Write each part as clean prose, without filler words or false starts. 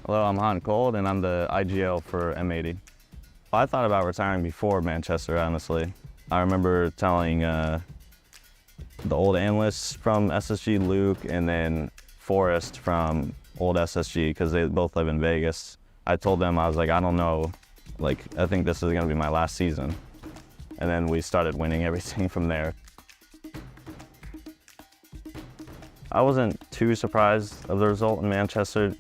Hello, I'm Han Cold, and I'm the IGL for M80. I thought about retiring before Manchester, honestly. I remember telling the old analysts from SSG, Luke, and then Forrest from old SSG, because they both live in Vegas. I told them, I was like, I don't know, like, I think this is gonna be my last season. And then we started winning everything from there. I wasn't too surprised of the result in Manchester,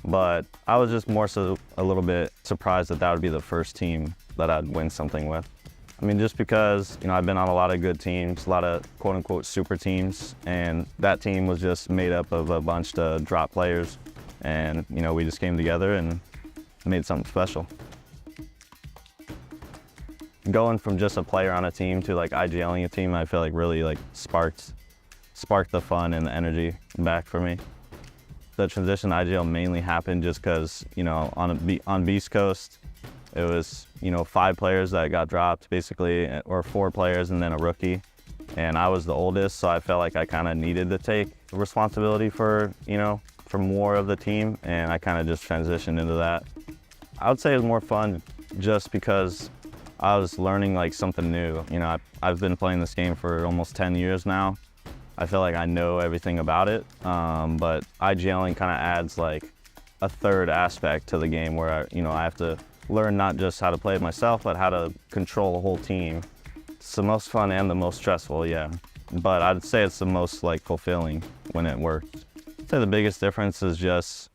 but I was just more so a little bit surprised that that would be the first team that I'd win something with. I mean, just because, I've been on a lot of good teams, a lot of quote-unquote super teams, and that team was just made up of a bunch of drop players. And, we just came together and made something special. Going from just a player on a team to IGLing a team, I feel really sparked the fun and the energy back for me. The transition to IGL mainly happened just because, on Beast Coast, it was, 5 players that got dropped basically, or 4 players and then a rookie. And I was the oldest, so I felt like I kind of needed to take responsibility for, for more of the team, and I kind of just transitioned into that. I would say it was more fun just because I was learning something new. I've been playing this game for almost 10 years now. I feel like I know everything about it, but IGLing kind of adds a third aspect to the game where I have to learn not just how to play it myself, but how to control a whole team. It's the most fun and the most stressful, yeah. But I'd say it's the most fulfilling when it works. I'd say the biggest difference is just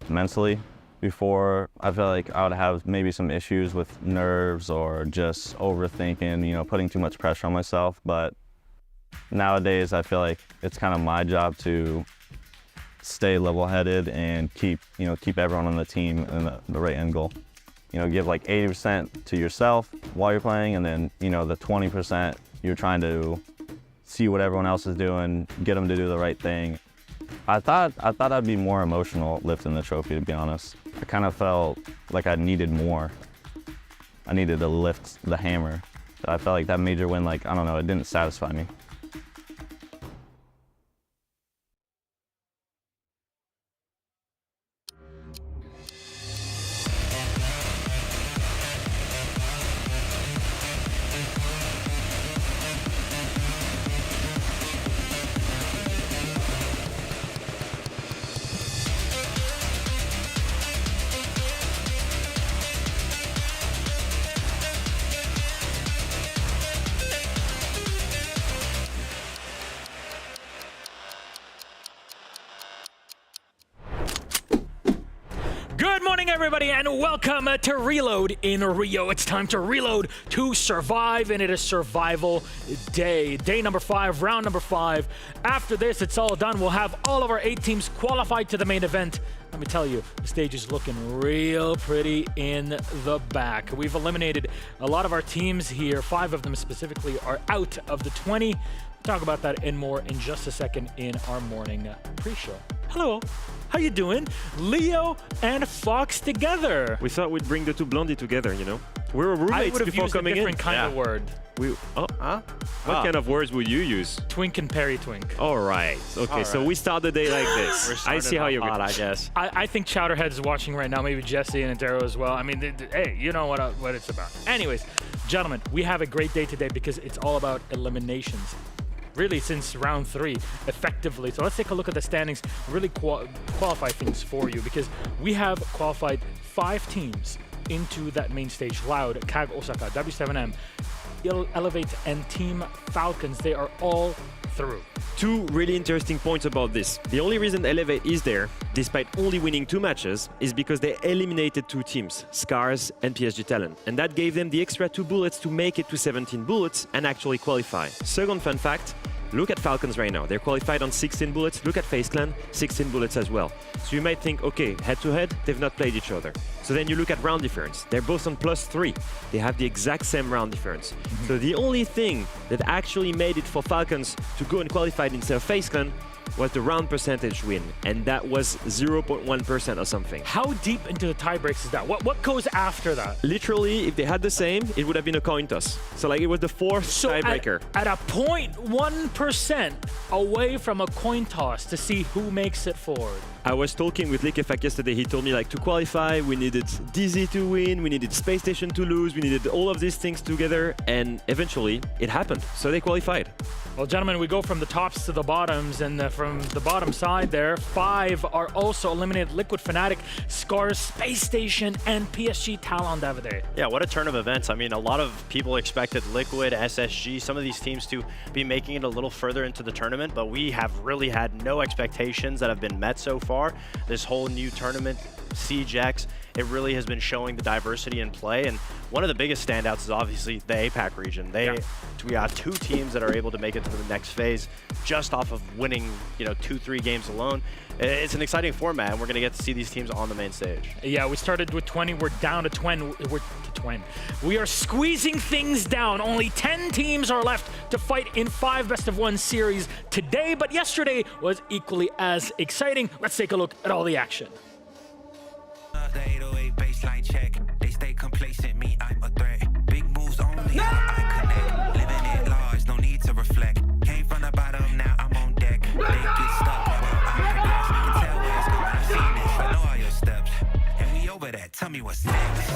mentally. Before, I felt like I would have maybe some issues with nerves or just overthinking, putting too much pressure on myself. But nowadays, I feel like it's kind of my job to stay level-headed and keep everyone on the team in the right end goal. Give 80% to yourself while you're playing, and then, the 20% you're trying to see what everyone else is doing, get them to do the right thing. I thought I'd be more emotional lifting the trophy, to be honest. I kind of felt like I needed more. I needed to lift the hammer. I felt like that major win, I don't know, it didn't satisfy me. Good morning, everybody, and welcome to Reload in Rio. It's time to reload to survive, and it is survival day. Day number 5, round number 5. After this, it's all done. We'll have all of our 8 teams qualified to the main event. Let me tell you, the stage is looking real pretty in the back. We've eliminated a lot of our teams here. 5 of them specifically are out of the 20. We'll talk about that and more in just a second in our morning pre-show. Hello. How you doing? Leo and Fox together. We thought we'd bring the two blondie together, We were roommates before coming in. I would have used a different kind of word. What kind of words would you use? Twink and peritwink. All right. Okay, so we start the day like this. I see how you're hot, I guess. I think Chowderhead's watching right now, maybe Jesse and Darrow as well. I mean, hey, you know what it's about. Anyways, gentlemen, we have a great day today because it's all about eliminations. Really, since round 3, effectively. So let's take a look at the standings, really qualify things for you, because we have qualified 5 teams into that main stage. Loud, CAG Osaka, W7M, Elevate, and Team Falcons. They are all through. 2 really interesting points about this. The only reason Elevate is there, despite only winning 2 matches, is because they eliminated 2 teams, Scars and PSG Talent. And that gave them the extra 2 bullets to make it to 17 bullets and actually qualify. Second fun fact, look at Falcons right now. They're qualified on 16 bullets. Look at FaZe Clan, 16 bullets as well. So you might think, okay, head-to-head, they've not played each other. So then you look at round difference. They're both on +3. They have the exact same round difference. So the only thing that actually made it for Falcons to go and qualify instead of FaZe Clan was the round percentage win, and that was 0.1% or something. How deep into the tie breaks is that? What goes after that? Literally, if they had the same, it would have been a coin toss. So it was the 4th tiebreaker. At a 0.1% away from a coin toss to see who makes it forward. I was talking with Likefak yesterday. He told me like to qualify, we needed DZ to win, we needed Space Station to lose, we needed all of these things together, and eventually it happened. So they qualified. Well, gentlemen, we go from the tops to the bottoms, and from the bottom side there, 5 are also eliminated. Liquid Fnatic, Scars, Space Station, and PSG Talon Davide. Yeah, what a turn of events. I mean, a lot of people expected Liquid, SSG, some of these teams to be making it a little further into the tournament, but we have really had no expectations that have been met so far. This whole new tournament, CJX, it really has been showing the diversity in play, and one of the biggest standouts is obviously the APAC region. We got 2 teams that are able to make it to the next phase just off of winning, 2-3 games alone. It's an exciting format, and we're going to get to see these teams on the main stage. Yeah, we started with 20, we're down to 20. We are squeezing things down. Only 10 teams are left to fight in 5 best-of-1 series today, but yesterday was equally as exciting. Let's take a look at all the action. The 808 baseline check. They stay complacent, me, I'm a threat. Big moves only, I connect. Living it large, no need to reflect. Came from the bottom, now I'm on deck. They get stuck, well, I'm progressed. Can tell where it's going, I've seen this. I know all your steps. And we over that, tell me what's next.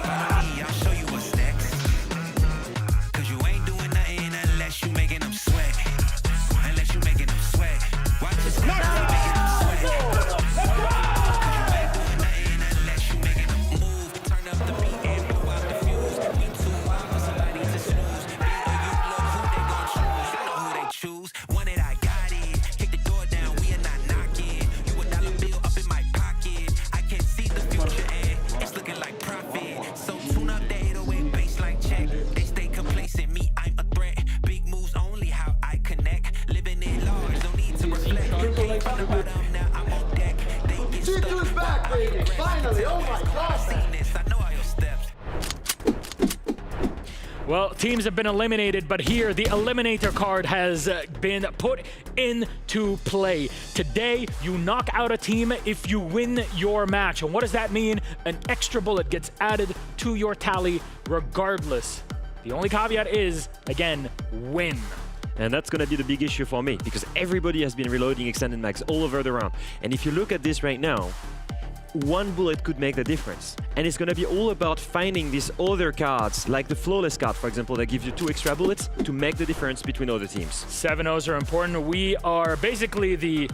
I'll show you what's next. Cause you ain't doing nothing unless you making them sweat. Unless you making them sweat. Watch this making them sweat. Well, teams have been eliminated, but here the eliminator card has been put into play. Today, you knock out a team if you win your match. And what does that mean? An extra bullet gets added to your tally regardless. The only caveat is, again, win. And that's going to be the big issue for me, because everybody has been reloading extended mags all over the round. And if you look at this right now, 1 bullet could make the difference. And it's going to be all about finding these other cards, like the Flawless card, for example, that gives you 2 extra bullets to make the difference between other teams. 7-0s are important. We are basically the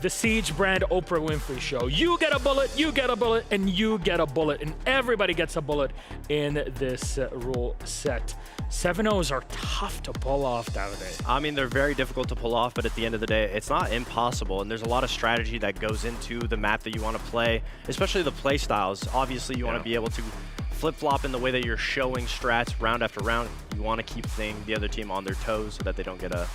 Siege brand Oprah Winfrey show. You get a bullet, you get a bullet, and you get a bullet. And everybody gets a bullet in this rule set. 7-0s are tough to pull off, Davide. I mean, they're very difficult to pull off, but at the end of the day, it's not impossible, and there's a lot of strategy that goes into the map that you want to play, especially the play styles. Obviously, you want to be able to flip-flop in the way that you're showing strats round after round. You want to keep the other team on their toes so that they don't get a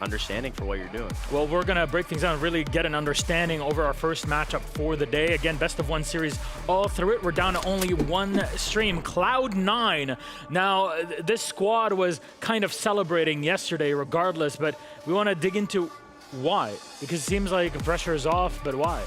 understanding for what you're doing. Well, we're gonna break things down and really get an understanding over our first matchup for the day. Again, best-of-1 series all through it. We're down to only 1 stream, Cloud9. Now, this squad was kind of celebrating yesterday regardless, but we want to dig into why. Because it seems like the pressure is off, but why?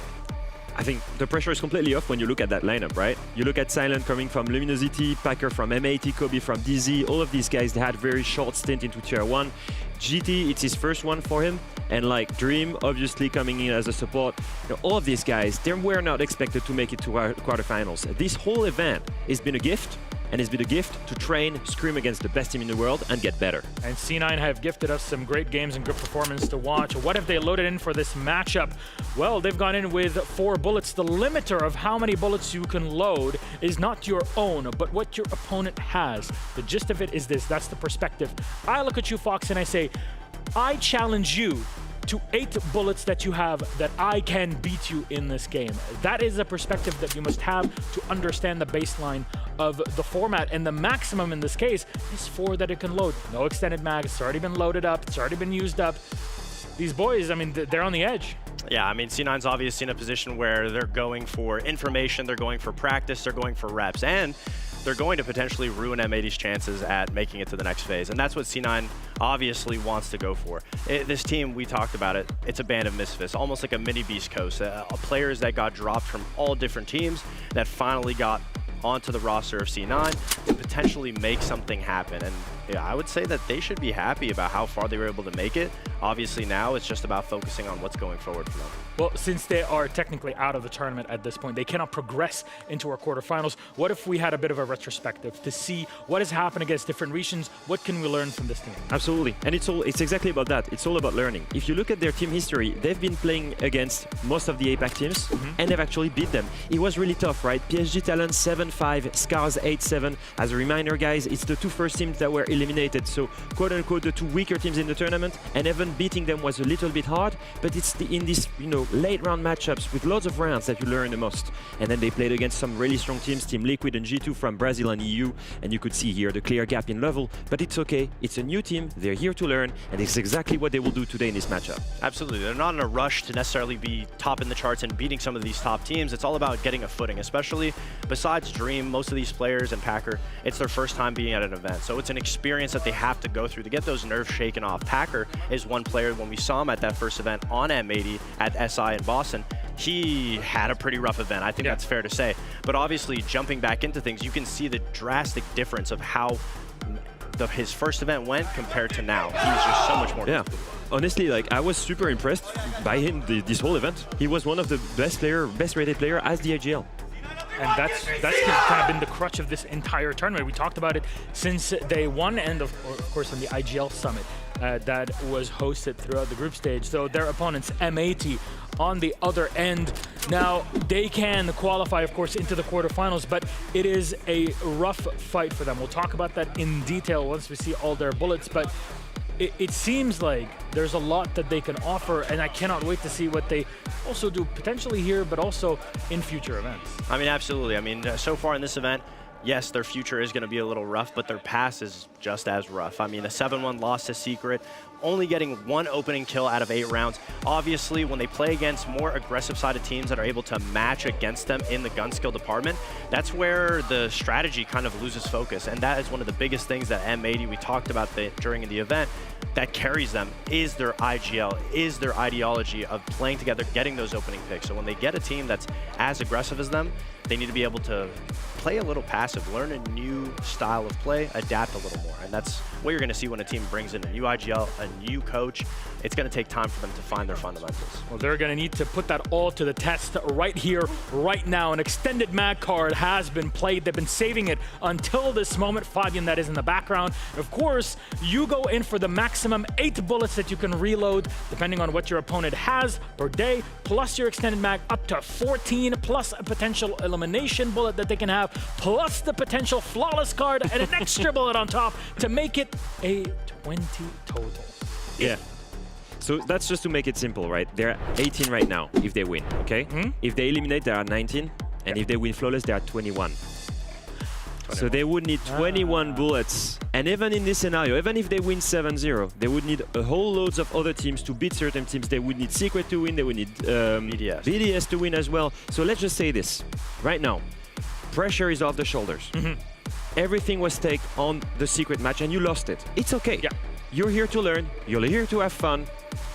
I think the pressure is completely off when you look at that lineup, right? You look at Silent coming from Luminosity, Packer from M80, Kobe from DZ. All of these guys, they had very short stint into Tier 1. GT, it's his first one for him. And like Dream, obviously coming in as a support. All of these guys, they were not expected to make it to our quarterfinals. This whole event has been a gift. And it's been a gift to train, scrim against the best team in the world, and get better. And C9 have gifted us some great games and good performance to watch. What have they loaded in for this matchup? Well, they've gone in with 4 bullets. The limiter of how many bullets you can load is not your own, but what your opponent has. The gist of it is this. That's the perspective. I look at you, Fox, and I say, I challenge you to 8 bullets that you have that I can beat you in this game. That is a perspective that you must have to understand the baseline of the format, and the maximum in this case is 4 that it can load. No extended mag, it's already been loaded up, it's already been used up. These boys, I mean, they're on the edge. Yeah, I mean, C9's obviously in a position where they're going for information, they're going for practice, they're going for reps, and they're going to potentially ruin M80's chances at making it to the next phase. And that's what C9 obviously wants to go for. This team, we talked about it, it's a band of misfits, almost like a mini Beast Coast. Players that got dropped from all different teams that finally got onto the roster of C9 to potentially make something happen. And Yeah, I would say that they should be happy about how far they were able to make it. Obviously now it's just about focusing on what's going forward for them. Well, since they are technically out of the tournament at this point, they cannot progress into our quarterfinals. What if we had a bit of a retrospective to see what has happened against different regions? What can we learn from this team? Absolutely, and it's exactly about that. It's all about learning. If you look at their team history, they've been playing against most of the APAC teams, and they've actually beat them. It was really tough, right? PSG Talent 7-5, Scars 8-7. As a reminder, guys, it's the two first teams that were eliminated, so quote-unquote the two weaker teams in the tournament, and even beating them was a little bit hard, but it's in this, late round matchups with lots of rounds that you learn the most. And then they played against some really strong teams, Team Liquid and G2 from Brazil and EU, and you could see here the clear gap in level, but it's okay. It's a new team, they're here to learn, and it's exactly what they will do today in this matchup. Absolutely, they're not in a rush to necessarily be top in the charts and beating some of these top teams. It's all about getting a footing, especially besides Dream, most of these players and Packer, it's their first time being at an event. So it's an experience that they have to go through to get those nerves shaken off. Packer is one player, when we saw him at that first event on M80 at SI in Boston, he had a pretty rough event. I think that's fair to say. But obviously, jumping back into things, you can see the drastic difference of how his first event went compared to now. He's just so much more comfortable. Honestly, I was super impressed by him this whole event. He was one of the best rated player as the IGL. And that's kind of been the crutch of this entire tournament. We talked about it since day one, and of course on the IGL Summit that was hosted throughout the group stage. So their opponents, M80, on the other end. Now, they can qualify, of course, into the quarterfinals, but it is a rough fight for them. We'll talk about that in detail once we see all their bullets, but it seems like there's a lot that they can offer, and I cannot wait to see what they also do potentially here, but also in future events. I mean, absolutely. I mean, so far in this event, yes, their future is going to be a little rough, but their past is just as rough. I mean, a 7-1 loss to Secret, only getting 1 opening kill out of 8 rounds. Obviously, when they play against more aggressive-sided teams that are able to match against them in the gun skill department, that's where the strategy kind of loses focus. And that is one of the biggest things that M80, we talked about during the event, that carries them is their IGL, is their ideology of playing together, getting those opening picks. So when they get a team that's as aggressive as them, they need to be able to play a little passive, learn a new style of play, adapt a little more. And that's what you're going to see when a team brings in a new IGL, a new coach. It's going to take time for them to find their fundamentals. Well, they're going to need to put that all to the test right here, right now. An extended mag card has been played. They've been saving it until this moment. Fabian, that is in the background. Of course, you go in for the maximum 8 bullets that you can reload, depending on what your opponent has per day, plus your extended mag up to 14, plus a potential elimination bullet that they can have, plus the potential flawless card and an extra bullet on top to make it a 20 total. Yeah. So that's just to make it simple, right? They're 18 right now if they win, okay? If they eliminate, they are 19, and if they win flawless, they are 21. So they would need 21 bullets. And even in this scenario, even if they win 7-0, they would need a whole loads of other teams to beat certain teams. They would need Secret to win, they would need BDS to win as well. So let's just say this, right now, pressure is off the shoulders. Everything was taken on the Secret match and you lost it. It's okay. Yeah. You're here to learn, you're here to have fun.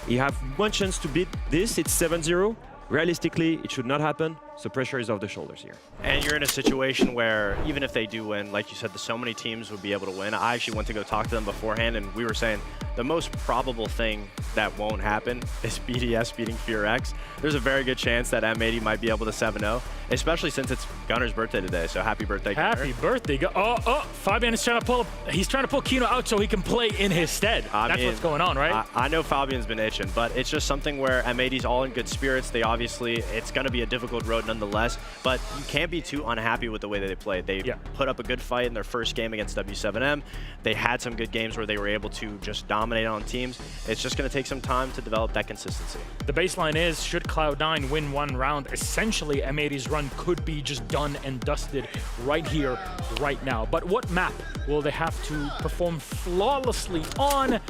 You have one chance to beat this, it's 7-0. Realistically, it should not happen, so pressure is off the shoulders here. And you're in a situation where even if they do win, like you said, so many teams would be able to win. I actually went to go talk to them beforehand, and we were saying the most probable thing that won't happen is BDS beating FearX. There's a very good chance that M80 might be able to 7-0, especially since it's Gunner's birthday today, so happy birthday, Gunner. Happy birthday. Fabian is trying to pull Kino out so he can play in his stead. That's what's going on, right? I know Fabian's been itching, but it's just something where M80's all in good spirits. They obviously, it's going to be a difficult road nonetheless, but you can't be too unhappy with the way that they played. They put up a good fight in their first game against W7M. They had some good games where they were able to just dominate on teams. It's just going to take some time to develop that consistency. The baseline is, should Cloud9 win 1 round, essentially M80's run could be just done and dusted right here, right now. But what map will they have to perform flawlessly on?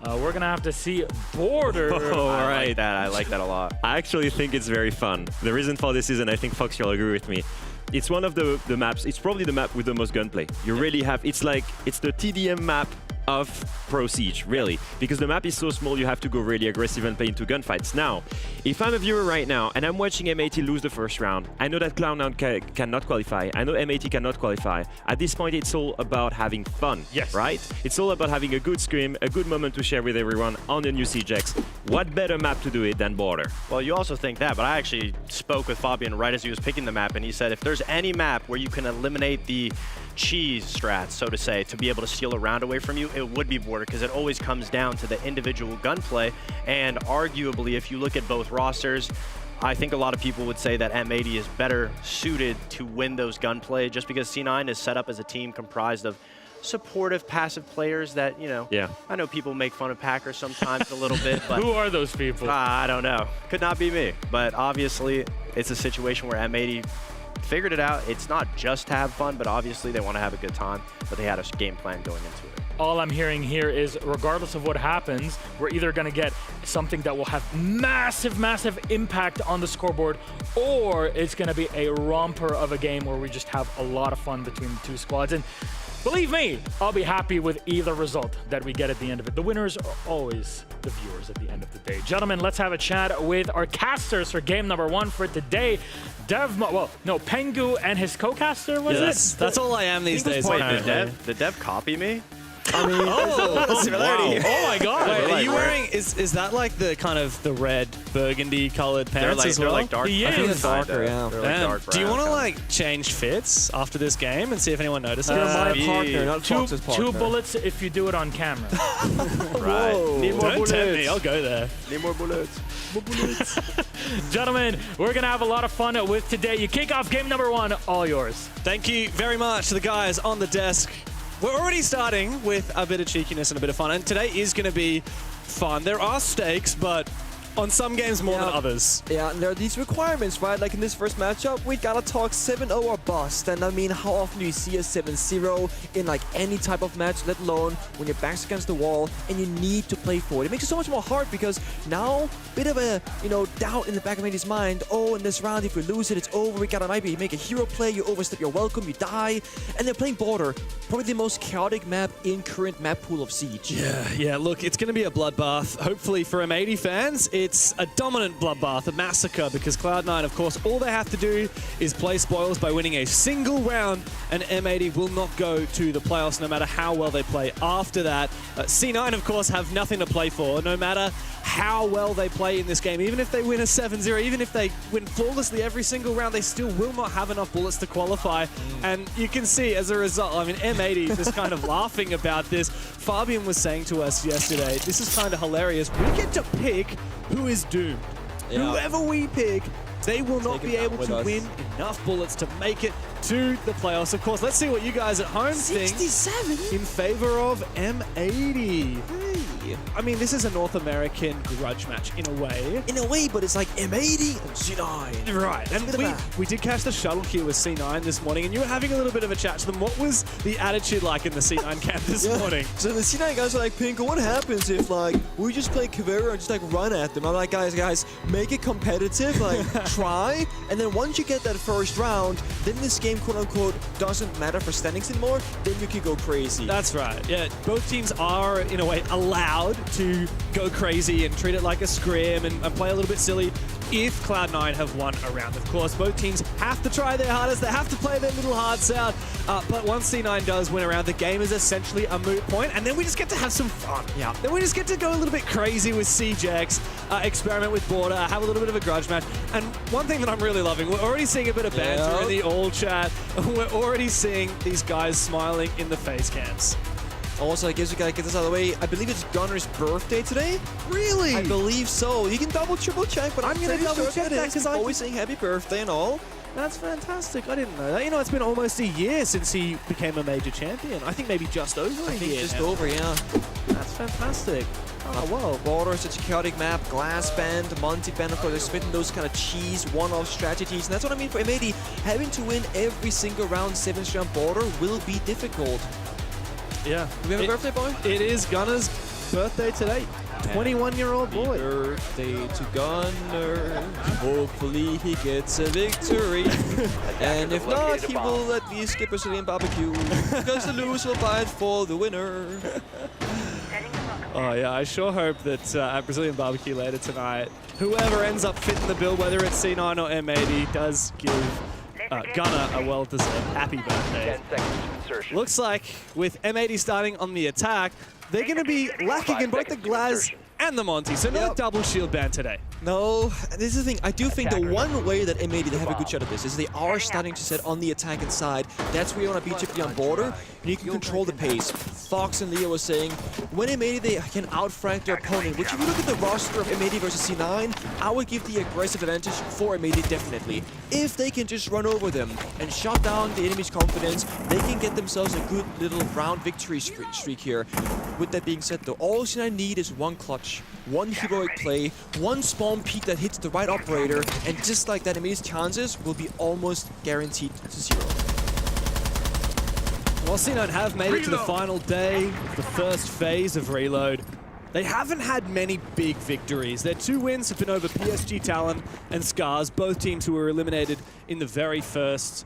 We're going to have to see Border. I like that a lot. I actually think it's very fun. The reason for this is, and I think Fox, you'll agree with me, it's one of the maps, it's probably the map with the most gunplay. You really have, it's the TDM map of Pro Siege, really, because the map is so small, you have to go really aggressive and play into gunfights. Now, if I'm a viewer right now and I'm watching M80 lose the first round, I know that Cloud9 cannot qualify, I know M80 cannot qualify. At this point, it's all about having fun, right? It's all about having a good scrim, a good moment to share with everyone on the new CJX. What better map to do it than Border? Well, you also think that, but I actually spoke with Fabian right as he was picking the map, and he said if there's any map where you can eliminate the cheese strats, so to say, to be able to steal a round away from you, it would be Border, because it always comes down to the individual gunplay. And arguably, if you look at both rosters, I think a lot of people would say that M80 is better suited to win those gunplay, just because C9 is set up as a team comprised of supportive, passive players that, you know, I know people make fun of Packers sometimes a little bit, but who are those people? I don't know. Could not be me. But obviously, it's a situation where M80 figured it out. It's not just to have fun, but obviously they want to have a good time, but they had a game plan going into it. All I'm hearing here is, regardless of what happens, we're either going to get something that will have massive, massive impact on the scoreboard, or it's going to be a romper of a game where we just have a lot of fun between the two squads. And believe me, I'll be happy with either result that we get at the end of it. The winners are always the viewers at the end of the day. Gentlemen, let's have a chat with our casters for game number 1 for today. Pengu and his co-caster, was it? That's all I am these days. Wait, did Dev copy me? I mean, there's a similarity. Oh my god. Wait, are you wearing, is that like the kind of the red burgundy colored pants as well? They're like dark. He is. Darker, yeah. They're like dark brown. Do you want to like change fits after this game and see if anyone notices? You're my partner, not Fox's partner. 2 bullets if you do it on camera. Right. Need more Don't bullets. tempt me, I'll go there. Need more bullets. More bullets. Gentlemen, we're going to have a lot of fun with today. You kick off game number 1, all yours. Thank you very much to the guys on the desk. We're already starting with a bit of cheekiness and a bit of fun, and today is going to be fun. There are stakes, but on some games more than others. Yeah, and there are these requirements, right? Like in this first matchup, we gotta talk 7-0 or bust. And I mean, how often do you see a 7-0 in like any type of match, let alone when your back's against the wall and you need to play for it? It makes it so much more hard because now, bit of a, doubt in the back of Andy's mind. Oh, in this round, if we lose it, it's over. We gotta maybe make a hero play. You overstep your welcome, you die. And they're playing Border, probably the most chaotic map in current map pool of Siege. Yeah, look, it's going to be a bloodbath. Hopefully for M80 fans, it's a dominant bloodbath, a massacre, because Cloud9, of course, all they have to do is play spoils by winning a single round, and M80 will not go to the playoffs no matter how well they play after that. C9, of course, have nothing to play for, no matter how well they play in this game. Even if they win a 7-0, even if they win flawlessly every single round, they still will not have enough bullets to qualify. And you can see, as a result, I mean, M80 is kind of laughing about this. Fabian was saying to us yesterday, this is kind of hilarious. We get to pick who is doomed. Yeah. Whoever we pick, they will not be able to win enough bullets to make it to the playoffs. Of course, let's see what you guys at home think 67 in favor of M80. I mean, this is a North American grudge match in a way. In a way, but it's like M80 and C9. Right, and we did catch the shuttle queue with C9 this morning, and you were having a little bit of a chat to them. What was the attitude like in the C9 camp this morning? So the C9 guys are like, Pinko, what happens if like we just play Caveira and just like run at them? I'm like, guys, make it competitive, like try, and then once you get that first round, then this game quote unquote doesn't matter for standings anymore, then you can go crazy. That's right, yeah. Both teams are, in a way, allowed to go crazy and treat it like a scrim and play a little bit silly if Cloud9 have won a round. Of course, both teams have to try their hardest, they have to play their little hearts out, but once C9 does win a round, the game is essentially a moot point, and then we just get to have some fun. Yeah. Then we just get to go a little bit crazy with CJX, experiment with Border, have a little bit of a grudge match. And one thing that I'm really loving, we're already seeing a bit of banter in the all chat. We're already seeing these guys smiling in the face cams. Also, I guess we gotta get this out of the way. I believe it's Gunner's birthday today. Really? I believe so. You can triple check, but I'm gonna double check that because I'm always saying happy birthday and all. That's fantastic. I didn't know that. You know, it's been almost a year since he became a major champion. I think maybe just over a year. Just now. over, yeah. That's fantastic. Oh, wow. Border, such a chaotic map, glass band, Monty band, of course, they're spitting those kind of cheese one-off strategies. And that's what I mean for M80. Having to win every single round 7th round Border will be difficult. Yeah. Do we have a birthday boy? It is Gunner's birthday today. 21-year-old boy. Birthday to Gunner. Hopefully he gets a victory. And if not, he will at least skip Brazilian barbecue. Because the loser will fight for the winner. Oh yeah, I sure hope that at Brazilian barbecue later tonight, whoever ends up fitting the bill, whether it's C9 or M80, does give Gunner a well-deserved happy birthday. Looks like with M80 starting on the attack, they're going to be lacking in both the Glaz and the Monty, so no double shield ban today. No, this is the thing. I do think the one way that M80 they have a good shot at this is they are starting to set on the attack inside. That's where you want to be typically on border, and you can control the pace. Fox and Leo were saying, when M80 they can outfrank their opponent, which if you look at the roster of M80 versus C9, I would give the aggressive advantage for M80 definitely. If they can just run over them and shut down the enemy's confidence, they can get themselves a good little round victory streak here. With that being said though, all C9 need is one clutch, one heroic play, one spawn peak that hits the right operator, and just like that, M80's chances will be almost guaranteed to 0. While C9 have made it to the final day of the first phase of Reload, they haven't had many big victories. Their 2 wins have been over PSG Talon and Scars, both teams who were eliminated in the very first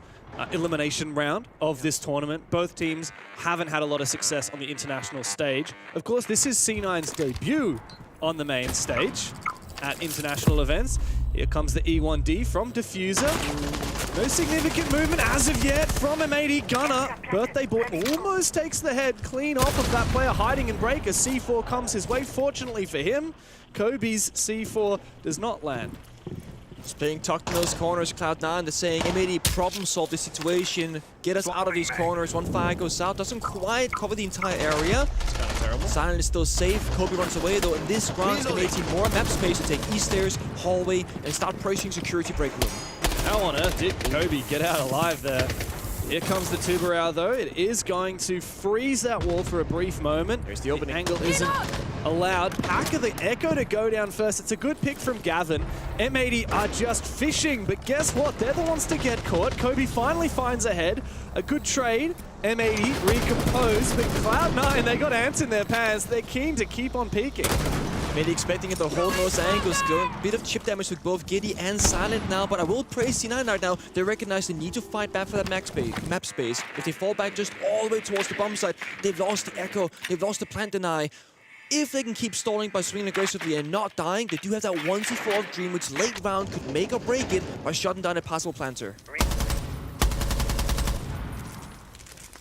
elimination round of this tournament. Both teams haven't had a lot of success on the international stage. Of course, this is C9's debut on the main stage at international events. Here comes the E1D from Diffuser. No significant movement as of yet from M80 Gunner. Birthday Boy almost takes the head clean off of that player hiding in break as C4 comes his way. Fortunately for him, Kobe's C4 does not land. Just playing tucked in those corners, Cloud9, they're saying M80 problem solve this situation, get us out of these corners. One fire goes out, doesn't quite cover the entire area. It's kind of terrible. Silent is still safe, Kobe runs away though, and this grants M80 more map space to take east stairs, hallway, and start pushing security break room. How on earth did Kobe get out alive there? Here comes the Tubarão though. It is going to freeze that wall for a brief moment. Here's the opening. Angle isn't allowed. Pack of the Echo to go down first. It's a good pick from Gavin. M80 are just fishing, but guess what? They're the ones to get caught. Kobe finally finds a head. A good trade. M80 recompose, but Cloud9, they got ants in their pants. They're keen to keep on peeking. Maybe expecting it to hold those angles still. A bit of chip damage with both Giddy and Silent now, but I will praise C9 right now. They recognize they need to fight back for that map space. If they fall back just all the way towards the bomb site, they've lost the Echo, they've lost the plant deny. If they can keep stalling by swinging aggressively and not dying, they do have that 1c4 dream, which late round could make or break it by shutting down a possible planter.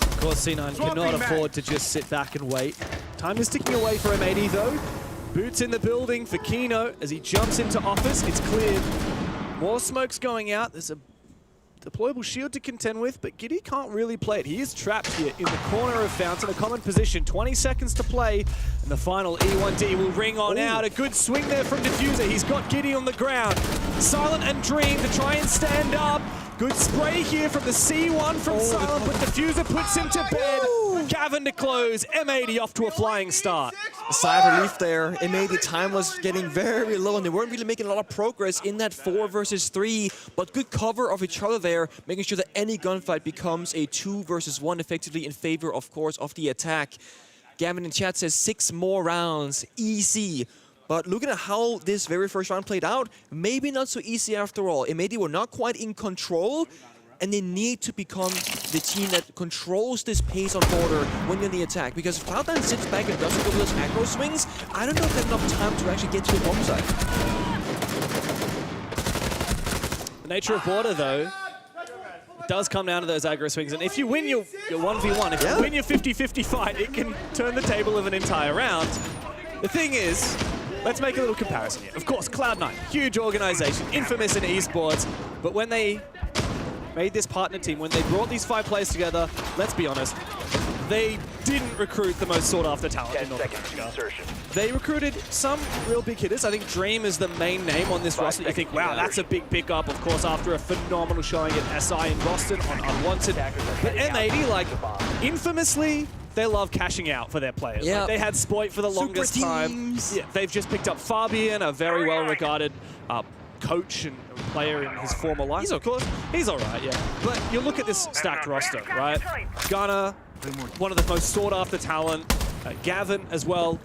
Of course, C9 cannot afford to just sit back and wait. Time is ticking away for M80 though. Boots in the building for Kino as he jumps into office. It's cleared. More smoke's going out. There's a deployable shield to contend with, but Giddy can't really play it. He is trapped here in the corner of Fountain, a common position. 20 seconds to play, and the final E1D will ring on out. A good swing there from Diffuser. He's got Giddy on the ground. Silent and Dream to try and stand up. Good spray here from the C1 from Silent, but Diffuser puts him to bed. Gavin to close. M80 off to a flying start. A sigh of relief there. M80 time was getting very low, and they weren't really making a lot of progress in that 4 versus 3, but good cover of each other there, making sure that any gunfight becomes a 2 versus 1 effectively in favor, of course, of the attack. Gavin in chat says 6 more rounds, easy. But looking at how this very first round played out, maybe not so easy after all. M80 were not quite in control, and they need to become the team that controls this pace on border when you're in the attack. Because if Cloud9 sits back and doesn't go for those macro swings, I don't know if they have enough time to actually get to the bomb site. The nature of border, though, it does come down to those aggro swings. And if you win your 1v1, if you win your 50-50 fight, it can turn the table of an entire round. The thing is, let's make a little comparison here. Of course, Cloud9, huge organization, infamous in esports, but when they made this partner team, when they brought these 5 players together, let's be honest, they didn't recruit the most sought-after talent in North America. They recruited some real big hitters. I think Dream is the main name on this roster. You think, wow, that's a big pickup, of course, after a phenomenal showing at SI in Boston on Unwanted. But M80, like, infamously, they love cashing out for their players. Yeah. Like, they had Spoit for the longest time. Yeah, they've just picked up Fabian, a very well-regarded coach and player in his former life. He's of course, he's all right, yeah. But you look at this stacked roster, right? Gunner, one of the most sought-after talent. Gavin as well.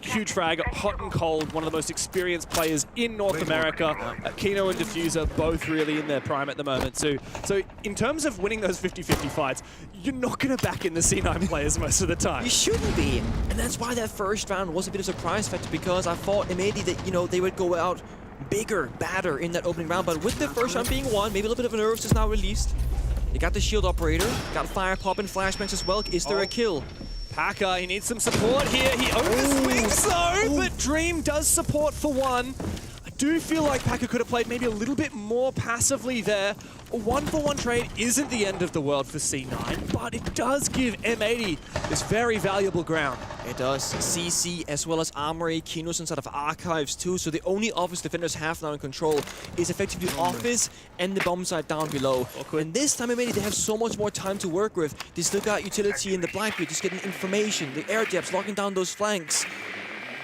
huge frag, hot and cold, one of the most experienced players in North America. Kino and Diffuser both really in their prime at the moment too. So in terms of winning those 50-50 fights, you're not going to back in the C9 players most of the time. You shouldn't be. And that's why that first round was a bit of a surprise factor, because I thought M80 that, you know, they would go out bigger, badder in that opening round. But with the first round being won, maybe a little bit of nerves is now released. They got the shield operator, got fire pop and flashbangs as well. Is there a kill? Packer, he needs some support here. He overswings though, but Dream does support for one. I do feel like Packer could have played maybe a little bit more passively there. A 1-for-1 trade isn't the end of the world for C9, but it does give M80 this very valuable ground. It does. CC as well as Armory, Kino's inside of Archives too, so the only Office defenders have now in control is effectively Office and the bomb site down below. And this time M80, they have so much more time to work with. They still got utility in the Blackbeard, just getting information, the air depths, locking down those flanks.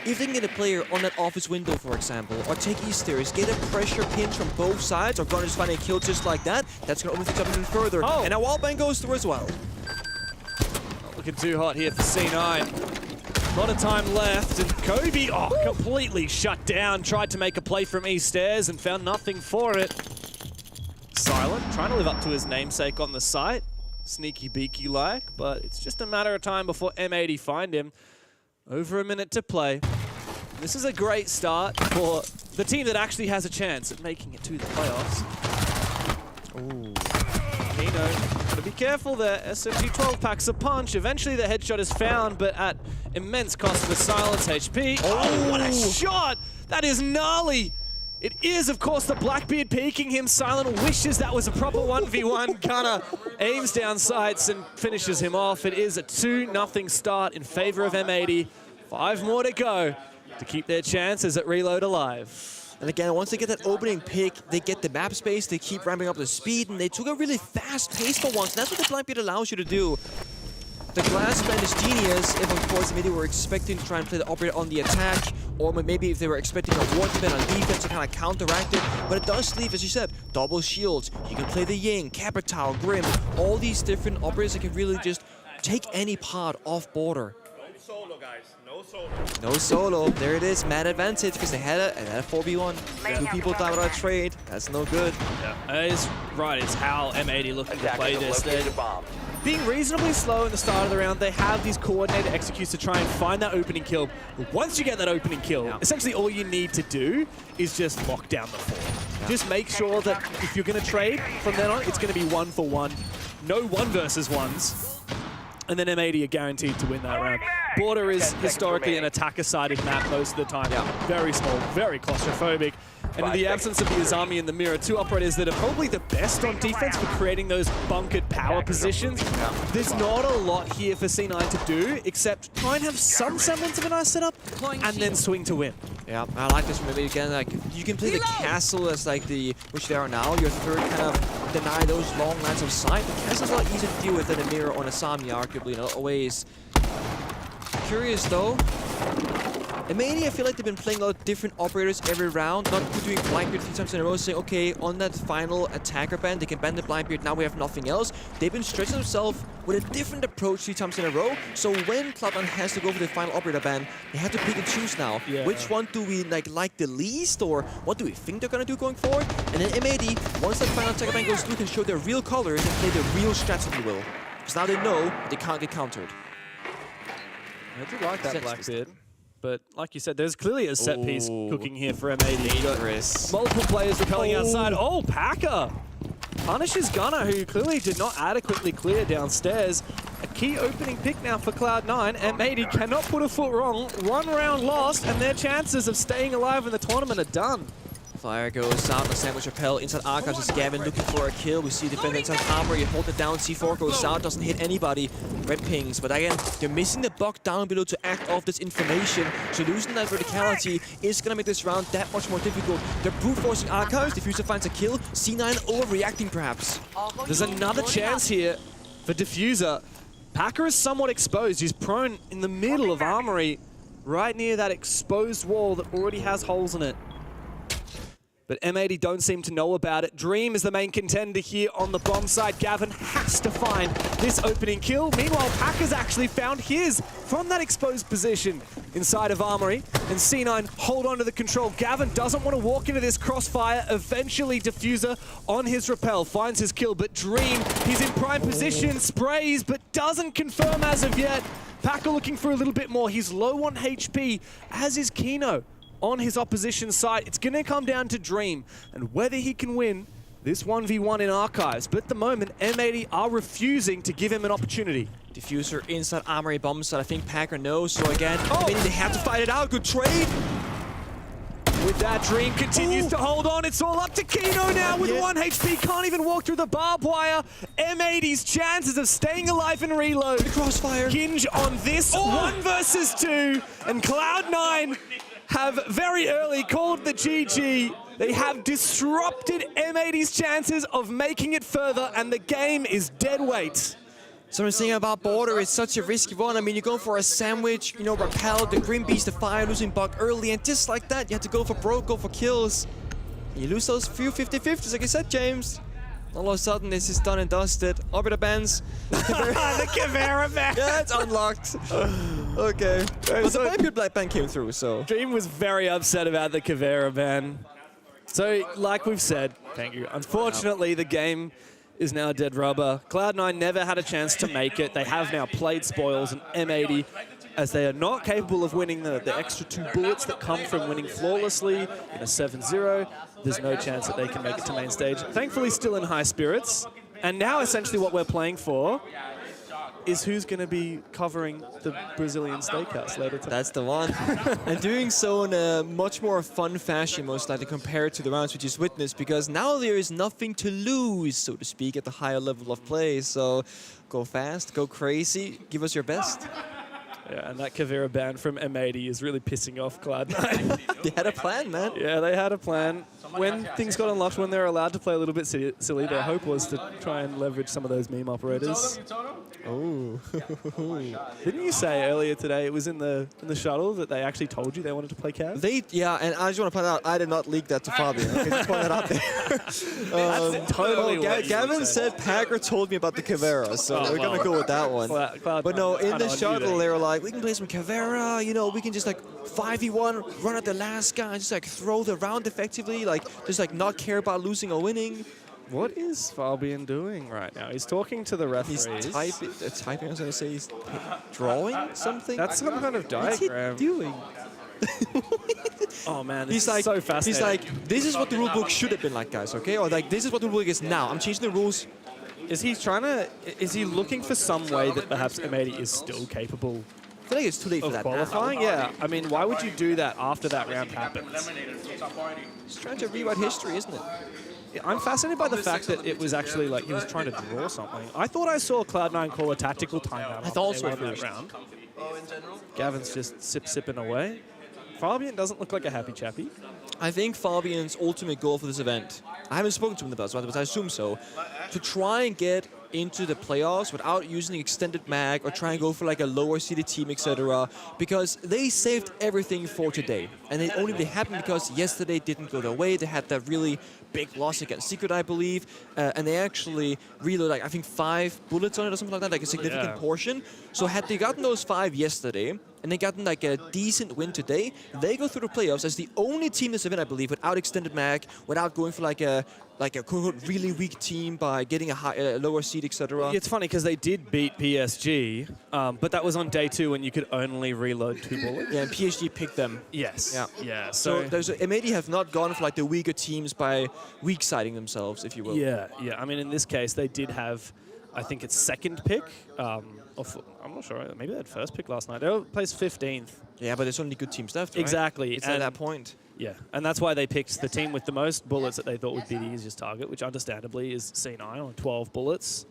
If they can get a player on that Office window, for example, or take Easters, get a pressure pinch from both sides, or gonna just find a kill just like that, that's gonna open things up even further. And a wallbang goes through as well. Not looking too hot here for C9. A lot of time left, and Kobe, completely shut down. Tried to make a play from East Stairs and found nothing for it. Silent, trying to live up to his namesake on the site. Sneaky beaky-like, but it's just a matter of time before M80 find him. Over a minute to play. This is a great start for the team that actually has a chance at making it to the playoffs. Ooh. Kino, gotta be careful there. SMG-12 packs a punch. Eventually the headshot is found, but at immense cost for Silence HP. Oh, what a shot! That is gnarly! It is, of course, the Blackbeard peeking him. Silent wishes that was a proper 1v1. Gunner aims down sights and finishes him off. It is a 2-0 start in favor of M80. 5 more to go to keep their chances at Reload alive. And again, once they get that opening pick, they get the map space, they keep ramping up the speed, and they took a really fast pace for once. And that's what the Blackbeard allows you to do. The glass band is genius if, of course, maybe we're expecting to try and play the operator on the attack, or maybe if they were expecting a wardsman on defense to kind of counteract it. But it does leave, as you said, double shields. You can play the Ying, Capitao, Grim, all these different operators that can really just take any pod off border. No solo, guys. No solo. No solo. There it is. Mad advantage because they had a 4v1. 2 people died without a trade. That's no good. Yeah, it's right. It's how M80 looking to play this. Being reasonably slow in the start of the round, they have these coordinated executes to try and find that opening kill. But once you get that opening kill, essentially all you need to do is just lock down the fort. Just make sure that if you're going to trade from then on, it's going to be 1-for-1. No 1 versus 1s. And then M80 are guaranteed to win that round. Border is historically an attacker-sided map most of the time. Very small, very claustrophobic. And in the absence of the Azami and the Mirror, 2 operators that are probably the best on defense for creating those bunkered power positions, there's not a lot here for C9 to do except try and have some semblance of a nice setup and then swing to win. Yeah, I like this maybe again. Like you can play the castle as like which they are now. Your third kind of deny those long lines of sight. The castle's a lot easier to deal with than a Mirror on Asami, arguably in a lot of ways. Curious though. M80, I feel like they've been playing a lot of different operators every round, not doing Blackbeard 3 times in a row, saying, okay, on that final attacker ban, they can ban the Blackbeard, now we have nothing else. They've been stretching themselves with a different approach 3 times in a row, so when Cloud9 has to go for the final operator ban, they have to pick and choose now. Which one do we like the least, or what do we think they're going to do going forward? And then M80, once that final attacker ban goes through, can show their real colors and play the real strats, if you will. Because now they know they can't get countered. I do like that Blackbeard. But like you said, there's clearly a set piece cooking here for M80. Dangerous. Multiple players repelling outside. Oh, Packer punishes Gunner, who clearly did not adequately clear downstairs. A key opening pick now for Cloud9. M80 cannot put a foot wrong. 1 round lost, and their chances of staying alive in the tournament are done. Fire goes out, the sandwich repel inside Archives is Gavin looking for a kill. We see defender inside Armory, hold it down, C4 goes out, doesn't hit anybody. Red pings, but again, they're missing the buck down below to act off this information. So losing that verticality is gonna make this round that much more difficult. They're brute forcing Archives, Diffuser finds a kill, C9 overreacting perhaps. There's another chance here for Diffuser. Packer is somewhat exposed, he's prone in the middle of Armory, right near that exposed wall that already has holes in it. But M80 don't seem to know about it. Dream is the main contender here on the bomb side. Gavin has to find this opening kill. Meanwhile, Packer's actually found his from that exposed position inside of Armory. And C9 hold on to the control. Gavin doesn't want to walk into this crossfire. Eventually, Diffuser on his rappel finds his kill. But Dream, he's in prime position, sprays, but doesn't confirm as of yet. Packer looking for a little bit more. He's low on HP, as is Kino on his opposition side. It's going to come down to Dream and whether he can win this 1v1 in Archives. But at the moment, M80 are refusing to give him an opportunity. Diffuser inside Armory bomb side. I think Packer knows. So again, maybe they have to fight it out. Good trade. With that, Dream continues to hold on. It's all up to Kino now with 1 HP. Can't even walk through the barbed wire. M80's chances of staying alive and reload. The crossfire. Hinge on this 1 versus 2. And Cloud9 have very early called the GG. They have disrupted M80's chances of making it further, and the game is dead weight. So I'm saying about Border, it's such a risky one. I mean, you go for a sandwich, you know, rappel, the Grim Beast, the fire, losing Buck early, and just like that, you have to go for broke, go for kills. And you lose those few 50-50s, like you said, James. All of a sudden, this is done and dusted. Arbiter bans. The Caveira ban. Yeah, it's unlocked. Okay. But the Vampire Black ban came through, so. Dream was very upset about the Caveira ban. So, like we've said, thank you. Unfortunately, the game is now dead rubber. Cloud9 never had a chance to make it. They have now played spoils, and M80, as they are not capable of winning the extra 2 bullets that come from winning flawlessly in a 7-0, there's no chance that they can make it to main stage. Thankfully, still in high spirits. And now, essentially, what we're playing for is who's going to be covering the Brazilian steakhouse later today. That's the one. And doing so in a much more fun fashion, most likely, compared to the rounds we just witnessed, because now there is nothing to lose, so to speak, at the higher level of play. So go fast, go crazy, give us your best. Yeah, and that Caveira ban from M80 is really pissing off Cloud9. They had a plan, man. Yeah, they had a plan. When things got unlocked, when they were allowed to play a little bit silly, their hope was to try and leverage some of those meme operators. Oh. Didn't you say earlier today it was in the shuttle that they actually told you they wanted to play Cav? Yeah, and I just want to point out, I did not leak that to Fabian. Okay, just point that out there. That's totally what Gavin said Packer told me about the Caveira, so we're going to go with that one. But no, in the shuttle, they were like, we can play some Caveira, you know, we can just like 5v1, run at the last guy, and just like throw the round effectively, like just like not care about losing or winning. What is Fabian doing right now? He's talking to the referees. He's typing, I was going to say, he's drawing something? That's some kind of diagram. What's he doing? Oh man, He's like, so fascinating. He's like, this is what the rulebook should have been like, guys, okay? Or like, this is what the rulebook is now. I'm changing the rules. Is he looking for some way that perhaps M80 is still capable I feel like it's too late for that qualifying? now. Yeah, I mean, why would you do that after that round happens? He's trying to rewrite history, isn't it? I'm fascinated by the fact that it was actually like he was trying to draw something. I thought I saw Cloud9 call a tactical timeout. I thought so that first. round. Gavin's just sipping away. Fabian doesn't look like a happy chappy. I think Fabian's ultimate goal for this event, I haven't spoken to him about it, but I assume so, to try and get into the playoffs without using extended mag or try and go for like a lower seeded team, etc. Because they saved everything for today. And it only happened because yesterday didn't go their way. They had that really big loss against Secret, I believe. And they actually reloaded, like, I think 5 bullets on it or something like that, like a significant portion. So had they gotten those 5 yesterday, and they gotten like a decent win today, they go through the playoffs as the only team this event, I believe, without extended mag, without going for like a quote-unquote really weak team by getting a lower seed, etc. It's funny because they did beat PSG, but that was on day 2 when you could only reload 2 bullets. Yeah, and PSG picked them. Yes. Yeah. So M80 have not gone for like the weaker teams by weak-siding themselves, if you will. Yeah. I mean, in this case, they did have, I think it's second pick. I'm not sure. Maybe they had first pick last night. They were placed 15th. Yeah, but there's only good teams left, right? Exactly. It's at that point. Yeah, and that's why they picked the team with the most bullets that they thought would be the easiest target, which understandably is C9 on 12 bullets.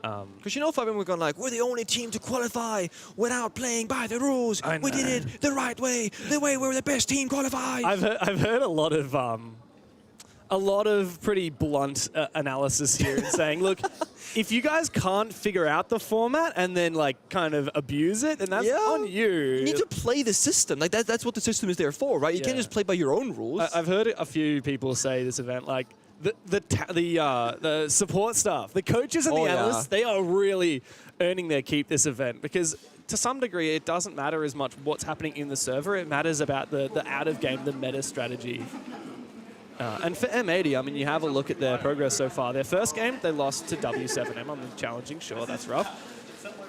Because you know, Fabian, we're going like, we're the only team to qualify without playing by the rules. We did it the right way, the way we're the best team qualified. I've heard a lot of a lot of pretty blunt analysis here and saying, look, if you guys can't figure out the format and then like kind of abuse it, then that's on you. You need to play the system. Like that's what the system is there for, right? You can't just play by your own rules. I've heard a few people say this event, like the support staff, the coaches and the analysts, they are really earning their keep this event, because to some degree it doesn't matter as much what's happening in the server. It matters about the out of game, the meta strategy. And for M80, I mean, you have a look at their progress so far. Their first game, they lost to W7M on the challenging. Sure, that's rough.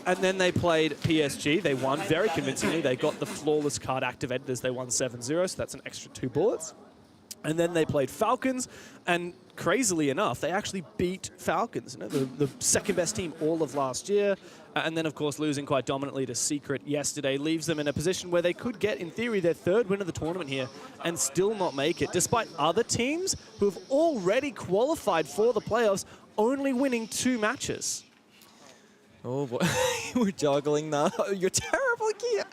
And then they played PSG. They won very convincingly. They got the flawless card activated as they won 7-0, so that's an extra 2 bullets. And then they played Falcons, and crazily enough, they actually beat Falcons, you know, the second best team all of last year. And then, of course, losing quite dominantly to Secret yesterday leaves them in a position where they could get, in theory, their 3rd win of the tournament here and still not make it, despite other teams who have already qualified for the playoffs, only winning 2 matches. Oh boy, we're juggling now. You're terrible, Kia.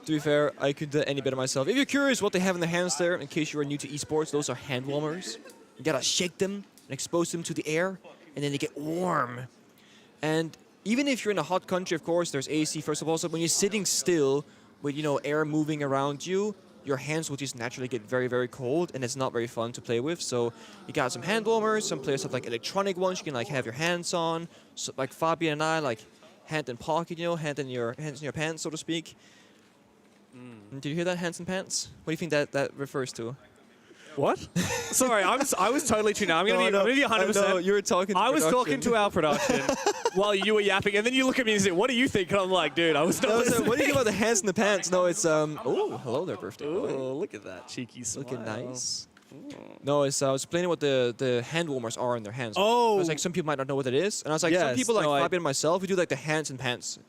To be fair, I could do any better myself. If you're curious what they have in their hands there, in case you are new to esports, those are hand warmers. You gotta shake them and expose them to the air, and then they get warm. And even if you're in a hot country, of course, there's AC first of all. So when you're sitting still with, you know, air moving around you, your hands will just naturally get very, very cold, and it's not very fun to play with. So you got some hand warmers. Some players have like electronic ones you can like have your hands on. So like Fabian and I, like hand in pocket, you know, hands in your pants, so to speak. Did you hear that, hands in pants? What do you think that refers to? What? Sorry, I was totally tuned out. I'm going to be 100%. No, you were talking to I was talking to our production while you were yapping, and then you look at me and say, what do you think? And I'm like, dude, I was not listening. What do you think about the hands in the pants? No, it's, oh, hello there, birthday boy. Oh, look at that cheeky smile. Looking nice. No, it's, I was explaining what the hand warmers are in their hands. Oh. I was like, some people might not know what it is. And I was like, some people like Fabian and myself, we do like the hands in pants.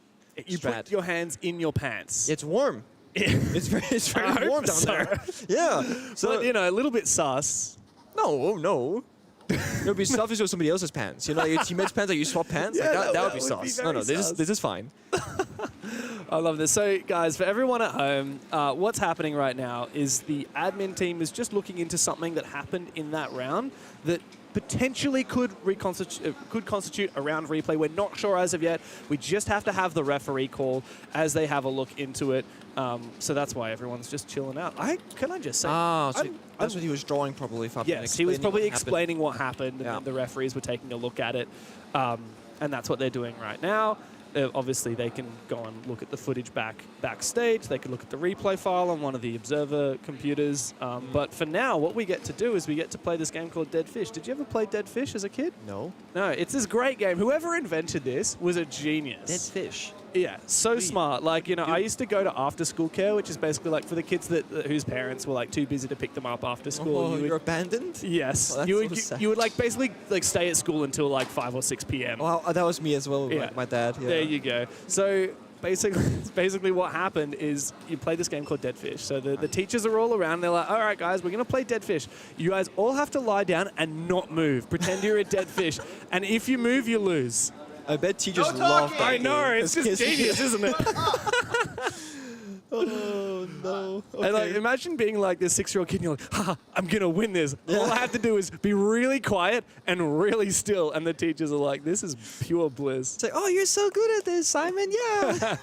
You put your hands in your pants. It's warm. It's very warm down there. Yeah. So, but, you know, a little bit sus. No. It would be selfish with somebody else's pants. You know, your teammates' pants, like you swap pants. Yeah, like that would be sus. No, this is fine. I love this. So, guys, for everyone at home, what's happening right now is the admin team is just looking into something that happened in that round that potentially could constitute a round replay. We're not sure as of yet. We just have to have the referee call as they have a look into it. So that's why everyone's just chilling out. Can I just say? So that's what he was drawing probably. Yes, he was probably explaining what happened, and the referees were taking a look at it. And that's what they're doing right now. Obviously, they can go and look at the footage backstage. They can look at the replay file on one of the observer computers. But for now, what we get to do is we get to play this game called Dead Fish. Did you ever play Dead Fish as a kid? No. No, it's this great game. Whoever invented this was a genius. Dead Fish. Yeah, so smart. Like, you know, I used to go to after-school care, which is basically like for the kids whose parents were like too busy to pick them up after school. Oh, you're abandoned? Yes. Oh, you would like basically like stay at school until like 5 or 6 p.m. Well, that was me as well with my dad. Yeah. There you go. So basically what happened is you play this game called Dead Fish. So the teachers are all around. They're like, all right, guys, we're going to play Dead Fish. You guys all have to lie down and not move. Pretend you're a dead fish. And if you move, you lose. I bet teachers love that. I know, it's just genius, isn't it? Oh, no. Okay. And like, imagine being like this 6-year-old kid and you're like, haha, I'm going to win this. All I have to do is be really quiet and really still. And the teachers are like, this is pure bliss. It's like, oh, you're so good at this, Simon. Yeah.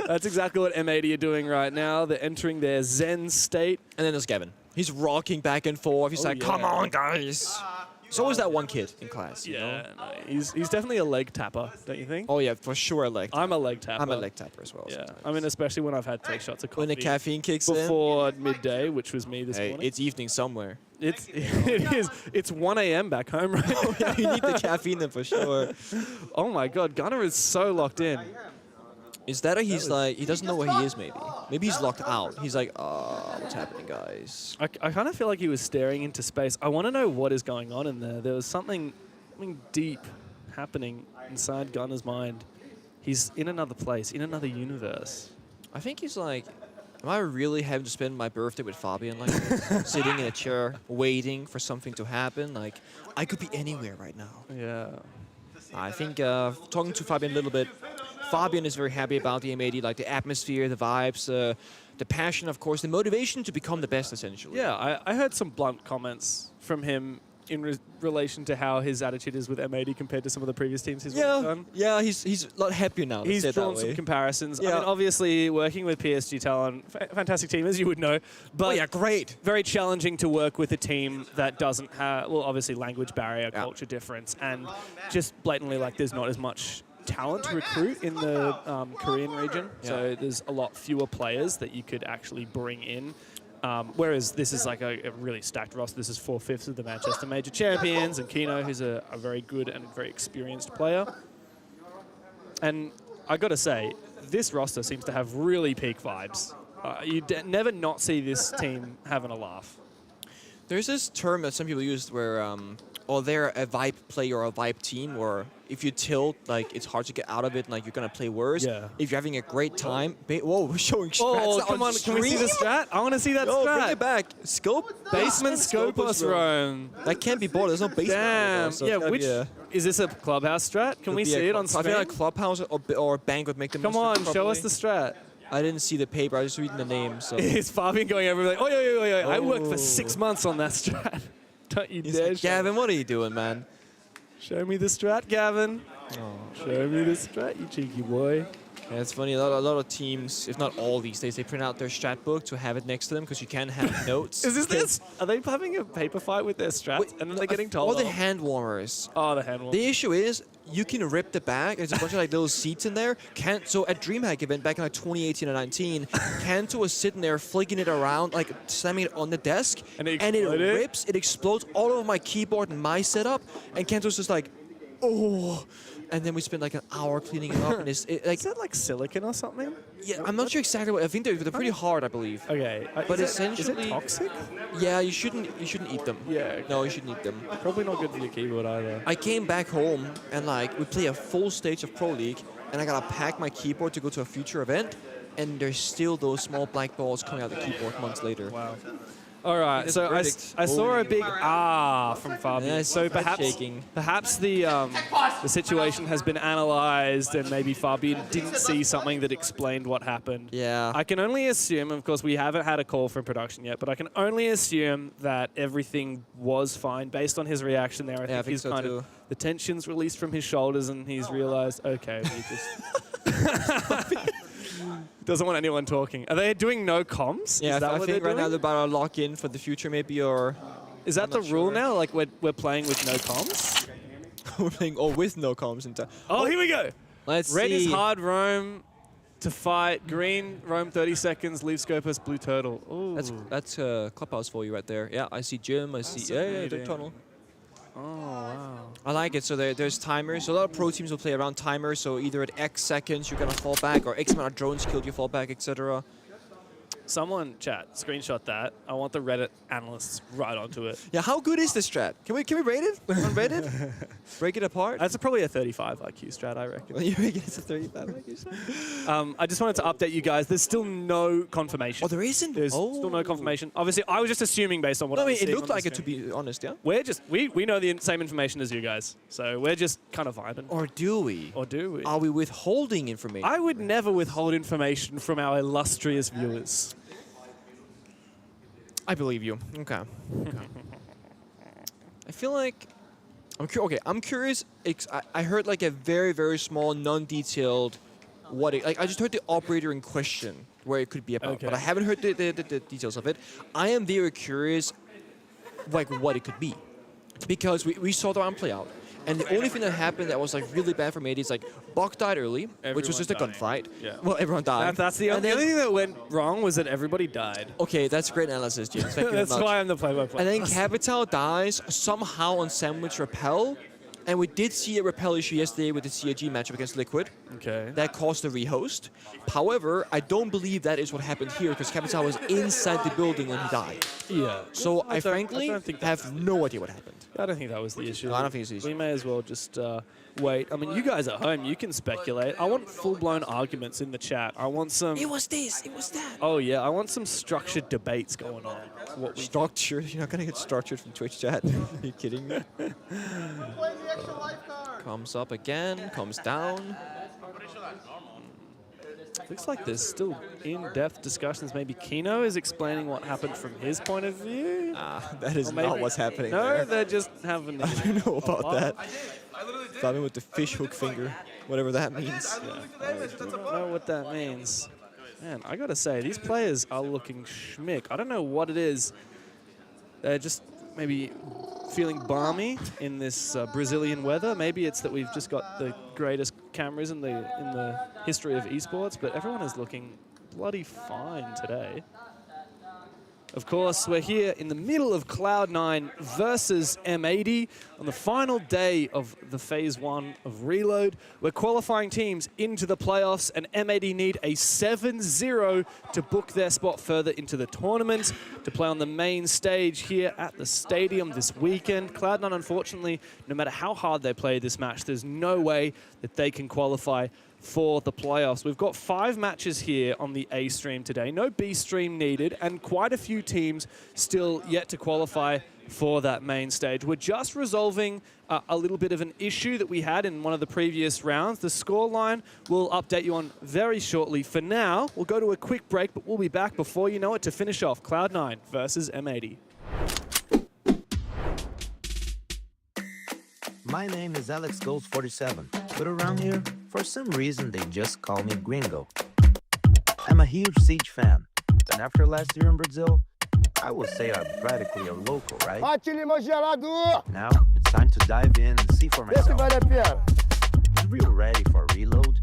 That's exactly what M80 are doing right now. They're entering their Zen state. And then there's Gavin. He's rocking back and forth. He's like, come on, guys. There's always that one kid in class, you know? No, he's definitely a leg tapper, don't you think? Oh, yeah, for sure a leg tapper. I'm a leg tapper. I'm a leg tapper as well. Yeah, sometimes. I mean, especially when I've had 3 shots of coffee. When the caffeine kicks before midday, which was me this in. morning. It's evening somewhere. It is. It's 1 a.m. back home right now. Yeah, you need the caffeine then for sure. Oh my God, Gunnar is so locked in. Is that he's like, he doesn't know where he is maybe. Maybe he's locked out. He's like, what's happening, guys? I kind of feel like he was staring into space. I want to know what is going on in there. There was something deep happening inside Gunnar's mind. He's in another place, in another universe. I think he's like, am I really having to spend my birthday with Fabian like this? Sitting in a chair, waiting for something to happen? Like, I could be anywhere right now. Yeah. I think talking to Fabian a little bit, Fabian is very happy about the M80, like the atmosphere, the vibes, the passion, of course, the motivation to become the best, essentially. Yeah, I heard some blunt comments from him in relation to how his attitude is with M80 compared to some of the previous teams he's worked on. Yeah, he's a lot happier now. He's drawn some comparisons. I mean, obviously, working with PSG Talon, fantastic team, as you would know. But yeah, great. Very challenging to work with a team that doesn't have, well, obviously, language barrier, culture difference, and just blatantly, like, there's not as much talent to recruit in the Korean region. So there's a lot fewer players that you could actually bring in. Whereas this is like a really stacked roster. This is 4/5 of the Manchester Major champions, and Kino, who's a very good and very experienced player. And I got to say, this roster seems to have really peak vibes. You never not see this team having a laugh. There's this term that some people use where, they're a vibe player or a vibe team, or if you tilt, like, it's hard to get out of it, and, like, you're going to play worse. Yeah. If you're having a great time... Whoa, we're showing strats Oh, come on, can we see the strat? I want to see that strat. Bring it back. Scope? Basement Scopus Roam. That can't be bought. There's no basement. Damn. So Yeah, which... Is this a clubhouse strat? Can we see it on I screen? feel like clubhouse or bank would make the Come on, show us the strat. I didn't see the paper. I was just reading the name. So. Is Fabian going over like, oh, I worked for 6 months on that strat. Don't you dare. Like, Gavin, what are you doing, man? Show me the strat, Gavin. Show me the strat, you cheeky boy. Yeah, it's funny. A lot of teams, if not all these days, they print out their strat book to have it next to them because you can't have notes. Is this? Are they having a paper fight with their strats and then they're getting told? All the hand warmers. Oh, the hand warmers. The issue is you can rip the bag. There's a bunch of like little seats in there. So at DreamHack event back in like 2018 and 19, Kanto was sitting there flicking it around, like slamming it on the desk, and it rips. It explodes all over my keyboard and my setup. And Kanto's just like, oh. And then we spent like an hour cleaning it up. And is that like silicon or something? Yeah, I'm not sure exactly what. I think they're pretty hard, I believe. Okay, but is essentially, it toxic? Yeah, you shouldn't eat them. Yeah. Okay. No, you shouldn't eat them. Probably not good for your keyboard either. I came back home and like we play a full stage of Pro League, and I gotta pack my keyboard to go to a future event, and there's still those small black balls coming out the keyboard months later. Wow. All right, so I saw a big from Fabian. Yeah, so perhaps the situation has been analyzed, and maybe Fabian didn't see something that explained what happened. Yeah. I can only assume, of course, we haven't had a call from production yet, but I can only assume that everything was fine based on his reaction there. I think he's kind of the tension's released from his shoulders, and he's realized, okay, we just. Doesn't want anyone talking. Are they doing no comms? Yeah, is that I what think they're right now doing? they're about to lock in for the future, maybe, or. Is that the rule now? Like we're playing with no comms? We're playing with no comms in time. Oh, here we go. Let's Red see. is hard roam to fight. Green roam 30 seconds. Leave Scopus blue turtle. Ooh. That's clubhouse for you right there. Yeah, I see Jim. I see the tunnel. Oh wow. I like it. So there's timers. So a lot of pro teams will play around timers. So either at X seconds you're gonna fall back, or X amount of drones killed you fall back, etc. Someone chat screenshot that. I want the Reddit analysts right onto it. Yeah, how good is this strat? Can we rate it on Reddit? Break it apart. That's probably a 35 IQ strat, I reckon. You reckon it's a 35 IQ strat? I just wanted to update you guys. There's still no confirmation. Oh, there isn't. There's still no confirmation. Obviously, I was just assuming based on what I was seeing. It looked like it, to be honest. Yeah. We're just we know the same information as you guys, so we're just kind of vibing. Or do we? Or do we? Are we withholding information? I would never withhold information from our illustrious viewers. I believe you. Okay. I feel like I'm curious. I heard like a very, very small, non-detailed I just heard the operator in question where it could be about, but I haven't heard the details of it. I am very curious, like what it could be, because we saw the round play out. And the only thing that happened that was like really bad for Mady is like Bok died early, which was just a gunfight. Yeah. Well, everyone died. That's the only thing that went wrong was that everybody died. Okay, that's great analysis, James. Thank you very That's much. why I'm the play-by-play. And then Capital dies somehow on Sandwich Repel. And we did see a Repel issue yesterday with the CAG matchup against Liquid. Okay. That caused a rehost. However, I don't believe that is what happened here because Capital was inside the building when he died. Yeah. So I frankly have no idea what happened. I don't think that was the issue. No, I don't think it's the issue. We may as well just wait. I mean, you guys at home, you can speculate. I want full-blown arguments in the chat. I want some... It was this, it was that. Oh, yeah. I want some structured debates going on. Structured? You're not going to get structured from Twitch chat. Are you kidding me? Comes up again, comes down. Looks like there's still in-depth discussions. Maybe Kino is explaining what happened from his point of view. That is not what's happening No, there. they're just having. I don't know about that. Starting with the fish hook finger, whatever that means. I don't know what that means. Man, I gotta say, these players are looking schmick. I don't know what it is. They're just maybe feeling balmy in this Brazilian weather. Maybe it's that we've just got the greatest cameras in the history of esports, but everyone is looking bloody fine today. Of course, we're here in the middle of Cloud9 versus M80 on the final day of the Phase 1 of Reload. We're qualifying teams into the playoffs, and M80 need a 7-0 to book their spot further into the tournament to play on the main stage here at the stadium this weekend. Cloud9, unfortunately, no matter how hard they play this match, there's no way that they can qualify for the playoffs. We've got 5 matches here on the A stream today. No B stream needed, and quite a few teams still yet to qualify for that main stage. We're just resolving a little bit of an issue that we had in one of the previous rounds. The scoreline we'll update you on very shortly. For now, we'll go to a quick break, but we'll be back before you know it to finish off Cloud9 versus M80. My name is Alex Goals 47, but around here, for some reason, they just call me Gringo. I'm a huge Siege fan, and after last year in Brazil, I would say I'm practically a local, right? Now, it's time to dive in and see for myself. Is Real ready for Reload?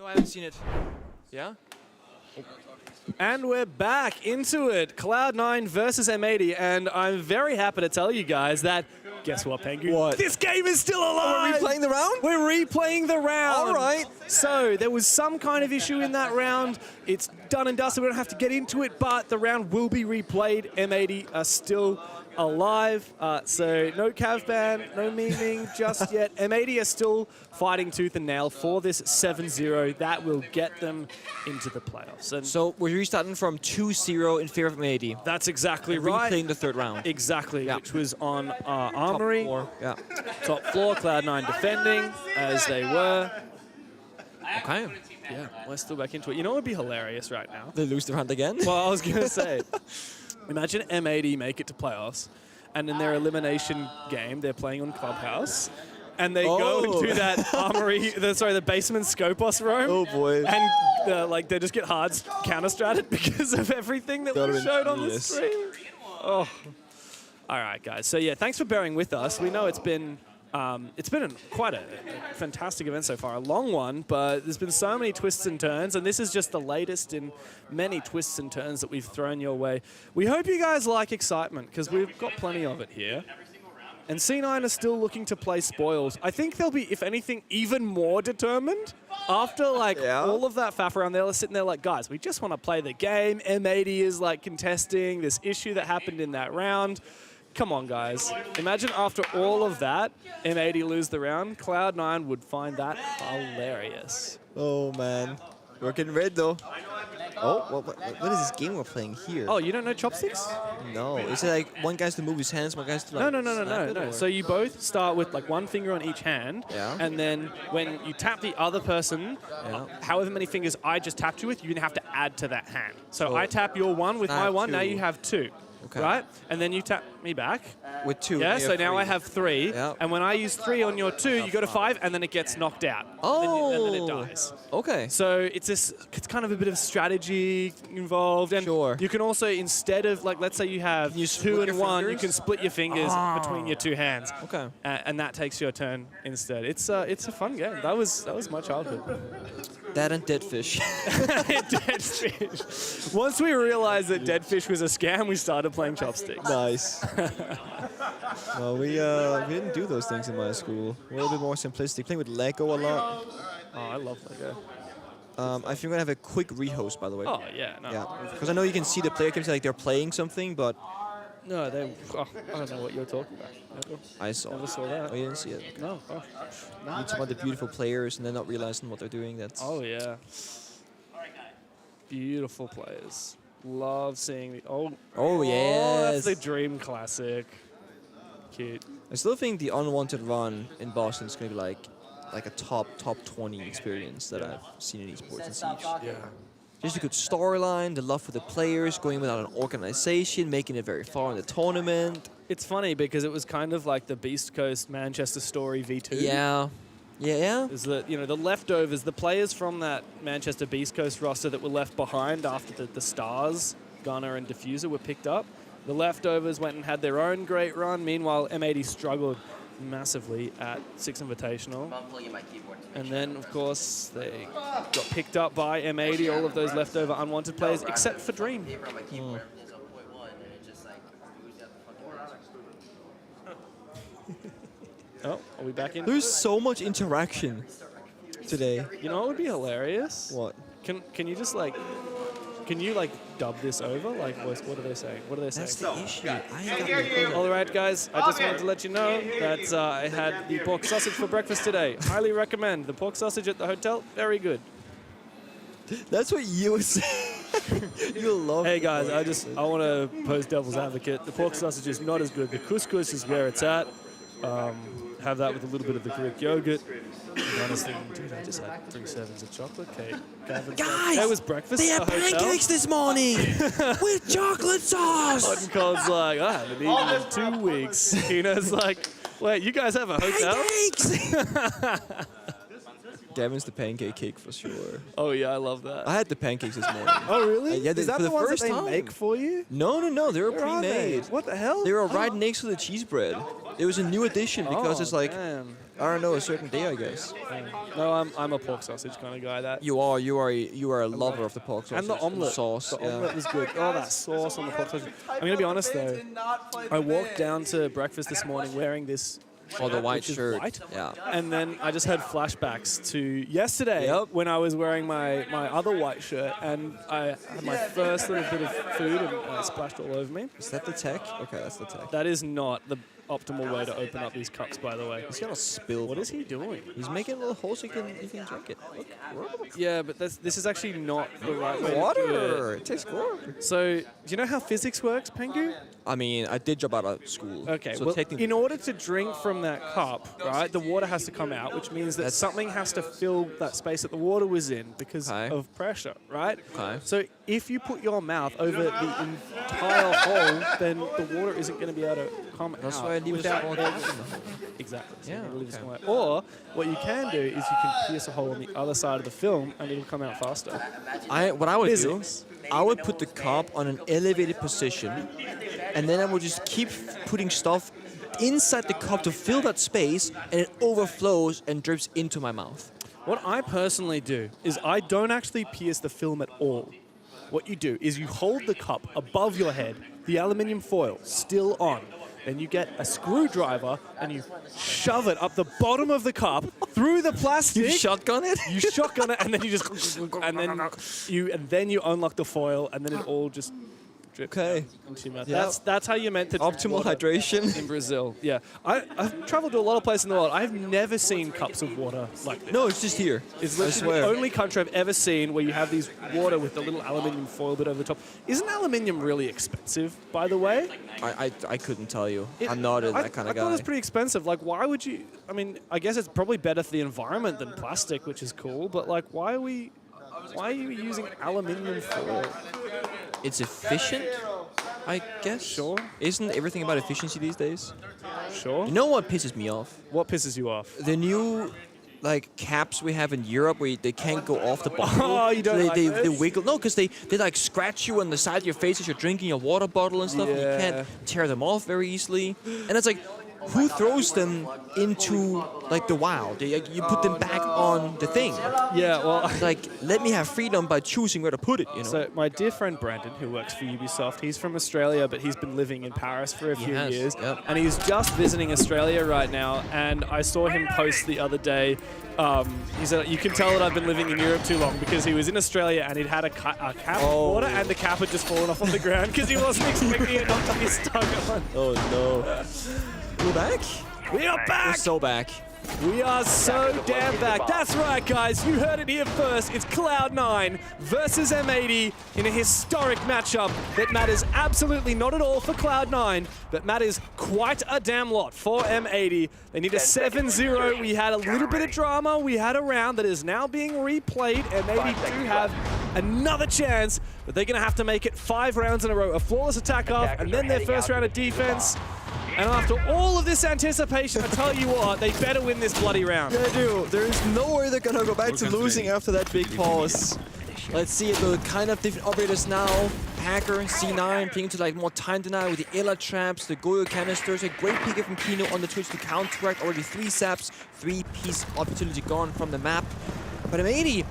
I haven't seen it. Yeah? And we're back into it. Cloud9 versus M80, and I'm very happy to tell you guys that, guess what, Pengu? What? This game is still alive! Are we replaying the round? We're replaying the round. All right. So there was some kind of issue in that round. It's done and dusted. We don't have to get into it, but the round will be replayed. M80 are still alive. So no Cav ban, no meaning just yet. M80 are still fighting tooth and nail for this 7-0. That will get them into the playoffs. And So we're restarting from 2-0 in favor of M80. that's exactly And right. replaying the third round. Exactly, Yeah. which was on Armory. Top four. Yeah. Top floor, Cloud9 defending, as they were. Okay. Yeah, we're still back into it. You know what would be hilarious right now? They lose the round again? Well, I was going to say, imagine M80 make it to playoffs, and in their elimination game, they're playing on Clubhouse, and they go and do that Armory, the basement Scopos roam. Oh, boy. And like they just get hard counter-stratted because of everything that we showed on the stream. Oh. All right, guys. So yeah, thanks for bearing with us. We know it's been It's been quite a fantastic event so far, a long one, but there's been so many twists and turns, and this is just the latest in many twists and turns that we've thrown your way. We hope you guys like excitement, because we've got plenty of it here. And C9 are still looking to play spoils. I think they'll be, if anything, even more determined after all of that faff around. They're sitting there like, guys, we just want to play the game. M80 is like contesting this issue that happened in that round. Come on, guys. Imagine after all of that, M80 lose the round. Cloud9 would find that hilarious. Oh, man. We're getting red, though. Oh, what is this game we're playing here? Oh, you don't know chopsticks? No. Is it like one guy's to move his hands, one guy's to like No. So you both start with like one finger on each hand, and then when you tap the other person, however many fingers I just tapped you with, you have to add to that hand. So I tap your one with my one, now you have two. Okay. Right? And then you tap me back. With two. Yeah, so now three. I have three. Yeah. And when I use three on your two, you go to five, and then it gets knocked out. Oh. And then it dies. Okay. So it's kind of a bit of strategy involved. And Sure. you can also, instead of, like, let's say you have you two split and your one, you fingers? can split your fingers between your two hands. Okay. And that takes your turn instead. It's a fun game. That was my childhood. That and Dead Fish. Dead Fish. Once we realized that Dead Fish was a scam, we started playing chopsticks. Nice. Well, we didn't do those things in my school. We're a little bit more simplistic. Playing with Lego a lot. Oh, I love Lego. I think we're gonna have a quick rehost, by the way. Oh, yeah. No. Yeah. Because I know you can see the player cams like they're playing something, but No, I don't know what you're talking about. I saw. Never saw that. Oh, you didn't see it? No. Oh. You talk about the beautiful players and then not realizing what they're doing. That's. Oh, yeah. Beautiful players. Love seeing the... Oh, yes. That's the dream classic. Cute. I still think the unwanted run in Boston is gonna be like a top 20 experience that I've seen in esports and Siege. Yeah. Just a good storyline, the love for the players, going without an organization, making it very far in the tournament. It's funny because it was kind of like the Beast Coast Manchester story V2. Yeah. Yeah. Is that, the leftovers, the players from that Manchester Beast Coast roster that were left behind after the Stars, Gunner and Diffuser were picked up. The leftovers went and had their own great run. Meanwhile, M80 struggled massively at Six Invitational. And then, of course, they got picked up by M80, all of those leftover unwanted players, except for Dream. Oh, are we back in? There's so much interaction today. You know what would be hilarious? What? Can you just can you dub this over? Like, what are they saying? What are they saying? That's the issue. I ain't got no clue. All right, guys, I just wanted to let you know that I had the pork sausage for breakfast today. Highly recommend. The pork sausage at the hotel, very good. That's what you were saying. You love Hey, it. guys, I want to pose devil's advocate. The pork sausage is not as good. The couscous is where it's at. Have that with a little bit of the Greek yogurt. And honestly, dude, I just had 3 servings of chocolate cake. Guys, that was breakfast. they had at the hotel. pancakes this morning with chocolate sauce. Hot and Cold's like, I haven't eaten in 2 weeks. Hina's like, wait, you guys have a hotel? Pancakes. Gavin's the pancake cake for sure. Oh yeah, I love that. I had the pancakes this morning. Oh really? Yeah, Is that for the the ones first that they time. make for you? No, they were Where are they? pre-made. What the hell? They were right next to the cheese bread. It was a new addition because it's like, damn. I don't know, a certain day, I guess. No, I'm a pork sausage kind of guy. That You are a lover of the pork sausage. and the omelet sauce. The omelet was good. Oh, that sauce on the pork sausage. I'm gonna be honest though. I walked down to breakfast this morning wearing this. Oh, the white which is shirt. white. Yeah. And then I just had flashbacks to yesterday when I was wearing my other white shirt and I had my first little bit of food and it splashed all over me. Is that the tech? Okay, that's the tech. That is not the optimal way to open up these cups, by the way. He's gonna spill. What is he doing? He's making a little hole so you can drink it. Look. Yeah, but this is actually not the right way to do Water. it. It tastes good. So, do you know how physics works, Pengu? I mean, I did drop out of school. Okay, so well, technically, in order to drink from that cup, right, the water has to come out, which means that something has to fill that space that the water was in because of pressure, right? Okay. So if you put your mouth over the entire hole, then the water isn't going to be able to come out. That's why I leave a without small air. gap in the hole. Exactly. So Yeah, you leave a okay. small gap. Or what you can do is you can pierce a hole on the other side of the film and it'll come out faster. What I would Physics. do, I would put the cup on an elevated position, and then I would just keep putting stuff inside the cup to fill that space, and it overflows and drips into my mouth. What I personally do is I don't actually pierce the film at all. What you do is you hold the cup above your head, the aluminium foil still on, and you get a screwdriver and you shove it up the bottom of the cup through the plastic. You shotgun it? You shotgun it, and then you just and then you unlock the foil, and then it all just drips into your mouth. Yeah. That's how you're meant to drink Optimal water hydration. in Brazil. Yeah, I've traveled to a lot of places in the world. I've never seen cups of water like this. No, it's just here. It's I literally swear. the only country I've ever seen where you have these water with the little aluminium foil bit over the top. Isn't aluminium really expensive, by the way? I couldn't tell you. I'm not that kind of guy. I thought it was pretty expensive. Like, why would you? I mean, I guess it's probably better for the environment than plastic, which is cool. But like, why are you using aluminium foil? It's efficient, I guess. Sure. Isn't everything about efficiency these days? Sure. You know what pisses me off? What pisses you off? The new like caps we have in Europe where they can't go off the bottle. Oh, you don't they, like they, this? they wiggle. No, because they like scratch you on the side of your face as you're drinking your water bottle and stuff. And you Yeah. can't tear them off very easily. And it's like, who throws them into like the wild? You put them back on the thing. Yeah, well, Like, let me have freedom by choosing where to put it, you know? so my dear friend Brandon, who works for Ubisoft, he's from Australia, but he's been living in Paris for a few has, years. yep. And he's just visiting Australia right now, and I saw him post the other day. He said, you can tell that I've been living in Europe too long, because he was in Australia and he'd had a cap of water and the cap had just fallen off on the ground because he wasn't expecting it not to be stuck on. Oh no. We're back? We are We're back! so back. We are so damn back. That's right, guys. You heard it here first. It's Cloud9 versus M80 in a historic matchup that matters absolutely not at all for Cloud9, but matters quite a damn lot for M80. They need a 7-0. We had a little bit of drama. We had a round that is now being replayed. M80 do have another chance, but they're going to have to make it 5 rounds in a row. A flawless attack off, and then their first round of defense. And after all of this anticipation, I tell you what, they better win this bloody round. They do. There is no way they're gonna go back to losing after that big pause. Let's see the kind of different operators now. Hacker, C9, playing to like more time denial with the Ela traps, the Goyo canisters, a great pick from Kino on the Twitch to counteract already 3 saps, 3-piece opportunity gone from the map. But M80,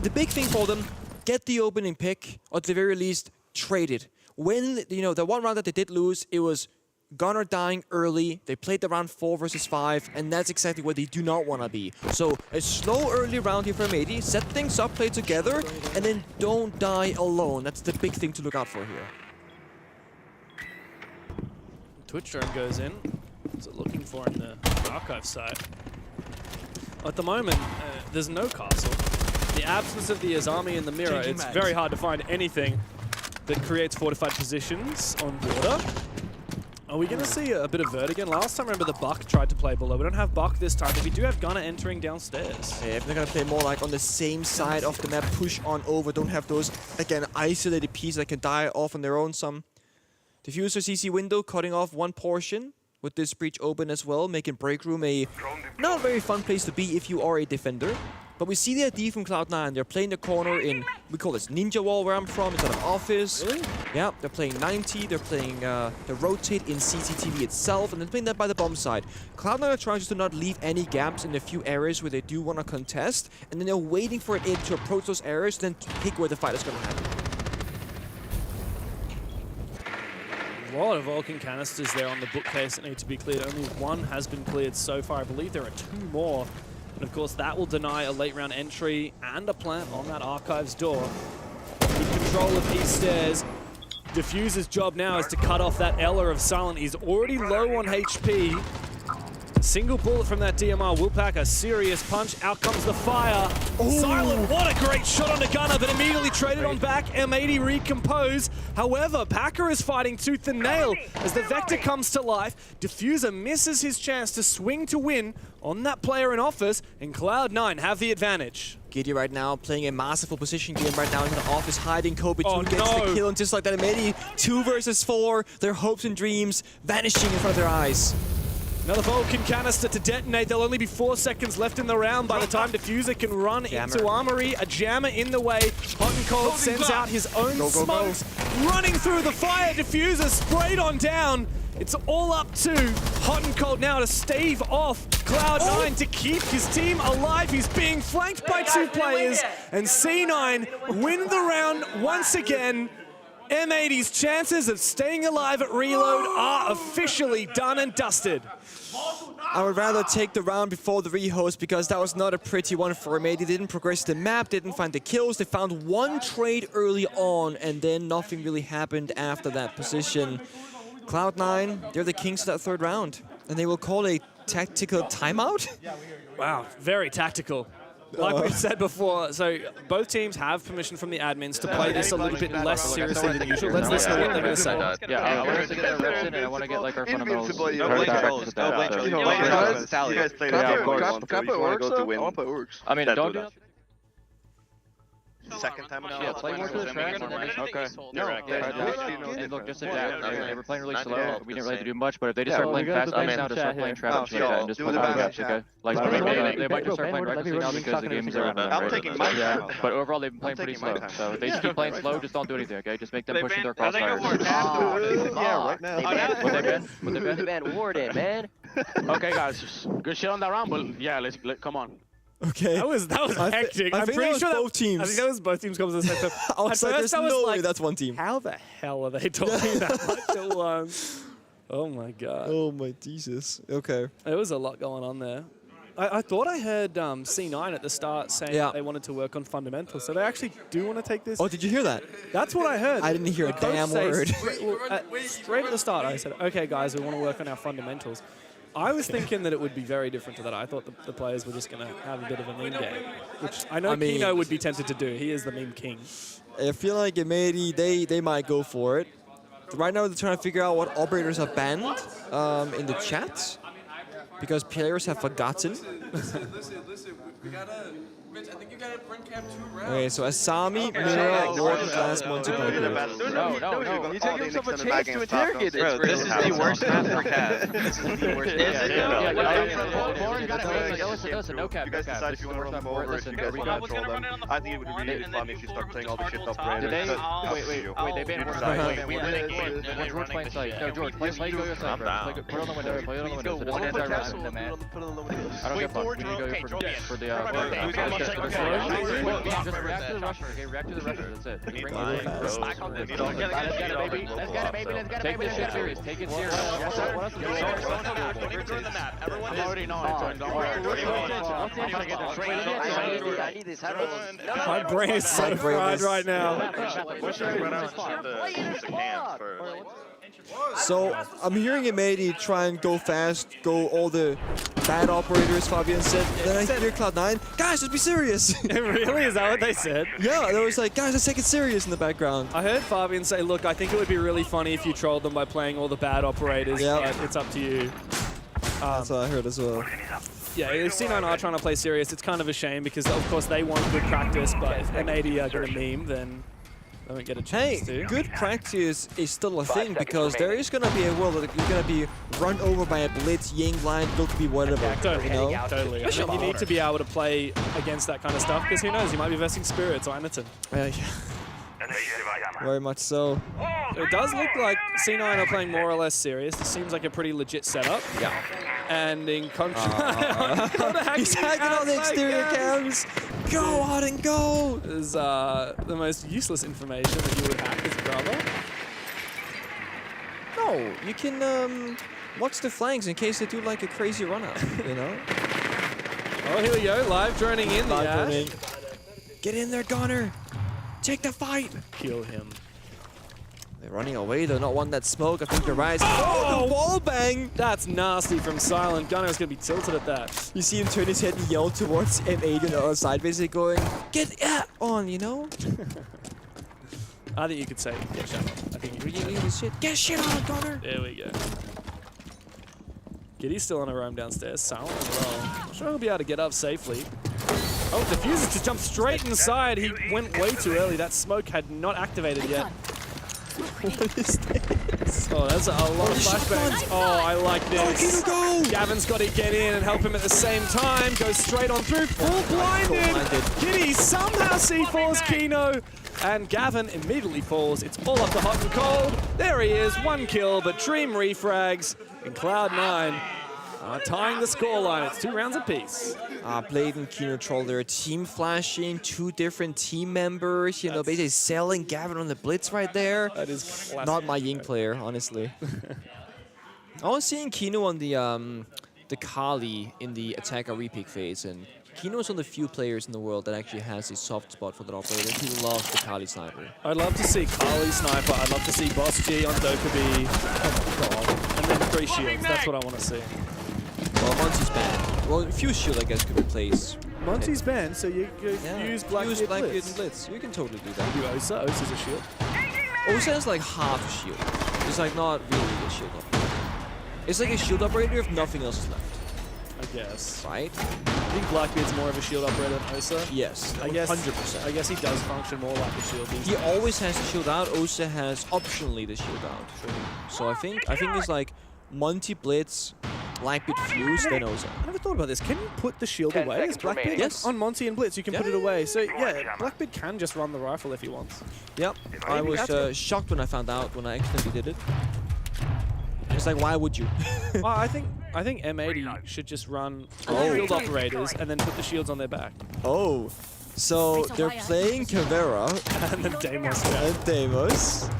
the big thing for them, get the opening pick, or at the very least, trade it. When, you know, the one round that they did lose, it was Gunnar dying early. They played the round 4 versus 5, and that's exactly where they do not want to be. So a slow early round here from M80, set things up, play together, and then don't die alone. That's the big thing to look out for here. Twitch drone goes in. What's it looking for in the archive site? At the moment, there's no castle. The absence of the Azami in the mirror, it's very hard to find anything that creates fortified positions on water. Are we going to see a bit of Vertigan? Last time, remember, the Buck tried to play below. We don't have Buck this time, but we do have Gunnar entering downstairs. Yeah, if they're going to play more like on the same side of the map, push on over, don't have those, again, isolated pieces that can die off on their own some. Diffuser CC window, cutting off one portion with this breach open as well, making Break Room a not very fun place to be if you are a defender. But we see the idea from Cloud9. They're playing the corner in, we call this Ninja Wall where I'm from. It's an office. Really? Yeah, they're playing 90. They're playing the rotate in CCTV itself, and then playing that by the bomb side. Cloud9 are trying just to not leave any gaps in the few areas where they do want to contest, and then they're waiting for it to approach those areas, then to pick where the fight is going to happen. A lot of Vulcan canisters there on the bookcase that need to be cleared. Only one has been cleared so far. I believe there are 2 more. And of course, that will deny a late round entry and a plant on that archives door. Keep control of these stairs. Diffuser's job now is to cut off that Ela of Silent. He's already low on HP. Single bullet from that DMR will pack a serious punch. Out comes the fire. Ooh. Silent, what a great shot on the Gunner, but immediately traded on back. M80 recompose. However, Packer is fighting tooth and nail as the Vector comes to life. Diffuser misses his chance to swing to win on that player in office, and Cloud9 have the advantage. Giddy right now playing a masterful position game right now in the office, hiding Kobe 2 gets no. the kill, and just like that, M80, 2 versus 4, their hopes and dreams vanishing in front of their eyes. Another Vulcan canister to detonate. There'll only be 4 seconds left in the round by the time Diffuser can run into Armory. A jammer in the way. Hot and Cold sends out his own smokes. Running through the fire, Diffuser sprayed on down. It's all up to Hot and Cold now to stave off Cloud9 to keep his team alive. He's being flanked by 2 players, and C9 win the round once again. M80's chances of staying alive at Reload are officially done and dusted. I would rather take the round before the rehost because that was not a pretty one for M80. They didn't progress the map, didn't find the kills. They found 1 trade early on, and then nothing really happened after that position. Cloud9, they're the kings of that 3rd round, and they will call a tactical timeout? Wow, very tactical. Like we've said before, so both teams have permission from the admins to play this a little bit less seriously than usual. Let's listen to what they're going to say. Yeah, I want us to get our reps in, and I want to get like our fundamentals. No blame trolls. No blame trolls. You guys played it. Works. I mean, don't do that. Second time Yeah, play more to the track. Okay. And look, just adapt. They were playing really slow. We didn't really do much, but if they just start playing fast, I mean, now to start playing trap and just play reps, okay? Like, they might just start playing recklessly now because the game is over. I'm taking my time. But overall, they've been playing pretty slow. So if they just keep playing slow, just don't do anything, okay? Just make them push in their crossfires. Yeah, right now. What they been? They banned Warden, man. Okay, guys, good shit on that round, but yeah, let's come on. Okay. That was hectic. I'm pretty sure both teams. I think that was both teams coming to the same time. I was like, there's no way that's one team. How the hell are they talking that much at once? Oh my god. Oh my Jesus. Okay. There was a lot going on there. I thought I heard C9 at the start saying they wanted to work on fundamentals, so they actually do want to take this. Oh, did you hear that? That's what I heard. I didn't hear a damn word. Straight at the start, I said, okay, guys, we want to work on our fundamentals. I was thinking that it would be very different to that. I thought the players were just going to have a bit of a meme game, which I know Kino would be tempted to do. He is the meme king. I feel like M80, they might go for it. Right now, they're trying to figure out what operators are banned in the chat, because players have forgotten. Listen, we gotta... Rich, I think you gotta print cap 2 rounds. Okay, so Asami, Mira, Warden, last one to go. No. You take yourself a chance to interrogate this. Bro, this is the worst map for Cavs. This is the worst Listen, no cap. You guys decide if you want to run them over, if you guys want to control them. I think it would be really fun if you start playing all the shit up right. Wait, they banned Warden. We win a game. George playing side. No, George, play go your side, bro. Put it on the window. Play it on the window. So this entire round, man. I don't give a fuck. We need to go for the just react to the rusher, okay? React to the rusher, that's it. Let's get it, baby. Take this shit serious. Take it serious. Everyone already knows. My brain is so fried right now. So I'm hearing M80 try and go fast, go all the bad operators, Fabian said. Then I hear Cloud9, guys, let's be serious. Really? Is that what they said? Yeah, they was like, guys, let's take it serious in the background. I heard Fabian say, look, I think it would be really funny if you trolled them by playing all the bad operators, but it's up to you. That's what I heard as well. Yeah, if C9 are trying to play serious, it's kind of a shame because, of course, they want good practice, but if M80 are going to meme, then they won't get a chance to. Good practice is still a thing because there is going to be a world that you're going to be run over by a blitz, Ying line, look to be whatever. Totally, you know? Totally. You need to be able to play against that kind of stuff because who knows, you might be versing Spirits or Anderton. Yeah. Very much so. It does look like C9 are playing more or less serious. This seems like a pretty legit setup. Yeah. And in contrast, he's hacking on the exterior cams. Go out and go! Is the most useless information that you would hack his brother. No, you can watch the flanks in case they do like a crazy run out, you know? Oh, here we go, live droning in the Ash. Get in there, Gunner! Take the fight! Kill him. They're running away, they're not wanting that smoke. I think they're rising. Oh, the wall bang! That's nasty from Silent. Gunner's gonna be tilted at that. You see him turn his head and yell towards M8 on the other side, basically going, get on, you know? I think you could say, get shit on. I think you could say, get shit on, Gunner! There we go. Giddy's still on a roam downstairs. Silent as well. I'm sure he'll be able to get up safely. Oh, Diffuser just jumped straight inside. He went way too early. That smoke had not activated yet. What is this? Oh, that's a lot of flashbangs. Oh, I like this. Go! Gavin's got to get in and help him at the same time. Goes straight on through. Full blinded. Kitty somehow C4s Kino. And Gavin immediately falls. It's all up to hot and cold. There he is. 1 kill, but Dream refrags. And Cloud9 tying the scoreline. It's 2 rounds apiece. Blade and Kino troll their team flashing, 2 different team members, you know, basically selling Gavin on the blitz right there. That is classic. Not my Ying player, honestly. I was seeing Kino on the Kali in the attacker repick phase, and Kino is one of the few players in the world that actually has a soft spot for that operator. He loves the Kali sniper. I'd love to see Kali sniper. I'd love to see Boss G on Dokkaebi. Oh my god. And then 3 shields. That's what I want to see. Well, Monty's banned. Well, Fuse Shield, I guess, could replace. Monty's banned, so you use Blackbeard Blitz. and Blitz. You can totally do that. You Osa. Osa's a shield. Osa is like half a shield. It's like not really a shield operator. It's like a shield operator if nothing else is left. I guess. Right? I think Blackbeard's more of a shield operator than Osa. Yes, I guess 100%. I guess he does function more like a shield. He always has the shield out. Osa has optionally the shield out. So I think it's like Monty Blitz, Blackbeard Fuse, then Osa. I never thought about this. Can you put the shield away as Blackbeard? Yes. On Monty and Blitz, you can put it away. So yeah, Blackbeard can just run the rifle if he wants. Yep. I was shocked when I found out when I accidentally did it. It's like, why would you? Well, I think M80 should just run shield operators and then put the shields on their back. Oh. So they're playing Caveira And then Deimos. and Deimos.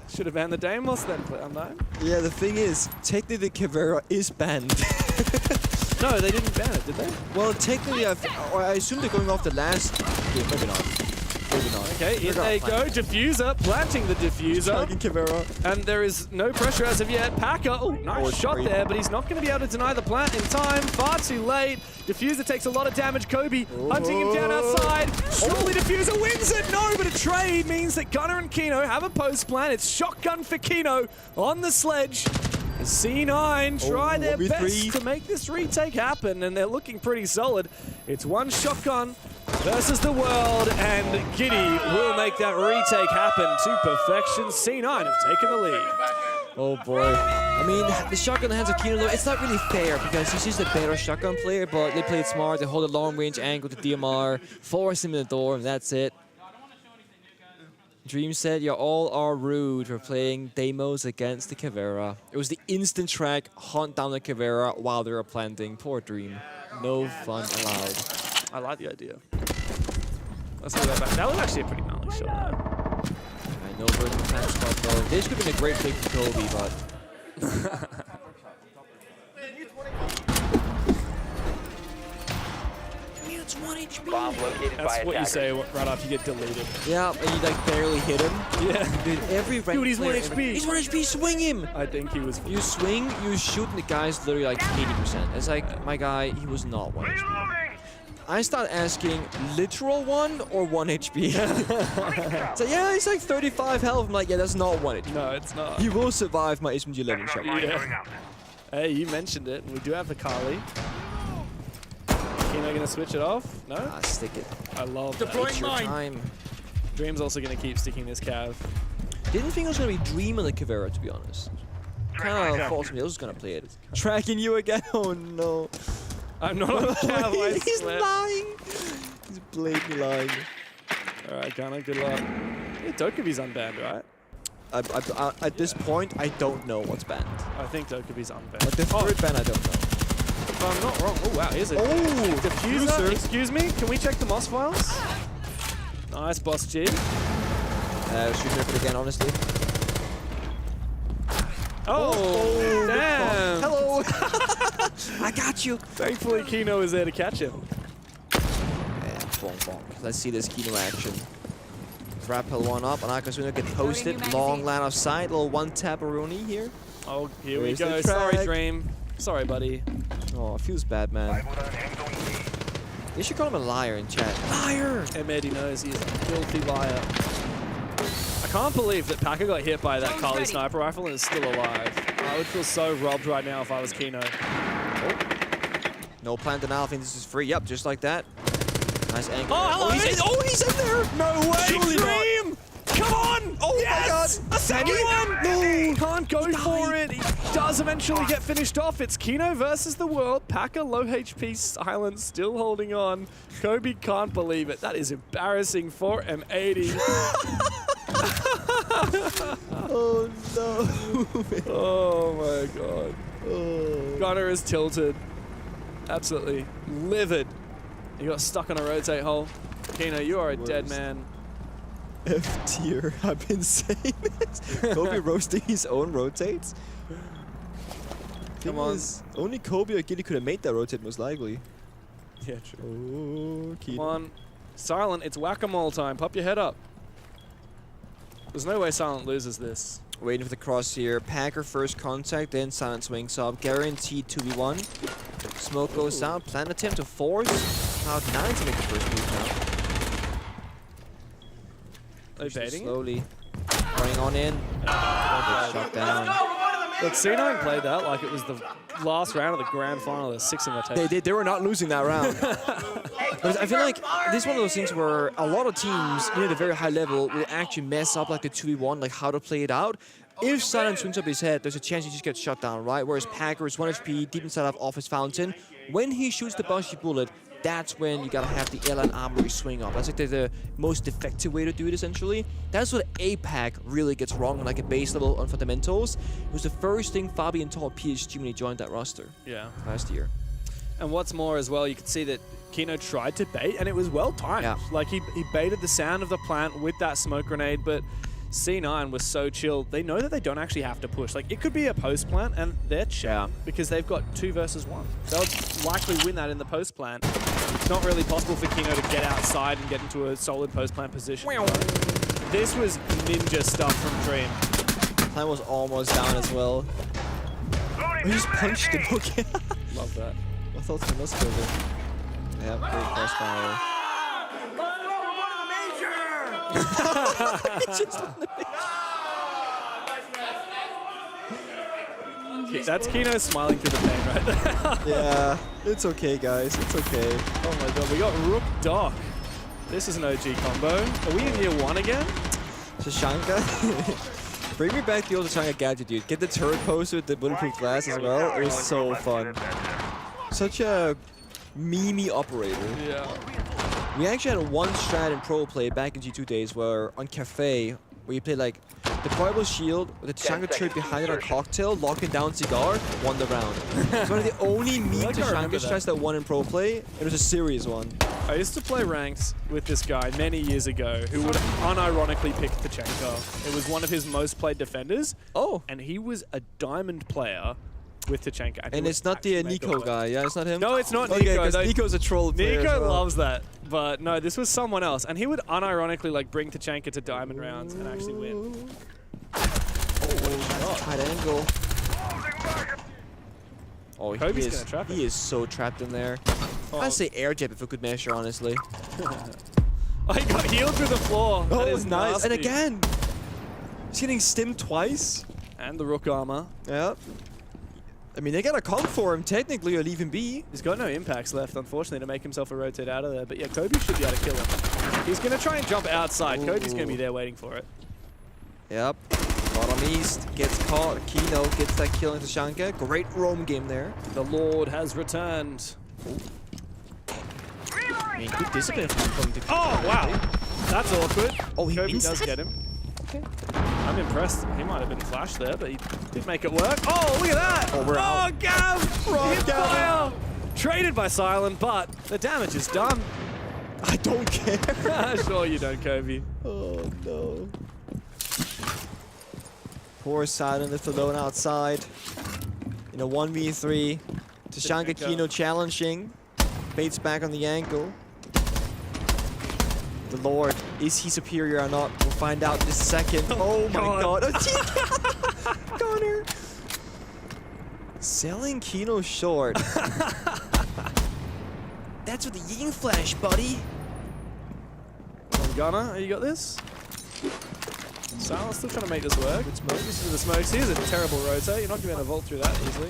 Should have banned the Deimos then, Cloud9. Yeah, the thing is, technically Caveira is banned. No, they didn't ban it, did they? Well, technically, I assume they're going off the last game. Maybe not. Maybe not. Okay, in they go. Diffuser, planting the diffuser. Caveira. And there is no pressure as of yet. Packer, oh, nice shot there, but he's not going to be able to deny the plant in time. Far too late. Diffuser takes a lot of damage. Kobe hunting him down outside. Surely Diffuser wins it. No, but a trade means that Gunnar and Kino have a post plan. It's shotgun for Kino on the sledge. C9 try their best to make this retake happen, and they're looking pretty solid. It's 1 shotgun versus the world, and Giddy will make that retake happen to perfection. C9 have taken the lead. Oh boy. I mean, the shotgun in the hands of Kino, though, it's not really fair because he's just a better shotgun player, but they played smart. They hold a long-range angle to DMR, force him in the door, and that's it. Dream said, you all are rude for playing Deimos against the Caveira. It was the instant track, hunt down the Caveira while they were planting. Poor Dream. No fun allowed. I like the idea. Let's go back. That was actually a pretty gnarly shot. I know we're in the fan spot though. This could have been a great pick for Kobe, but... It's 1 HP. That's what you say right after you get deleted. Yeah, and you like barely hit him. Yeah. Dude, every rank Dude, he's 1 player HP. He's 1 HP, swing him! I think he was... You swing, you shoot, and the guy's literally like 80%. It's like, my guy, he was not 1 HP. I start asking, literal 1 or 1 HP? So yeah, he's like 35 health. I'm like, yeah, that's not 1 HP. No, it's not. He will survive my SMG 11 shot. Yeah. Hey, you mentioned it. We do have the Kali. Kino gonna switch it off? No? Stick it. I love that. It's your time. Dream's also gonna keep sticking this Cav. Didn't think it was gonna be Dream on the Caveira, to be honest. Kind of thought somebody else was gonna play it. Tracking you again? Oh no. I'm not on the Cav, I He's swear. lying. He's blatantly lying. Alright, Gunnar, good luck. Yeah, Dokkaebi's unbanned, right? At this point, I don't know what's banned. I think Dokkaebi's unbanned. But the third ban, I don't know. If I'm not wrong. Oh, wow, is it? Oh, Diffuser. Excuse me, can we check the MOS files? Nice, Boss G. Shooting it again, honestly. Oh, damn. Hello. I got you. Thankfully, Kino is there to catch him. And bonk, bonk. Let's see this Kino action. Rappel one up, and Akasuna get posted. Long line of sight, little one-tap Aruni here. Oh, here we Where's go. the Sorry, track? Dream. Sorry, buddy. Oh, it feels bad, man. They should call him a liar in chat. Liar! And Eddie knows he's a filthy liar. I can't believe that Packer got hit by that Kali sniper rifle and is still alive. I would feel so robbed right now if I was Kino. Oh. No plan denial. I think this is free. Yep, just like that. Nice angle. Oh, hello! He's in there! No way, Surely Dream! Come on! Oh, yes! What? A second one? No! Can't go for it. He does eventually get finished off. It's Kino versus the world. Packer, low HP, Silent still holding on. Kobe can't believe it. That is embarrassing for M80. Oh no. Oh my god. Oh. Gunner is tilted. Absolutely livid. He got stuck on a rotate hole. Kino, you are a dead man. F tier. I've been saying this. Kobe roasting his own rotates. Come on. Only Kobe or Giddy could have made that rotate most likely. Yeah, true. Oh, Come on. Silent, it's whack-a-mole time. Pop your head up. There's no way Silent loses this. Waiting for the cross here. Packer first contact, then Silent swings up. Guaranteed 2v1. Smoke goes down. Plan attempt to force Cloud9 to make the first move now. Are they baiting? Slowly. Running on in. Shot down. Look, C9 played that like it was the last round of the grand final of the 6 invitation. They were not losing that round. But I feel like this is one of those things where a lot of teams, at a very high level, will actually mess up like the 2v1, like how to play it out. If Silent swings up his head, there's a chance he just gets shut down, right? Whereas Packer is 1 HP, deep inside of Office Fountain. When he shoots the Bushy Bullet, that's when you gotta have the L and Armory swing up. That's like the most effective way to do it, essentially. That's what APAC really gets wrong on like a base level on fundamentals. It was the first thing Fabian taught PSG when he joined that roster last year. And what's more as well, you could see that Kino tried to bait, and it was well timed. Yeah. Like he baited the sound of the plant with that smoke grenade, but C9 was so chill. They know that they don't actually have to push. Like, it could be a post plant, and they're chill because they've got 2 versus 1. They'll likely win that in the post plant. It's not really possible for Kino to get outside and get into a solid post plant position. This was ninja stuff from Dream. Plan was almost down as well. He just punched the book. Love that. I thought he must kill it. Yeah, great crossfire. That's Kino smiling through the pain right there. Yeah, it's okay, guys. It's okay. Oh my god, we got Rook Doc. This is an OG combo. Are we in year 1 again? Shashanka. Bring me back the old Shashanka gadget, dude. Get the turret poster with the bulletproof glass as well. It was so fun. Such a meme operator. Yeah. We actually had one strat in pro play back in G2 days where on Cafe, where you play like deployable shield with the Tashanka turret behind it on cocktail, locking down cigar, won the round. It's one of the only meme Tashanka strats that won in pro play. It was a serious one. I used to play ranked with this guy many years ago who would unironically pick Tachanka. It was one of his most played defenders. Oh. And he was a diamond player with Tachanka. And it's not the Nico guy, yeah? It's not him? No, it's not Nico. Nico. Because Nico's a troll player. Nico loves that. But no, this was someone else. And he would unironically like bring Tachanka to diamond rounds and actually win. Oh, tight angle. Oh, Kobe's gonna trap he is so trapped in there. I'd say air jab if I could measure, honestly. Oh, he got healed through the floor. Oh, that is nice. nasty. And again, he's getting stimmed twice. And the Rook armor. Yeah. I mean, they gotta come for him technically or leave him be. He's got no impacts left, unfortunately, to make himself a rotate out of there. But yeah, Kobe should be able to kill him. He's gonna try and jump outside. Kobe's gonna be there waiting for it. Yep. Bottom east gets caught. Kino gets that kill into Shanka. Great roam game there. The Lord has returned. I mean, good discipline from the Oh, wow. That's awkward. Oh, he Kobe wins does that? get him. Okay. I'm impressed. He might have been flashed there, but he did make it work. Oh, look at that. Oh, we're out. Oh, Gav. Rock Fire. Traded by Silent, but the damage is done. I don't care. Sure you don't, Kobe. Oh, no. Poor Silent left alone outside. In a 1v3. Tashanka Kino challenging. Bates back on the ankle. The Lord, is he superior or not? We'll find out in just a second. Oh my god. Connor. Selling Kino short. That's with the Ying Flash, buddy. Gunner, you got this? Silent's still trying to make this work. Good smoke. This is the smokes. Here's a terrible rotate. You're not going to be able to vault through that easily.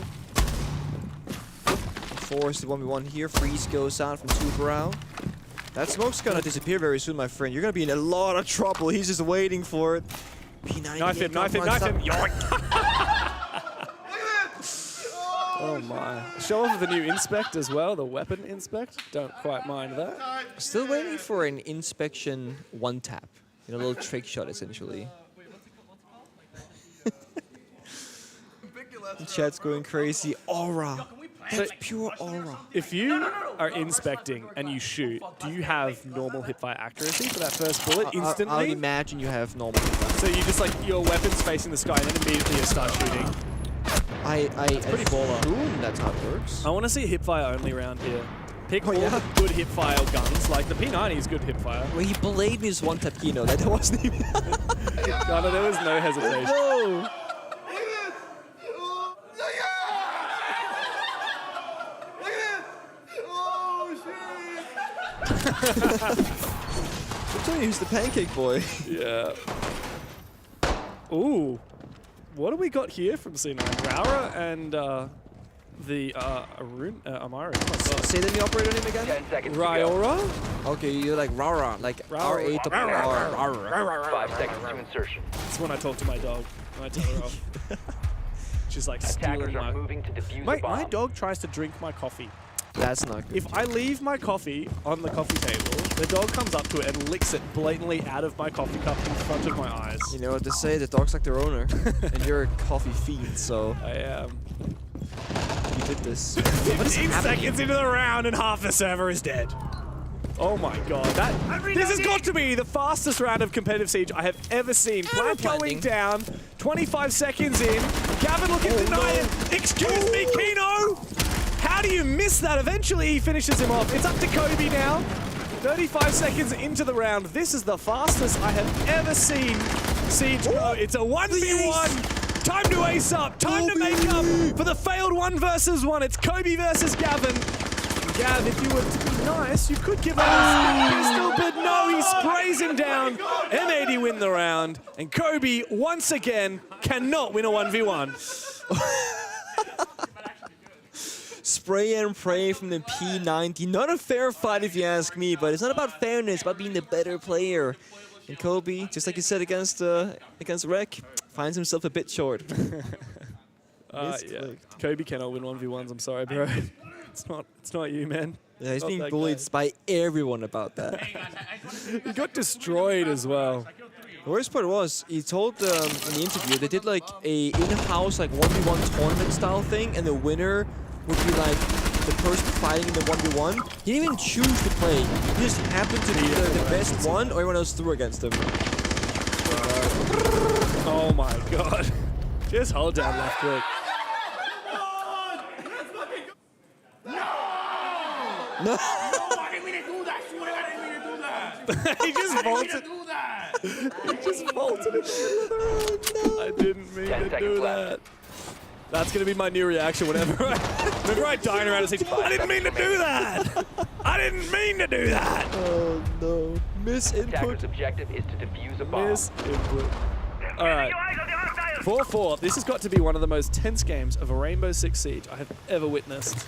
Force the 1v1 here. Freeze goes out from Tuberau. That smoke's gonna disappear very soon, my friend. You're gonna be in a lot of trouble. He's just waiting for it. P90. Knife him, knife him, knife him. Oh my. Show off the new inspect as well, the weapon inspect. Don't quite mind that. Still waiting for an inspection one tap. You know, a little trick shot essentially. The chat's going crazy. Aura. That's pure aura. If you are inspecting and you shoot, do you have normal hipfire accuracy for that first bullet instantly? I would imagine you have normal hipfire. So you just like, your weapon's facing the sky and then immediately you start shooting. It's pretty baller. Boom, that's how it works. I want to see a hipfire only round here. Pick all the good hipfire guns, like the P90 is good hipfire. Well, he belayed me his one tap Kino. That wasn't even. No, there was no hesitation. No. I'm telling you, he's the pancake boy. Yeah. Ooh. What do we got here from C9? Raura and the Arun, Amari. Oh my God. Say the new operator name again? 10 seconds. Ryora? Okay, you're like Raura, like R-A-R-R. 5 seconds to insertion. That's when I talk to my dog. When I tell her off. She's like stealing Attackers are moving to defuse my a bomb. dog tries to drink my coffee. That's not good. If I leave my coffee on the coffee table, the dog comes up to it and licks it blatantly out of my coffee cup in front of my eyes. You know what they say, the dog's like their owner. And you're a coffee fiend, so I am. You did this. 15 seconds into the round and half the server is dead. Oh my God, this has got to be the fastest round of competitive Siege I have ever seen. Plant going down, 25 seconds in. Gavin looking to deny it. Excuse me, Kino! How do you miss that? Eventually he finishes him off. It's up to Kobe now. 35 seconds into the round. This is the fastest I have ever seen Siege go. It's a 1v1. Time to ace up. Time to make up for the failed 1 versus 1. It's Kobe versus Gavin. Gav, if you were to be nice, you could give up a pistol, but no, he sprays him down. M80 win the round, and Kobe, once again, cannot win a 1v1. Spray and pray from the P90. Not a fair fight if you ask me, but it's not about fairness, it's about being the better player. And Kobe, just like you said against Rec, finds himself a bit short. Yeah. Kobe cannot win 1v1s, I'm sorry, bro. It's not you, man. Yeah, he's Not being that bullied guy. by everyone about that. He got destroyed as well. The worst part was, he told in the interview, they did like a in-house like 1v1 tournament style thing, and the winner would be like the person fighting in the 1v1. He didn't even choose to play. He just happened to be the best one, or everyone else threw against him. Oh my God. Just hold down left click. No! I didn't mean to do that. Swear I didn't mean to do that. He just vaulted. He just vaulted in the middle of the road. No. I didn't mean to do that. That's gonna be my new reaction whenever I die in a round of 6. I didn't mean to do that. I didn't mean to do that. Oh no! Misinput. Attacker's objective is to defuse a bomb. Misinput. All right. 4-4. This has got to be one of the most tense games of a Rainbow Six Siege I have ever witnessed.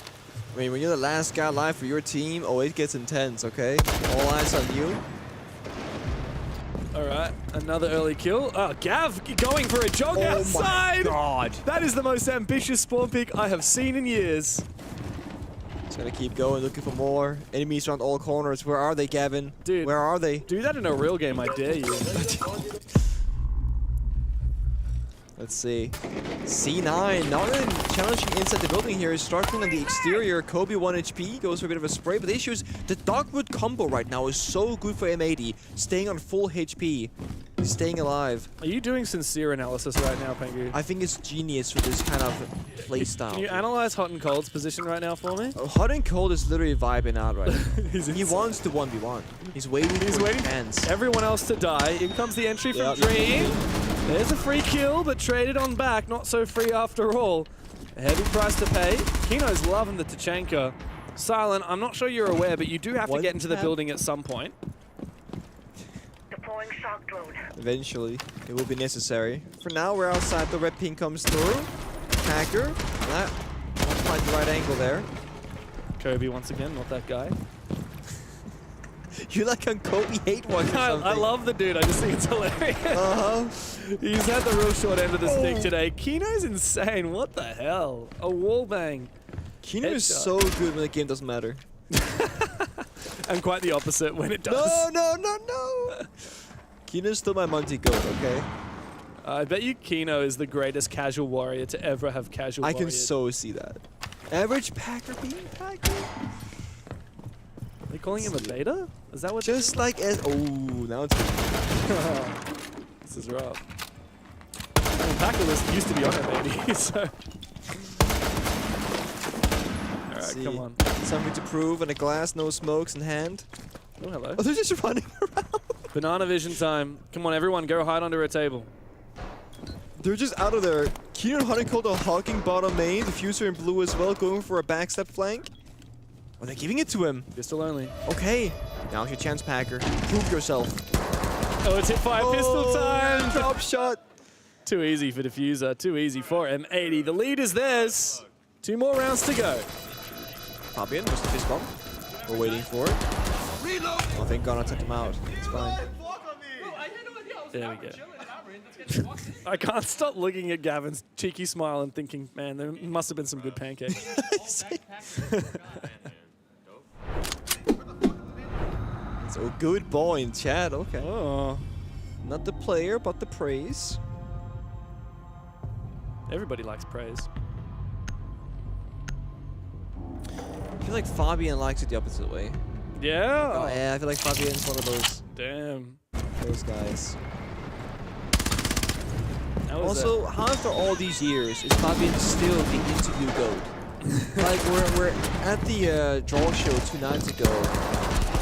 I mean, when you're the last guy alive for your team, oh, it gets intense, okay? All eyes on you. All right, another early kill. Oh, Gav going for a jog outside. Oh my God. That is the most ambitious spawn pick I have seen in years. Just gonna keep going, looking for more. Enemies around all corners. Where are they, Gavin? Dude, where are they? Do that in a real game, I dare you. Let's see. C9, not really challenging inside the building here. He's struggling on the exterior. Kobe 1 HP, goes for a bit of a spray. But the issue is the Dogwood combo right now is so good for M80. Staying on full HP. He's staying alive. Are you doing sincere analysis right now, Pengu? I think it's genius for this kind of play style. Can you analyze Hot and Cold's position right now for me? Hot and Cold is literally vibing out right now. He wants to 1v1. He's waiting for his chance. Everyone else to die. In comes the entry from Dream. There's a free kill, but traded on back. Not so free after all. A heavy price to pay. Kino's loving the Tachanka. Silent, I'm not sure you're aware, but you do have to get into the building at some point. Deploying shock drone. Eventually, it will be necessary. For now, we're outside. The red ping comes through. Hacker. That. Not quite the right angle there. Kobe once again, not that guy. You like on Kobe hate watch or something. I love the dude. I just think it's hilarious. He's had the real short end of the stick today. Kino's insane. What the hell? A wall bang. Kino is so good when the game doesn't matter. And quite the opposite when it does. No. Kino's still my Monty goat, okay? I bet you Kino is the greatest casual warrior to ever have casual warrior. I can so see that. Average Packer being Packer? Are they calling him a beta? Is that what? Just like as now it's this is rough. Well, Packer list used to be on it, baby. So. Alright, come on. Something to prove and a glass, no smokes in hand. Oh, hello. Oh, they're just running around. Banana vision time. Come on, everyone, go hide under a table. They're just out of there. Keenan Honeycold a hawking bottom main. Diffuser in blue as well, going for a backstep flank. Oh, they're giving it to him. Pistol only. Okay. Now's your chance, Packer. Prove yourself. Oh, it's hit fire pistol time. Drop shot. Too easy for Diffuser. Too easy for M80. The lead is theirs. 2 more rounds to go. Fabian, just a fist bump. We're waiting for it. I think Ghana took him out. It's fine. There we go. I can't stop looking at Gavin's cheeky smile and thinking, man, there must have been some good pancakes. So good boy in chat, okay. Oh. Not the player, but the praise. Everybody likes praise. I feel like Fabian likes it the opposite way. Yeah? Oh yeah, I feel like Fabian's one of those. Damn. Those guys. Also, how after all these years is Fabian still the interview goat? Like we're at the draw show 2 nights ago,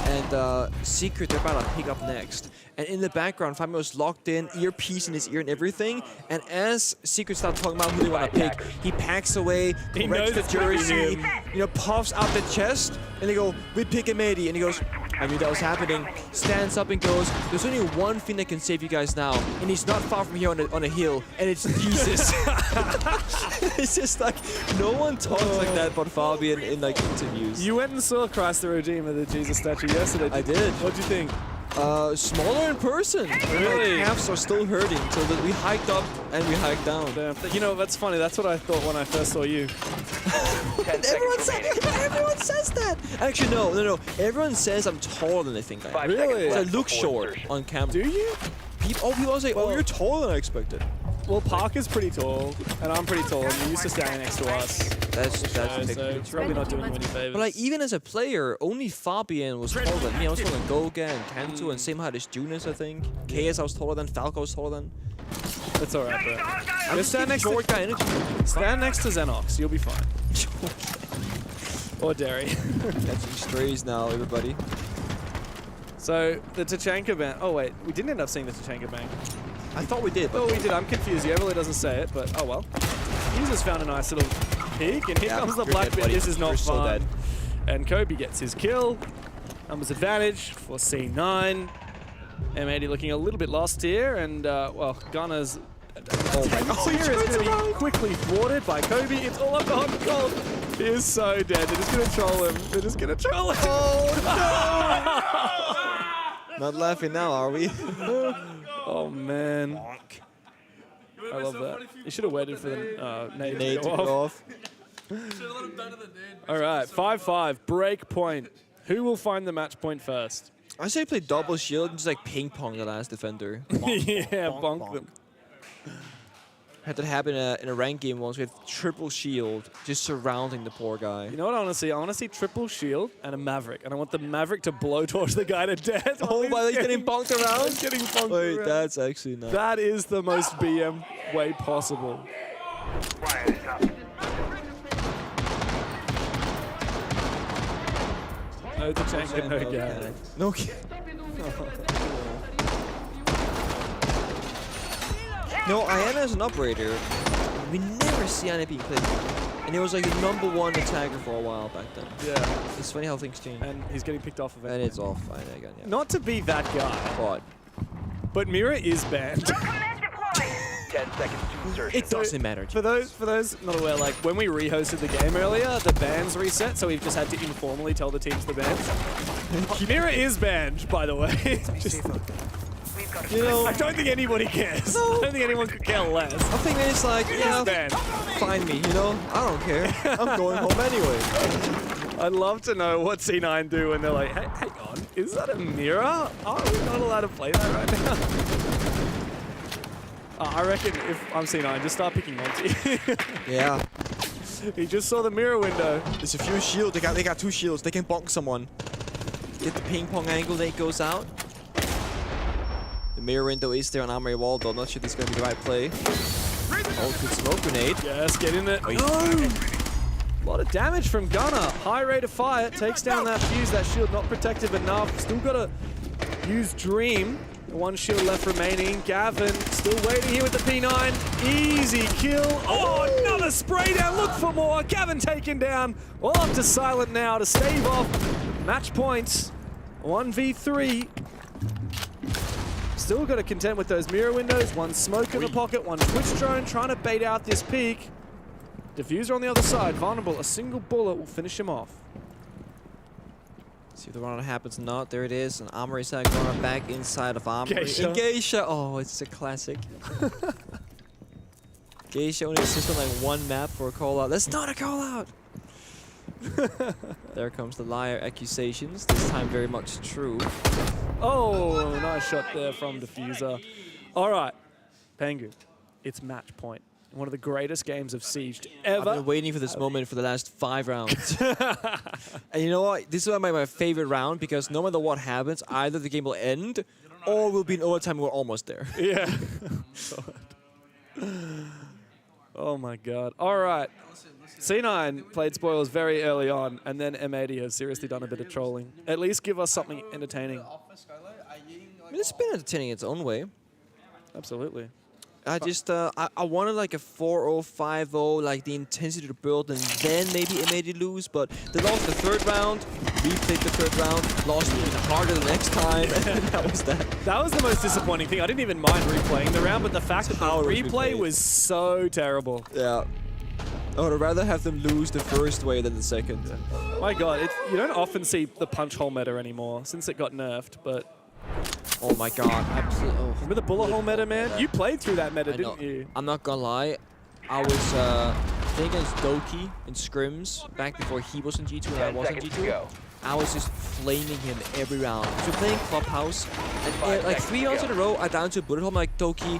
and Secret they're about to pick up next. And in the background, Fabian was locked in, earpiece in his ear and everything. And as Secret started talking about who they want to pick, he packs away, corrects the jersey, you know, puffs out the chest, and they go, "We pick M80," and he goes, "I knew that was happening." Stands up and goes, "There's only one thing that can save you guys now, and he's not far from here on a hill, and it's Jesus." It's just like no one talks like that but Fabian in like interviews. You went and saw Christ the Redeemer, the Jesus statue yesterday. I did. What'd you think? Smaller in person. Really? Like, calves are still hurting, so that we hiked up and we hiked down. Damn. You know, that's funny. That's what I thought when I first saw you. Everyone says that. Actually, no. Everyone says I'm taller than they think I am. Really? So I look short on camera. Do you? People say, "Oh, you're taller than I expected." Well, Parker's pretty tall, and I'm pretty tall, and you're used to standing next to us. That's so it's probably not doing you any favors. But like, even as a player, only Fabian was taller than me. I was taller than Goga and Kanto, and same height as Junis, I think. KS I was taller than, Falco was taller than. That's alright, bro. Just stand next to guy energy. Stand next to Xenox, you'll be fine. Or Derry. Catching strays now, everybody. So, the Tachanka ban. Oh, wait. We didn't end up seeing the Tachanka ban. I thought we did. But Oh, we did. I'm confused. He really doesn't say it, but oh well. He's just found a nice little peek, and here comes the black bit. This is not fun. And Kobe gets his kill. Numbers advantage for C9. M80 looking a little bit lost here, and well, Ghana's here is going to be quickly thwarted by Kobe. It's all up to Hot Cold. He is so dead. They're just going to troll him. They're just going to troll him. Oh no! Not laughing now, are we? Oh man. I love that. You should have waited for the nade to go off. All right, 5-5, break point. Who will find the match point first? I say play double shield and just like ping pong the last defender. Yeah, bonk them. Had that happen in a ranked game once with triple shield just surrounding the poor guy. You know what I want to see? I want to see triple shield and a Maverick. And I want the Maverick to blowtorch the guy to death. Oh, by getting bonked around? Getting bonked Wait, around. that's actually nice. That is the most BM way possible. No Tachanka, no guy. No guy. No, Iana as an operator, we never see Iana being played. And he was like the #1 attacker for a while back then. Yeah. It's funny how things change. And he's getting picked off of it. And it's off Iana again, yeah. Not to be that guy. What? But Mira is banned. 10 seconds to insertion. It doesn't matter. For those not aware, like when we rehosted the game earlier, the bans reset, so we've just had to informally tell the teams the bans. Mira is banned, by the way. Just, You know, I don't think anybody cares. No. I don't think anyone could care less. I think it's like, yeah, Banned. find me, you know? I don't care. I'm going home anyway. I'd love to know what C9 do when they're like, hey, hang on, is that a mirror? Are we not allowed to play that right now? I reckon if I'm C9, just start picking Monty. Yeah. He just saw the mirror window. There's a few shields. They got 2 shields. They can bonk someone. Get the ping pong angle that goes out. The mirror window is there on Armory Wall, though. I'm not sure this is going to be the right play. Oh, good smoke grenade. Yes, get in it. No! A lot of damage from Gunner. High rate of fire. Takes down that fuse. That shield not protective enough. Still got to use Dream. One shield left remaining. Gavin still waiting here with the P9. Easy kill. Oh, another spray down. Look for more. Gavin taken down. All up to Silent now to stave off match points. 1v3. Still got to contend with those mirror windows. One smoke in the pocket. One Twitch drone trying to bait out this peak. Diffuser on the other side. Vulnerable. A single bullet will finish him off. See if the run happens or not. There it is. An Armory side going back inside of Armory. Geisha. Geisha. Oh, it's a classic. Geisha only assists on like 1 map for a call out. That's not a call out. There comes the liar accusations. This time very much true. Oh, nice shot there from Diffuser. All right, Pengu, it's match point. One of the greatest games of Siege ever. I've been waiting for this moment for the last 5 rounds. And you know what? This is my favorite round because no matter what happens, either the game will end or we'll be in overtime. We're almost there. Yeah. Oh my God. All right. C9 played spoilers very early on, and then M80 has seriously done a bit of trolling. At least give us something entertaining. I mean, it's been entertaining its own way. Absolutely. I just, I wanted like a 4-0, 5-0, like the intensity to build, and then maybe M80 lose, but they lost the 3rd round, replayed the 3rd round, lost even harder the next time, and that was that. That was the most disappointing thing. I didn't even mind replaying the round, but the fact that the replay was so terrible. Yeah. I would rather have them lose the first way than the second. My God, you don't often see the punch hole meta anymore since it got nerfed, but... Oh my God, absolutely. Oh. Remember the bullet hole meta, man? You played through that meta, didn't you? I'm not gonna lie. I was playing against Doki in scrims back before he was in G2 and I was in G2. I was just flaming him every round. So we're playing Clubhouse, and like 3 rounds in a row, I down to a bullet hole. I'm like, Doki,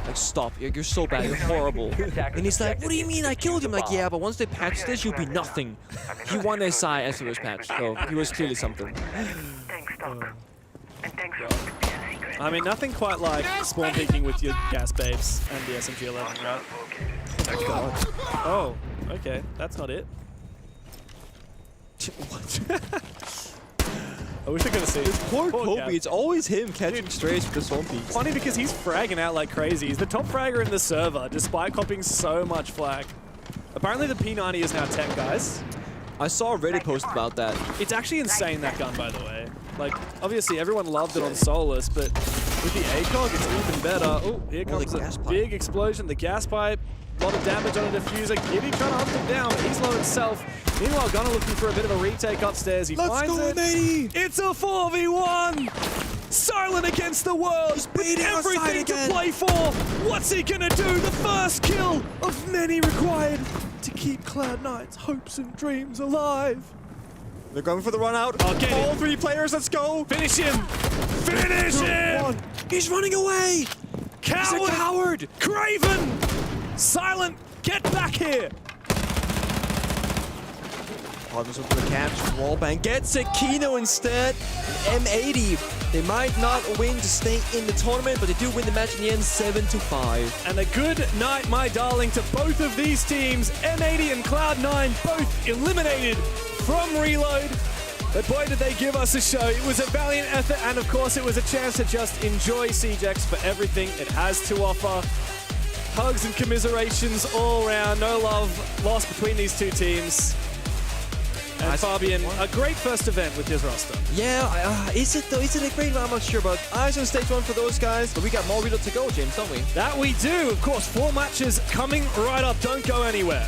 like, stop. You're so bad. You're horrible. And he's like, what do you mean I killed him? Like, yeah, but once they patch this, you'll be nothing. He won SI after it was patched, so he was clearly something. I mean, nothing quite like spawn peeking with your gas babes and the SMG-11, right? Oh, God. Oh, okay. That's not it. What? I wish I could have seen this. Poor Kobe, it's always him catching strays with the spawn peaks. Funny because he's fragging out like crazy. He's the top fragger in the server, despite copping so much flag. Apparently the P90 is now tech, guys. I saw a Reddit post about that. It's actually insane, that gun, by the way. Like, obviously everyone loved it on Solus, but with the ACOG, it's even better. Oh, here comes a big explosion. The gas pipe, a lot of damage on a diffuser. Giddy trying to hunt him down, but he's low himself. Meanwhile, Gunner looking for a bit of a retake upstairs. He finds it. It's a 4v1! Silent against the world! With everything to play for! What's he gonna do? The first kill of many required to keep Cloud9's hopes and dreams alive. They're going for the run out. All 3 players, let's go! Finish him! Finish him! He's running away! Coward! He's a coward! Craven! Silent, get back here! Partners with the catch. Wallbang gets it. Kino instead. M80. They might not win to stay in the tournament, but they do win the match in the end 7-5. And a good night, my darling, to both of these teams. M80 and Cloud9 both eliminated from Reload. But boy, did they give us a show. It was a valiant effort, and of course, it was a chance to just enjoy SiegeX for everything it has to offer. Hugs and commiserations all around. No love lost between these two teams. And Fabian, a great first event with his roster. Yeah, is it though? Is it a great one? I'm not sure, but eyes on stage 1 for those guys. But we got more Reload to go, James, don't we? That we do. Of course, 4 matches coming right up. Don't go anywhere.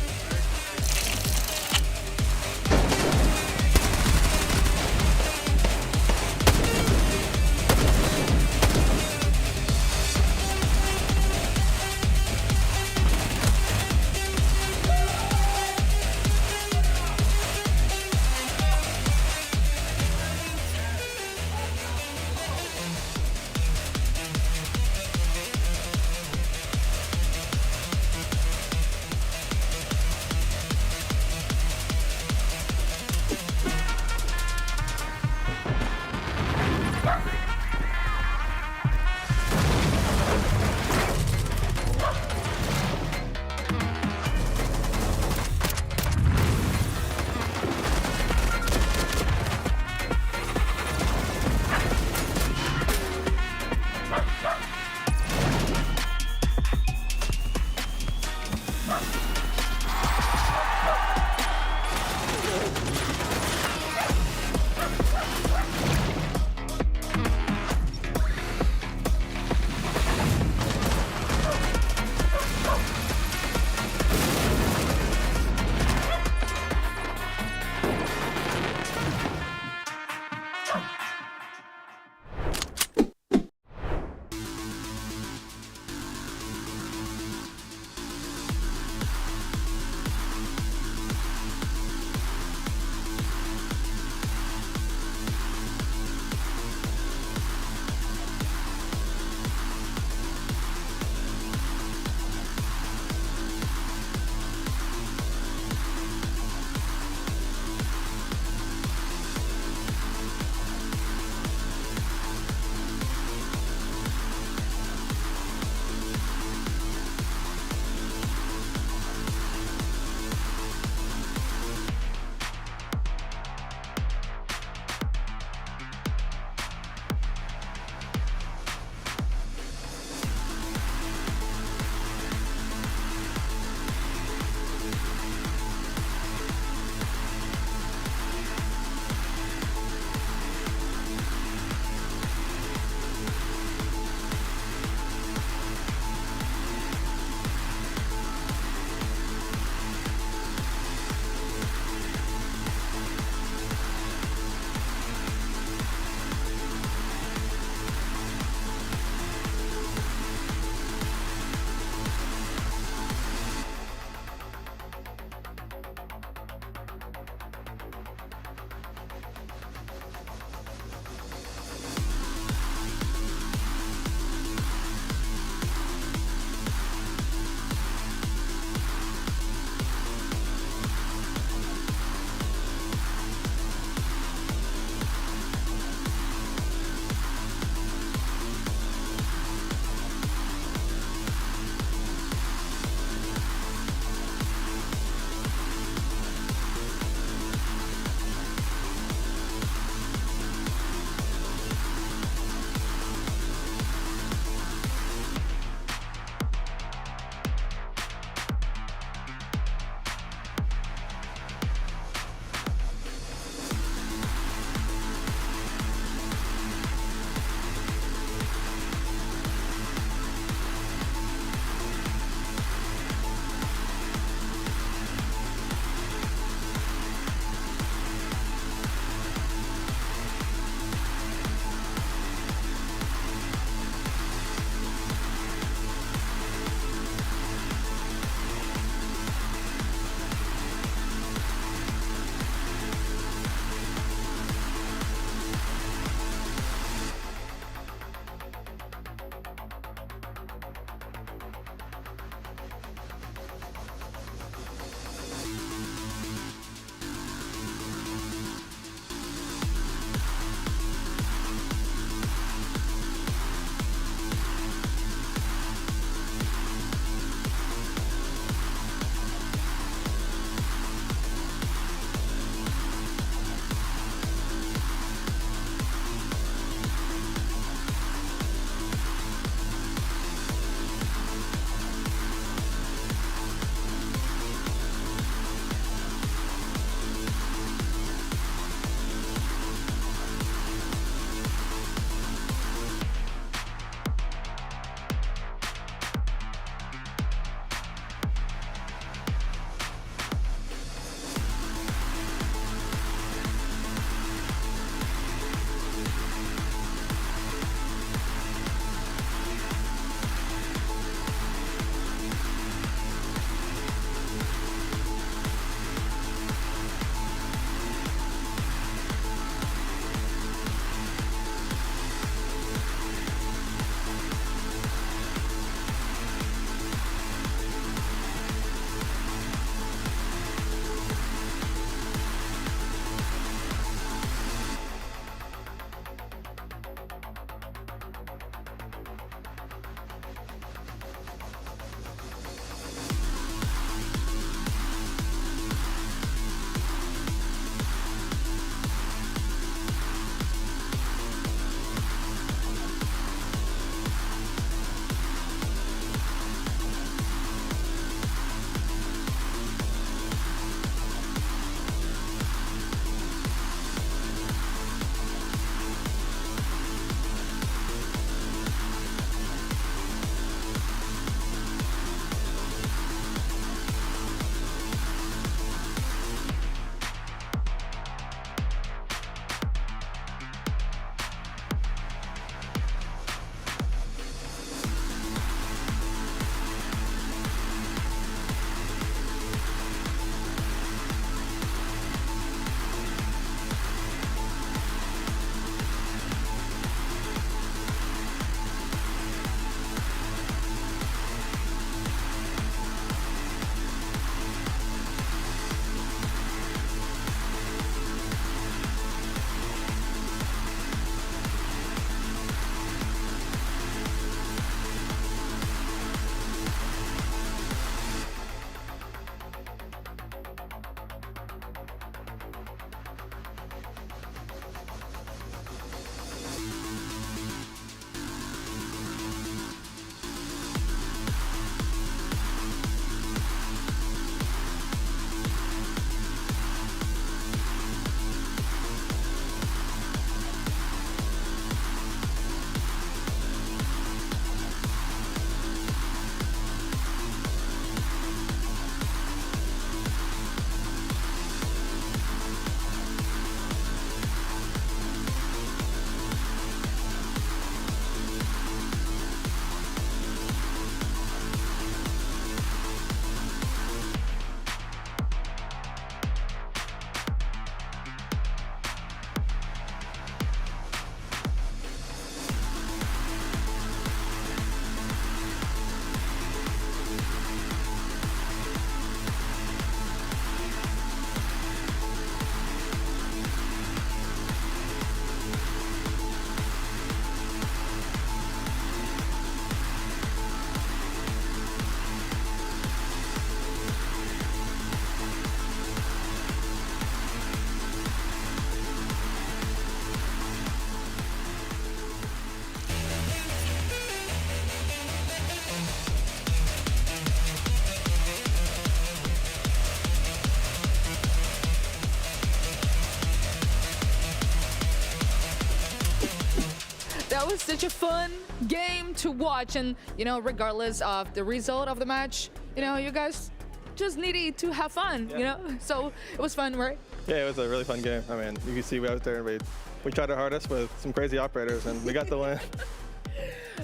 that was such a fun game to watch, and you know, regardless of the result of the match, you know, you guys just needed to have fun, you know. So it was fun, right? Yeah, it was a really fun game. I mean, you can see we out there and we tried our hardest with some crazy operators, and we got the win.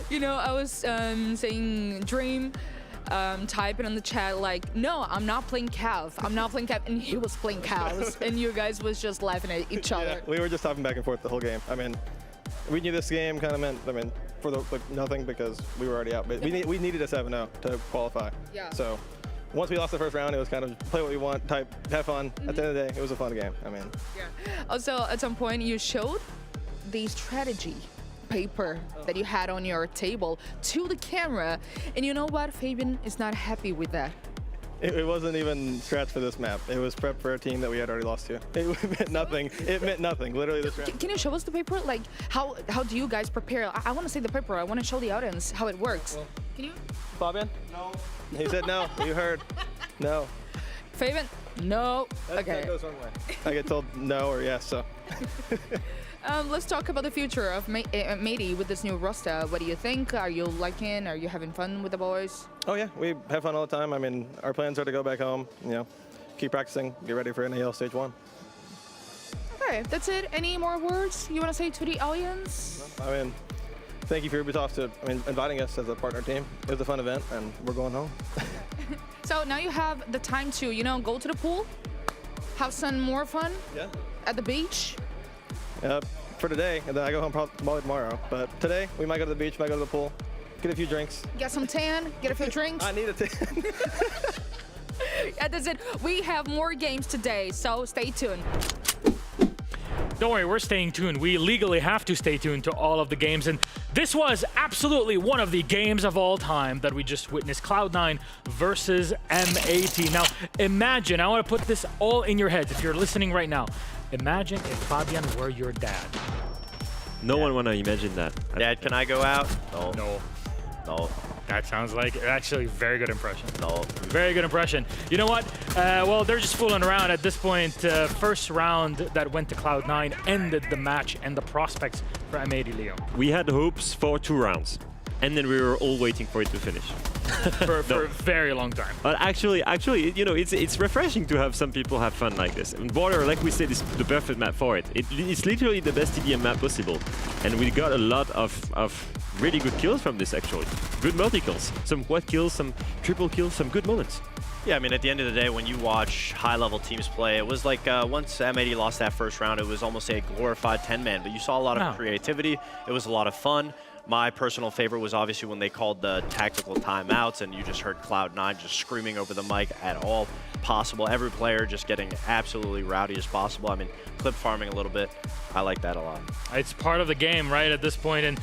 You know, I was saying Dream. Typing in the chat like, no, I'm not playing Cav. I'm not playing Cav, and he was playing Cavs, and you guys was just laughing at each other. We were just talking back and forth the whole game. I mean, we knew this game kind of meant, for the nothing because we were already out, but we needed a 7-0 to qualify. Yeah. So once we lost the first round, it was kind of play what we want, type, have fun. At the end of the day, it was a fun game. I mean. Yeah. Also, at some point, you showed the strategy paper that you had on your table to the camera, and you know what? Fabian is not happy with that. It wasn't even strats for this map. It was prep for a team that we had already lost to. It meant nothing. It meant nothing. Literally the strats. Can you show us the paper? Like, how do you guys prepare? I want to see the paper. I want to show the audience how it works. Well, can you? Fabian? No. He said no. You heard. No. Fabian? No. Okay. That goes one way. I get told no or yes, so. Let's talk about the future of Matey with this new roster. What do you think? Are you liking? Are you having fun with the boys? Oh yeah, we have fun all the time. I mean, our plans are to go back home, you know, keep practicing, get ready for NAL Stage 1. Okay, that's it. Any more words you want to say to the audience? I mean, thank you for Ubisoft inviting us as a partner team. It was a fun event, and we're going home. So now you have the time to, you know, go to the pool, have some more fun at the beach. For today, and then I go home probably tomorrow. But today, we might go to the beach, might go to the pool, get a few drinks. Get some tan, get a few drinks. I need a tan. Yeah, that's it. We have more games today, so stay tuned. Don't worry, we're staying tuned. We legally have to stay tuned to all of the games, and this was absolutely one of the games of all time that we just witnessed, Cloud9 versus M80. Now, imagine, I want to put this all in your heads if you're listening right now. Imagine if Fabian were your dad. No one want to imagine that. Dad, can I go out? No. No. No. That sounds like actually very good impression. No. Very good impression. You know what? Well, they're just fooling around at this point. First round that went to Cloud9 ended the match and the prospects for M80, Leo. We had hopes for 2 rounds, and then we were all waiting for it to finish. for a very long time. But actually, you know, it's refreshing to have some people have fun like this. And Border, like we said, is the perfect map for it. It's literally the best TDM map possible. And we got a lot of really good kills from this, actually. Good multi-kills. Some quad kills, some triple kills, some good moments. Yeah, I mean, at the end of the day, when you watch high-level teams play, it was like once M80 lost that first round, it was almost a glorified 10-man. But you saw a lot of creativity. It was a lot of fun. My personal favorite was obviously when they called the tactical timeouts and you just heard Cloud9 just screaming over the mic at all possible. Every player just getting absolutely rowdy as possible. I mean, clip farming a little bit. I like that a lot. It's part of the game, right, at this point. And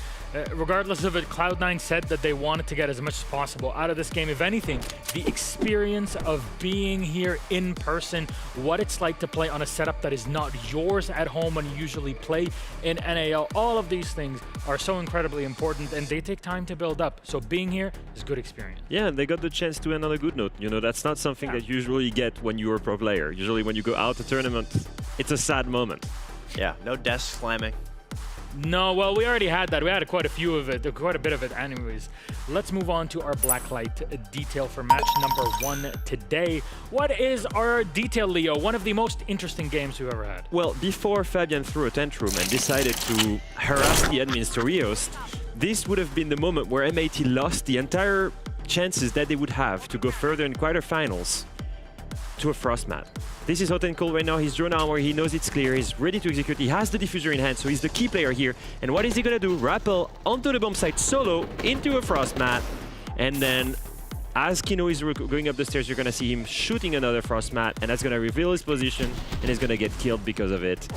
regardless of it, Cloud9 said that they wanted to get as much as possible out of this game. If anything, the experience of being here in person, what it's like to play on a setup that is not yours at home when you usually play in NAL, all of these things are so incredibly important and they take time to build up. So being here is good experience. Yeah, and they got the chance to another good note. You know, that's not something that you usually get when you're a pro player. Usually when you go out to tournament, it's a sad moment. Yeah, no desk slamming. No, well, we already had that. We had quite a bit of it anyways. Let's move on to our blacklight detail for match number 1 today. What is our detail, Leo? One of the most interesting games we've ever had. Well, before Fabian threw a tantrum and decided to harass the admins to rehost, this would have been the moment where M80 lost the entire chances that they would have to go further in quarterfinals to a Frost map. This is hot and cold right now. He's drawn armor, he knows it's clear, he's ready to execute, he has the diffuser in hand, so he's the key player here. And what is he gonna do? Rappel onto the bomb site solo into a Frost mat. And then as Kino is going up the stairs, you're gonna see him shooting another Frost mat, and that's gonna reveal his position, and he's gonna get killed because of it.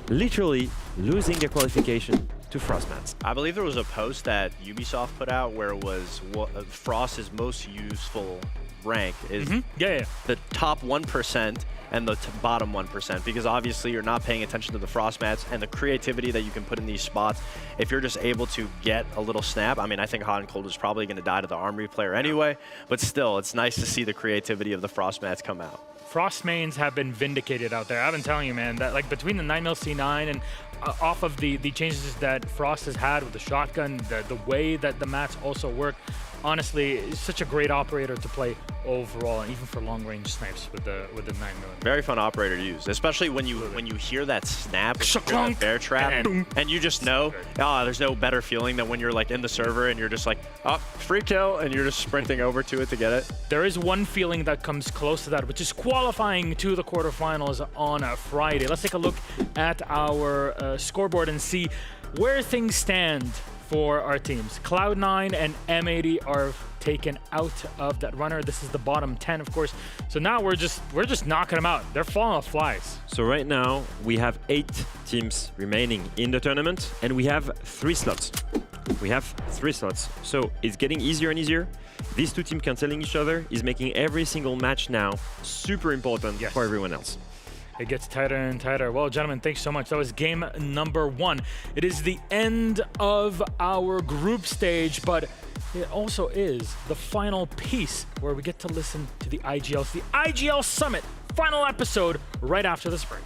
Literally losing the qualification to Frost mats. I believe there was a post that Ubisoft put out where it was Frost's most useful rank is the top 1% and the bottom 1%, because obviously you're not paying attention to the Frost mats and the creativity that you can put in these spots. If you're just able to get a little snap, I mean, I think Hot and Cold is probably going to die to the Armory player anyway, but still, it's nice to see the creativity of the Frost mats come out. Frost mains have been vindicated out there. I've been telling you, man, that like between the 9mm C9 and off of the changes that Frost has had with the shotgun, the way that the mats also work, honestly, it's such a great operator to play overall, and even for long-range snipes with the 9mm. Very fun operator to use, especially when you hear that snap, that bear trap, and you just know, there's no better feeling than when you're like in the server and you're just like, oh, free kill, and you're just sprinting over to it to get it. There is one feeling that comes close to that, which is qualifying to the quarterfinals on Friday. Let's take a look at our scoreboard and see where things stand for our teams. Cloud9 and M80 are taken out of that runner. This is the bottom 10, of course. So now we're just knocking them out. They're falling off flies. So right now we have 8 teams remaining in the tournament, and we have 3 slots. We have 3 slots. So it's getting easier and easier. These 2 teams canceling each other is making every single match now super important for everyone else. It gets tighter and tighter. Well, gentlemen, thanks so much. That was game number 1. It is the end of our group stage, but it also is the final piece where we get to listen to the IGLs, the IGL Summit final episode right after this break.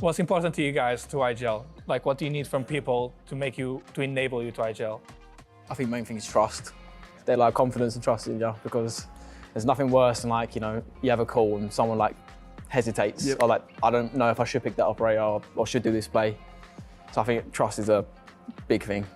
What's important to you guys to IGL? Like, what do you need from people to enable you to IGL? I think the main thing is trust. They're like confidence and trust in you, because there's nothing worse than like, you know, you have a call and someone like hesitates or like, I don't know if I should pick that operator or should do this play. So I think trust is a big thing.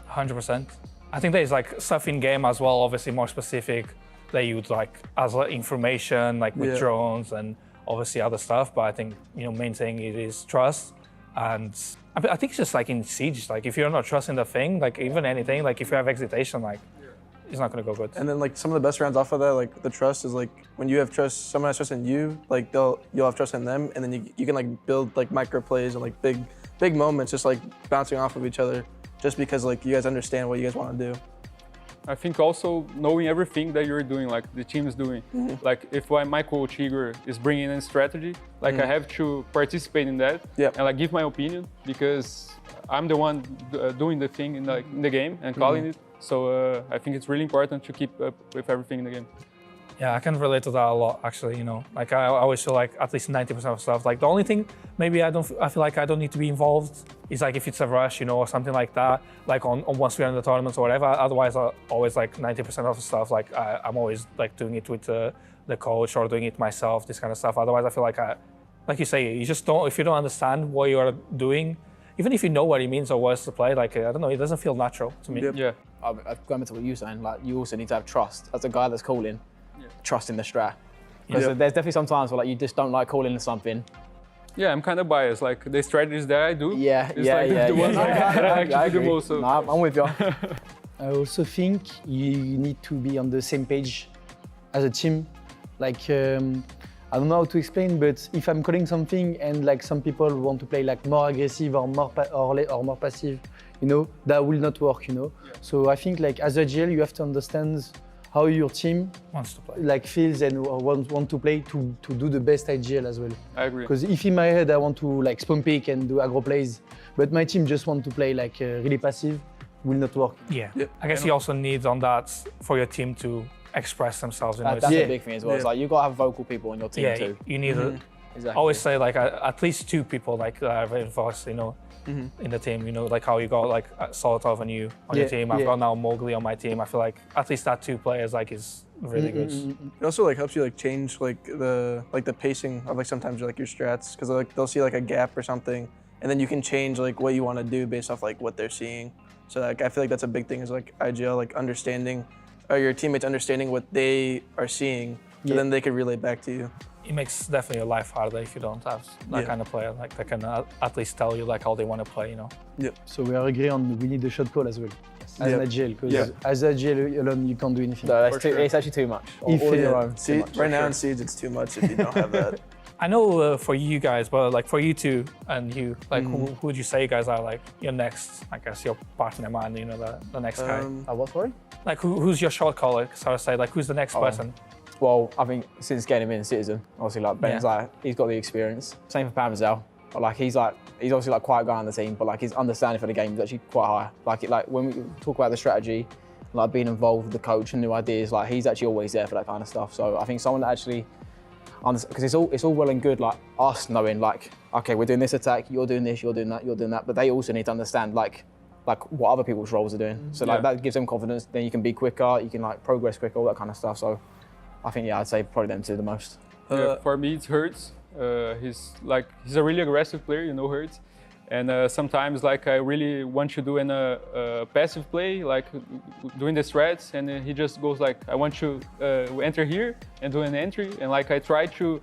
100%. I think there's like stuff in game as well, obviously more specific, that you would like as information, like with drones and obviously other stuff. But I think, you know, main thing is trust. And I think it's just like in Siege, like if you're not trusting the thing, like even anything, like if you have hesitation, like it's not gonna go good. And then like some of the best rounds off of that, like the trust is like when you have trust, someone has trust in you, like you'll have trust in them, and then you can like build like micro plays and like big moments, just like bouncing off of each other, just because like you guys understand what you guys want to do. I think also knowing everything that you're doing, like the team is doing. Like if my coach Igor is bringing in strategy, like I have to participate in that and like give my opinion, because I'm the one doing the thing in the game and calling it. So I think it's really important to keep up with everything in the game. Yeah, I can relate to that a lot, actually, you know. Like I always feel like at least 90% of stuff. Like the only thing maybe I feel like I don't need to be involved is like if it's a rush, you know, or something like that, like on once we're in the tournaments or whatever. Otherwise, I always like 90% of the stuff, like I'm always like doing it with the coach or doing it myself, this kind of stuff. Otherwise, I feel like you say, you just don't, if you don't understand what you're doing, even if you know what it means or what's the play, like, I don't know, it doesn't feel natural to me. Yeah. Going back to what you were saying, like you also need to have trust as a guy that's calling. Trust in the strat. Because there's definitely some times where like you just don't like calling something. Yeah, I'm kind of biased. Like the strategies that I do, the ones I actually do most of. No, I'm with you. I also think you need to be on the same page as a team. Like I don't know how to explain, but if I'm calling something and like some people want to play like more aggressive or more passive, you know, that will not work, you know. So I think like as a GL, you have to understand how your team wants to play, like feels and want to play to do the best IGL as well. I agree. Because if in my head I want to like spawn pick and do aggro plays, but my team just want to play like really passive, will not work. Yeah. I guess you also need on that for your team to express themselves. You know, that's a big thing as well. It's like you got to have vocal people on your team too. You need to always say like at least 2 people like voice, you know, in the team, you know, like how you got like Solotov and you on your team. I've got now Mowgli on my team. I feel like at least that 2 players like is really good. It also like helps you like change like the pacing of like sometimes like your strats, because like they'll see like a gap or something, and then you can change like what you want to do based off like what they're seeing. So like I feel like that's a big thing is like IGL, like understanding, or your teammates understanding what they are seeing, and then they can relay back to you. It makes definitely your life harder if you don't have that kind of player, like that can at least tell you like how they want to play, you know. So we are agree on we need a shot call as well, as an IGL, because as a GL alone you can't do anything. No, it's actually too much. All on your own. Right now in Siege it's too much if you don't have that. I know for you guys, but like for you two and you, like who would you say you guys are like your next, I guess your partner man, you know, the next guy? What for? Like who's your shot caller? So I say like who's the next person? Well, I think since getting him in Citizen, obviously like Ben's like he's got the experience. Same for Pam as well. Like he's obviously like quite a guy on the team, but like his understanding for the game is actually quite high. Like when we talk about the strategy, like being involved with the coach and new ideas, like he's actually always there for that kind of stuff. So I think someone that actually, because it's all well and good like us knowing like, okay, we're doing this attack, you're doing this, you're doing that, you're doing that, but they also need to understand like what other people's roles are doing. So like that gives them confidence. Then you can be quicker, you can like progress quicker, all that kind of stuff. So I think I'd say probably them 2 the most. For me, it's Hurts. He's a really aggressive player, you know, Hurts. And sometimes like I really want to do a passive play, like doing the strats, and he just goes like, I want to enter here and do an entry, and like I try to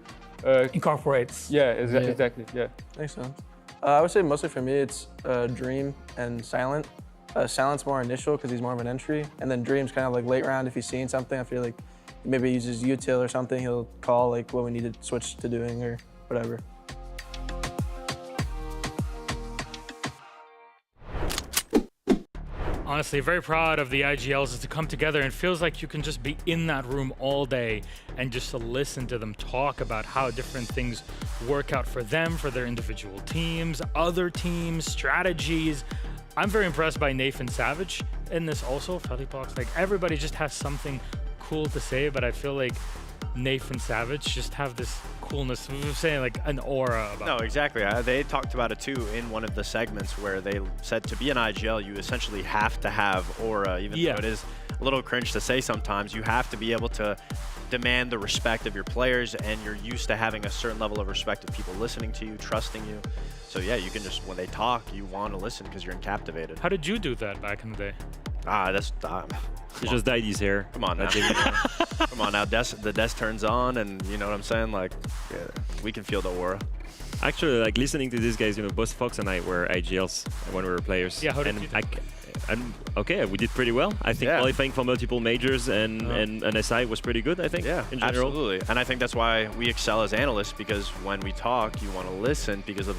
incorporate. Yeah, exactly. Yeah. Makes sense. I would say mostly for me it's Dream and Silent. Silent's more initial because he's more of an entry, and then Dream's kind of like late round if he's seeing something. I feel like maybe he uses util or something, he'll call like what we need to switch to doing or whatever. Honestly, very proud of the IGLs to come together, and feels like you can just be in that room all day and just to listen to them talk about how different things work out for them, for their individual teams, other teams, strategies. I'm very impressed by Nathan Savage in this also, Fellybox. Like everybody just has something cool to say, but I feel like Nathan Savage just have this coolness. We were saying like an aura about No, exactly. They talked about it too in one of the segments where they said to be an IGL, you essentially have to have aura, even though it is a little cringe to say sometimes. You have to be able to demand the respect of your players, and you're used to having a certain level of respect of people listening to you, trusting you. So yeah, you can just, when they talk, you want to listen because you're captivated. How did you do that back in the day? He just dyed his hair. Come on now. Come on now. The desk turns on, and you know what I'm saying? Like, yeah, we can feel the aura. Actually, like listening to these guys, you know, both Fox and I were IGLs when we were players. Yeah, how did you do? Okay, we did pretty well. I think qualifying for multiple majors and an SI was pretty good, I think, in general. Absolutely. And I think that's why we excel as analysts, because when we talk, you want to listen because of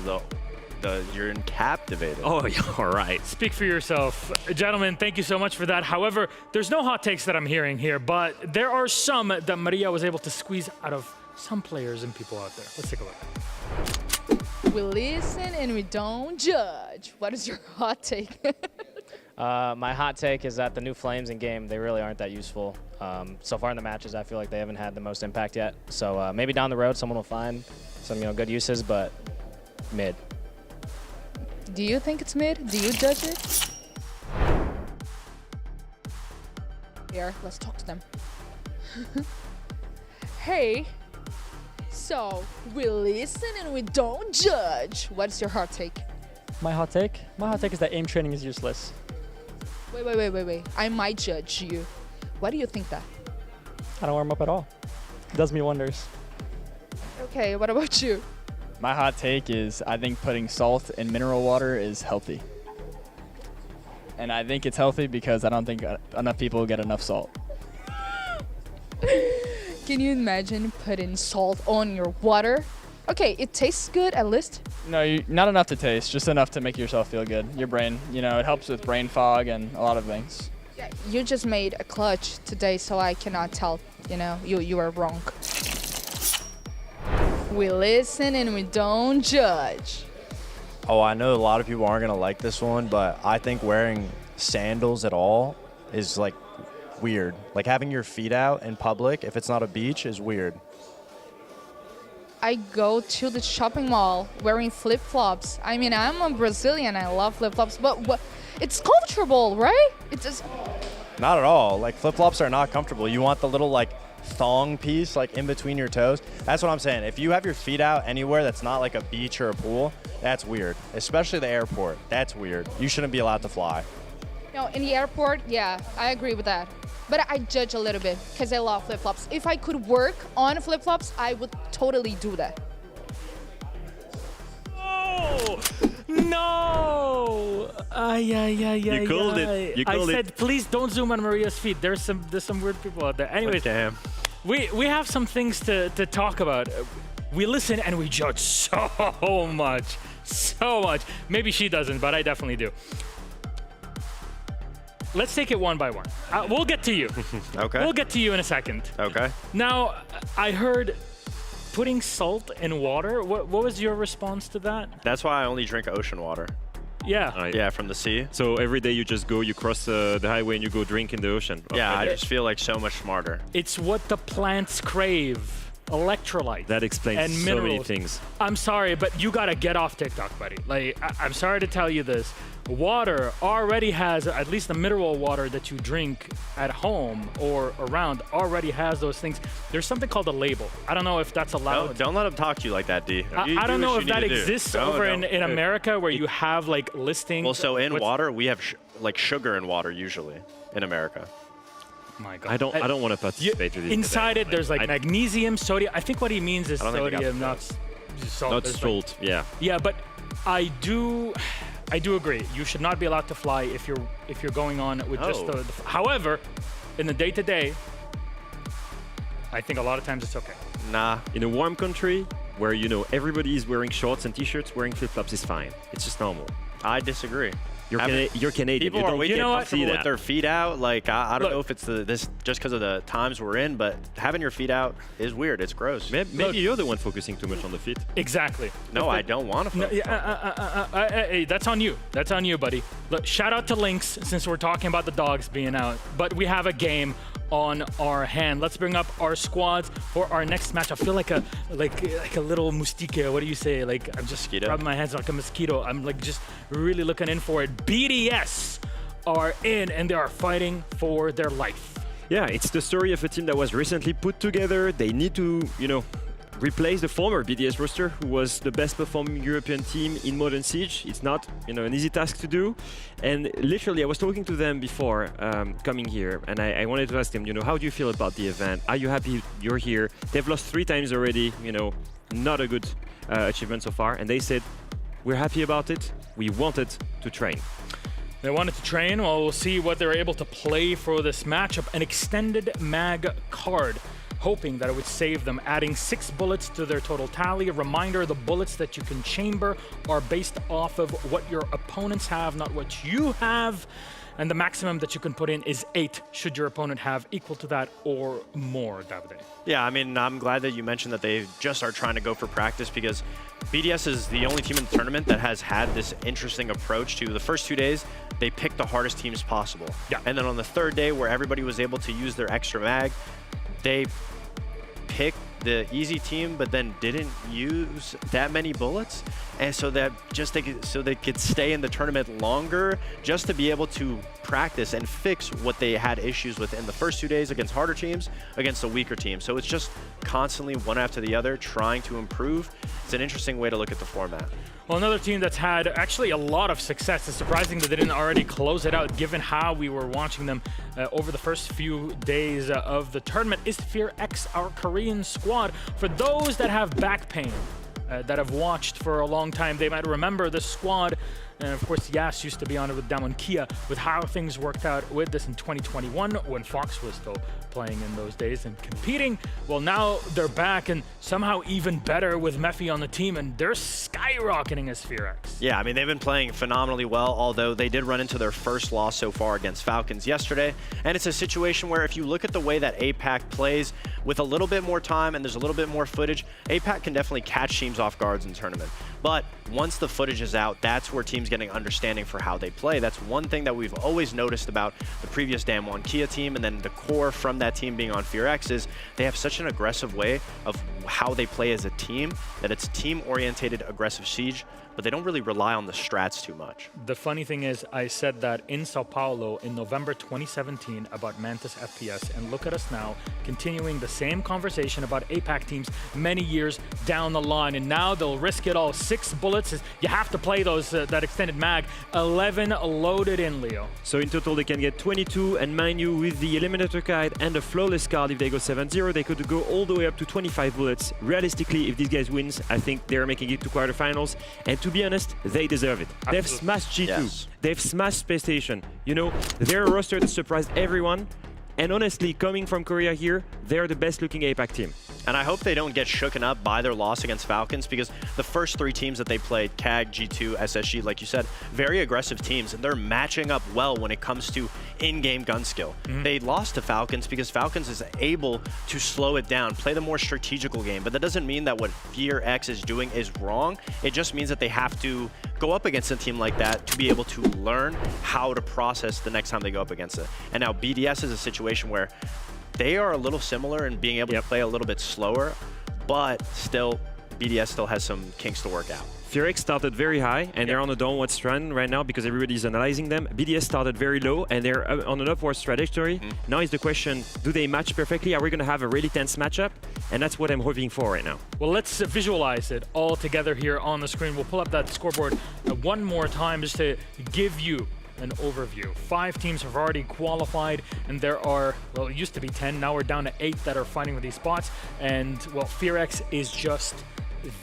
you're captivated. Oh, all right. Speak for yourself. Gentlemen, thank you so much for that. However, there's no hot takes that I'm hearing here, but there are some that Maria was able to squeeze out of some players and people out there. Let's take a look. We listen and we don't judge. What is your hot take? My hot take is that the new Flames in game, they really aren't that useful. So far in the matches, I feel like they haven't had the most impact yet. So maybe down the road, someone will find some good uses, but mid. Do you think it's mid? Do you judge it? Here, let's talk to them. Hey, so we listen and we don't judge. What's your hot take? My hot take? My hot take is that aim training is useless. Wait. I might judge you. Why do you think that? I don't warm up at all. It does me wonders. Okay, what about you? My hot take is I think putting salt in mineral water is healthy. And I think it's healthy because I don't think enough people get enough salt. Can you imagine putting salt on your water? Okay, it tastes good at least. No, not enough to taste, just enough to make yourself feel good. Your brain, it helps with brain fog and a lot of things. Yeah, you just made a clutch today, so I cannot tell, you are wrong. We listen and we don't judge. Oh, I know a lot of people aren't going to like this one, but I think wearing sandals at all is like weird. Like having your feet out in public, if it's not a beach, is weird. I go to the shopping mall wearing flip-flops. I mean, I'm a Brazilian, I love flip-flops, but it's comfortable, right? It's just... Not at all. Like flip-flops are not comfortable. You want the little thong piece in between your toes. That's what I'm saying. If you have your feet out anywhere that's not like a beach or a pool, that's weird. Especially the airport. That's weird. You shouldn't be allowed to fly. No, in the airport, yeah, I agree with that. But I judge a little bit because I love flip-flops. If I could work on flip-flops, I would totally do that. Oh, no! You called it. You called I said, please don't zoom on Maria's feet. There's some weird people out there. Anyways, damn. We have some things to talk about. We listen and we judge so much. Maybe she doesn't, but I definitely do. Let's take it one by one. We'll get to you. Okay. We'll get to you in a second. Okay. Now, I heard putting salt in water. What was your response to that? That's why I only drink ocean water. Yeah. Yeah, from the sea. So every day you just you cross the highway and you go drink in the ocean. Yeah, I just feel like so much smarter. It's what the plants crave. Electrolytes. That explains and so minerals. many things. I'm sorry, but you gotta get off TikTok, buddy. I'm sorry to tell you this. Water already has, at least the mineral water that you drink at home or around already has those things. There's something called a label. I don't know if that's allowed. Don't let him talk to you like that, D. I don't know if that exists over in America where you have listings. Well, so in water, we have sugar in water usually in America. My God. I don't want to participate with this. Inside it, there's magnesium, sodium. I think what he means is sodium, not salt. Not salt, yeah. Yeah, but I do agree. You should not be allowed to fly if you're going on with just the. However, in the day-to-day, I think a lot of times it's okay. Nah. In a warm country where everybody is wearing shorts and t-shirts, wearing flip-flops is fine. It's just normal. I disagree. You're Canadian. People are way too comfortable with that. their feet out. I don't know if it's this just because of the times we're in, but having your feet out is weird. It's gross. Maybe you're the one focusing too much on the feet. Exactly. No, I don't want to. Hey, that's on you. That's on you, buddy. Look, shout out to Lynx since we're talking about the dogs being out. But we have a game on our hand. Let's bring up our squads for our next match. I feel like a little mustique. What do you say? Like I'm just rubbing my hands like a mosquito. I'm like just really looking in for it. BDS are in and they are fighting for their life. Yeah, it's the story of a team that was recently put together. They need to, replace the former BDS roster, who was the best performing European team in Modern Siege. It's not, an easy task to do. And literally, I was talking to them before coming here, and I wanted to ask them, how do you feel about the event? Are you happy you're here? They've lost 3 times already, not a good achievement so far. And they said, we're happy about it. We wanted to train. They wanted to train. Well, we'll see what they're able to play for this matchup. An extended mag card, hoping that it would save them, adding 6 bullets to their total tally. A reminder, the bullets that you can chamber are based off of what your opponents have, not what you have. And the maximum that you can put in is 8, should your opponent have equal to that or more, Davide. Yeah, I mean, I'm glad that you mentioned that they just are trying to go for practice, because BDS is the only team in the tournament that has had this interesting approach to the first 2 days. They picked the hardest teams possible. Yeah. And then on the 3rd day, where everybody was able to use their extra mag, they picked the easy team, but then didn't use that many bullets, and so that they could stay in the tournament longer, just to be able to practice and fix what they had issues with in the first 2 days against harder teams, against the weaker teams. So it's just constantly one after the other trying to improve. It's an interesting way to look at the format. Well, another team that's had actually a lot of success. It's surprising that they didn't already close it out, given how we were watching them over the first few days of the tournament, is FearX, our Korean squad. For those that have back pain, that have watched for a long time, they might remember the squad. And of course, Yas used to be on it with Damon Kia, with how things worked out with this in 2021 when Fox was still playing in those days and competing. Well, now they're back and somehow even better with Mephi on the team, and they're skyrocketing as FearX. Yeah, I mean, they've been playing phenomenally well, although they did run into their first loss so far against Falcons yesterday. And it's a situation where if you look at the way that APAC plays, with a little bit more time and there's a little bit more footage, APAC can definitely catch teams off guards in the tournament. But once the footage is out, that's where teams getting understanding for how they play. That's one thing that we've always noticed about the previous Damwon Kia team, and then the core from that team being on FearX is they have such an aggressive way of how they play as a team, that it's team-orientated aggressive siege, but they don't really rely on the strats too much. The funny thing is, I said that in Sao Paulo in November 2017 about Mantis FPS, and look at us now, continuing the same conversation about APAC teams many years down the line, and now they'll risk it all. 6 bullets, you have to play those, that extended mag. 11 loaded in, Leo. So in total, they can get 22, and mind you, with the Eliminator guide and the Flawless card, if they go 7-0, they could go all the way up to 25 bullets. Realistically, if these guys wins, I think they're making it to quarterfinals, and to be honest, they deserve it. Absolutely. They've smashed G2. Yes. They've smashed Space Station. They're a roster that surprised everyone. And honestly, coming from Korea here, they're the best looking APAC team. And I hope they don't get shooken up by their loss against Falcons, because the first 3 teams that they played, CAG, G2, SSG, like you said, very aggressive teams, and they're matching up well when it comes to in-game gun skill. They lost to Falcons because Falcons is able to slow it down, play the more strategical game, but that doesn't mean that what FearX is doing is wrong. It just means that they have to go up against a team like that to be able to learn how to process the next time they go up against it. And now BDS is a situation where they are a little similar in being able to play a little bit slower, but still, BDS still has some kinks to work out. FearX started very high, and they're on a downward trend right now because everybody's analyzing them. BDS started very low, and they're on an upward trajectory. Now is the question, do they match perfectly? Are we going to have a really tense matchup? And that's what I'm hoping for right now. Well, let's visualize it all together here on the screen. We'll pull up that scoreboard one more time just to give you an overview. 5 teams have already qualified, and there are, well, it used to be 10, now we're down to 8 that are fighting with these spots, and, well, FearX is just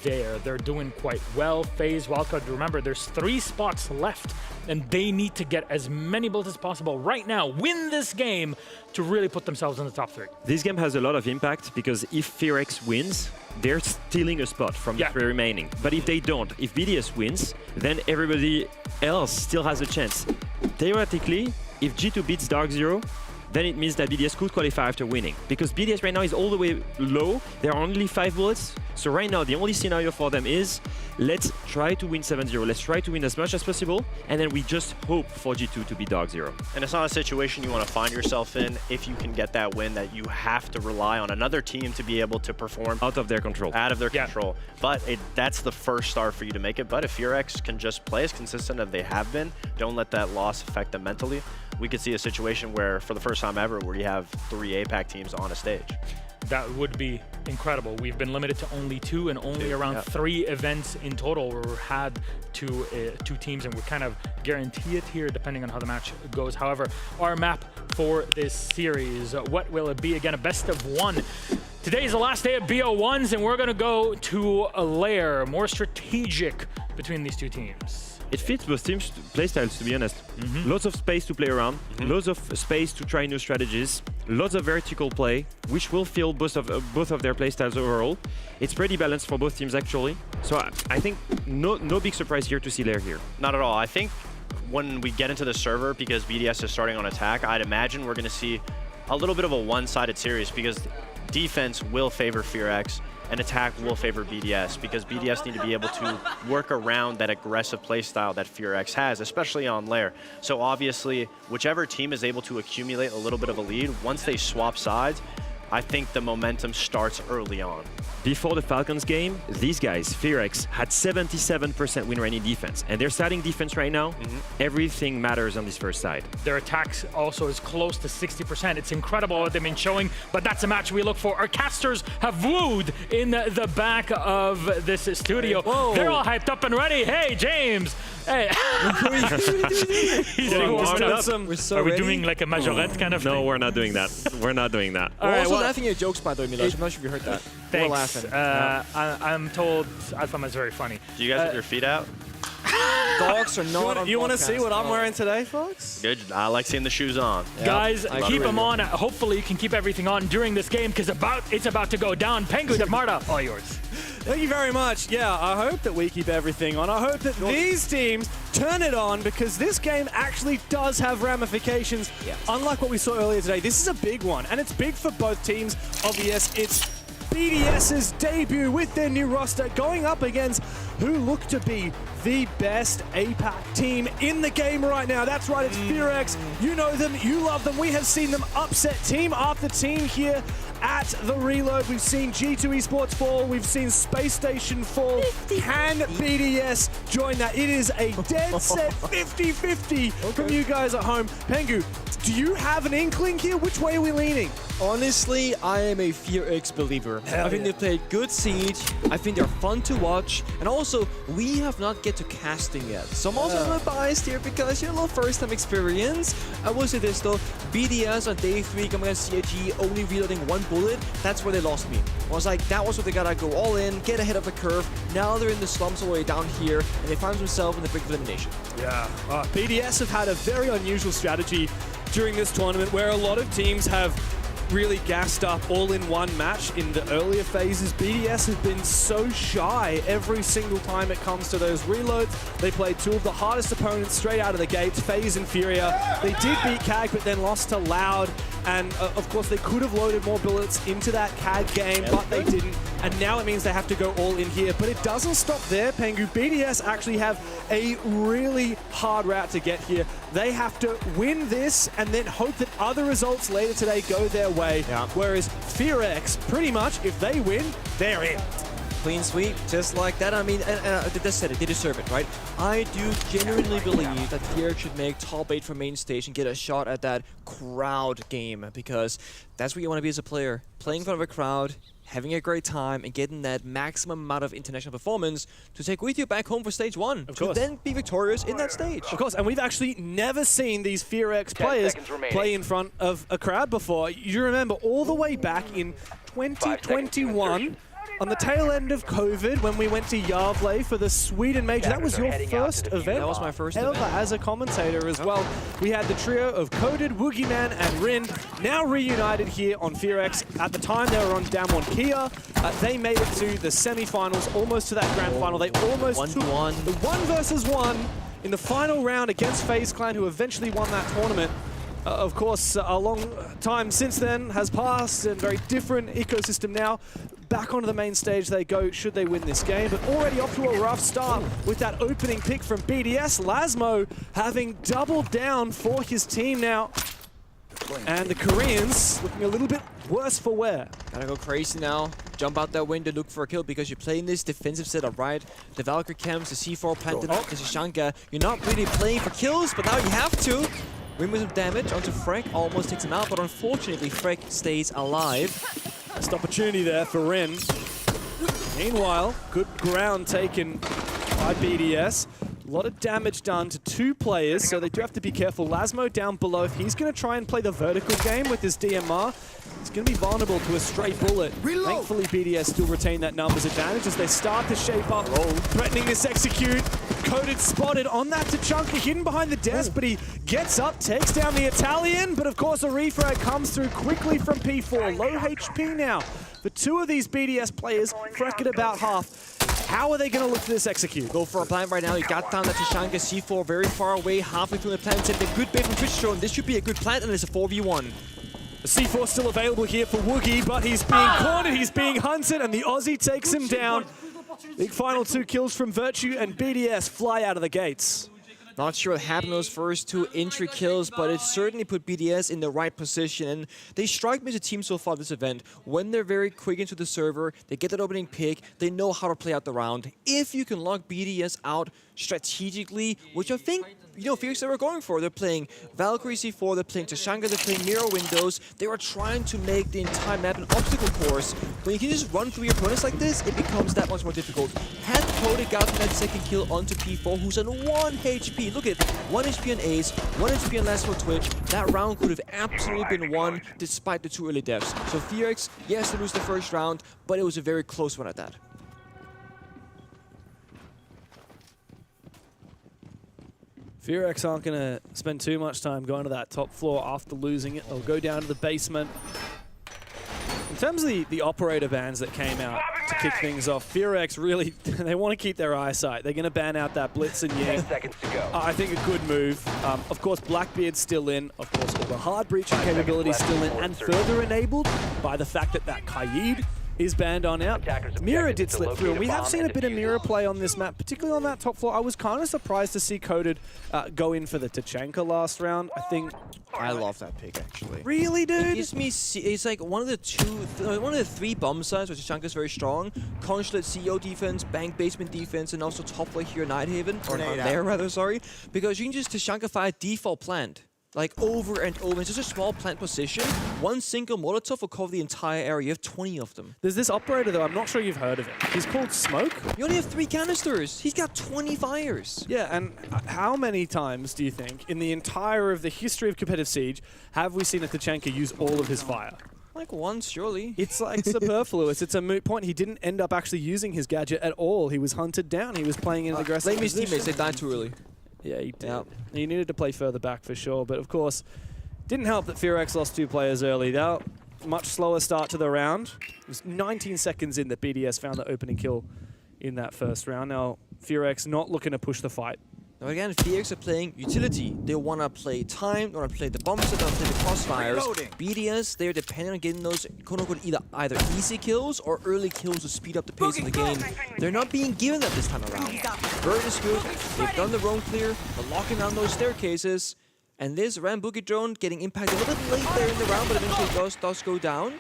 there. They're doing quite well. FaZe, Wildcard, remember, there's 3 spots left, and they need to get as many bullets as possible right now, win this game, to really put themselves in the top 3. This game has a lot of impact, because if FearX wins, they're stealing a spot from the 3 remaining. But if they don't, if BDS wins, then everybody else still has a chance. Theoretically, if G2 beats Dark Zero, then it means that BDS could qualify after winning. Because BDS right now is all the way low. There are only 5 bullets. So right now, the only scenario for them is, let's try to win 7-0. Let's try to win as much as possible. And then we just hope for G2 to be dog 0. And it's not a situation you want to find yourself in if you can get that win, that you have to rely on another team to be able to perform. Out of their control. Out of their control. But that's the first start for you to make it. But if FearX can just play as consistent as they have been, don't let that loss affect them mentally, we could see a situation where, for the first time ever, where you have 3 APAC teams on a stage. That would be incredible. We've been limited to only 2 and only around 3 events in total where we had two teams, and we kind of guarantee it here depending on how the match goes. However, our map for this series, what will it be? Again, a best of 1. Today is the last day of BO1s, and we're going to go to a lair, more strategic between these 2 teams. It fits both teams' playstyles, to be honest. Lots of space to play around, lots of space to try new strategies, lots of vertical play, which will fill both of their playstyles overall. It's pretty balanced for both teams, actually. So I think no big surprise here to see Lair here. Not at all. I think when we get into the server, because BDS is starting on attack, I'd imagine we're going to see a little bit of a one-sided series, because defense will favor FearX and attack will favor BDS, because BDS need to be able to work around that aggressive playstyle that FearX has, especially on Lair. So obviously, whichever team is able to accumulate a little bit of a lead, once they swap sides, I think the momentum starts early on. Before the Falcons game, these guys, FearX, had 77% win rate in defense. And their starting defense right now, everything matters on this first side. Their attacks also is close to 60%. It's incredible what they've been showing, but that's a match we look for. Our casters have wooed in the back of this studio. Whoa. They're all hyped up and ready. Hey, James. Hey. We're so Are we ready? doing like a majorette kind of thing? No, we're not doing that. We're not doing that. We're also laughing at jokes, by the way, Milos. I'm not sure if you heard that. Thanks. We're laughing. I'm told Alpha is very funny. Do you guys have your feet out? Dogs are not on You want to podcast. see what I'm wearing today, folks? Good. I like seeing the shoes on. Guys, keep them on. Hopefully you can keep everything on during this game, because it's about to go down. Pengu, Marta, all yours. Thank you very much. Yeah, I hope that we keep everything on. I hope that these teams turn it on, because this game actually does have ramifications. Unlike what we saw earlier today, this is a big one, and it's big for both teams. Obvious, it's BDS's debut with their new roster going up against who look to be the best APAC team in the game right now. That's right, it's FearX. You know them, you love them. We have seen them upset team after team here at the Reload. We've seen G2 Esports fall. We've seen Space Station fall. Can BDS join that? It is a dead set 50-50 from you guys at home. Pengu, do you have an inkling here? Which way are we leaning? Honestly, I am a FearX believer. I think they played good Siege. I think they're fun to watch. And also, we have not get to casting yet. So I'm also a little biased here because, you know, a little first-time experience. I will say this though, BDS on day 3 coming against CIG, only reloading 1 bullet. That's where they lost me. I was like, that was what they gotta go all in, get ahead of the curve. Now they're in the slumps all the way down here, and they find themselves in the brink of elimination. Yeah, BDS have had a very unusual strategy during this tournament where a lot of teams have really gassed up all in one match in the earlier phases. BDS have been so shy every single time it comes to those reloads. They played 2 of the hardest opponents straight out of the gates, FaZe and Furia. They did beat CAG, but then lost to Loud. And of course, they could have loaded more bullets into that CAG game, but they didn't. And now it means they have to go all in here. But it doesn't stop there, Pengu. BDS actually have a really hard route to get here. They have to win this and then hope that other results later today go their way. Whereas FearX, pretty much, if they win, they're in. Clean sweep, just like that. I mean, they said it, they deserve it, right? I do genuinely believe that FearX should make top 8 for main stage and get a shot at that crowd game, because that's what you want to be as a player. Playing in front of a crowd, having a great time, and getting that maximum amount of international performance to take with you back home for stage 1. To then be victorious in that stage. Of course, and we've actually never seen these FearX players play in front of a crowd before. You remember all the way back in 2021, on the tail end of COVID, when we went to Yavle for the Sweden Major. That was your first event. That was my first ever event. as a commentator as well. We had the trio of Coded, Woogieman, and Rin, now reunited here on FearX. At the time, they were on Damwon Kia. They made it to the semi-finals, almost to that grand final. They almost took the 1 versus 1 in the final round against FaZe Clan, who eventually won that tournament. Of course, a long time since then has passed, and very different ecosystem now. Back onto the main stage they go, should they win this game, but already off to a rough start with that opening pick from BDS. Lasmo having doubled down for his team now. And the Koreans looking a little bit worse for wear. Gotta go crazy now. Jump out that window, look for a kill, because you're playing this defensive setup, right? The Valkyrie camps, the C4 planted up, the Shishanka. You're not really playing for kills, but now you have to. Win with some damage onto FearX, almost takes him out, but unfortunately FearX stays alive. Missed opportunity there for Rin. Meanwhile, good ground taken by BDS. A lot of damage done to 2 players, so they do have to be careful. Lasmo down below, if he's going to try and play the vertical game with his DMR, he's going to be vulnerable to a stray bullet. Thankfully, BDS still retain that numbers advantage as they start to shape up, threatening this execute. Coded spotted on that Tachanka, hidden behind the desk, but he gets up, takes down the Italian, but of course a refrag comes through quickly from P4. Low HP now for 2 of these BDS players, Freck at about half. How are they going to look for this execute? Go for a plant right now. You got down that Tachanka C4 very far away, halfway through the plant. And a good bait from Twitch drone. This should be a good plant, and it's a 4v1. The C4 still available here for Woogie, but he's being cornered, he's being hunted, and the Aussie takes him down. Big final 2 kills from Virtue, and BDS fly out of the gates. Not sure what happened those first 2 entry kills, but it certainly put BDS in the right position. And they strike me as a team so far this event. When they're very quick into the server, they get that opening pick, they know how to play out the round. If you can lock BDS out strategically, which I think, you know, FearX they were going for. They're playing Valkyrie C4, they're playing Tachanka, they're playing Mirror Windows. They were trying to make the entire map an obstacle course. When you can just run through your opponents like this, it becomes that much more difficult. Had Cody gotten that second kill onto P4, who's on 1 HP. Look at 1 HP on Ace, 1 HP on Last for Twitch. That round could have absolutely been won despite the 2 early deaths. So FearX, yes, they lose the first round, but it was a very close one at that. FearX aren't going to spend too much time going to that top floor after losing it. They'll go down to the basement. In terms of the operator bans that came out to kick things off, FearX really, they want to keep their eyesight. They're going to ban out that Blitz and Ying. 10 seconds to go. I think a good move. Of course, Blackbeard's still in. Of course, all the hard breaching capabilities still in, and further enabled by the fact that Kaid is banned on out. Mirror did slip through, and we have seen a bit of Mirror play on this map, particularly on that top floor. I was kind of surprised to see Coded go in for the Tachanka last round. I think... I love that pick, actually. Really, dude? It gives me... It's like one of the 3 bomb sides where Tachanka's very strong. Consulate CEO defense, bank basement defense, and also top floor here, Nighthaven. Or there, rather, sorry. Because you can just Tachanka fire default plant. Like over and over. It's just a small plant position. 1 single Molotov will cover the entire area. You have 20 of them. There's this operator, though. I'm not sure you've heard of it. He's called Smoke. You only have 3 canisters. He's got 20 fires. Yeah, and how many times do you think, in the entire of the history of competitive Siege, have we seen a Tachanka use all of his fire? Like once, surely. It's like superfluous. It's a moot point. He didn't end up actually using his gadget at all. He was hunted down. He was playing in an aggressive blame his position. teammates. They died too early. Yeah, he did. Yep. He needed to play further back for sure, but of course, didn't help that FearX lost 2 players early. They're much slower start to the round. It was 19 seconds in that BDS found the opening kill in that first round. Now, FearX not looking to push the fight. Now again, FearX are playing utility. They want to play time, they want to play the bombs, they want to play the crossfires. BDS, they're dependent on getting those quote-unquote either easy kills or early kills to speed up the pace of the game. They're not being given that this time around. Bird is good, they've done the roam clear, they're locking down those staircases, and this Ram Boogie drone getting impacted a little bit late there in the round, but eventually does go down.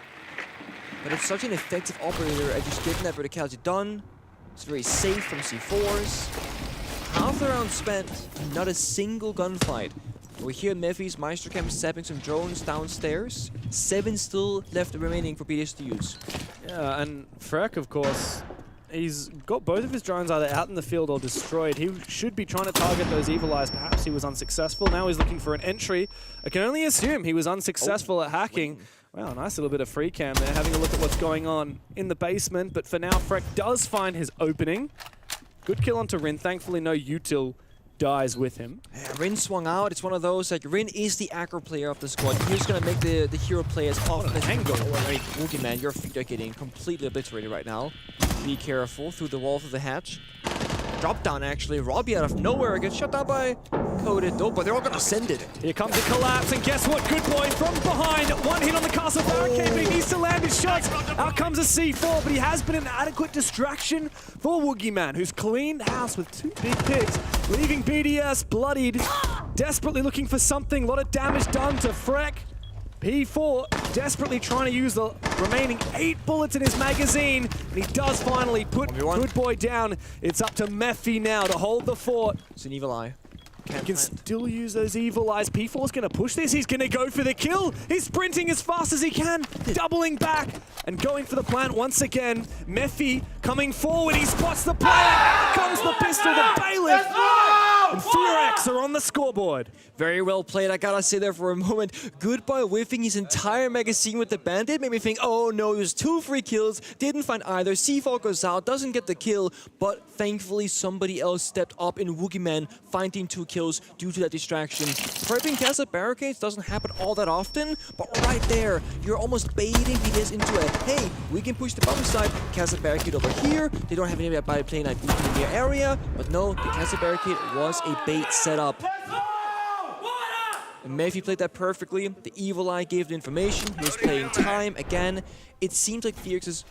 But it's such an effective operator at just getting that verticality done. It's very safe from C4s. Half the round spent, not a single gunfight. We hear Mephis, Meistercamp sapping some drones downstairs. 7 still left remaining for BDS to use. Yeah, and Freck, of course, he's got both of his drones either out in the field or destroyed. He should be trying to target those Evil Eyes. Perhaps he was unsuccessful. Now he's looking for an entry. I can only assume he was unsuccessful at hacking. Wow, nice little bit of free cam there, having a look at what's going on in the basement. But for now, Freck does find his opening. Good kill onto Rin. Thankfully, no util dies with him. Yeah, Rin swung out. It's one of those, like, Rin is the aggro player of the squad. He's going to make the hero play as often as he can go. I mean, Woogie, man, your feet are getting completely obliterated right now. Be careful. Through the wall, through the hatch. drop down actually. Robbie out of nowhere gets shut down by Coded. No, but they're all gonna send it. Here comes the collapse, and guess what? Good boy from behind. One hit on the castle barricade, but he needs to land his shots. Out comes a C4, but he has been an adequate distraction for Woogieman, who's cleaned house with 2 big picks, leaving BDS bloodied, desperately looking for something. A lot of damage done to Freck. P4 desperately trying to use the remaining 8 bullets in his magazine, and he does finally put Good Boy down. It's up to Mephi now to hold the fort. It's an evil eye. He can still use those evil eyes. P4's going to push this. He's going to go for the kill. He's sprinting as fast as he can, doubling back and going for the plant once again. Mephi coming forward. He spots the plant. Out comes the pistol, the bailiff. And FearX are on the scoreboard. Very well played, I gotta say there for a moment. Good Boy whiffing his entire magazine with the bandit made me think, oh no, there's 2 free kills, didn't find either. C4 goes out, doesn't get the kill, but thankfully somebody else stepped up in Woogieman, finding 2 kills due to that distraction. Prepping castle barricades doesn't happen all that often, but right there, you're almost baiting BDS into a, hey, we can push the bomb side, castle barricade over here. They don't have anybody playing like in their area, but no, the castle barricade was a bait setup. And Mephi played that perfectly. The evil eye gave the information. He was playing time again. It seems like FearX's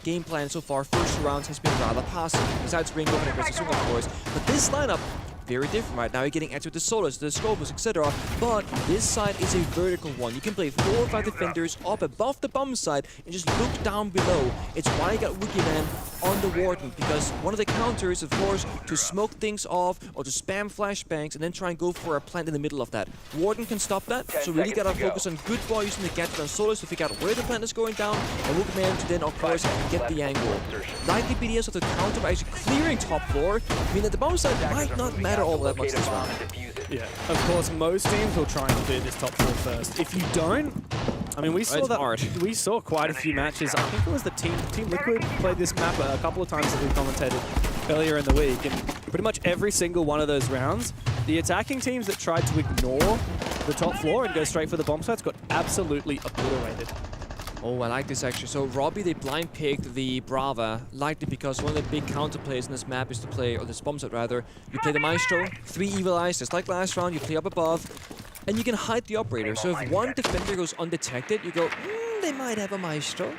game plan so far, first 2 rounds, has been rather passive. Besides Ringo and aggressive swing, of course. But this lineup, very different right now. You're getting answered the Solos, the Scopus, etc. But this side is a vertical one. You can play 4 or 5 defenders up above the bomb side and just look down below. It's why you got Woogieman on the Warden, because one of the counters, of course, to smoke things off or to spam flashbangs and then try and go for a plant in the middle of that. Warden can stop that, so really gotta focus on Good Boy using the gadget on Solos to figure out where the plant is going down, and Woogieman to then, of course, get the angle. Likely BDS of the counter by actually clearing top floor, I mean that the bomb side might not matter all that much this round. Yeah, of course, most teams will try and clear this top floor first. If you don't, I mean, we saw that. We saw quite a few matches. I think it was the Team Liquid played this map a couple of times that we commentated earlier in the week, and pretty much every single one of those rounds, the attacking teams that tried to ignore the top floor and go straight for the bomb sites got absolutely obliterated. Oh, I like this actually. So Robbie, they blind picked the Brava, likely because one of the big counter plays in this map is to play, or this bomb set rather, you play the Maestro, 3 evil eyes, just like last round, you play up above, and you can hide the operator. So if one defender goes undetected, you go, they might have a Maestro.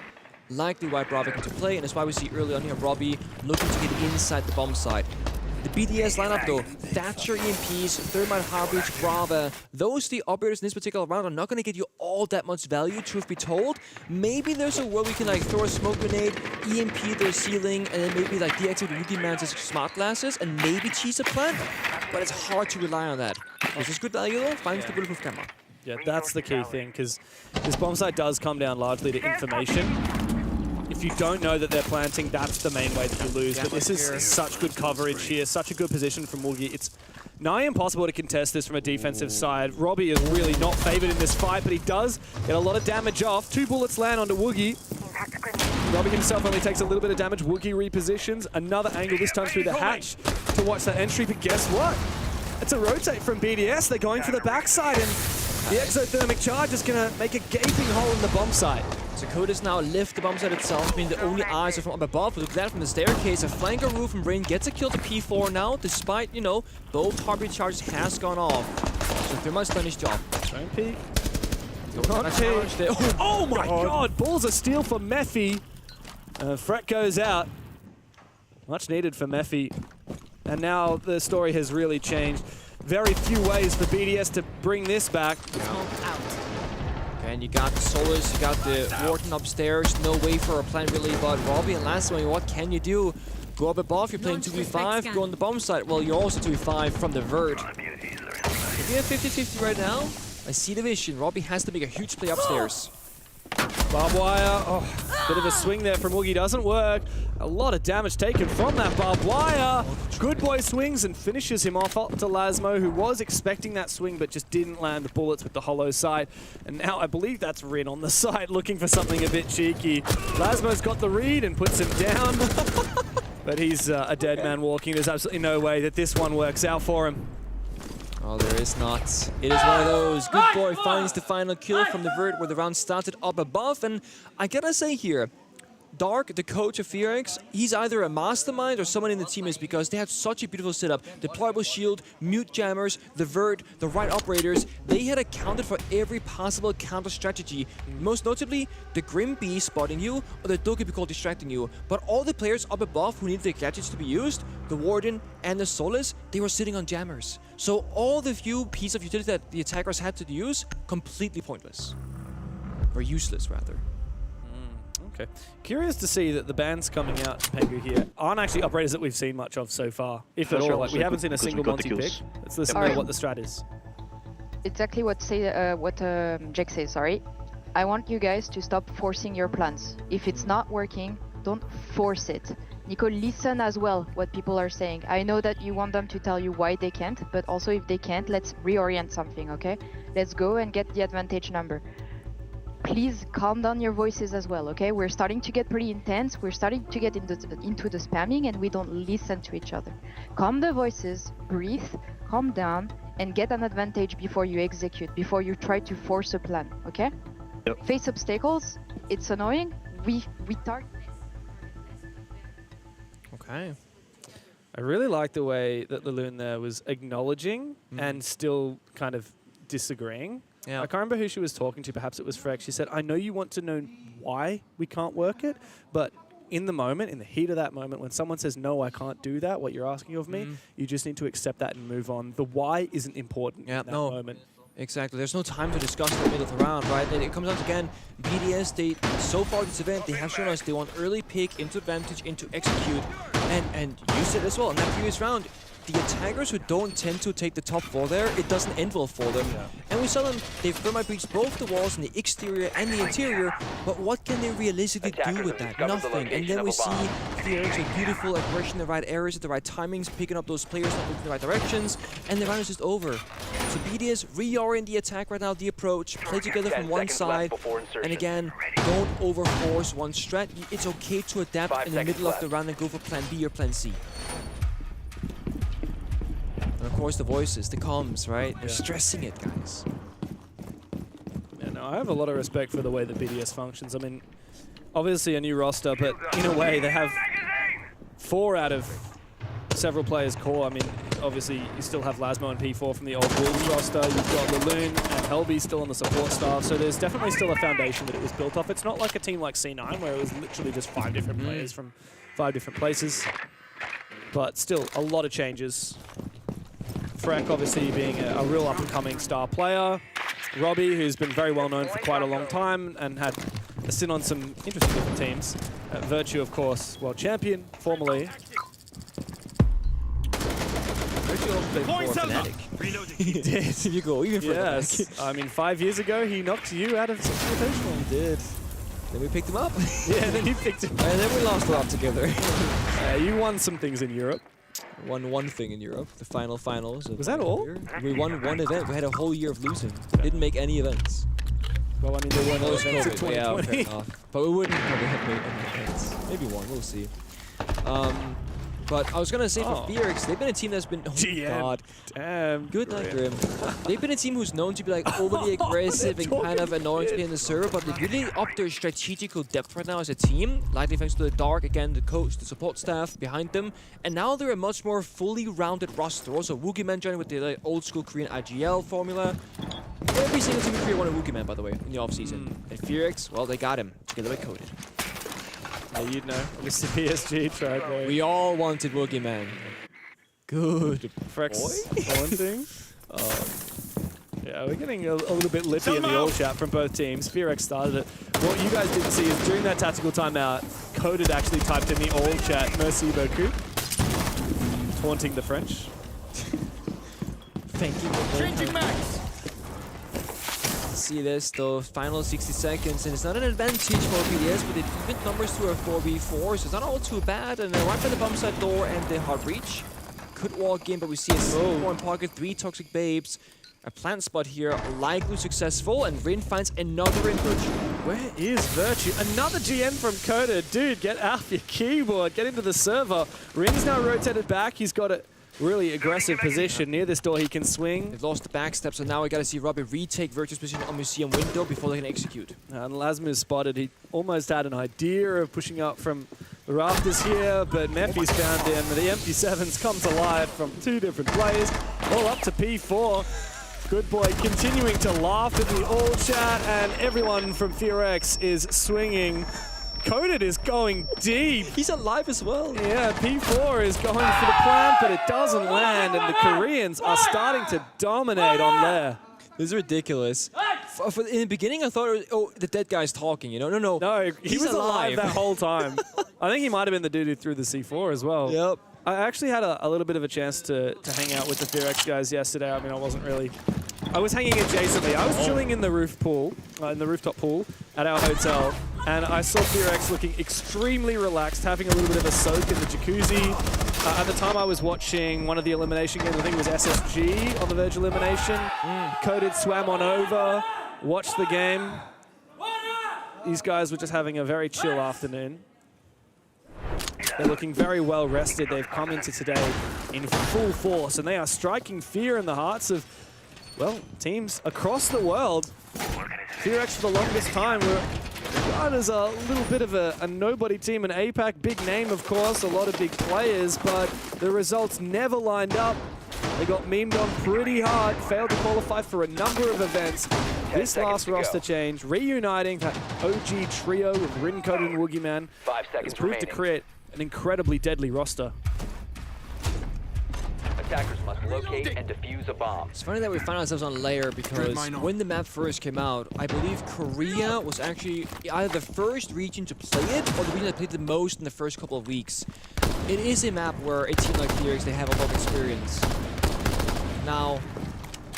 Likely why Brava came to play, and that's why we see early on here Robbie looking to get inside the bomb site. The BDS lineup though, Thatcher, EMPs, Thermite, Harbridge, Brava, those 3 operators in this particular round are not going to get you all that much value, truth be told. Maybe there's a way we can like throw a smoke grenade, EMP their ceiling, and then maybe like deactivate Woogieman's smart glasses, and maybe cheese a plant, but it's hard to rely on that. This is good value though, finds the bulletproof camera. Yeah, that's the key thing, because this bomb site does come down largely to information. If you don't know that they're planting, that's the main way that you lose. But this is such good coverage here, such a good position from Woogie. It's nigh impossible to contest this from a defensive side. Robbie is really not favored in this fight, but he does get a lot of damage off. 2 bullets land onto Woogie. Robbie himself only takes a little bit of damage. Woogie repositions. Another angle, this time through the hatch to watch that entry. But guess what? It's a rotate from BDS. They're going for the backside, and the exothermic charge is going to make a gaping hole in the bomb site. So Coda's now lift the bomb site itself, being the only eyes are from up above. Look at that from the staircase. A flanker roof from Brain gets a kill to P4 now, despite, you know, both heartbeat charges has gone off. So Thermite's done his job. Don't peek. Oh my god! Balls of steel for Mephi. Freck goes out. Much needed for Mephi. And now the story has really changed. Very few ways for BDS to bring this back. And you got the Solars, you got the Warden upstairs, no way for a plant really, but Robbie and last one, what can you do? Go up above, you're playing 2v5, go on the bomb site, well you're also 2v5 from the vert. If you have 50-50 right now, I see the vision. Robbie has to make a huge play upstairs. Barbed wire, oh, bit of a swing there from Woogie, doesn't work. A lot of damage taken from that barbed wire. Good Boy swings and finishes him off up to Lasmo, who was expecting that swing but just didn't land the bullets with the hollow sight. And now I believe that's Rin on the side looking for something a bit cheeky. Lasmo's got the read and puts him down. But he's a dead man walking. There's absolutely no way that this one works out for him. Oh, there is not. It is one of those. Good Boy finds the final kill from the vert where the round started up above. And I gotta say here, Dark, the coach of FearX, he's either a mastermind or someone in the team is, because they have such a beautiful setup. Deployable shield, mute jammers, the vert, the right operators. They had accounted for every possible counter strategy. Most notably, the Grim Bee spotting you or the Doki call distracting you. But all the players up above who needed the gadgets to be used, the Warden and the Solace, they were sitting on jammers. So all the few pieces of utility that the attackers had to use, completely pointless. Or useless, rather. Okay. Curious to see that the bans coming out, Pengu here, aren't actually operators that we've seen much of so far, if at all. Like, we haven't seen a single Monty pick. Let's listen to what the strat is. Exactly what Jack says, sorry. I want you guys to stop forcing your plans. If it's not working, don't force it. Nico, listen as well what people are saying. I know that you want them to tell you why they can't, but also if they can't, let's reorient something, okay? Let's go and get the advantage number. Please calm down your voices as well, okay? We're starting to get pretty intense. We're starting to get into the spamming and we don't listen to each other. Calm the voices, breathe, calm down, and get an advantage before you execute, before you try to force a plan, okay? Yep. Face obstacles, it's annoying. We target. Okay. I really like the way that Laloon there was acknowledging and still kind of disagreeing. Yeah. I can't remember who she was talking to. Perhaps it was FearX. She said, I know you want to know why we can't work it, but in the moment, in the heat of that moment, when someone says, no, I can't do that, what you're asking of me, you just need to accept that and move on. The why isn't important in that moment. Exactly. There's no time to discuss in the middle of the round, right? And it comes out again, BDS, so far this event, they have shown us they want early pick, into advantage, into execute, and use it as well. In that previous round, the attackers who don't tend to take the top floor there, it doesn't end well for them. Yeah. And we saw them, they've thermite breached both the walls in the exterior and the interior, but what can they realistically do with that? Nothing. And then we see FearX with beautiful aggression in the right areas at the right timings, picking up those players, not moving in the right directions, and the round is just over. So BDS reorient the attack right now, the approach, play together from one side, and again, don't overforce one strat. It's okay to adapt in the middle of the round and go for plan B or plan C. And of course the voices, the comms, right? They're stressing it, guys. Yeah, no, I have a lot of respect for the way that BDS functions. I mean, obviously a new roster, but in a way they have 4 out of several players core. I mean, obviously you still have Lasmo and P4 from the old Wolves roster. You've got Laloon and Helby still on the support staff. So there's definitely still a foundation that it was built off. It's not like a team like C9 where it was literally just 5 different players from 5 different places. But still, a lot of changes. Freck obviously being a real up-and-coming star player. Robbie, who's been very well known for quite a long time and had a stint on some interesting different teams. Virtue, of course, world champion, formerly. Virtue also played for Fnatic. He did. You go even further. Yes. I mean, 5 years ago, he knocked you out of Six Invitational. He did. Then we picked him up. Yeah, then you picked him up. And then we lost a lot together. You won some things in Europe. Won one thing in Europe, the finals. Was that all? We won one event. We had a whole year of losing. Didn't make any events. Well, I mean, there were no events in 2020. Yeah, fair enough. But we wouldn't probably have made any events. Maybe one, we'll see. But I was going to say for FearX, they've been a team that's been... Oh, God. Damn. Good night, Grim. They've been a team who's known to be like overly aggressive and kind of annoying to play in the server, but they've really upped their strategical depth right now as a team, likely thanks to the Dark, again, the coach, the support staff behind them. And now they're a much more fully rounded roster. Also, Wookieeman joining with the old school Korean IGL formula. Every single team in Korea wanted Wookieeman, by the way, in the offseason. And FearX, well, they got him. Together with Coded. Yeah, you'd know. Obviously, PSG tried there. We all wanted Wookieeman. Good. Frex one thing. Yeah, we're getting a little bit lippy in the old chat from both teams. FearX started it. What you guys didn't see is during that tactical timeout, Coded actually typed in the old chat, merci beaucoup, taunting the French. Thank you. Changing max. See this, the final 60 seconds, and it's not an advantage for BDS, but they've even numbers to a 4v4, so it's not all too bad. And they're right by the bump side door and the hard breach. Could walk in, but we see a 4 in pocket, 3 toxic babes. A plant spot here, likely successful, and Rin finds another in Virtue. Where is Virtue? Another GM from Coda. Dude, get out of your keyboard, get into the server. Rin's now rotated back. He's got it. really aggressive position. Near this door, he can swing. They've lost the backstep, so now we gotta see Robbie retake Virtue's position on Museum window before they can execute. And Lasmus spotted. He almost had an idea of pushing up from the rafters here, but Memphi's found him. The MP7s come to life from 2 different players, all up to P4. Good boy continuing to laugh at the all chat, and everyone from FearX is swinging. Coded is going deep. He's alive as well. Yeah, P4 is going for the plant, but it doesn't land, and the Koreans are starting to dominate on there. This is ridiculous. In the beginning, I thought, it was, oh, the dead guy's talking, you know? No, he was alive that whole time. I think he might have been the dude who threw the C4 as well. Yep. I actually had a little bit of a chance to hang out with the FearX guys yesterday. I mean, I was hanging adjacently. I was chilling in the rooftop pool at our hotel, and I saw FearX looking extremely relaxed, having a little bit of a soak in the jacuzzi. At the time, I was watching one of the elimination games. I think it was SSG on the verge of elimination. Coded swam on over, watched the game. These guys were just having a very chill afternoon. They're looking very well rested. They've come into today in full force, and they are striking fear in the hearts of, well, teams across the world. FearX for the longest time were regarded as a little bit of a nobody team in APAC. Big name, of course, a lot of big players, but the results never lined up. They got memed on pretty hard, failed to qualify for a number of events. This last roster change, reuniting that OG trio with Rin, Coded, and Woogieman, has proved to create an incredibly deadly roster. Attackers must locate and defuse a bomb. It's funny that we found ourselves on layer because when the map first came out, I believe Korea was actually either the first region to play it or the region that played the most in the first couple of weeks. It is a map where a team like FearX, they have a lot of experience. Now,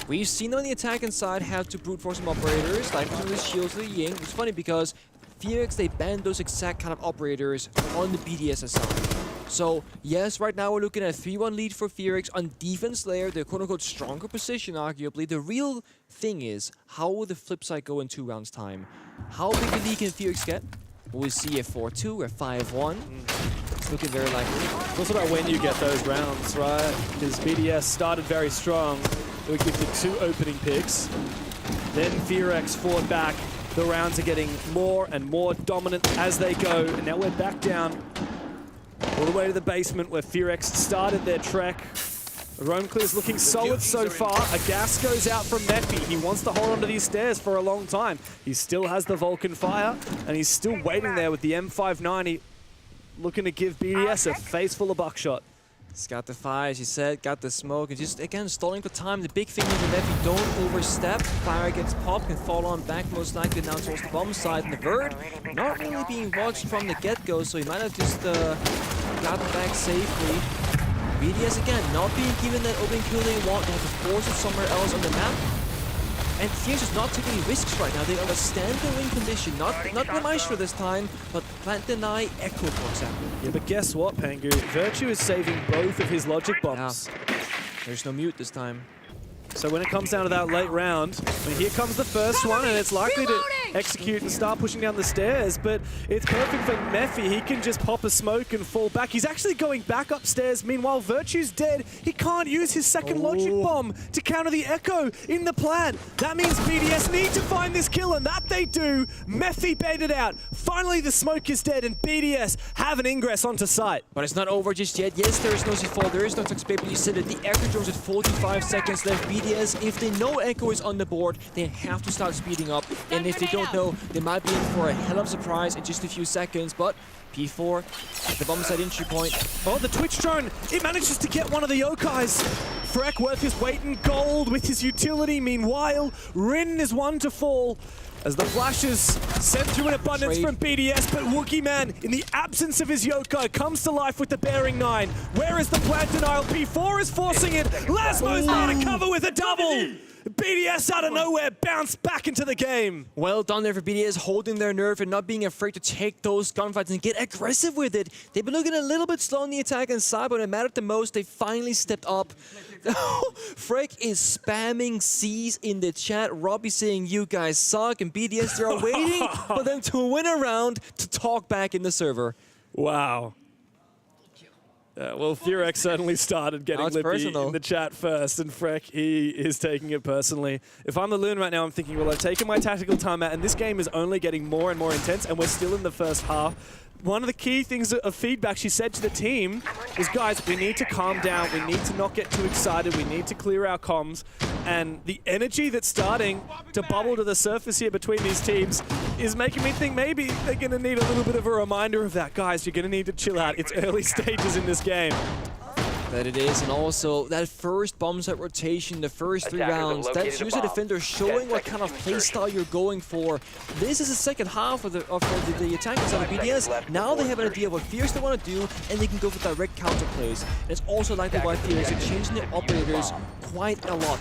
we've seen them on the attacking side have to brute force some operators, like some of the shields of the Ying. It's funny because FearX, they banned those exact kind of operators on the BDS side. So, yes, right now we're looking at a 3-1 lead for FearX on defense layer, the quote-unquote stronger position, arguably. The real thing is, how will the flip side go in 2 rounds' time? How big a lead can FearX get? Will we see a 4-2 or 5-1? It's looking very likely. It's also about when you get those rounds, right? Because BDS started very strong. They were gifted 2 opening picks. Then FearX fought back. The rounds are getting more and more dominant as they go. And now we're back down all the way to the basement where FearX started their trek. The roam clear is looking solid so far. A gas goes out from Mephi. He wants to hold onto these stairs for a long time. He still has the Vulcan fire, and he's still waiting there with the M590, looking to give BDS a face full of buckshot. He's got the fire, as you said, got the smoke, and just, again, stalling for time. The big thing is that if you don't overstep, fire gets popped, can fall on back, most likely now towards the bomb side. And the Verd, not really being watched from the get-go, so he might have just gotten back safely. BDS, again, not being given that open kill they want. They have to force it somewhere else on the map. And FearX is not taking any risks right now. They understand the win condition. Not the Maestro this time, but plant deny Echo, for example. Yeah, but guess what, Pangu? Virtue is saving both of his logic bombs. Yeah. There's no mute this time. So when it comes down to that late round, I mean, here comes the first one, and it's likely to execute and start pushing down the stairs, but it's perfect for Mephi. He can just pop a smoke and fall back. He's actually going back upstairs. Meanwhile, Virtue's dead. He can't use his second logic bomb to counter the Echo in the plan. That means BDS need to find this kill, and that they do. Mephi baited out. Finally, the smoke is dead, and BDS have an ingress onto site. But it's not over just yet. Yes, there is no C4, there is no Toxic Paper. You said that the Echo drones at 45 seconds left. BDS, if they know Echo is on the board, they have to start speeding up. And if they don't know, they might be in for a hell of a surprise in just a few seconds. But P4 at the bomb side entry point. Oh, the Twitch drone, it manages to get one of the Yokais. Freck worth his weight in gold with his utility. Meanwhile, Rin is one to fall as the flashes sent through in abundance from BDS, but Woogieman, in the absence of his Yokai, comes to life with the Bearing 9. Where is the plant denial? P4 is forcing it. Lasmo's there to cover with a double. BDS out of nowhere bounced back into the game. Well done there for BDS, holding their nerve and not being afraid to take those gunfights and get aggressive with it. They've been looking a little bit slow on the attack inside, but when it mattered the most, they finally stepped up. Freck is spamming C's in the chat. Robbie saying, you guys suck, and BDS, they're waiting for them to win a round to talk back in the server. Wow. Well, FearX certainly started getting lippy in the chat first, and Freck, he is taking it personally. If I'm the Loon right now, I'm thinking, well, I've taken my tactical timeout, and this game is only getting more and more intense, and we're still in the first half. One of the key things of feedback she said to the team is, guys, we need to calm down. We need to not get too excited. We need to clear our comms. And the energy that's starting to bubble to the surface here between these teams is making me think maybe they're going to need a little bit of a reminder of that. Guys, you're going to need to chill out. It's early stages in this game. That it is, and also that first bomb site rotation, the first 3 rounds, that's usually the defender showing what kind of playstyle you're going for. This is the second half of the attackers on the BDS. Now they have an idea of what FearX they want to do, and they can go for direct counter plays. And it's also likely why FearX are changing their operators quite a lot.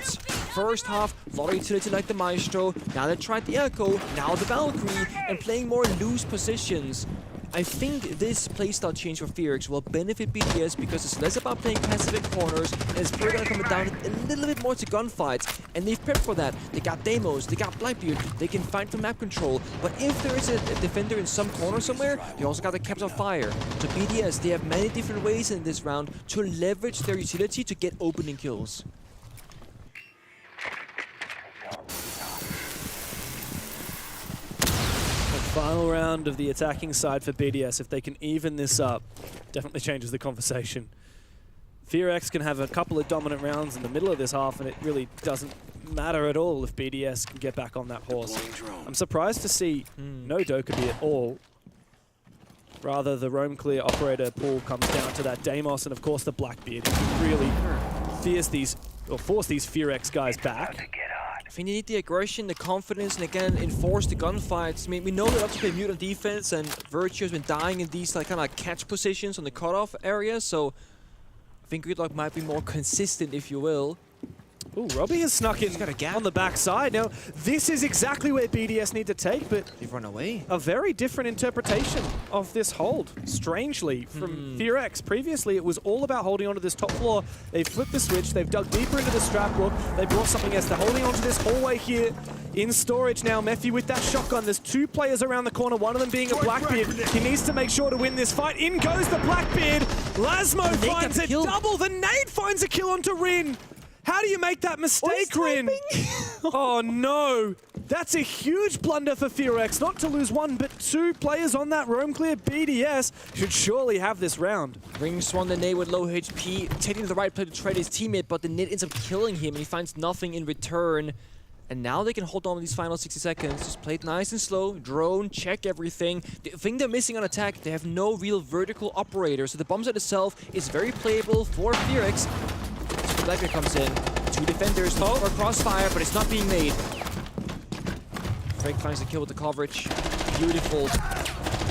First half, a lot of utility like the Maestro, now they tried the Echo, now the Valkyrie, and playing more loose positions. I think this playstyle change for FearX will benefit BDS because it's less about playing passive in corners and it's probably going to come down a little bit more to gunfights, and they've prepped for that. They got Deimos, they got Blackbeard, they can fight for map control, but if there is a defender in some corner somewhere, they also got the caps on fire. So BDS, they have many different ways in this round to leverage their utility to get opening kills. Final round of the attacking side for BDS. If they can even this up, definitely changes the conversation. FearX can have a couple of dominant rounds in the middle of this half, and it really doesn't matter at all if BDS can get back on that horse. I'm surprised to see no Dokkaebi at all. Rather, the roam clear operator pool comes down to that Deimos and, of course, the Blackbeard. He can really force these FearX guys back. I think they need the aggression, the confidence, and again, enforce the gunfights. I mean, we know they love to play mute on defense, and Virtue has been dying in these kind of catch positions on the cutoff area, so I think Gridlock might be more consistent, if you will. Ooh, Robbie has snuck in on the backside. Now, this is exactly where BDS need to take, but they've run away. A very different interpretation of this hold, strangely, from FearX. Previously, it was all about holding onto this top floor. They've flipped the switch, they've dug deeper into the strap book, they brought something else. They're holding onto this hallway here in storage now. Mephi with that shotgun. There's 2 players around the corner, one of them being a Blackbeard. He needs to make sure to win this fight. In goes the Blackbeard. Lasmo finds a double. The nade finds a kill onto Rin. How do you make that mistake, Rin? Oh no! That's a huge blunder for FearX. Not to lose 1, but 2 players on that roam clear. BDS should surely have this round. Ring Swan the nade with low HP, taking the right play to trade his teammate, but the nade ends up killing him and he finds nothing in return. And now they can hold on to these final 60 seconds. Just play it nice and slow. Drone, check everything. The thing they're missing on attack, they have no real vertical operator. So the bomb site itself is very playable for FearX. Blackbeard comes in. 2 defenders for a crossfire, but it's not being made. Drake finds the kill with the coverage. Beautiful.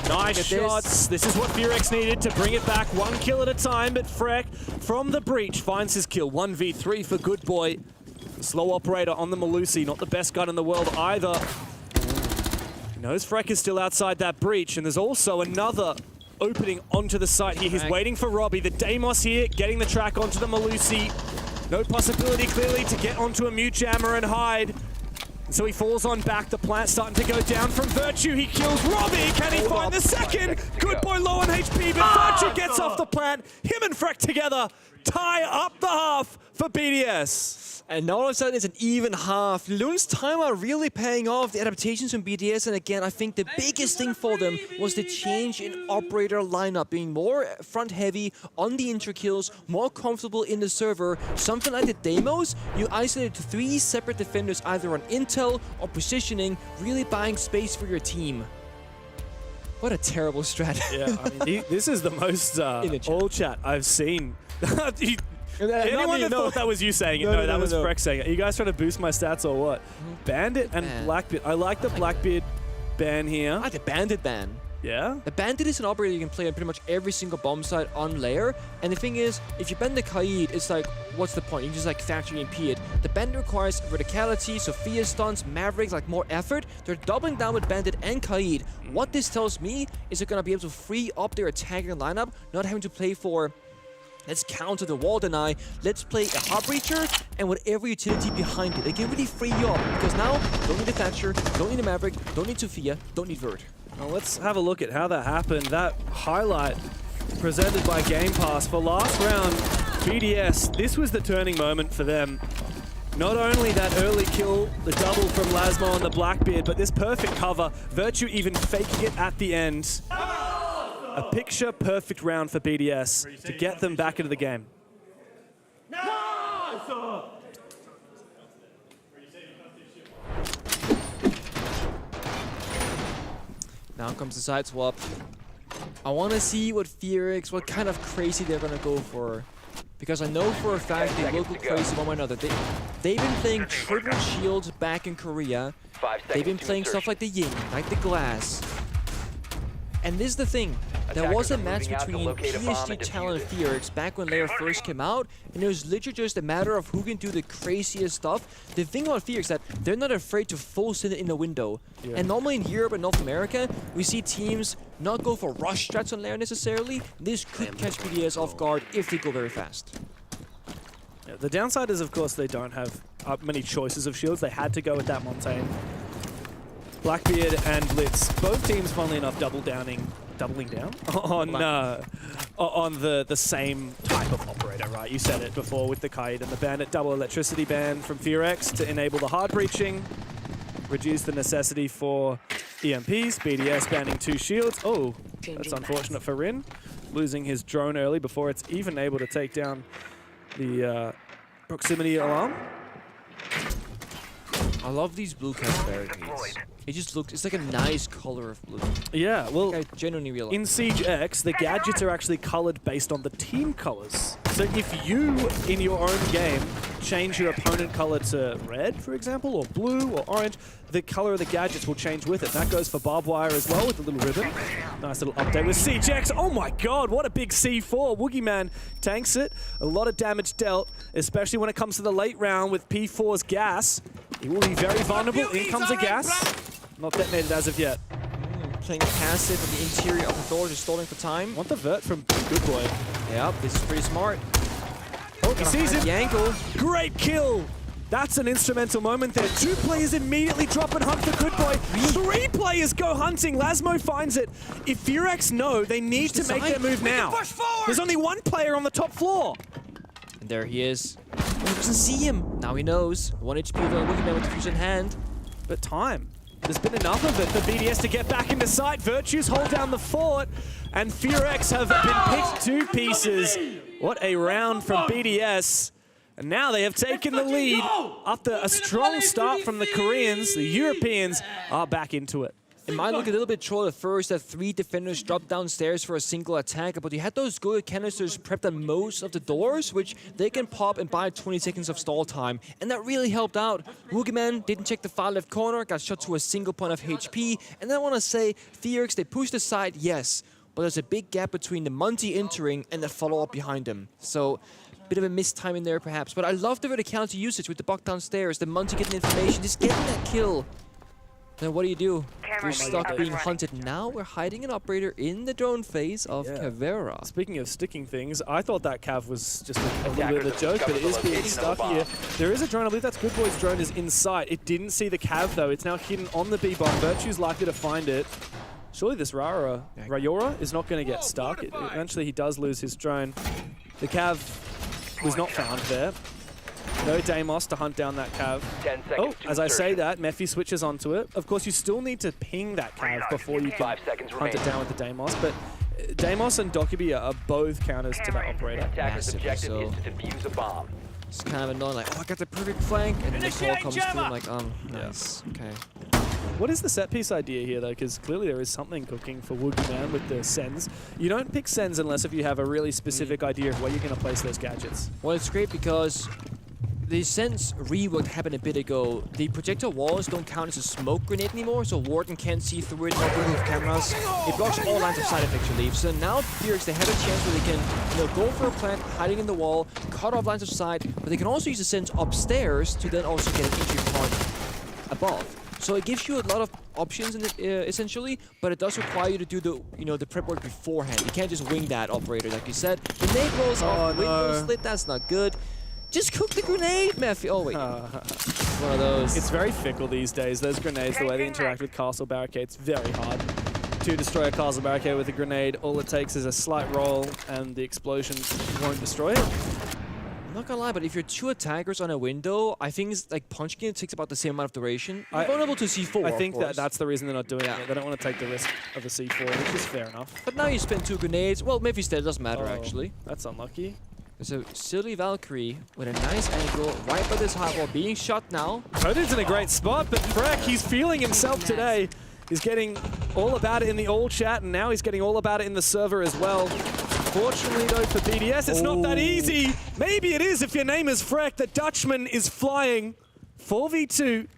Nice shots. This is what FearX needed to bring it back 1 kill at a time, but Freck from the breach finds his kill. 1v3 for Good Boy. Slow operator on the Malusi, not the best gun in the world either. He knows Freck is still outside that breach, and there's also another opening onto the site here. He's waiting for Robbie. The Deimos here, getting the track onto the Malusi. No possibility, clearly, to get onto a mute jammer and hide. So he falls on back. The plant's starting to go down from Virtue. He kills Robbie. Can he find the second? Good Boy low on HP, but Virtue gets off the plant. Him and Freck together tie up the half for BDS. And now all of a sudden it's an even half. Loon's timeout really paying off. The adaptations from BDS, and again, I think the biggest thing for them was the change in operator lineup, being more front heavy on the intro kills, more comfortable in the server. Something like the Deimos, you isolated to 3 separate defenders, either on intel or positioning, really buying space for your team. What a terrible strat. Yeah, I mean, this is the most all chat I've seen. Anyone that thought that was you saying it? No, that was Freck saying it. Are you guys trying to boost my stats or what? Bandit and Blackbeard. I like the Blackbeard ban here. I like the Bandit ban. Yeah? The Bandit is an operator you can play on pretty much every single bomb site on layer. And the thing is, if you ban the Kaid, it's like, what's the point? You can just like factory MP it. The Bandit requires verticality, Sophia stunts, Mavericks, like more effort. They're doubling down with Bandit and Kaid. What this tells me is they're going to be able to free up their attacking lineup, not having to play for, let's counter the wall deny, let's play a Heartbreacher and whatever utility behind it. They can really free you up, because now, don't need a Thatcher, don't need a Maverick, don't need Sophia, don't need Vert. Well, let's have a look at how that happened. That highlight presented by Game Pass. For last round, BDS, this was the turning moment for them. Not only that early kill, the double from Lasmo on the Blackbeard, but this perfect cover, Virtue even faking it at the end. A picture-perfect round for BDS to get them back into the game. Now comes the side swap. I want to see what FearX, what kind of crazy they're going to go for. Because I know for a fact they will go crazy one way or another. They've been playing triple shields back in Korea. They've been playing stuff like the Ying, like the Glass. And this is the thing. There was a match between PSG Talent and FearX back when Layer first came out, and it was literally just a matter of who can do the craziest stuff. The thing about FearX is that they're not afraid to full send it in the window. Yeah. And normally in Europe and North America, we see teams not go for rush strats on Layer necessarily. This could catch BDS off guard if they go very fast. Yeah, the downside is, of course, they don't have many choices of shields. They had to go with that Montaigne. Blackbeard and Blitz, both teams, funnily enough, doubling down on the same type of operator, right? You said it before with the Kite and the Bandit double electricity ban from FearX to enable the hard breaching, reduce the necessity for EMPs, BDS banning 2 shields. Oh, that's unfortunate for Rin, losing his drone early before it's even able to take down the proximity alarm. I love these blue cast barricades. It just looks, it's like a nice color of blue. Yeah, well, I genuinely realize. In Siege X, the gadgets are actually colored based on the team colors. So if you, in your own game, change your opponent color to red, for example, or blue, or orange, the color of the gadgets will change with it. That goes for barbed wire as well with the little ribbon. Nice little update with Siege X. Oh my god, what a big C4. Woogieman tanks it. A lot of damage dealt, especially when it comes to the late round with P4's gas. He will be very vulnerable. In comes the gas. Not detonated as of yet. Playing passive in the interior of the door, just stalling for time. Want the vert from Good Boy. Yep, this is pretty smart. Oh, he sees him. The ankle. Great kill. That's an instrumental moment there. 2 players immediately drop and hunt for Good Boy. 3 players go hunting. Lasmo finds it. If FearX know, they need to make their move now. There's only 1 player on the top floor. And there he is. He doesn't see him. Now he knows. 1 HP of Woogieman with the fuse in hand. But time. There's been enough of it for BDS to get back into sight. Virtues hold down the fort, and FearX have been picked to pieces. What a round from BDS. And now they have taken the lead. After a strong start from the Koreans, the Europeans are back into it. It might look a little bit troll at first that 3 defenders dropped downstairs for a single attack, but you had those good canisters prepped on most of the doors, which they can pop and buy 20 seconds of stall time, and that really helped out. Woogieman didn't check the far left corner, got shot to a single point of HP, and then I want to say, FearX, they pushed aside, yes, but there's a big gap between the Monty entering and the follow-up behind him. So, bit of a missed time in there perhaps, but I love the verticality usage with the buck downstairs, the Monty getting information, just getting that kill. Then what do? We're stuck being hunted. Now we're hiding an operator in the drone phase of Caveira. Speaking of sticking things, I thought that Cav was just a little bit of a joke, but it is being stuck here. There is a drone, I believe that's Good Boy's drone is in sight. It didn't see the Cav though, it's now hidden on the B-bomb. Virtue's likely to find it. Surely this Rayora is not going to get stuck. Eventually he does lose his drone. The Cav was not found there. No Deimos to hunt down that Cav. Oh, as I say that, Mephi switches onto it. Of course, you still need to ping that Cav before you can hunt it down with the Deimos, but Deimos and Dokkaebi are both counters to that operator. Massively so. It's kind of annoying, like, oh, I got the perfect flank, and then the call comes through, I'm like, nice, okay. What is the set piece idea here, though? Because clearly there is something cooking for Woogieman with the Sens. You don't pick Sens unless if you have a really specific idea of where you're going to place those gadgets. Well, it's great because the Sens rework happened a bit ago. The projector walls don't count as a smoke grenade anymore, so Warden can't see through it, not with cameras. It blocks all lines of sight effectively. So now FearX, they have a chance where they can go for a plant, hiding in the wall, cut off lines of sight, but they can also use the Sens upstairs to then also get an entry point above. So it gives you a lot of options in it, essentially, but it does require you to do the the prep work beforehand. You can't just wing that operator, like you said. Grenade rolls off, the window slit, that's not good. Just cook the grenade, Mephi. Oh, wait. One of those. It's very fickle these days. Those grenades, the way they interact with castle barricades, very hard. to destroy a castle barricade with a grenade. All it takes is a slight roll and the explosion won't destroy it. I'm not gonna lie, but if you're 2 attackers on a window, I think it's like punching it takes about the same amount of duration. You're vulnerable to C4. I think that's the reason they're not doing it. They don't want to take the risk of a C4, which is fair enough. But now you spend 2 grenades. Well, maybe still doesn't matter actually. That's unlucky. There's a silly Valkyrie with a nice angle right by this high wall being shot now. Odin's in a great spot, but FearX, he's feeling himself today. He's getting all about it in the all chat, and now he's getting all about it in the server as well. Fortunately, though, for BDS, it's not that easy. Maybe it is if your name is FearX. The Dutchman is flying. 4v2.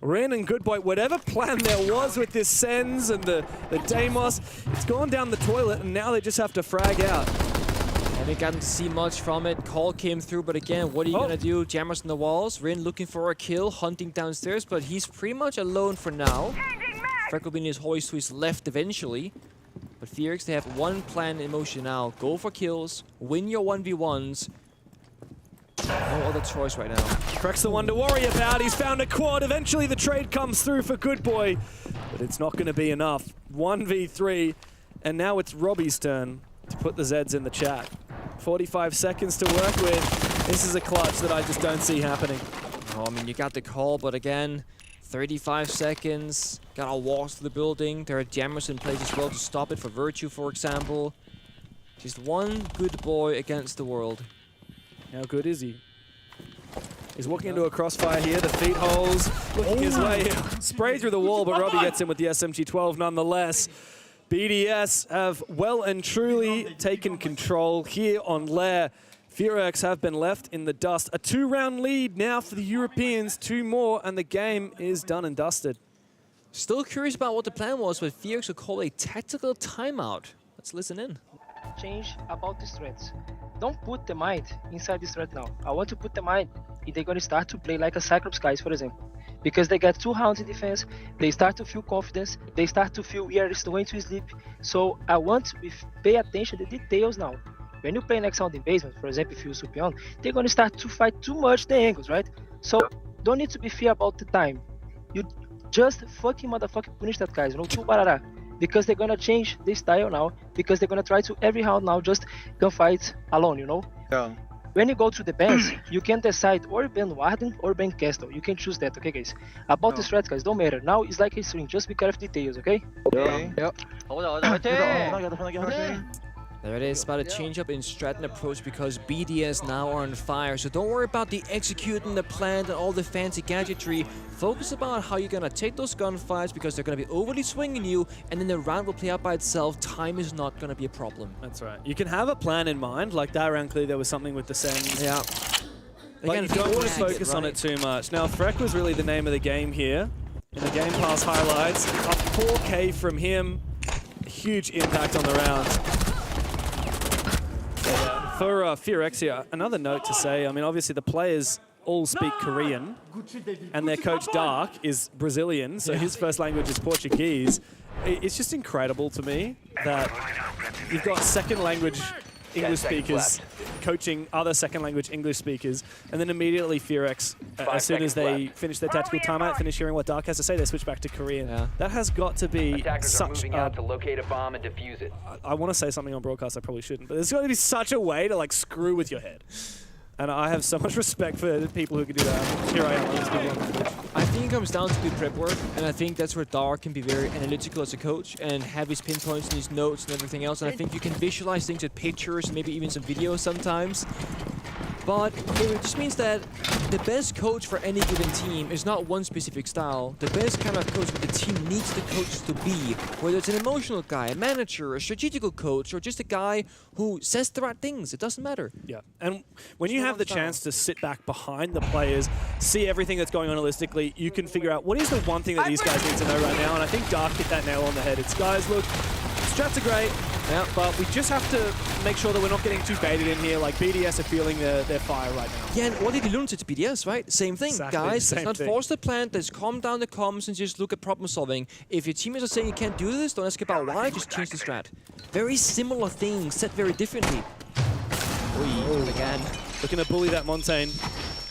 Ren and Goodboy, whatever plan there was with this Sens and the Deimos, it's gone down the toilet, and now they just have to frag out. Haven't gotten to see much from it. Call came through, but again, what are you gonna do? Jammers on the walls. Rin looking for a kill, hunting downstairs, but he's pretty much alone for now. FearX will be in his hoist to his left eventually. But FearX, they have one plan in motion now. Go for kills, win your 1v1s. No other choice right now. FearX the one to worry about. He's found a quad. Eventually the trade comes through for Goodboy, but it's not going to be enough. 1v3, and now it's Robbie's turn to put the Zeds in the chat. 45 seconds to work with. This is a clutch that I just don't see happening. Oh, I mean, you got the call, but again, 35 seconds. Gotta walk through the building. There are jammers in place as well to stop it for Virtue, for example. Just one good boy against the world. How good is he? He's walking into a crossfire here. The feet holes, looking his way. Sprayed through the wall, but Robbie gets in with the SMG-12 nonetheless. BDS have well and truly taken control here on Lair. FearX have been left in the dust. A 2-round lead now for the Europeans, 2 more, and the game is done and dusted. Still curious about what the plan was, but FearX will call a tactical timeout. Let's listen in. Change about the threats. Don't put the mind inside this threat now. I want to put the mind if they're going to start to play like a Cyclops guys, for example. Because they get 2 rounds in defense, they start to feel confidence, they start to feel we are going to sleep. So I want to pay attention to the details now. When you play next round in basement, for example, if you Supion, they're going to start to fight too much the angles, right? So don't need to be fear about the time. You just fucking motherfucking punish that guys, you know, too barara. Because they're going to change the style now, because they're going to try to every round now just gunfight alone, you know? Yeah. When you go to the bans, you can decide or ban Warden or ban Castle. You can choose that, okay, guys? About the threats, guys, don't matter. Now it's like a string, just be careful of details, okay? Okay. Yep. There it is, about a change up in strat and approach because BDS now are on fire. So don't worry about the executing, the plan, and all the fancy gadgetry. Focus about how you're gonna take those gunfights because they're gonna be overly swinging you, and then the round will play out by itself. Time is not gonna be a problem. That's right. You can have a plan in mind. Like that round, clearly there was something with the Sens. Yeah. But you don't want to focus on it too much. Now, FearX was really the name of the game here. In the Game Pass highlights, a 4K from him. A huge impact on the round. For FearX here, another note to say, I mean, obviously the players all speak Korean, and their coach Dark is Brazilian, so his first language is Portuguese. It's just incredible to me that you've got second language English speakers coaching other second language English speakers, and then immediately FearX, as soon as they finish their tactical timeout, finish hearing what Dark has to say, they switch back to Korean. Yeah. That has got to be such out to locate a bomb and defuse it. I want to say something on broadcast, I probably shouldn't, but there's got to be such a way to like screw with your head. And I have so much respect for the people who can do that. Here I am. I think it comes down to good prep work, and I think that's where Dark can be very analytical as a coach and have his pinpoints and his notes and everything else. And I think you can visualize things with pictures, maybe even some videos sometimes. But it just means that the best coach for any given team is not one specific style. The best kind of coach that the team needs the coach to be, whether it's an emotional guy, a manager, a strategical coach, or just a guy who says the right things. It doesn't matter. Yeah, and when you have the chance to sit back behind the players, see everything that's going on holistically, you can figure out what is the one thing that these guys need to know right now. And I think Dark hit that nail on the head. It's, guys, look, strats are great, but we just have to make sure that we're not getting too baited in here. Like, BDS are feeling their fire right now. Yeah, and what did he learn to BDS, right? Same thing, exactly, guys. Let's not force the plan. Let's calm down the comms and just look at problem solving. If your teammates are saying you can't do this, don't ask about why, just change the strat. Very similar things, set very differently. Again. Looking to bully that Montaigne.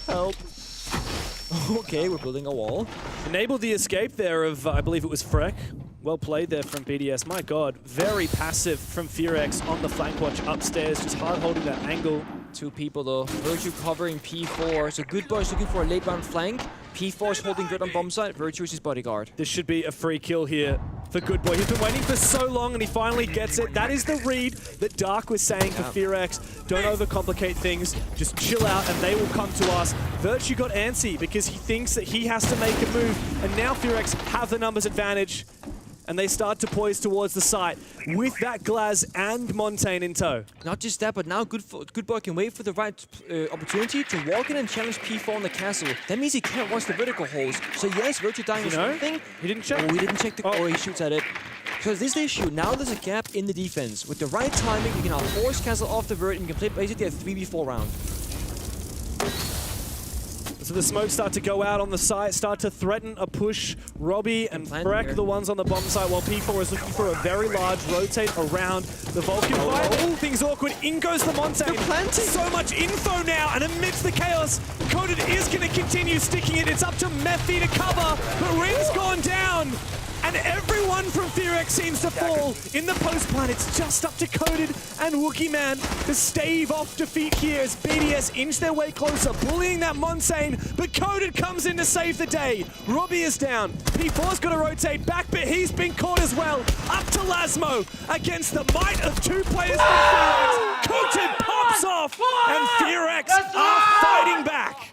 Help. Okay, we're building a wall. Enabled the escape there of, I believe it was FearX. Well played there from BDS. My God, very passive from FearX on the flank watch upstairs, just hard holding that angle. Two people though. Virtue covering P4. So Good Boy is looking for a late round flank. P4 is holding good on bomb side. Virtue is his bodyguard. This should be a free kill here for Good Boy. He's been waiting for so long and he finally gets it. That is the read that Dark was saying for FearX. Don't overcomplicate things. Just chill out and they will come to us. Virtue got antsy because he thinks that he has to make a move. And now FearX have the numbers advantage. And they start to poise towards the site with that Glaz and Montaigne in tow. Not just that, but now Good Boy can wait for the right opportunity to walk in and challenge P4 on the castle. That means he can't watch the vertical holes. So yes, Virtue dying is one thing. He didn't check. Oh, he didn't check the... Oh, he shoots at it. So this is the issue. Now there's a gap in the defense. With the right timing, you can now force castle off the vert and you can play basically a 3v4 round. So the smokes start to go out on the site, start to threaten a push. Robbie and Freck, the ones on the bomb site, while P4 is looking for a very large rotate around the Vulcan fight. Oh, things awkward. In goes the Montaigne. So much info now, and amidst the chaos, Coded is going to continue sticking it. It's up to Mephi to cover, but Ring's gone down. And everyone from FearX seems to fall in the post plan. It's just up to Coded and Wookie Man to stave off defeat here as BDS inch their way closer, bullying that Montaigne, but Coded comes in to save the day. Robbie is down. P4's got to rotate back, but he's been caught as well. Up to Lasmo against the might of two players from FearX. Coded pops off, and FearX are fighting back.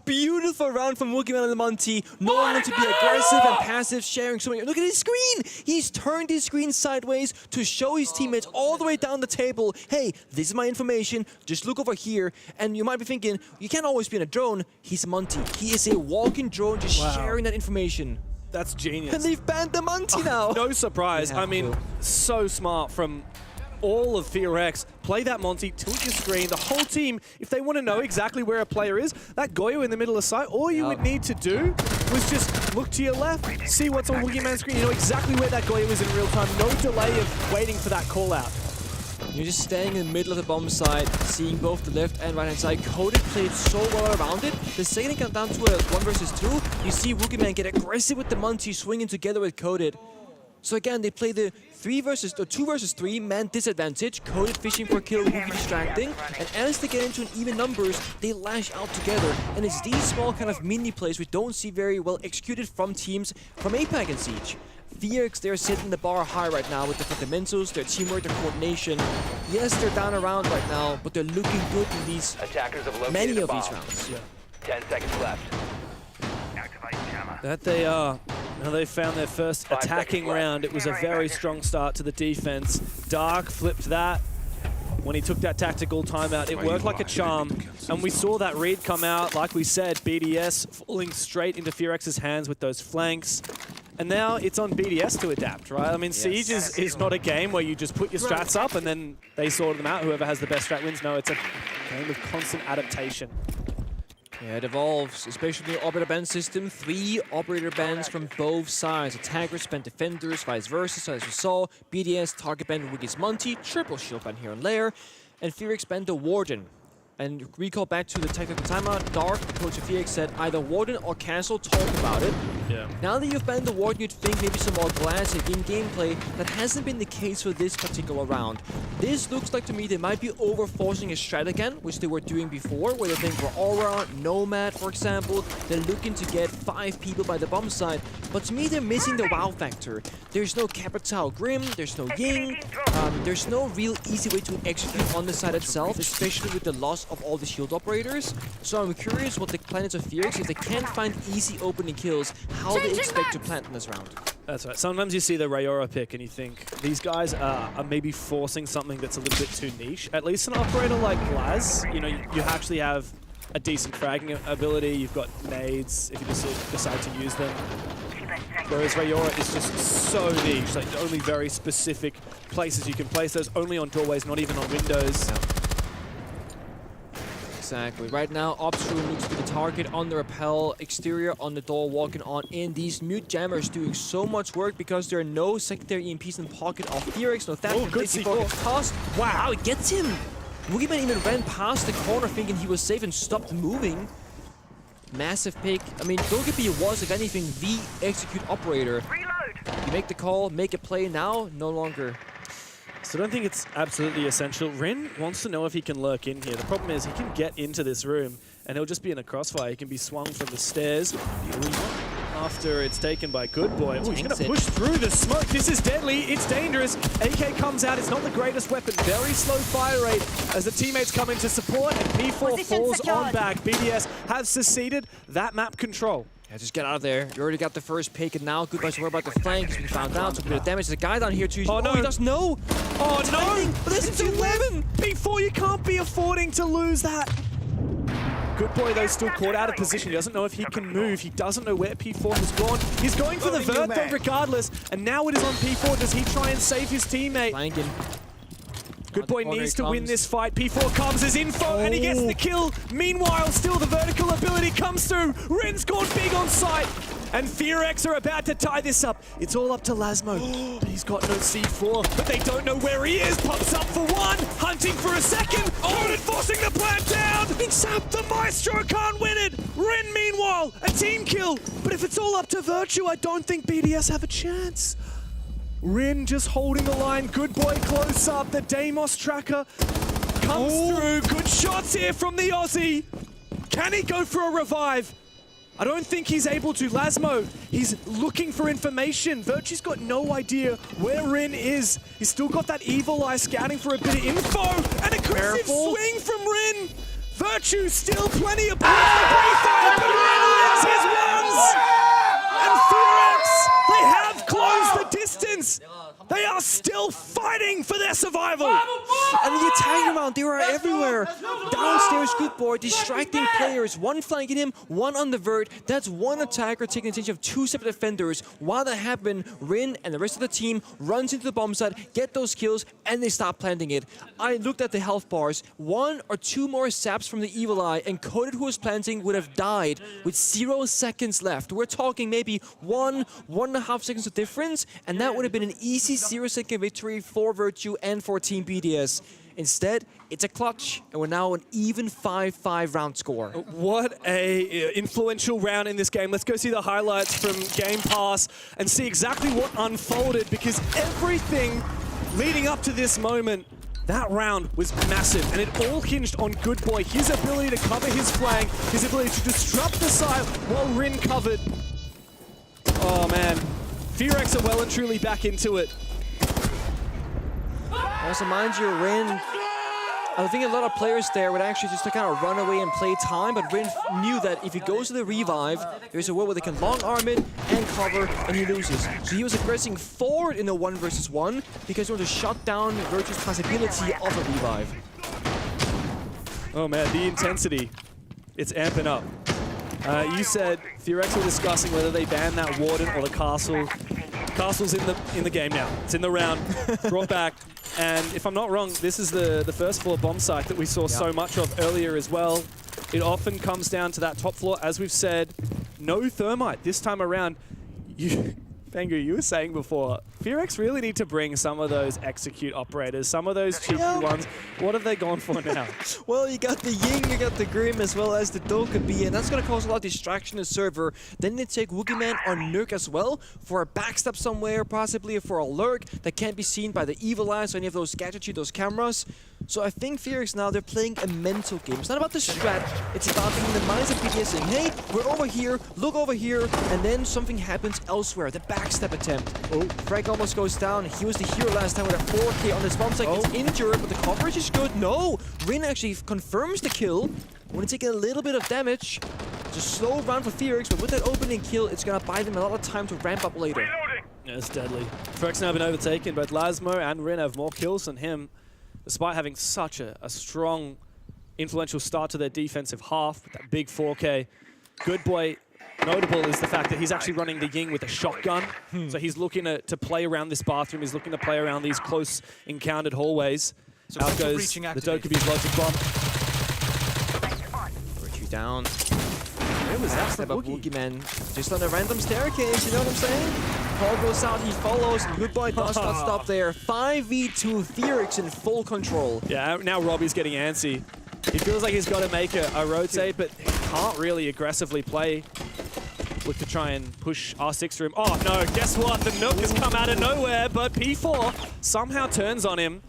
Beautiful round from Wookie Man and the Monty. Knowing to be aggressive and passive, sharing so many. Look at his screen! He's turned his screen sideways to show his teammates all the way down the table, hey, this is my information, just look over here. And you might be thinking, you can't always be in a drone. He's a Monty. He is a walking drone just sharing that information. That's genius. And they've banned the Monty now. No surprise. I mean, so smart from all of FearX. Play that Monty, tilt your screen. The whole team, if they want to know exactly where a player is, that Goyo in the middle of sight, all you would need to do was just look to your left, see what's on Wookie Man's screen. You know exactly where that Goyo is in real time. No delay of waiting for that call out. You're just staying in the middle of the bomb site, seeing both the left and right hand side. Coded played so well around it. The second it got down to a 1 versus 2, you see Wookie Man get aggressive with the Monty, swinging together with Coded. So again, they play the 2 versus 3 man disadvantage. Coded fishing for a kill, Wookie distracting. And as they get into an even numbers, they lash out together. And it's these small kind of mini plays we don't see very well executed from teams from APAC and Siege. FearX, they're setting the bar high right now with the fundamentals, their teamwork, their coordination. Yes, they're down around right now, but they're looking good in these many of these rounds. 10 seconds left. That they are. Now they found their first attacking round. It was a very strong start to the defense. Dark flipped that when he took that tactical timeout. It worked like a charm, and we saw that read come out. Like we said, BDS falling straight into FearX's hands with those flanks. And now it's on BDS to adapt, right? I mean, Siege is not a game where you just put your strats up and then they sort them out. Whoever has the best strat wins. No, it's a game of constant adaptation. Yeah, it evolves, especially the operator ban system. 3 operator bans from both sides. Attackers ban defenders, vice versa. So as we saw, BDS target ban Wookie's Monty, triple shield ban here on Lair, and FearX banned the Warden. And recall back to the technical timeout, Dark, the coach of FearX, said either Warden or Castle talk about it. Yeah. Now that you've banned the Warden, you'd think maybe some more classic in gameplay. That hasn't been the case for this particular round. This looks like to me they might be over-forcing a strat again, which they were doing before, where they think for Aura, Nomad, for example, they're looking to get 5 people by the bomb side. But to me, they're missing the wow factor. There's no Capital Grim, there's no Ying, there's no real easy way to execute on the side itself, especially with the loss of all the shield operators. So I'm curious what the plan is of FearX. If they can't find easy opening kills, how they expect to plant in this round. That's right. Sometimes you see the Rayora pick and you think these guys are maybe forcing something that's a little bit too niche. At least an operator like Glaz, you know, you actually have a decent fragging ability. You've got nades if you decide to use them. Whereas Rayora is just so niche, like only very specific places you can place those, only on doorways, not even on windows. Yeah. Exactly. Right now, Obstream looks to be the target on the rappel, exterior on the door, walking on in. These mute jammers doing so much work because there are no secondary EMPs in the pocket of FearX. No that good C4. Cost. Wow, it gets him! Wookie Man even ran past the corner thinking he was safe and stopped moving. Massive pick. I mean, Goalkeeper was, if anything, the execute operator. You make the call, make a play now, no longer. So I don't think it's absolutely essential. Rin wants to know if he can lurk in here. The problem is he can get into this room and he'll just be in a crossfire. He can be swung from the stairs after it's taken by Good Boy. Oh, he's going to push through the smoke. This is deadly. It's dangerous. AK comes out. It's not the greatest weapon. Very slow fire rate as the teammates come in to support, and P4 falls on back. BDS have seceded that map control. Yeah, just get out of there. You already got the first pick, and now Goodbye's worried about the flank. He's been found out. Took a bit of damage. There's a guy down here too. Oh, no. He does no. Oh, no. But this is 11. P4, you can't be affording to lose that. Good Boy, though, still caught out of position. He doesn't know if he can move. He doesn't know where P4 has gone. He's going for the vert, though, regardless. And now it is on P4. Does he try and save his teammate? Flanking. Good Boy needs to win this fight. P4 comes as info, and he gets the kill. Meanwhile, still the vertical ability comes through. Ren's gone big on sight. And FearX are about to tie this up. It's all up to Lasmo. But he's got no C4, but they don't know where he is. Pops up for one, hunting for a second. Oh, forcing the plant down. Except the Maestro can't win it. Ren, meanwhile, a team kill. But if it's all up to Virtue, I don't think BDS have a chance. Rin just holding the line. Good Boy close up. The Deimos tracker comes through. Good shots here from the Aussie. Can he go for a revive? I don't think he's able to. Lasmo, he's looking for information. Virtue's got no idea where Rin is. He's still got that evil eye scouting for a bit of info. An aggressive swing from Rin. Virtue still plenty of points to breathe fire, but Rin wins his ones. And FearX, they have closed the distance. They are still fighting for their survival. And the attacking round, they were everywhere. Downstairs, Good Boy, distracting players. One flanking him, one on the vert. That's one attacker taking attention of two separate defenders. While that happened, Rin and the rest of the team runs into the bomb site, get those kills, and they stop planting it. I looked at the health bars. 1 or 2 more saps from the Evil Eye, and Coded, who was planting, would have died with 0 seconds left. We're talking maybe 1.5 seconds of difference, and that would have been an easy 0-second victory for Virtue and for Team BDS. Instead, it's a clutch, and we're now an even 5-5 round score. What a influential round in this game. Let's go see the highlights from Game Pass and see exactly what unfolded, because everything leading up to this moment, that round was massive, and it all hinged on Good Boy. His ability to cover his flank, his ability to disrupt the side while Rin covered. Oh man, FearX are well and truly back into it. Also, mind you, Rin, I think a lot of players there would actually just kind of run away and play time, but Rin knew that if he goes to the revive, there's a world where they can long arm it and cover, and he loses. So he was aggressing forward in the 1 versus 1 because he wanted to shut down Virtue's possibility of a revive. Oh man, the intensity, it's amping up. You said FearX were discussing whether they ban that Warden or the Castle. Castle's in the game now. It's in the round, brought back. And if I'm not wrong, this is the first floor bomb site that we saw so much of earlier as well. It often comes down to that top floor. As we've said, no thermite this time around. Bangu, you were saying before, FearX really need to bring some of those execute operators, some of those cheeky ones. What have they gone for now? Well, you got the Ying, you got the Grim, as well as the Dokkaebi, and that's going to cause a lot of distraction in the server. Then they take Woogieman or Nurk as well for a backstab somewhere, possibly for a lurk that can't be seen by the Evil Eyes or any of those gadgetry, those cameras. So I think FearX now, they're playing a mental game. It's not about the strat, it's about being in the minds of BDS saying, hey, we're over here, look over here, and then something happens elsewhere, the backstab attempt. Oh, Frag almost goes down. He was the hero last time with a 4K on this bomb site. Gets injured, but the coverage is good. No, Rin actually confirms the kill. When taking a little bit of damage. It's a slow round for FearX, but with that opening kill, it's going to buy them a lot of time to ramp up later. Yeah, it's deadly. FearX now been overtaken. Both Lasmo and Rin have more kills than him, despite having such a strong, influential start to their defensive half with that big 4K. Good Boy, notable is the fact that he's actually running the Ying with a shotgun. So he's looking to play around this bathroom. He's looking to play around these close encountered hallways. So out goes the Dokkaebi's logic bomb. Virtue down. Where was that step up Woogieman? Just on a random staircase, you know what I'm saying? Paul goes out, he follows, and Good Boy does not stop there. 5v2, FearX in full control. Yeah, now Robbie's getting antsy. He feels like he's got to make a rotate, but he can't really aggressively play. look to try and push R6 room. Oh no, guess what? The Nook has come out of nowhere, but P4 somehow turns on him.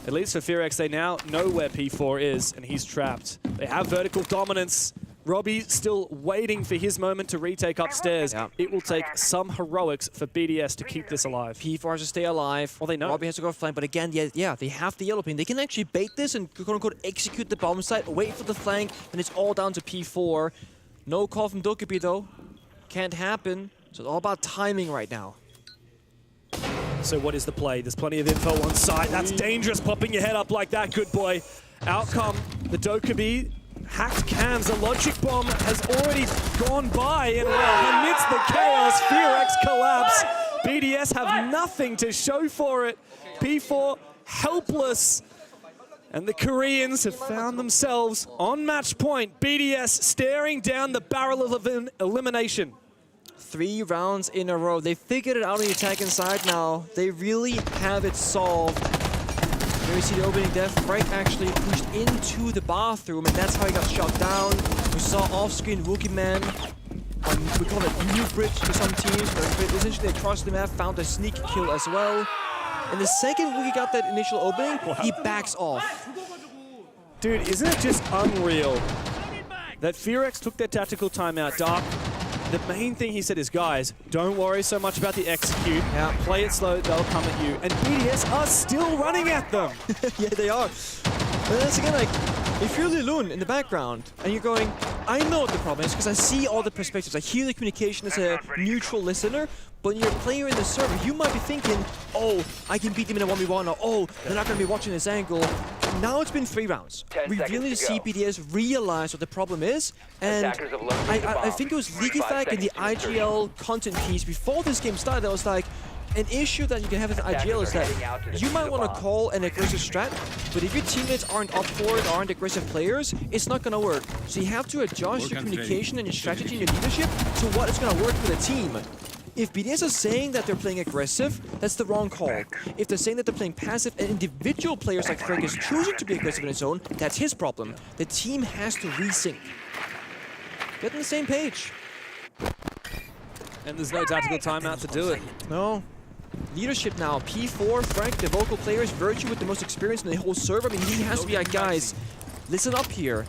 At least for FearX, they now know where P4 is, and he's trapped. They have vertical dominance. Robbie still waiting for his moment to retake upstairs. Yeah. It will take some heroics for BDS to keep this alive. P4 has to stay alive. Well, they know. Robbie has to go flank, but again, yeah, they have the yellow ping. They can actually bait this and quote-unquote execute the bomb site, wait for the flank, and it's all down to P4. No call from Dokkaebi though. Can't happen. So it's all about timing right now. So what is the play? There's plenty of info on site. That's dangerous, popping your head up like that, good boy. Outcome, the Dokkaebi hacked cams. The logic bomb has already gone by, and well, amidst the chaos, FearX collapse. BDS have nothing to show for it. P4 helpless. And the Koreans have found themselves on match point. BDS staring down the barrel of elimination. 3 rounds in a row. They figured it out on the attacking side now. They really have it solved. Here we see the opening death. FearX actually pushed into the bathroom, and that's how he got shot down. We saw off-screen Wookie Man. We call it new bridge to some teams, but essentially they crossed the map, found a sneak kill as well. And the second Wookie got that initial opening, he backs off. Dude, isn't it just unreal that FearX took their tactical timeout? Dark, the main thing he said is, guys, don't worry so much about the execute. Yeah, play it slow, they'll come at you. And BDS are still running at them. Yeah, they are. But that's again, like, if you're Lilun in the background and you're going, I know what the problem is because I see all the perspectives. I hear the communication as a neutral listener. But when you're a player in the server, you might be thinking, oh, I can beat them in a 1v1, or oh, they're not going to be watching this angle. Now it's been 3 rounds. We really see BDS realize what the problem is. And I think it was Leakyfag in the IGL content piece before this game started that was like, an issue that you can have with IGL is that you might want to call an aggressive strat, but if your teammates aren't up for it, aren't aggressive players, it's not going to work. So you have to adjust your communication and your strategy and your leadership to what is going to work for the team. If BDS is saying that they're playing aggressive, that's the wrong call. If they're saying that they're playing passive and individual players like FearX is choosing to be aggressive in his own, that's his problem. The team has to resync. Get on the same page. And there's no tactical timeout to do it. No. Leadership now. P4, Frank, the vocal players, Virtue with the most experience in the whole server. I mean, he has to be like, guys, listen up here.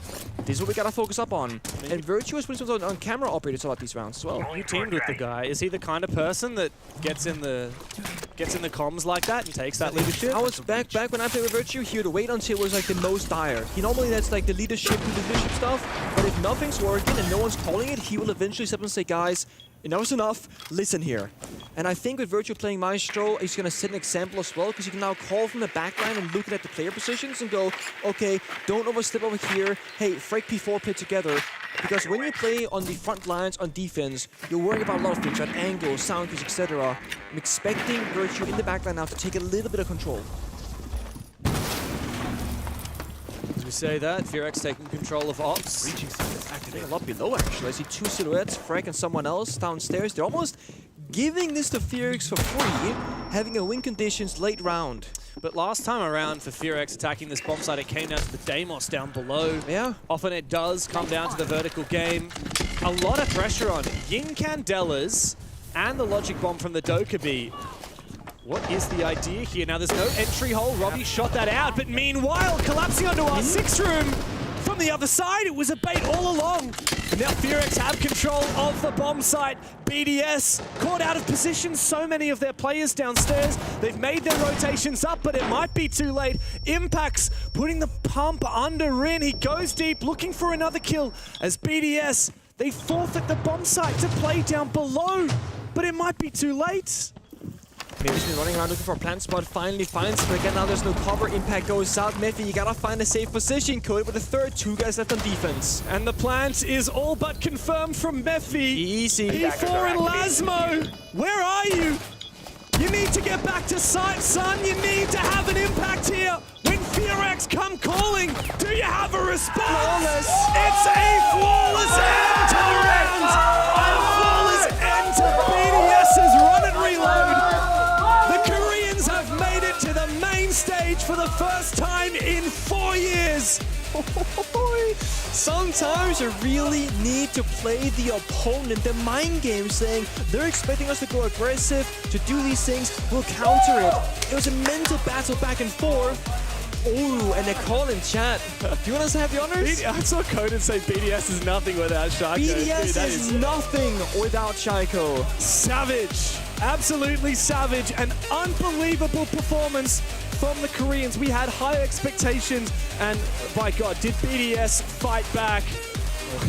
This is what we gotta focus up on. And Virtue has put himself on camera operators a lot these rounds as well. You teamed with the guy. Is he the kind of person that gets in the comms like that and takes that leadership? I was back when I played with Virtue, he would wait until it was like the most dire. He normally that's like the leadership stuff, but if nothing's working and no one's calling it, he will eventually step up and say, guys, enough's enough, listen here. And I think with Virtue playing Maestro, he's going to set an example as well, because you can now call from the backline and look at the player positions and go, okay, don't overstep over here. Hey, FearX P4 play together. Because when you play on the front lines on defense, you're worrying about a lot of things, right? Angles, sound cues, etc. I'm expecting Virtue in the backline now to take a little bit of control. As we say that, FearX taking control of ops. Reaching silhouettes activating a lot below, actually. I see 2 silhouettes, FearX and someone else downstairs. They're almost giving this to FearX for free, having a win conditions late round. But last time around for FearX attacking this bomb site, it came down to the Deimos down below. Yeah. Often it does come down to the vertical game. A lot of pressure on Yin Candelas and the logic bomb from the Dokkaebi. What is the idea here? Now, there's no entry hole. Robbie shot that out, but meanwhile, collapsing onto our 6th room from the other side. It was a bait all along. And now FearX have control of the bomb site. BDS caught out of position. So many of their players downstairs. They've made their rotations up, but it might be too late. Impact's putting the pump under Rin. He goes deep, looking for another kill. As BDS, they forfeit the bomb site to play down below, but it might be too late. Maybe's been running around looking for a plant spot, finally finds it, but again, now there's no cover. Impact goes out. Mephi, you gotta find a safe position. Code with the third, 2 guys left on defense. And the plant is all but confirmed from Mephi. Easy. P4 and Lasmo, where are you? You need to get back to site, son. You need to have an impact here. When FearX come calling, do you have a response? Flawless. It's a flawless end to the round. A flawless end to BDS's run and reload. The Koreans have made it to the main stage for the first time in 4 years. is. Sometimes you really need to play the opponent, the mind game, saying they're expecting us to go aggressive, to do these things, we'll counter it. It was a mental battle back and forth. Oh, and a call in chat. Do you want us to have the honors? I saw Conan say BDS is nothing without Shaiko. BDS Dude, is nothing without Shaiko. Savage. Absolutely savage. An unbelievable performance from the Koreans. We had high expectations, and by God, did BDS fight back?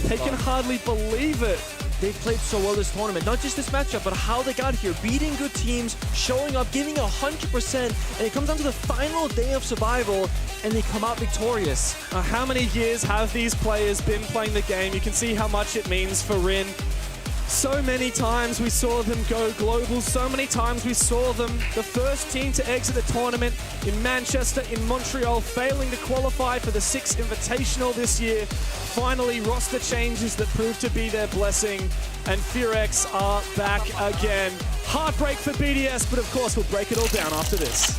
They can hardly believe it. They played so well this tournament, not just this matchup, but how they got here, beating good teams, showing up, giving 100%, and it comes down to the final day of survival, and they come out victorious. How many years have these players been playing the game? You can see how much it means for Rin. So many times we saw them go global, so many times we saw them the first team to exit the tournament in Manchester, in Montreal, failing to qualify for the 6th Invitational this year. Finally, roster changes that proved to be their blessing, and FearX are back again. Heartbreak for BDS, but of course we'll break it all down after this.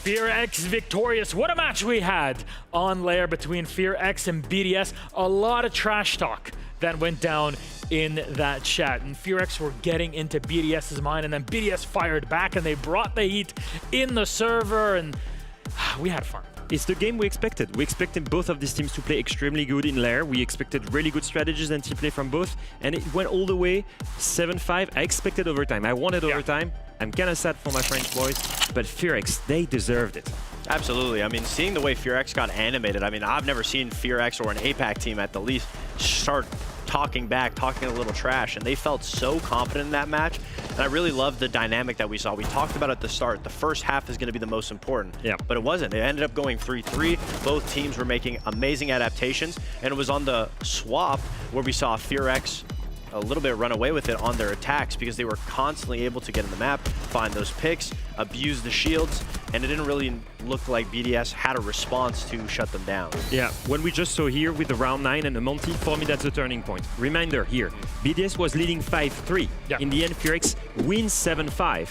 FearX victorious. What a match we had on Lair between FearX and BDS. A lot of trash talk that went down in that chat. And FearX were getting into BDS's mind, and then BDS fired back, and they brought the heat in the server, and we had fun. It's the game we expected. We expected both of these teams to play extremely good in Lair. We expected really good strategies and team play from both, and it went all the way 7-5. I expected overtime. I wanted overtime. I'm kind of sad for my French boys, but FearX, they deserved it. Absolutely. I mean, seeing the way FearX got animated, I mean, I've never seen FearX or an APAC team at the least start talking back, talking a little trash, and they felt so confident in that match. And I really loved the dynamic that we saw. We talked about at the start, the first half is going to be the most important, but it wasn't. It ended up going 3-3. Both teams were making amazing adaptations, and it was on the swap where we saw FearX a little bit run away with it on their attacks because they were constantly able to get in the map, find those picks, abuse the shields, and it didn't really look like BDS had a response to shut them down. Yeah, when we just saw here with the round 9 and the Monty, for me that's the turning point. Reminder here, BDS was leading 5-3. In the end, FearX wins 7-5.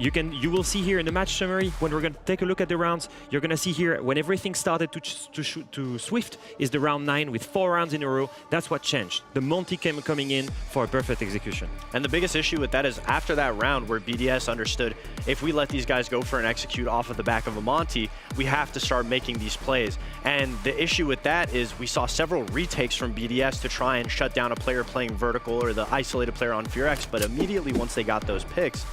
You will see here in the match summary, when we're going to take a look at the rounds, you're going to see here when everything started to Swift is the round 9 with 4 rounds in a row. That's what changed. The Monty came coming in for a perfect execution. And the biggest issue with that is after that round where BDS understood if we let these guys go for an execute off of the back of a Monty, we have to start making these plays. And the issue with that is we saw several retakes from BDS to try and shut down a player playing vertical or the isolated player on FearX, but immediately once they got those picks,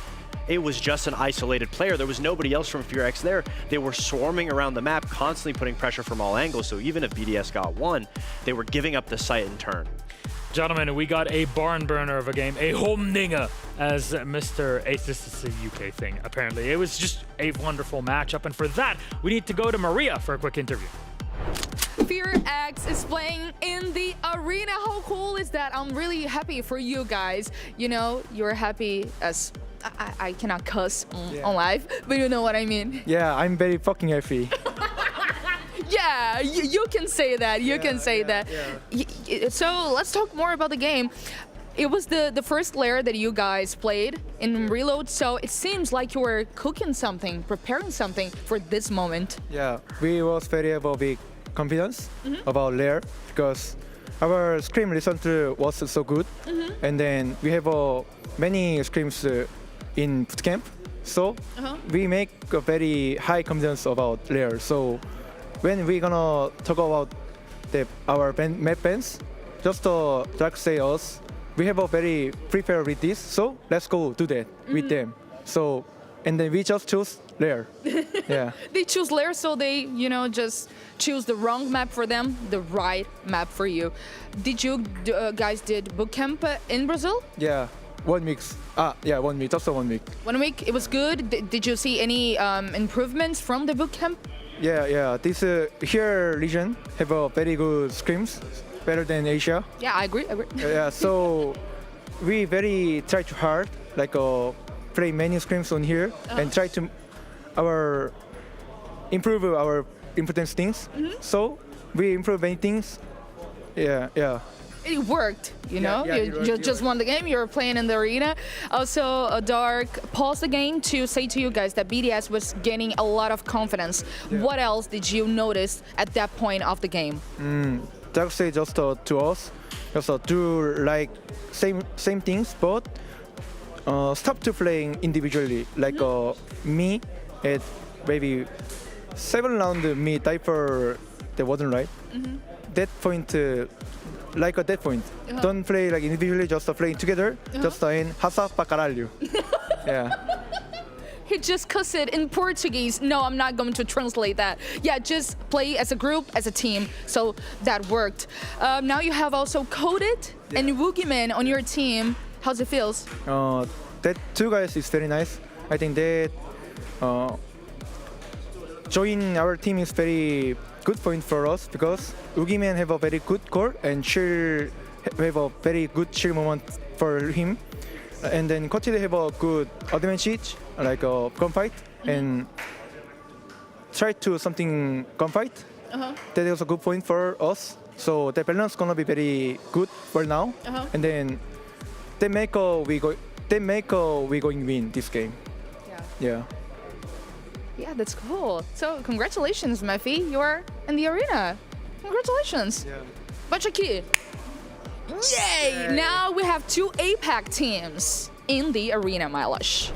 it was just an isolated player. There was nobody else from FearX there. They were swarming around the map, constantly putting pressure from all angles. So even if BDS got one, they were giving up the site in turn. Gentlemen, we got a barn burner of a game, a homninga, as Mr. Ace. This is a UK thing, apparently. It was just a wonderful matchup, and for that, we need to go to Maria for a quick interview. FearX is playing in the arena. How cool is that? I'm really happy for you guys. You know, you're happy as... I cannot cuss on live, but you know what I mean. Yeah, I'm very fucking happy. Yeah, you can say that. You can say that. So let's talk more about the game. It was the first layer that you guys played in Reload, so it seems like you were cooking something, preparing something for this moment. Yeah, we was very big confidence about layer because our scrim recently was so good, and then we have many scrims in bootcamp, so we make a very high confidence about layer. So when we're gonna talk about our map bans, just like say us, we have a very prepared with this, so let's go do that with them. So, and then we just choose layer. Yeah. They choose layer, so they, you know, just choose the wrong map for them, the right map for you. Did you guys did bootcamp in Brazil? Yeah. 1 week. Yeah, 1 week. Just 1 week. 1 week. It was good. Did you see any improvements from the bootcamp? Yeah. This here region have a very good scrims, better than Asia. Yeah, I agree. Yeah. So we very try to hard, like play many scrims on here and try to improve our important things. So we improve many things. Yeah. It worked, you know? You just won the game, you were playing in the arena. Also, Dark paused the game to say to you guys that BDS was gaining a lot of confidence. What else did you notice at that point of the game? Dark say just to us, just do like same things, but stop to playing individually. Like me at maybe 7 round me diaper that wasn't right. That point like at that point. Don't play like individually, just playing together, just in Hasa pa caralho. Yeah. He just cussed it in Portuguese. No, I'm not going to translate that. Yeah, just play as a group, as a team. So that worked. Now you have also Coded and Woogieman on your team. How's it feels? That 2 guys is very nice. I think that joining our team is very good point for us because Woogieman have a very good core and chill have a very good chill moment for him. And then Kochi they have a good advantage like a gunfight and try to something gunfight. That is a good point for us. So the balance gonna be very good for now. And then they make we going win this game. Yeah. Yeah, that's cool. So congratulations, Mephi. You are in the arena. Congratulations. Yeah. Bachaki. Yay! Now we have 2 APAC teams in the arena, Milosh.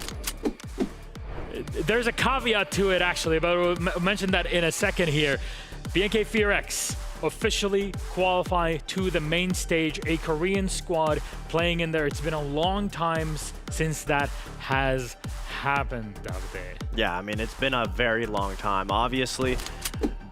There's a caveat to it, actually, but we'll mention that in a second here. BNK FearX officially qualify to the main stage, a Korean squad playing in there. It's been a long time since that has happened, Davide. Yeah, I mean, it's been a very long time. Obviously,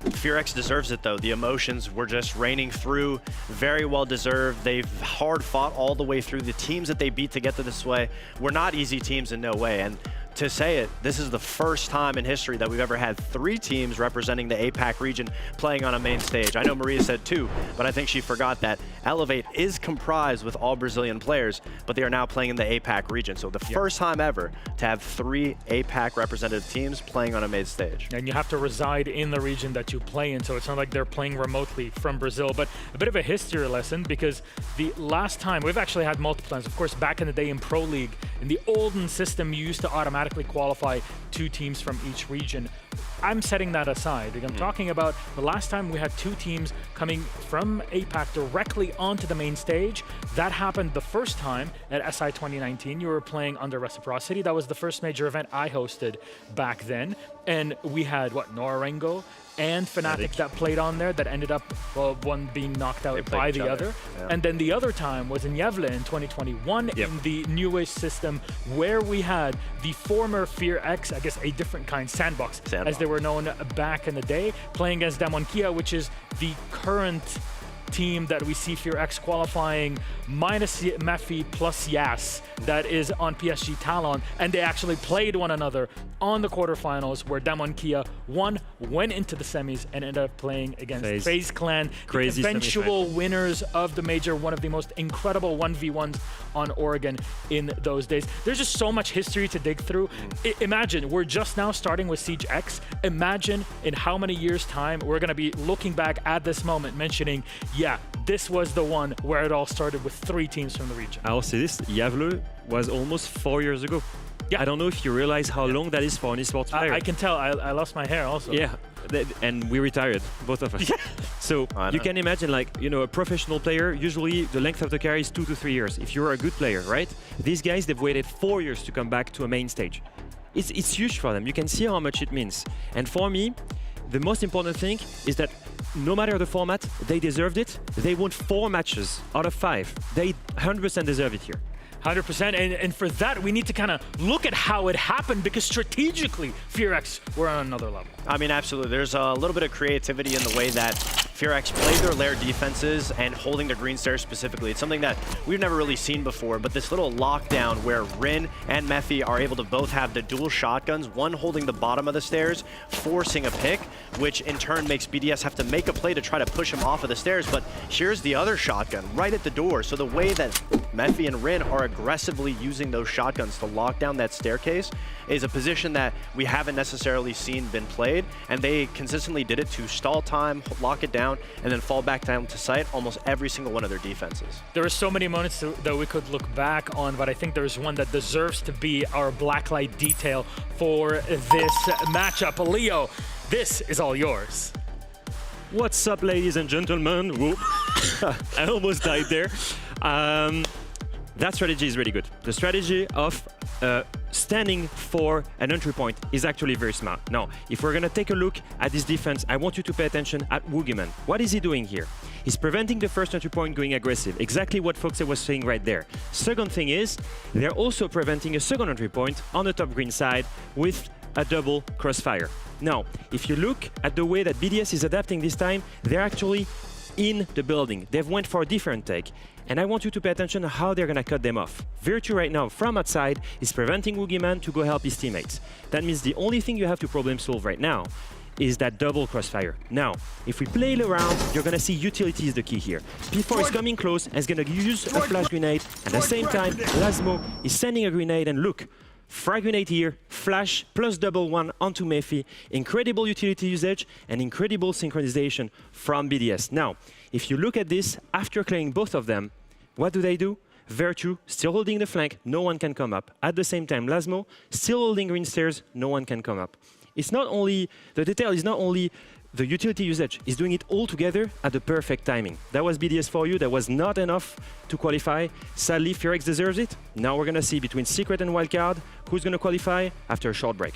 FearX deserves it, though. The emotions were just raining through. Very well deserved. They've hard fought all the way through. The teams that they beat to get to this way were not easy teams in no way. And to say it, this is the first time in history that we've ever had 3 teams representing the APAC region playing on a main stage. I know Maria said 2, but I think she forgot that Elevate is comprised with all Brazilian players, but they are now playing in the APAC region. So the first time ever to have 3 APAC representative teams playing on a main stage. And you have to reside in the region that you play in, so it's not like they're playing remotely from Brazil. But a bit of a history lesson, because the last time, we've actually had multiple times. Of course, back in the day in Pro League, in the olden system, you used to automatically qualify 2 teams from each region. I'm setting that aside. I'm talking about the last time we had 2 teams coming from APAC directly onto the main stage. That happened the first time at SI 2019. You were playing under Reciprocity. That was the first major event I hosted back then. And we had, Norengo and Fnatic that played on there that ended up, one being knocked out by the other. Yeah. And then the other time was in Yevle in 2021 in the newish system, where we had the former FearX, I guess a different kind, Sandbox, as they were known back in the day, playing against Damonkia, which is the current team that we see FearX qualifying minus Mephi plus Yas that is on PSG Talon, and they actually played one another on the quarterfinals where Damonkia went into the semis and ended up playing against FaZe Clan, Crazy the eventual winners of the major, one of the most incredible 1v1s on Oregon in those days. There's just so much history to dig through. Imagine, we're just now starting with Siege X. Imagine in how many years' time we're going to be looking back at this moment mentioning, yeah, this was the one where it all started with 3 teams from the region. I'll say this, Yavle was almost 4 years ago. Yeah. I don't know if you realize how long that is for an esports player. I can tell. I lost my hair also. Yeah, and we retired, both of us. So you can imagine, like, a professional player, usually the length of the career is 2 to 3 years. If you're a good player, right? These guys, they've waited 4 years to come back to a main stage. It's huge for them. You can see how much it means. And for me, the most important thing is that no matter the format, they deserved it. They won 4 matches out of 5. They 100% deserve it here. 100%, and for that, we need to kind of look at how it happened, because strategically, FearX were on another level. I mean, absolutely. There's a little bit of creativity in the way that FearX played their lair defenses and holding the green stairs specifically. It's something that we've never really seen before, but this little lockdown where Rin and Mephi are able to both have the dual shotguns, one holding the bottom of the stairs, forcing a pick, which in turn makes BDS have to make a play to try to push him off of the stairs, but here's the other shotgun right at the door. So the way that Mephi and Rin are aggressively using those shotguns to lock down that staircase is a position that we haven't necessarily seen been played, and they consistently did it to stall time, lock it down, and then fall back down to site almost every single one of their defenses. There are so many moments that we could look back on, but I think there's one that deserves to be our blacklight detail for this matchup. Leo, this is all yours. What's up, ladies and gentlemen? Whoop. I almost died there. That strategy is really good. The strategy of standing for an entry point is actually very smart. Now, if we're going to take a look at this defense, I want you to pay attention at Woogieman. What is he doing here? He's preventing the first entry point going aggressive. Exactly what Foxe was saying right there. Second thing is, they're also preventing a second entry point on the top green side with a double crossfire. Now, if you look at the way that BDS is adapting this time, they're actually in the building. They've went for a different take. And I want you to pay attention to how they're going to cut them off. Virtue right now from outside is preventing Woogieman to go help his teammates. That means the only thing you have to problem solve right now is that double crossfire. Now, if we play around, you're going to see utility is the key here. P4 is coming close and is going to use a flash grenade. At the same time, Lasmo is sending a grenade, and look, frag grenade here, flash plus double one onto Mephi. Incredible utility usage and incredible synchronization from BDS. Now, if you look at this, after clearing both of them, what do? Virtue still holding the flank, no one can come up. At the same time, Lasmo still holding green stairs, no one can come up. it's not only, the detail is not only the utility usage, is doing it all together at the perfect timing. That was BDS for you, that was not enough to qualify. Sadly, FearX deserves it. Now we're gonna see between Secret and Wildcard, who's gonna qualify after a short break.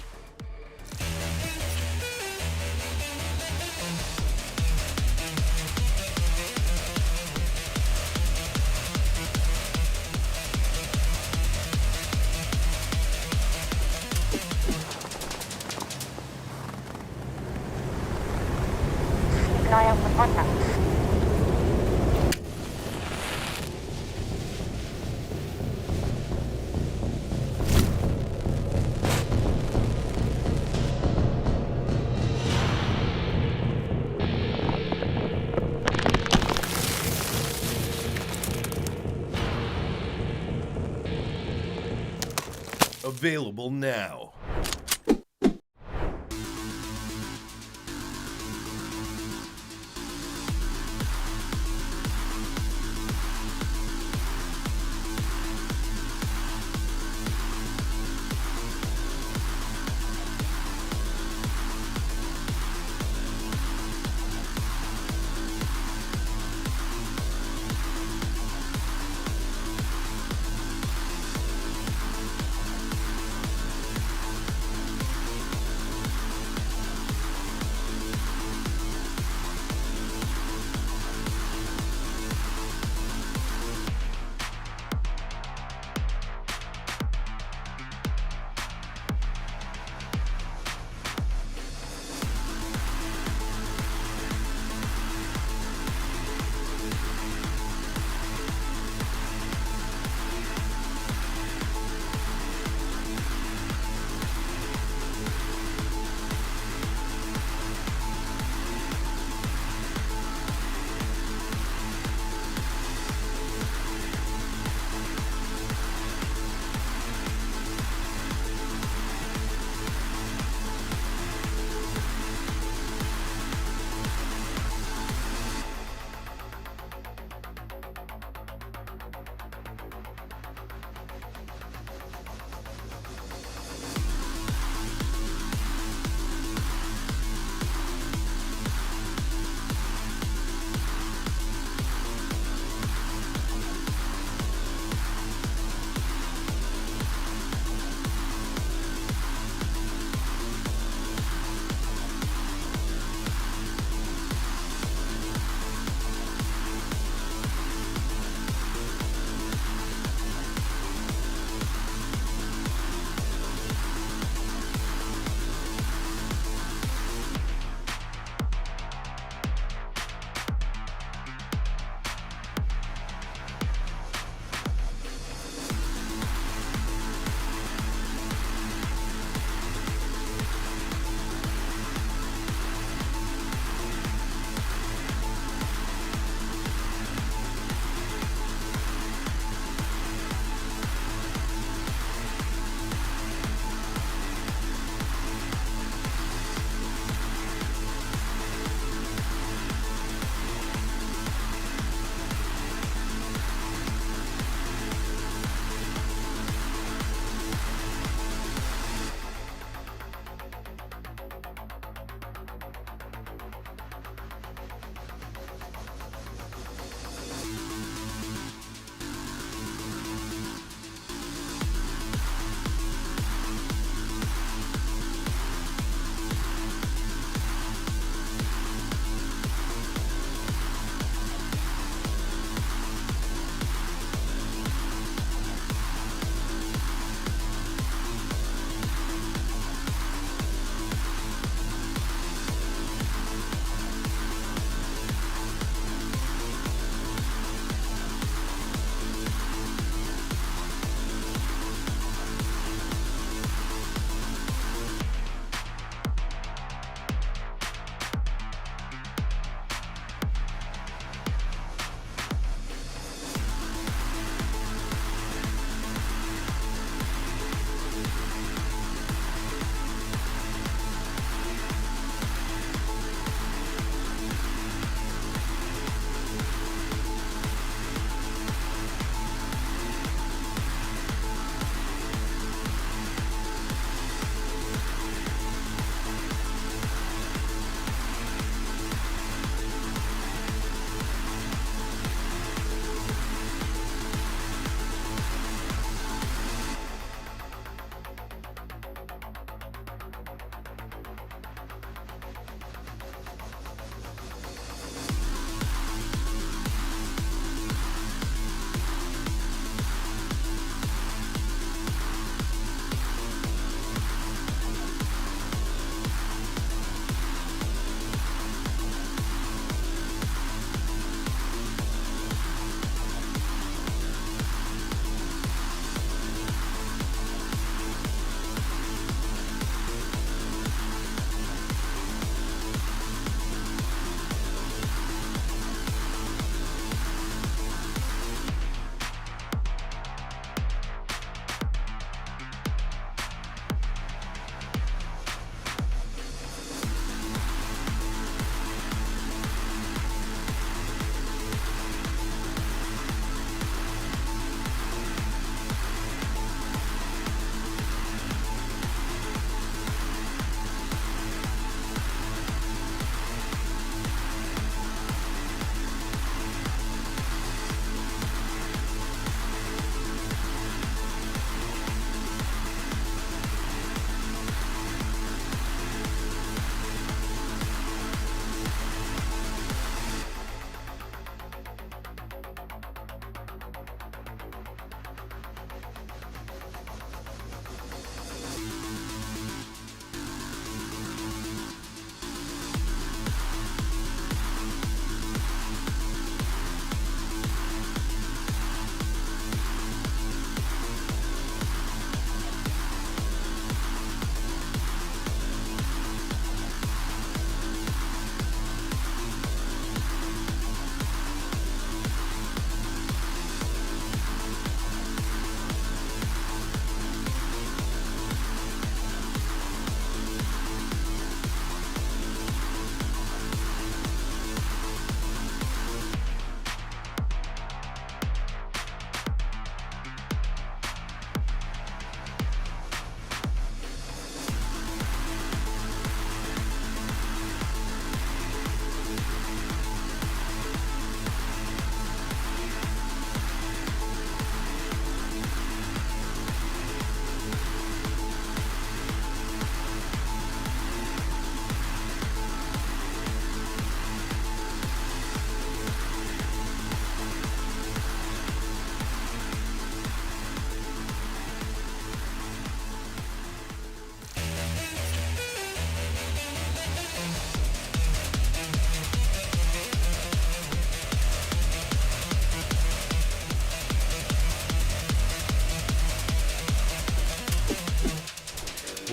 Keep an eye out for contact. Available now.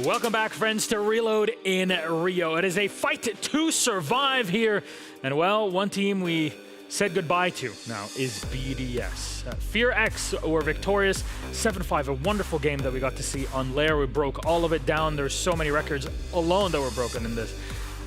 Welcome back, friends, to Reload in Rio. It is a fight to survive here. And, well, one team we said goodbye to now is BDS. FearX were victorious, 7-5, a wonderful game that we got to see on Lair. We broke all of it down. There's so many records alone that were broken in this,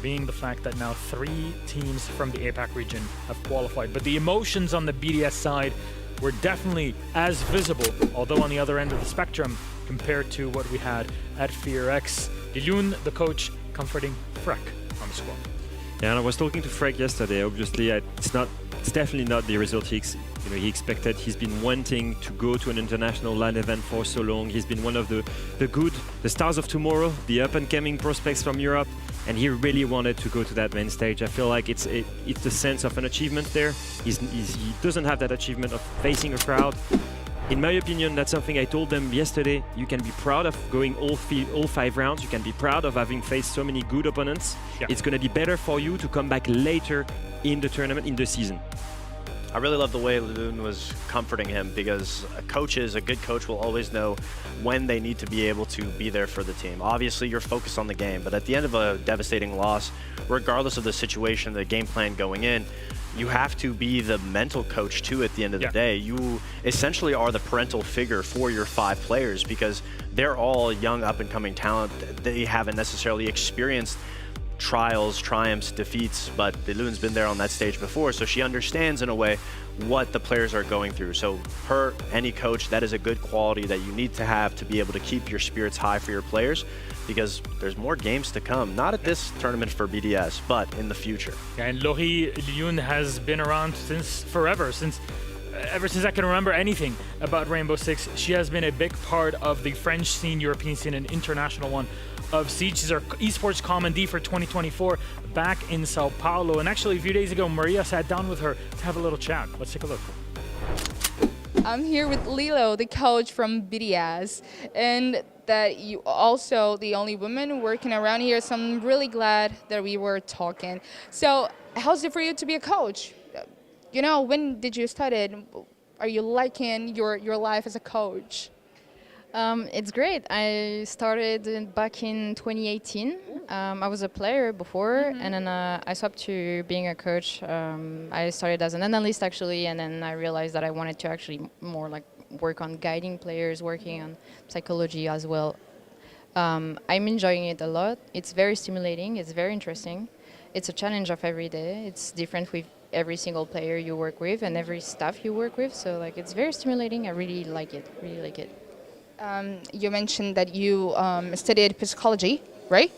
being the fact that now 3 teams from the APAC region have qualified. But the emotions on the BDS side were definitely as visible, although on the other end of the spectrum, compared to what we had at FearX. Ilun, the coach, comforting Freck on the squad. Yeah, and I was talking to Freck yesterday. Obviously, it's definitely not the result he expected. He's been wanting to go to an international LAN event for so long. He's been one of the stars of tomorrow, the up-and-coming prospects from Europe, and he really wanted to go to that main stage. I feel like it's the sense of an achievement there. He doesn't have that achievement of facing a crowd. In my opinion, that's something I told them yesterday. You can be proud of going all 5 rounds. You can be proud of having faced so many good opponents. Yeah. It's going to be better for you to come back later in the tournament, in the season. I really love the way Lune was comforting him, because a good coach will always know when they need to be able to be there for the team. Obviously, you're focused on the game, but at the end of a devastating loss, regardless of the situation, the game plan going in, you have to be the mental coach too at the end of the day. You essentially are the parental figure for your 5 players, because they're all young up-and-coming talent. They haven't necessarily experienced trials, triumphs, defeats, but Lune's been there on that stage before, so she understands in a way what the players are going through. So any coach, that is a good quality that you need to have to be able to keep your spirits high for your players, because there's more games to come. Not at this tournament for BDS, but in the future. And Laurie Lune has been around since forever, ever since I can remember anything about Rainbow Six. She has been a big part of the French scene, European scene, and international one of Siege. She's our esports commandee for 2024 back in Sao Paulo. And actually, a few days ago, Maria sat down with her to have a little chat. Let's take a look. I'm here with Lilo, the coach from BDS, and that you also the only woman working around here, so I'm really glad that we were talking. So how's it for you to be a coach? You know, when did you start it? Are you liking your life as a coach? It's great. I started back in 2018. I was a player before, and then I swapped to being a coach. I started as an analyst, actually, and then I realized that I wanted to actually more like work on guiding players, working on psychology as well. I'm enjoying it a lot. It's very stimulating. It's very interesting. It's a challenge of every day. It's different with every single player you work with and every staff you work with. So like, it's very stimulating. I really like it. Really like it. You mentioned that you studied psychology, right?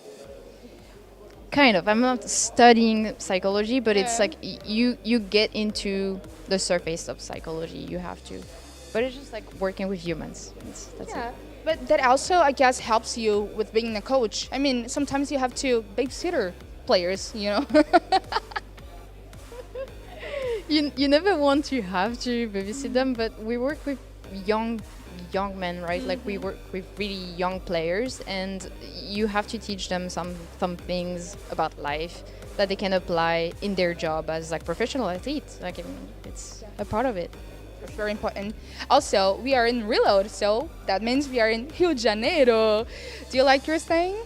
Kind of. I'm not studying psychology, but it's like you get into the surface of psychology. You have to. But it's just like working with humans. That's it. But that also, I guess, helps you with being a coach. I mean, sometimes you have to babysitter players, you know? You never want to have to babysit them, but we work with young men, right? Like we work with really young players, and you have to teach them some things about life that they can apply in their job as like professional athletes. Like it's a part of it. It's very important. Also, we are in Reload, so that means we are in Rio de Janeiro. Do you like your staying?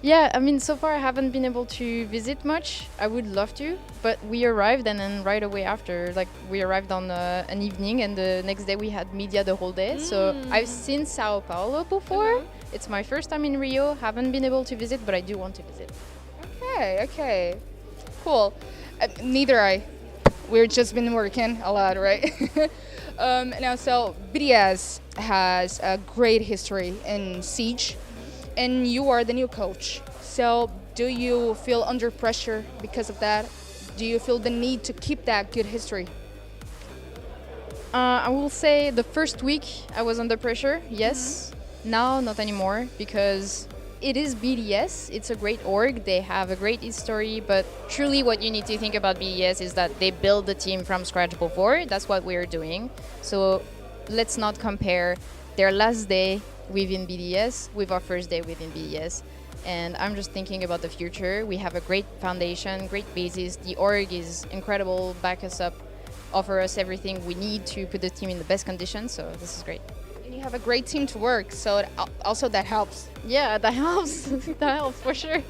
Yeah, I mean, so far I haven't been able to visit much. I would love to, but we arrived, and then right away after, like we arrived on an evening, and the next day we had media the whole day. So I've seen Sao Paulo before. It's my first time in Rio. Haven't been able to visit, but I do want to visit. Okay, cool. Neither I. We've just been working a lot, right? Now, so BDS has a great history in Siege, and you are the new coach. So do you feel under pressure because of that? Do you feel the need to keep that good history? I will say the first week I was under pressure, yes. Now, not anymore, because it is BDS. It's a great org. They have a great history, but truly what you need to think about BDS is that they build the team from scratch before. That's what we're doing. So let's not compare their last day within BDS with our first day within BDS. And I'm just thinking about the future. We have a great foundation, great basis. The org is incredible, back us up, offer us everything we need to put the team in the best conditions. So this is great. And you have a great team to work, so also that helps. Yeah, that helps. That helps for sure.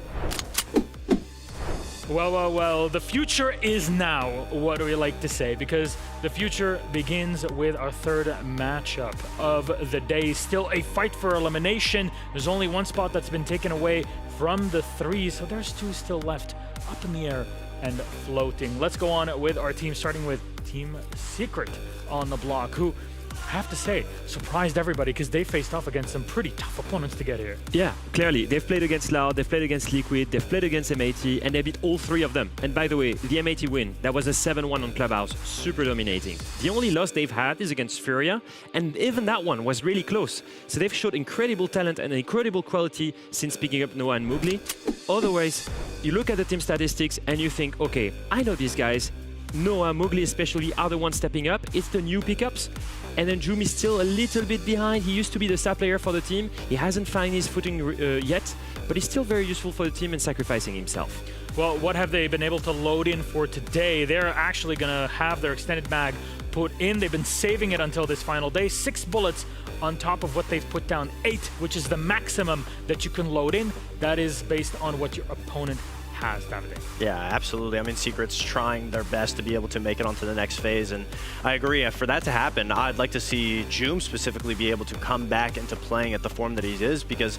Well, the future is now, what do we like to say? Because the future begins with our third matchup of the day. Still a fight for elimination. There's only one spot that's been taken away from the 3, so there's 2 still left up in the air and floating. Let's go on with our team, starting with Team Secret on the block, who, I have to say, surprised everybody because they faced off against some pretty tough opponents to get here. Yeah, clearly. They've played against Loud, they've played against Liquid, they've played against MAT, and they beat all 3 of them. And by the way, the MAT win, that was a 7-1 on Clubhouse, super dominating. The only loss they've had is against Furia, and even that one was really close. So they've showed incredible talent and incredible quality since picking up Noah and Mugli. Otherwise, you look at the team statistics and you think, okay, I know these guys. Noah, Mugli especially are the ones stepping up. It's the new pickups. And then Joom is still a little bit behind. He used to be the star player for the team. He hasn't found his footing yet, but he's still very useful for the team and sacrificing himself. Well, what have they been able to load in for today? They're actually going to have their extended mag put in. They've been saving it until this final day. 6 bullets on top of what they've put down, 8, which is the maximum that you can load in. That is based on what your opponent has, Davide. Yeah, absolutely. I mean, Secret's trying their best to be able to make it onto the next phase, and I agree. For that to happen, I'd like to see Joom specifically be able to come back into playing at the form that he is, because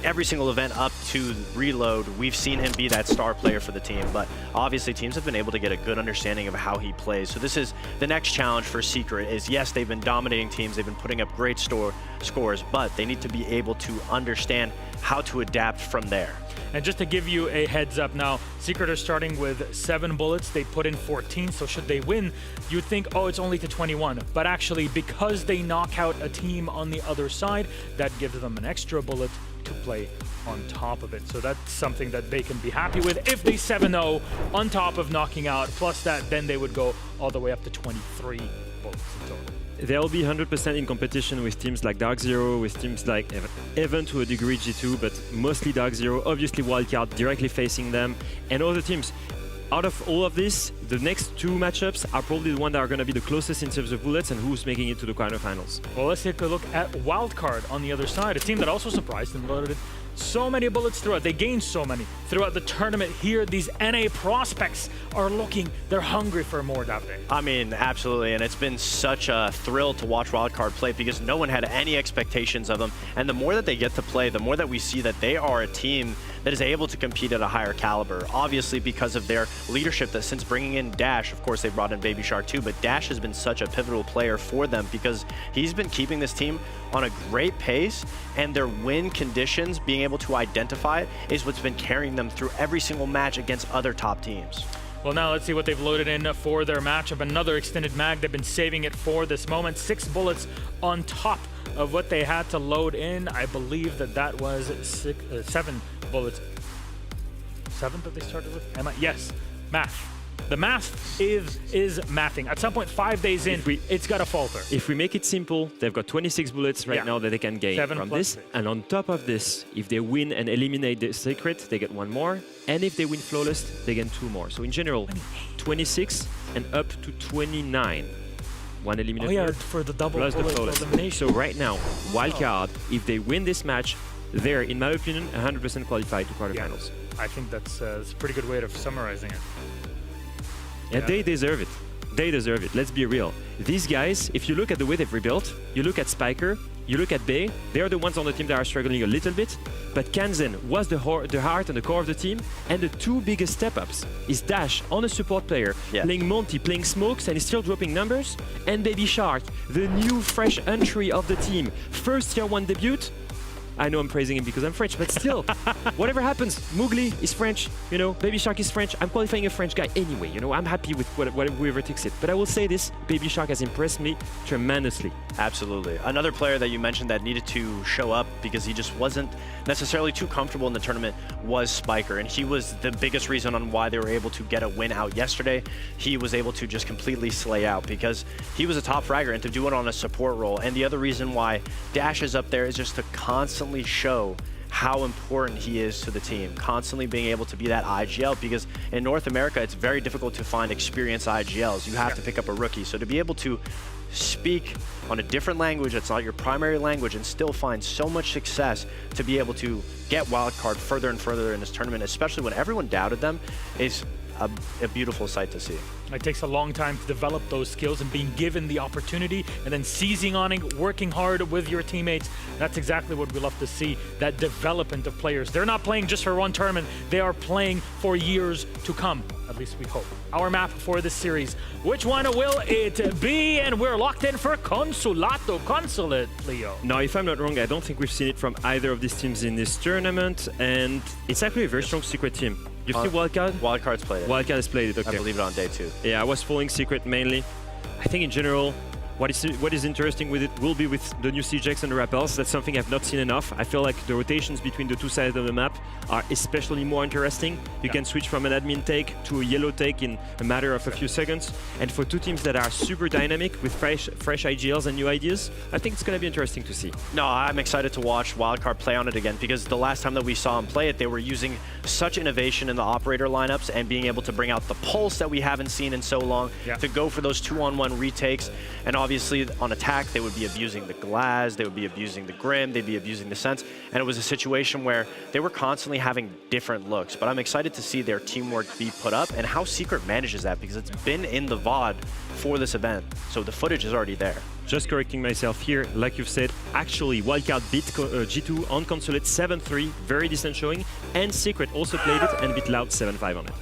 every single event up to Reload, we've seen him be that star player for the team, but obviously teams have been able to get a good understanding of how he plays. So this is the next challenge for Secret is, yes, they've been dominating teams, they've been putting up great scores, but they need to be able to understand how to adapt from there. And just to give you a heads up now, Secret are starting with 7 bullets. They put in 14, so should they win, you'd think, oh, it's only to 21. But actually, because they knock out a team on the other side, that gives them an extra bullet to play on top of it. So that's something that they can be happy with. If they 7-0 on top of knocking out, plus that, then they would go all the way up to 23 bullets in total. They'll be 100% in competition with teams like Dark Zero, with teams like Even to a degree G2, but mostly Dark Zero, obviously Wildcard directly facing them, and other teams. Out of all of this, the next 2 matchups are probably the ones that are going to be the closest in terms of bullets and who's making it to the quarterfinals. Well, let's take a look at Wildcard on the other side, a team that also surprised and loaded so many bullets throughout. They gained so many throughout the tournament here. These NA prospects are looking, they're hungry for more, Davide. I mean, absolutely, and it's been such a thrill to watch Wildcard play because no one had any expectations of them, and the more that they get to play, the more that we see that they are a team that is able to compete at a higher caliber, obviously because of their leadership. That since bringing in Dash, of course they brought in Baby Shark too, but Dash has been such a pivotal player for them because he's been keeping this team on a great pace, and their win conditions, being able to identify it, is what's been carrying them through every single match against other top teams. Well, now let's see what they've loaded in for their matchup. Another extended mag. They've been saving it for this moment. 6 bullets on top of what they had to load in. I believe that was 7 bullets. 7 that they started with? Yes, math. The math is mathing. At some point, 5 days in, it's got to falter. If we make it simple, they've got 26 bullets right now that they can gain from this. 6. And on top of this, if they win and eliminate the Secret, they get 1 more. And if they win Flawless, they get 2 more. So in general, 26 and up to 29. 1 eliminator. Oh yeah, for the double plus the Flawless. elimination. So right now, Wildcard, if they win this match, they're, in my opinion, 100% qualified to quarterfinals. I think that's a pretty good way of summarizing it. And they deserve it. They deserve it. Let's be real. These guys, if you look at the way they've rebuilt, you look at Spiker, you look at Bay, they're the ones on the team that are struggling a little bit. But Kanzen was the heart and the core of the team. And the 2 biggest step-ups is Dash on a support player, playing Monty, playing Smokes, and he's still dropping numbers. And Baby Shark, the new fresh entry of the team. First Tier 1 debut. I know I'm praising him because I'm French, but still, whatever happens, Mugli is French, you know, Baby Shark is French. I'm qualifying a French guy anyway, you know, I'm happy with whoever takes it. But I will say this, Baby Shark has impressed me tremendously. Absolutely. Another player that you mentioned that needed to show up because he just wasn't necessarily too comfortable in the tournament was Spiker, and he was the biggest reason on why they were able to get a win out yesterday. He was able to just completely slay out because he was a top fragger, and to do it on a support role. And the other reason why Dash is up there is just to constantly show how important he is to the team, constantly being able to be that IGL, because in North America it's very difficult to find experienced IGLs. You have to pick up a rookie, so to be able to speak on a different language that's not your primary language and still find so much success to be able to get wildcard further and further in this tournament, especially when everyone doubted them, is a beautiful sight to see. It takes a long time to develop those skills, and being given the opportunity and then seizing on it, working hard with your teammates. That's exactly what we love to see, that development of players. They're not playing just for one tournament, they are playing for years to come, at least we hope. Our map for this series, which one will it be? And we're locked in for Consulate, Leo. Now, if I'm not wrong, I don't think we've seen it from either of these teams in this tournament, and it's actually a very strong Secret team. You've seen Wildcard? Wildcard's played it. Wildcard has played it, okay. I believe it on day 2. Yeah, I was following Secret mainly. I think in general, what is interesting with it will be with the new CJX and the rappels. That's something I've not seen enough. I feel like the rotations between the two sides of the map are especially more interesting. You can switch from an admin take to a yellow take in a matter of a few seconds. And for two teams that are super dynamic with fresh IGLs and new ideas, I think it's going to be interesting to see. No, I'm excited to watch Wildcard play on it again, because the last time that we saw them play it, they were using such innovation in the operator lineups and being able to bring out the pulse that we haven't seen in so long, to go for those 2-on-1 retakes. And obviously on attack, they would be abusing the Glaz, they would be abusing the Grim, they'd be abusing the Sense. And it was a situation where they were constantly having different looks. But I'm excited to see their teamwork be put up and how Secret manages that, because it's been in the VOD for this event. So the footage is already there. Just correcting myself here, like you've said, actually Wildcard beat G2 on Consulate 7-3, very decent showing, and Secret also played it and beat Loud 7-5 on it.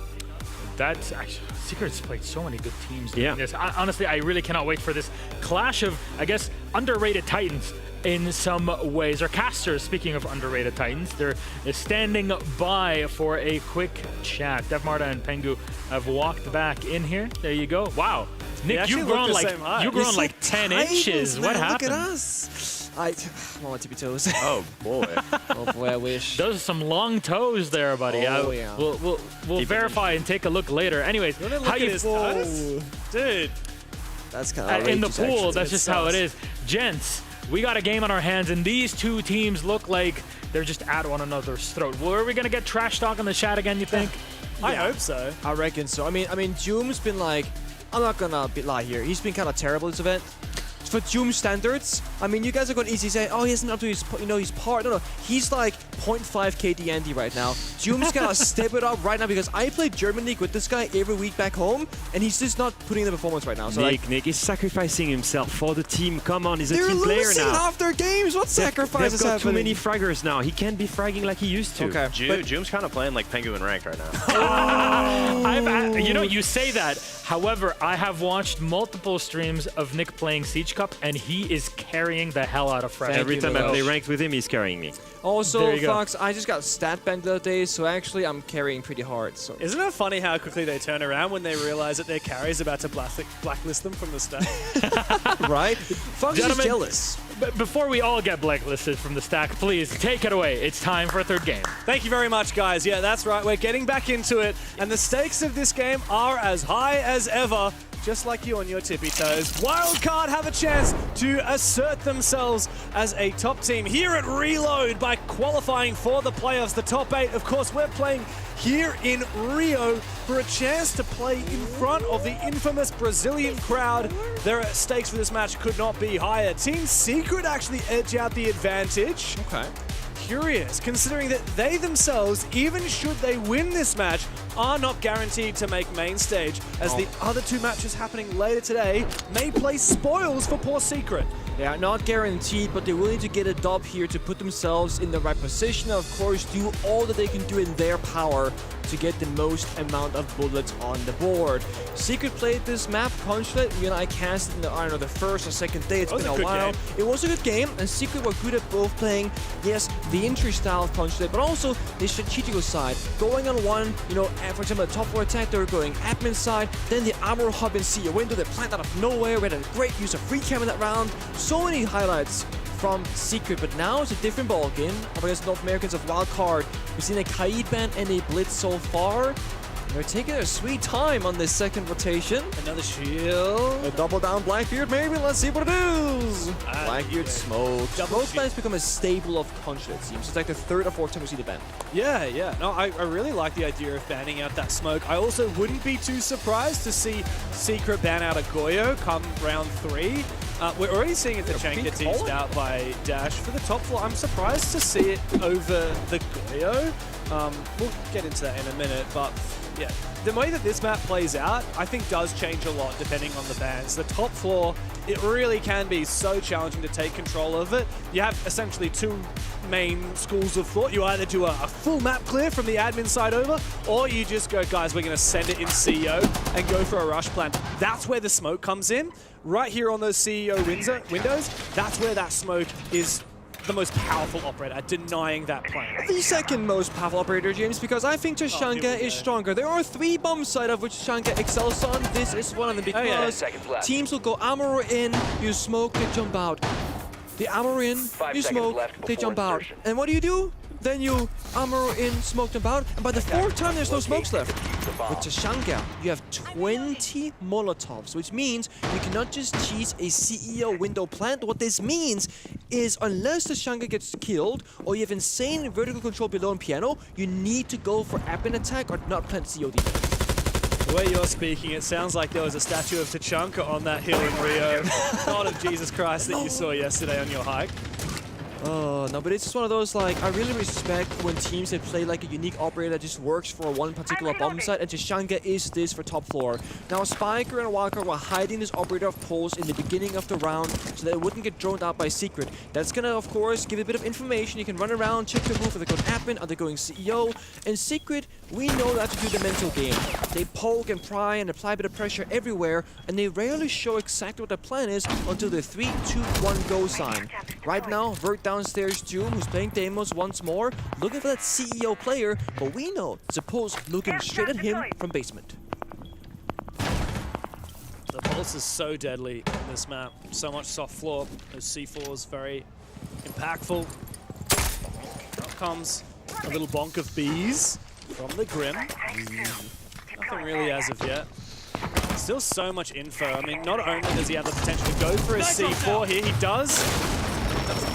That's actually, Secret's played so many good teams doing this. Honestly, I really cannot wait for this clash of, I guess, underrated titans in some ways, or casters. Speaking of underrated titans, they're standing by for a quick chat. DevMarta and Pengu have walked back in here. There you go. Wow, Nick, you've grown like 10 inches. What happened? Look at us. I want my tippy toes. Oh boy. Oh boy, I wish. Those are some long toes there, buddy. Oh yeah. We'll verify and take a look later. Anyways, how you dude? That's kind of in the pool. That's just how it is, gents. We got a game on our hands, and these two teams look like they're just at one another's throat. Well, are we gonna get trash talk in the chat again, you think? I hope so. I reckon so. I mean, Doom's been like, I'm not gonna lie here. He's been kind of terrible this event. For Doom standards, I mean, you guys are going to easily say, oh, he hasn't up to his, his part. No, he's like 0.5 KD Andy right now. Doom's gonna step it up right now, because I play German League with this guy every week back home, and he's just not putting in the performance right now. So Nick is sacrificing himself for the team. Come on, he's a team player now. They're losing half their games. What sacrifices They've got happening? too many fraggers now. He can't be fragging like he used to. Okay. Doom's kind of playing like Pengu in ranked right now. You know, you say that. However, I have watched multiple streams of Nick playing Siege Cup, and he is carrying the hell out of Frag. Every time I play ranked with him, he's carrying me. Also, Fox, I just got stat banned the other day, so actually I'm carrying pretty hard. So. Isn't it funny how quickly they turn around when they realize that their carry is about to blacklist them from the stack? Right? Fox is jealous. Before we all get blacklisted from the stack, please take it away. It's time for a third game. Thank you very much, guys. Yeah, that's right. We're getting back into it, and the stakes of this game are as high as ever. Just like you on your tippy toes, Wildcard have a chance to assert themselves as a top team here at Reload by qualifying for the playoffs, the top 8. Of course, we're playing here in Rio for a chance to play in front of the infamous Brazilian crowd. Their stakes for this match could not be higher. Team Secret actually edge out the advantage. Okay. Curious, considering that they themselves, even should they win this match, are not guaranteed to make main stage, as the other two matches happening later today may play spoils for poor Secret. Yeah, not guaranteed, but they're willing to get a dub here to put themselves in the right position. Of course, do all that they can do in their power to get the most amount of bullets on the board. Secret played this map, Consulate. You know, I cast in the, I don't know, the first or second day. It's been a while. It was a good game, and Secret were good at both playing, yes, the entry style of Consulate, but also the strategical side. Going on one, you know, for example, the top 4 attack, they were going admin side, then the armor hub and see a window, they plant out of nowhere. We had a great use of free cam in that round. So many highlights from Secret, but now it's a different ballgame. Up against North Americans of Wildcard, we've seen a Kaid ban and a Blitz so far. They're taking their sweet time on this second rotation. Another shield. A double down Blackbeard, maybe. Let's see what it is. Blackbeard smoke. Smoke bans become a staple of Contra, it seems. It's like the third or fourth time we see the ban. Yeah. No, I really like the idea of banning out that smoke. I also wouldn't be too surprised to see Secret ban out a Goyo come round 3. We're already seeing it, the Chen get teased out by Dash for the top floor. I'm surprised to see it over the Goyo. We'll get into that in a minute, but yeah, the way that this map plays out, I think does change a lot depending on the bans. The top floor, it really can be so challenging to take control of it. You have essentially two main schools of thought. You either do a full map clear from the admin side over, or you just go, guys, we're going to send it in CEO and go for a rush plan. That's where the smoke comes in. Right here on those CEO windows, that's where that smoke is the most powerful operator at denying that plan. The second most powerful operator, James, because I think Tashanka is stronger. There are 3 bomb sites of which Tashanka excels on. This is one of them because teams will go armor in, you smoke, they jump out. The armor in, you smoke, they jump out. And what do? Then you armor in, smoke them out, and by the 4th time there's no smokes left. With Tashanka, you have 20 Molotovs, which means you cannot just cheese a CEO window plant. What this means is unless Tashanka gets killed, or you have insane vertical control below in piano, you need to go for admin attack or not plant CEO defense. The way you're speaking, it sounds like there was a statue of Tachanka on that hill in Rio, not of Jesus Christ that you saw yesterday on your hike. Oh, no, but it's just one of those, like, I really respect when teams that play like a unique operator that just works for one particular bomb site, and Tashanka is this for top floor. Now, Spiker and Walker were hiding this operator of pulse in the beginning of the round so that it wouldn't get droned out by Secret. That's gonna, of course, give a bit of information. You can run around, check the move, are they going admin, are they going CEO? And Secret, we know that to do the mental game. They poke and pry and apply a bit of pressure everywhere, and they rarely show exactly what their plan is until the 3, 2, 1, go sign. Right now, Vert downstairs, Doom, who's playing Deimos once more, looking for that CEO player, but we know it's a Pulse looking straight at him from basement. The Pulse is so deadly in this map. So much soft floor. Those C4s very impactful. Out comes a little bonk of bees from the Grim. Nothing really as of yet. Still so much info. I mean, not only does he have the potential to go for a C4 here, he doesn't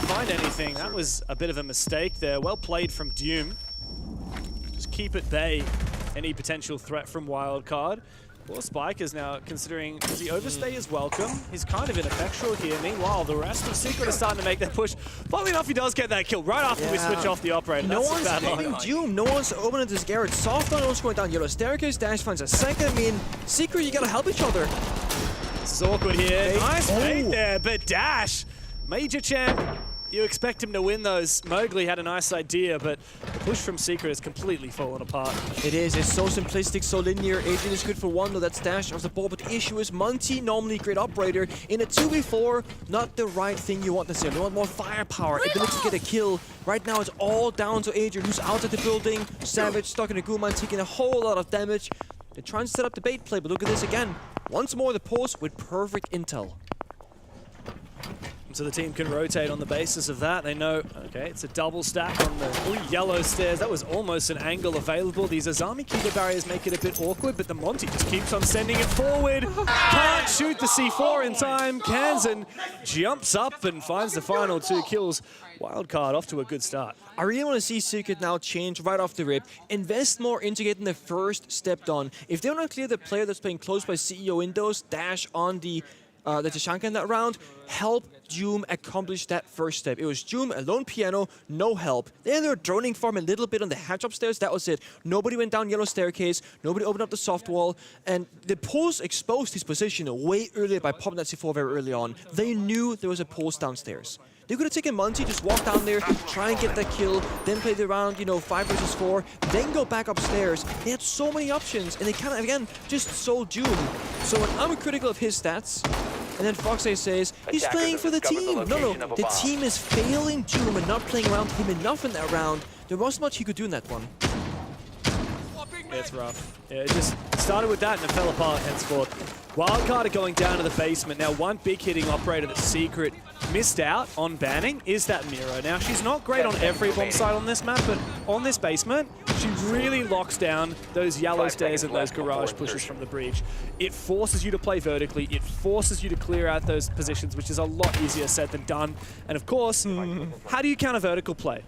find anything. That was a bit of a mistake there. Well played from Doom. Just keep at bay any potential threat from Wildcard. Poor Spike is now considering, does he overstay his welcome? He's kind of ineffectual here. Meanwhile, the rest of Secret are starting to make that push. Funnily enough, he does get that kill right after we switch off the operator. No one's hitting Doom. No one's opening this Garrett. Soft on, no one's going down yellow staircase. Dash finds a second. I mean, Secret, you gotta help each other. This is awkward here. Nice bait there, but Dash, Major Champ, you expect him to win those. Mowgli had a nice idea, but the push from Secret has completely fallen apart. It is. It's so simplistic, so linear. Adrian is good for one, though that's Dash off the ball. But the issue is Monty, normally great operator, in a 2v4, not the right thing you want to see. You want more firepower, ability to get a kill. Right now, it's all down to Adrian, who's out of the building. Savage stuck in a Guman, taking a whole lot of damage. They're trying to set up the bait play, but look at this again. Once more, the pulse with perfect intel. So the team can rotate on the basis of that. They know, okay, it's a double stack on the yellow stairs. That was almost an angle available. These Azami Kiba barriers make it a bit awkward, but the Monty just keeps on sending it forward. Can't shoot the C4 in time. Kansan jumps up and finds the final 2 kills. Wildcard off to a good start. I really want to see Secret now change right off the rip. Invest more into getting the first step done. If they want to clear the player that's playing close by CEO windows, Dash on the Tashanka in that round, help Doom accomplish that first step. It was Doom, alone piano, no help. Then they were droning farm a little bit on the hatch upstairs, that was it. Nobody went down yellow staircase, nobody opened up the soft wall, and the Pulse exposed his position way earlier by popping that C4 very early on. They knew there was a Pulse downstairs. They could have taken Monty, just walk down there, try and get that kill, then play the round, 5 versus 4, then go back upstairs. They had so many options, and they kind of, again, just sold Doom. So when I'm critical of his stats, and then Foxay says, he's playing for the team. No, the team is failing Doom and not playing around him enough in that round. There wasn't much he could do in that one. It's rough. Yeah, it just started with that and it fell apart henceforth. Wildcard are going down to the basement. Now, one big hitting operator that Secret missed out on banning is that Miro. Now, she's not great on every bomb site on this map, but on this basement, she really locks down those yellow stairs and those garage pushes from the breach. It forces you to play vertically. It forces you to clear out those positions, which is a lot easier said than done. And of course, how do you counter vertical play?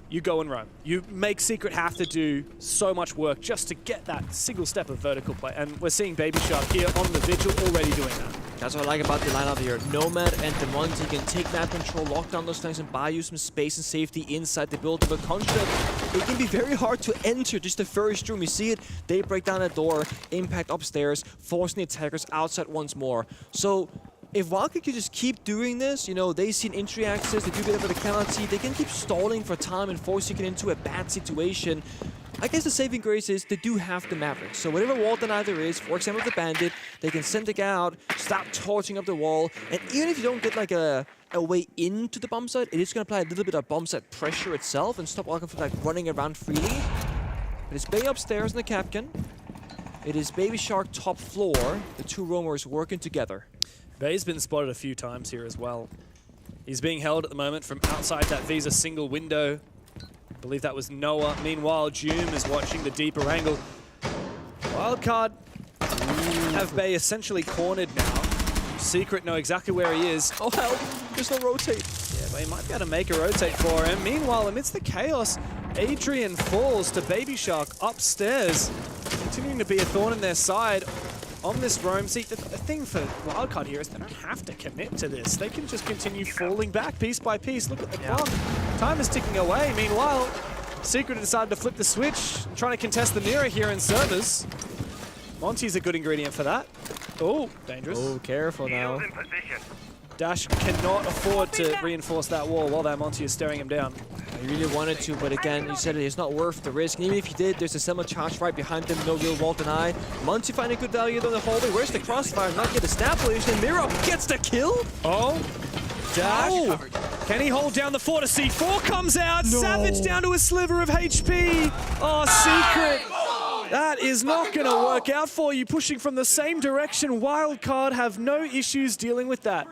You go and roam. You make Secret have to do so much work just to get that single step of vertical play. And we're seeing Baby Shark here on the Vigil already doing that. That's what I like about the lineup here. Nomad and Demonte can take map control, lock down those flanks, and buy you some space and safety inside the build. But Construct, it can be very hard to enter just the first room. You see it, they break down a door, impact upstairs, forcing the attackers outside once more. So if Wildcard could just keep doing this, you know, they see an entry access, they do get over the penalty, they can keep stalling for time and forcing it into a bad situation. I guess the saving grace is they do have the Maverick. So whatever wall deny there is, for example the Bandit, they can send the guy out, stop torching up the wall, and even if you don't get like a way into the bomb site, it is going to apply a little bit of bomb site pressure itself and stop Wildcard from like running around freely. But it's Bay upstairs in the Capcan. It is Baby Shark top floor, the two roamers working together. Bay's been spotted a few times here as well. He's being held at the moment from outside that Visa single window. I believe that was Noah. Meanwhile, Joom is watching the deeper angle. Wildcard have Bay essentially cornered now. Secret know exactly where he is. Oh help, there's no rotate. Yeah, but he might be able to make a rotate for him. Meanwhile, amidst the chaos, Adrian falls to Baby Shark upstairs, continuing to be a thorn in their side. On this roam, see, the thing for Wildcard here is they don't have to commit to this. They can just continue falling back piece by piece. Look at the clock. Time is ticking away. Meanwhile, Secret decided to flip the switch, trying to contest the Nira here in servers. Monty's a good ingredient for that. Oh, dangerous. Oh, careful now. Dash cannot afford to reinforce that wall while that Monty is staring him down. He really wanted to, but again, you said it's not worth the risk. And even if he did, there's a semi charge right behind him, no real wall deny. Monty finding good value on the hallway. Where's the crossfire? Not yet established, and Miro gets the kill. Oh, Dash. Oh. Can he hold down the fort? A C4 comes out. No. Savage down to a sliver of HP. Oh, Secret. That is not going to work out for you. Pushing from the same direction. Wildcard have no issues dealing with that.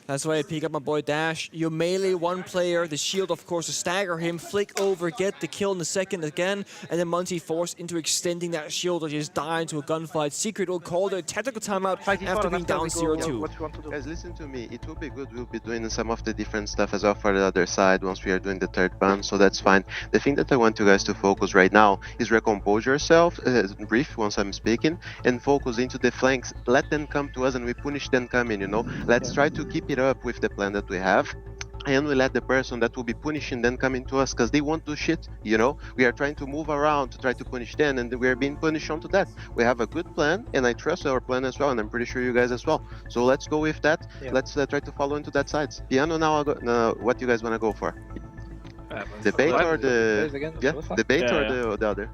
That's why I pick up my boy Dash. You melee one player, the shield of course to stagger him, flick over, get the kill in the second again, and then Monty forced into extending that shield or just die into a gunfight. Secret will call the tactical timeout after being down 0-2. Guys, listen to me. It will be good. We'll be doing some of the different stuff as well for the other side once we are doing the third ban, so that's fine. The thing that I want you guys to focus right now is recompose yourself, breathe once I'm speaking, and focus into the flanks. Let them come to us and we punish them coming, you know. Let's try to keep it up with the plan that we have, and we let the person that will be punishing them come into us because they won't do shit, you know. We are trying to move around to try to punish them, and we are being punished onto that. We have a good plan, and I trust our plan as well, and I'm pretty sure you guys as well. So let's go with that. Yeah. Let's try to follow into that side. Piano now. What you guys want to go for? The bait or the the bait or the other?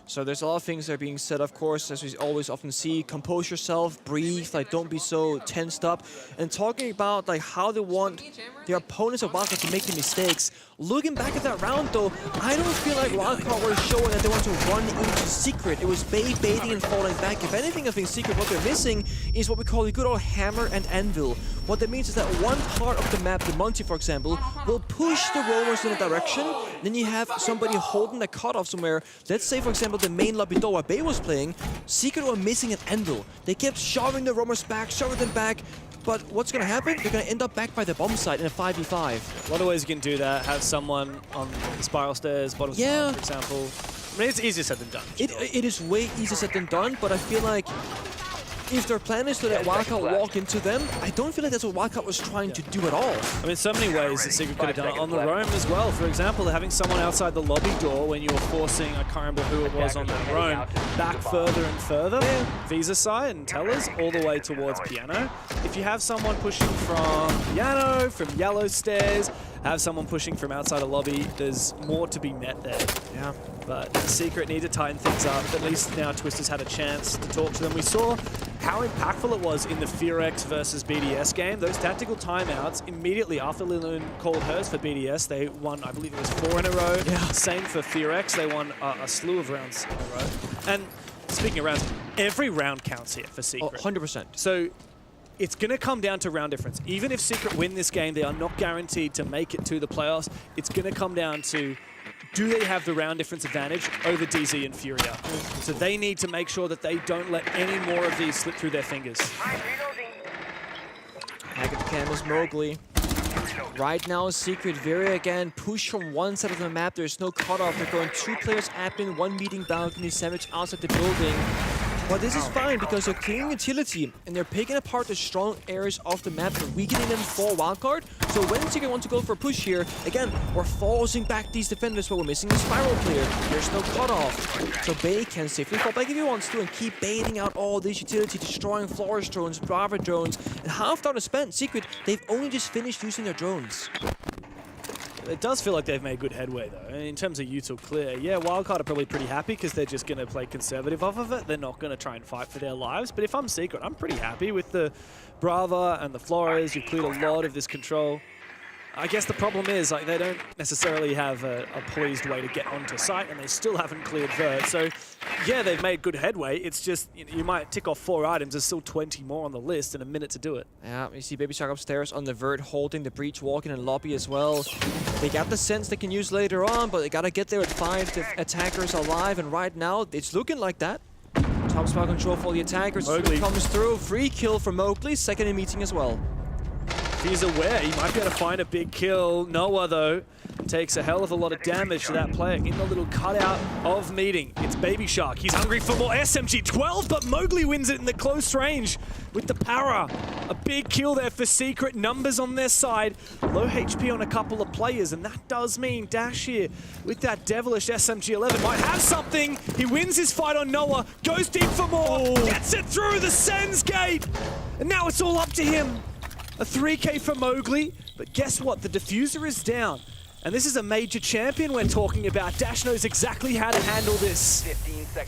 So there's a lot of things that are being said, of course, as we always often see. Compose yourself, breathe, like don't be so tensed up. And talking about like how they want their opponents of Wildcard to make the mistakes. Looking back at that round though, I don't feel like Wildcard were showing that they want to run into Secret. It was baiting and falling back. If anything, I think Secret, what they're missing is what we call the good old hammer and anvil. What that means is that one part of the map, the Monty for example, will push the roamers in a direction. Then you have somebody holding a cutoff somewhere. Let's say for example the main lobby door where Bay was playing, Secret were missing an anvil. They kept shoving the roamers back, shoving them back. But what's going to happen? They're going to end up back by the bomb site in a 5v5. A lot of ways you can do that. Have someone on the spiral stairs, bottom floor, for example. I mean, it's easier said than done. It is way easier said than done, but I feel like if their plan is to let Wildcard walk into them, I don't feel like that's what Wildcard was trying to do at all. I mean, so many ways that Secret could have done it on the roam as well. For example, having someone outside the lobby door when you were forcing, I can't remember who it was on that roam, back further and further. Visa side and Tellers all the way towards Piano. If you have someone pushing from Piano, from Yellow Stairs, have someone pushing from outside a lobby, there's more to be met there. Yeah. But Secret need to tighten things up. At least now Twister's had a chance to talk to them. We saw how impactful it was in the FearX versus BDS game. Those tactical timeouts, immediately after Lilun called hers for BDS, they won, I believe it was 4 in a row. Yeah. Same for FearX, they won a slew of rounds in a row. And speaking of rounds, every round counts here for Secret. Oh, 100%. So it's going to come down to round difference. Even if Secret win this game, they are not guaranteed to make it to the playoffs. It's going to come down to, do they have the round difference advantage over DZ and Furia? So they need to make sure that they don't let any more of these slip through their fingers. Hackett Camus Mowgli. Right now, Secret very again push from one side of the map. There's no cutoff. They're going 2 players admin, 1 meeting balcony, Savage outside the building. But this is fine because they're clearing utility and they're picking apart the strong areas of the map and weakening them for wildcard. So when Secret wants to go for a push here, again, we're forcing back these defenders, but we're missing a spiral player. There's no cutoff. So Bay can safely fall back if he wants to and keep baiting out all this utility, destroying Flores drones, Brava drones, and half down is spent. Secret, they've only just finished using their drones. It does feel like they've made good headway, though. In terms of util clear, yeah, Wildcard are probably pretty happy because they're just going to play conservative off of it. They're not going to try and fight for their lives. But if I'm Secret, I'm pretty happy with the Brava and the Flores. You've cleared a lot of this control. I guess the problem is, like, they don't necessarily have a poised way to get onto site, and they still haven't cleared Vert. So, yeah, they've made good headway. It's just, you might tick off 4 items. There's still 20 more on the list and a minute to do it. Yeah, you see Baby Shark upstairs on the Vert, holding the breach, walking in lobby as well. They got the sense they can use later on, but they gotta get there at 5. The attackers alive, and right now, it's looking like that. Top spot control for the attackers. Mowgli Comes through. Free kill for Mowgli, second in meeting as well. He's aware he might be able to find a big kill. Noah, though, takes a hell of a lot of damage to that player in the little cutout of meeting. It's Baby Shark. He's hungry for more SMG 12, but Mowgli wins it in the close range with the para. A big kill there for Secret. Numbers on their side. Low HP on a couple of players, and that does mean Dash here with that devilish SMG 11 might have something. He wins his fight on Noah, goes deep for more, gets it through the Sens gate, and now it's all up to him. A 3K for Mowgli, but guess what? The diffuser is down. And this is a major champion we're talking about. Dash knows exactly how to handle this.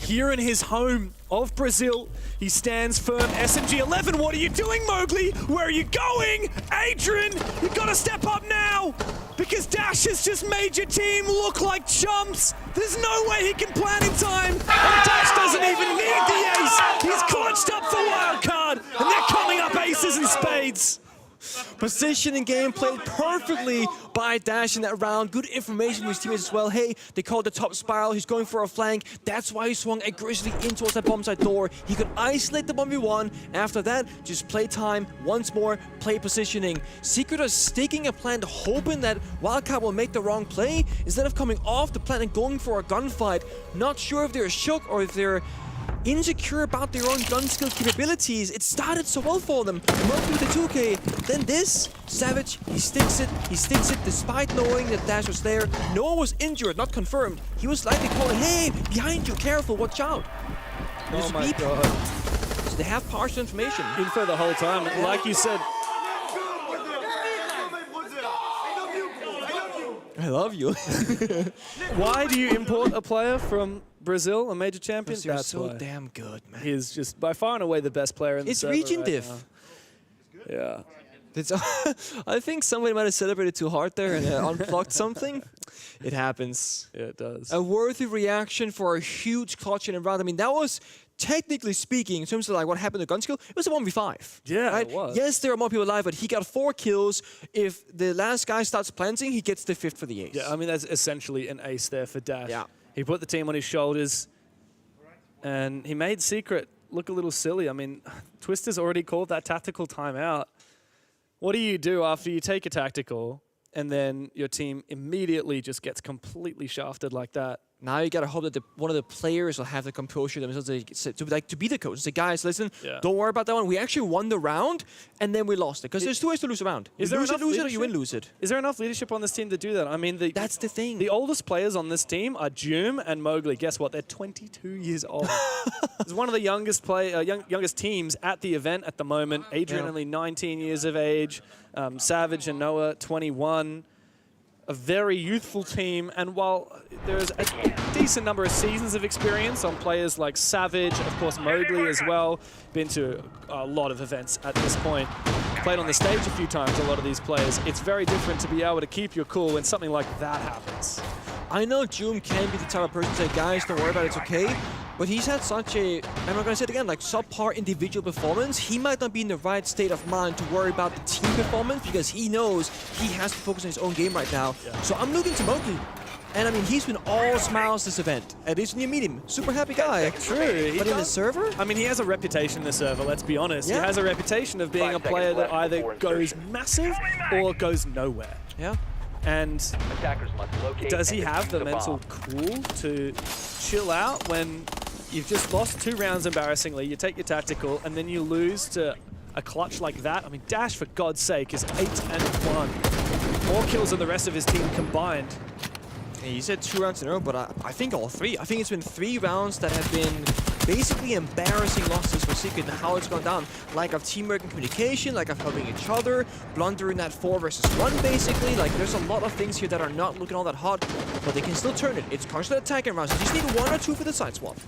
Here in his home of Brazil, he stands firm. SMG 11, what are you doing, Mowgli? Where are you going? Adrian, you've got to step up now, because Dash has just made your team look like chumps. There's no way he can plan in time. And Dash doesn't even need the ace. He's clutched up for wildcard, and they're coming up aces and spades. Position and game played perfectly by Dash in that round. Good information from his teammates as well. Hey, they called the top spiral. He's going for a flank. That's why he swung aggressively in towards that bomb site door. He could isolate the 1v1. After that, just play time once more, play positioning. Secret are sticking a plant, hoping that Wildcat will make the wrong play instead of coming off the plant and going for a gunfight. Not sure if they're shook or if they're insecure about their own gun skill capabilities. It started so well for them. Mowgli with the 2K. Then this. Savage, he sticks it despite knowing that Dash was there. Noah was injured, not confirmed. He was likely calling, hey, behind you, careful, watch out. Oh my god. So they have partial information. Info the whole time. Like you said, I love you. Why do you import a player from Brazil, a major champion? Because you're That's so why. damn good, man. He's just by far and away the best player in the server It's region right diff. now. Yeah. I think somebody might have celebrated too hard there and unplugged something. It happens. Yeah, it does. A worthy reaction for a huge clutch in a round. I mean, that was, technically speaking, in terms of like what happened to Gunskill, it was a 1v5. Yeah, right? it was. Yes, there are more people alive, but he got 4 kills. If the last guy starts planting, he gets the 5th for the ace. Yeah, I mean, that's essentially an ace there for Dash. Yeah. He put the team on his shoulders, and he made Secret look a little silly. I mean, Twister's already called that tactical timeout. What do you do after you take a tactical and then your team immediately just gets completely shafted like that? Now you gotta hope that one of the players will have the composure themselves to be the coach and say, guys, listen, don't worry about that one. We actually won the round, and then we lost it. Because there's 2 ways to lose a round. You lose it, or you win, lose it. Is there enough leadership on this team to do that? I mean, that's the thing. The oldest players on this team are Joom and Mowgli. Guess what? They're 22 years old. It's one of the youngest youngest teams at the event at the moment. Adrian only 19 years of age. Savage and Noah 21. A very youthful team, and while there's a decent number of seasons of experience on players like Savage, of course Mowgli as well, been to a lot of events at this point, played on the stage a few times, a lot of these players, it's very different to be able to keep your cool when something like that happens. I know Joom can be the type of person to say, guys, don't worry about it, it's okay. But he's had such a, I'm not gonna say it again, like subpar individual performance. He might not be in the right state of mind to worry about the team performance because he knows he has to focus on his own game right now. So I'm looking to Moki. And I mean, he's been all smiles this event. At least when you meet him. Super happy guy. True. But in the server? I mean, he has a reputation in the server, let's be honest. He has a reputation of being a player that either goes massive or goes nowhere. Yeah. And does he and have the defuse a mental bomb. cool to chill out when you've just lost 2 rounds embarrassingly, you take your tactical, and then you lose to a clutch like that? I mean, Dash, for God's sake, is 8-1. More kills than the rest of his team combined. He said 2 rounds in a row, but I think all 3. I think it's been 3 rounds that have been basically embarrassing losses for Secret and how it's gone down. Lack of teamwork and communication, lack of helping each other, blundering that 4 versus 1 basically. Like, there's a lot of things here that are not looking all that hot, but they can still turn it. It's constant attacking rounds. You just need 1 or 2 for the side swap.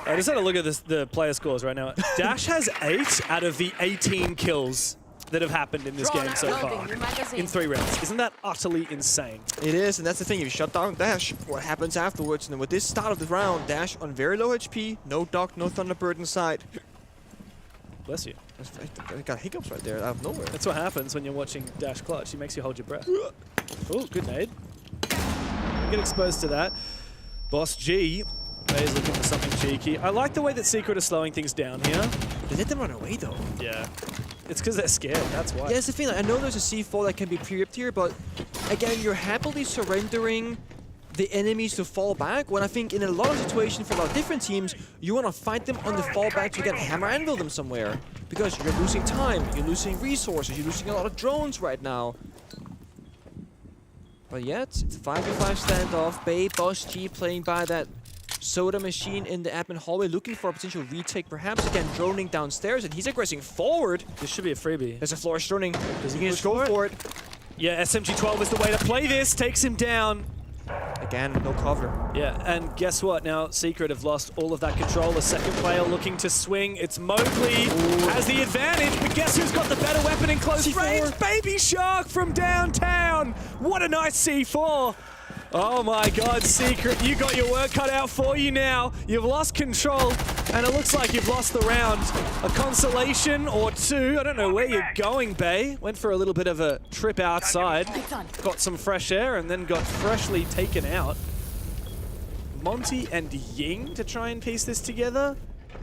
I just had a look at the player scores right now. Dash has 8 out of the 18 kills that have happened in this game so far in 3 rounds. Isn't that utterly insane? It is, and that's the thing. If you shut down Dash, what happens afterwards? And with this start of the round, Dash on very low HP, no Doc, no Thunderbird inside. Bless you. I got hiccups right there out of nowhere. That's what happens when you're watching Dash clutch. He makes you hold your breath. Oh, good nade. Get exposed to that. Boss G is looking for something cheeky. I like the way that Secret are slowing things down here. They let them run away though. Yeah. It's because they're scared, that's why. Yeah, that's the thing. I know there's a C4 that can be pre-ripped here, but again, you're happily surrendering the enemies to fall back, when I think in a lot of situations for a lot of different teams, you want to fight them on the fall back to get hammer anvil them somewhere. Because you're losing time, you're losing resources, you're losing a lot of drones right now. But yet, it's a 5v5 standoff. Bay, Boss G playing by that soda machine in the admin hallway, looking for a potential retake, perhaps. Again, droning downstairs, and he's aggressing forward. This should be a freebie. There's a flourish droning. Does he just go for it? Yeah, SMG-12 is the way to play this. Takes him down. Again, no cover. Yeah, and guess what? Now Secret have lost all of that control. The second player looking to swing. It's Mowgli has the advantage, but guess who's got the better weapon in close range? Baby Shark from downtown. What a nice C4. Oh my God, Secret, you got your work cut out for you now. You've lost control, and it looks like you've lost the round. A consolation or 2. I don't know where you're going, Bay. Went for a little bit of a trip outside. Got some fresh air, and then got freshly taken out. Monty and Ying to try and piece this together.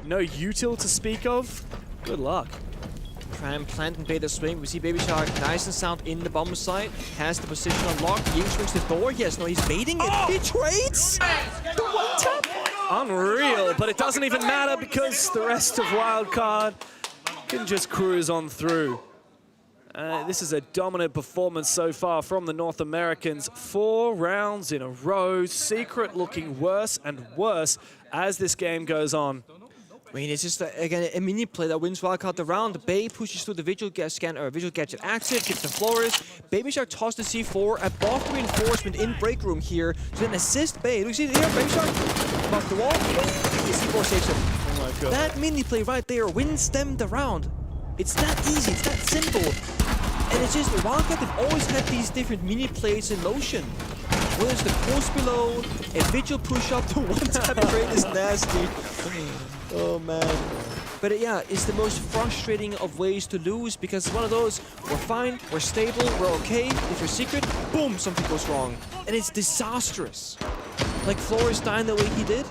No util to speak of. Good luck. Try and plant and bait the swing. We see Baby Shark nice and sound in the bomb site. Has the position unlocked. Ying swings the door. Yes, no, he's baiting it. He trades! The one tap! Unreal, but it doesn't even matter because the rest of Wildcard can just cruise on through. This is a dominant performance so far from the North Americans. 4 rounds in a row. Secret looking worse and worse as this game goes on. I mean, it's just, again, a mini play that wins Wildcard the round. Bay pushes through the visual gadget active, gets the flourish. Baby Shark tossed the C4 above the reinforcement in break room here to then assist Bay. Look, you see it here, Baby Shark off the wall. The C4 saves him. Oh my God. That mini play right there wins them the round. It's that easy, it's that simple. And it's just, Wildcard, they've always had these different mini plays in motion. Whether it's the post below, a visual push up, the one-tap trade is nasty. Oh man. But yeah, it's the most frustrating of ways to lose because it's one of those, we're fine, we're stable, we're okay. If you're Secret, boom, something goes wrong. And it's disastrous. Like Flores dying the way he did.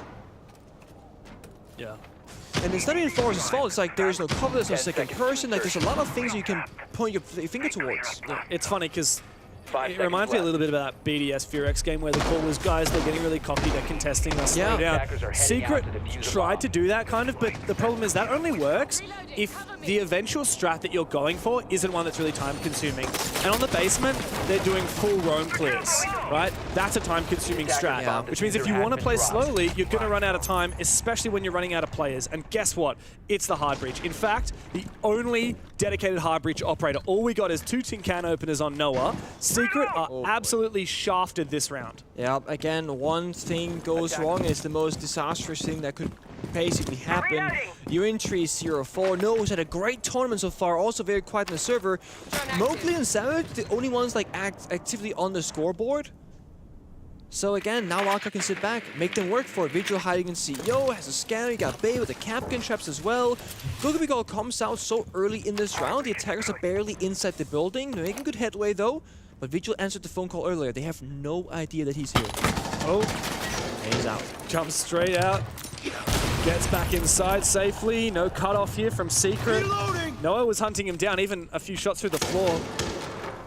Yeah. And it's not even Flores' fault, it's like there's no cover, there's no second person, like there's a lot of things you can point your finger towards. Yeah, it's funny because it reminds me a little bit about that BDS FearX game where the call was, guys, they're getting really cocky, they're contesting, they're slowing down. Secret tried to do that kind of, but the problem is that only works if the eventual strat that you're going for isn't one that's really time-consuming. And on the basement, they're doing full roam clears, right? That's a time-consuming strat, which means if you want to play slowly, you're going to run out of time, especially when you're running out of players. And guess what? It's the hard breach. In fact, the only dedicated hard breach operator. All we got is 2 tin can openers on Noah. Secret are absolutely shafted this round. Yeah, again, one thing goes wrong. It's the most disastrous thing that could basically happen. Your entry is 0-4. Noah's had a great tournament so far, also very quiet on the server. Mowgli and Savage, the only ones like actively on the scoreboard. So again, now Wildcard can sit back, make them work for it. Vigil hiding in CEO, has a scanner, you got Bay with the Capcan traps as well. Gogabigol comes out so early in this round, the attackers are barely inside the building. They're making good headway though, but Vigil answered the phone call earlier. They have no idea that he's here. Oh, and he's out. Jumps straight out. Gets back inside safely. No cutoff here from Secret. Reloading. Noah was hunting him down, even a few shots through the floor.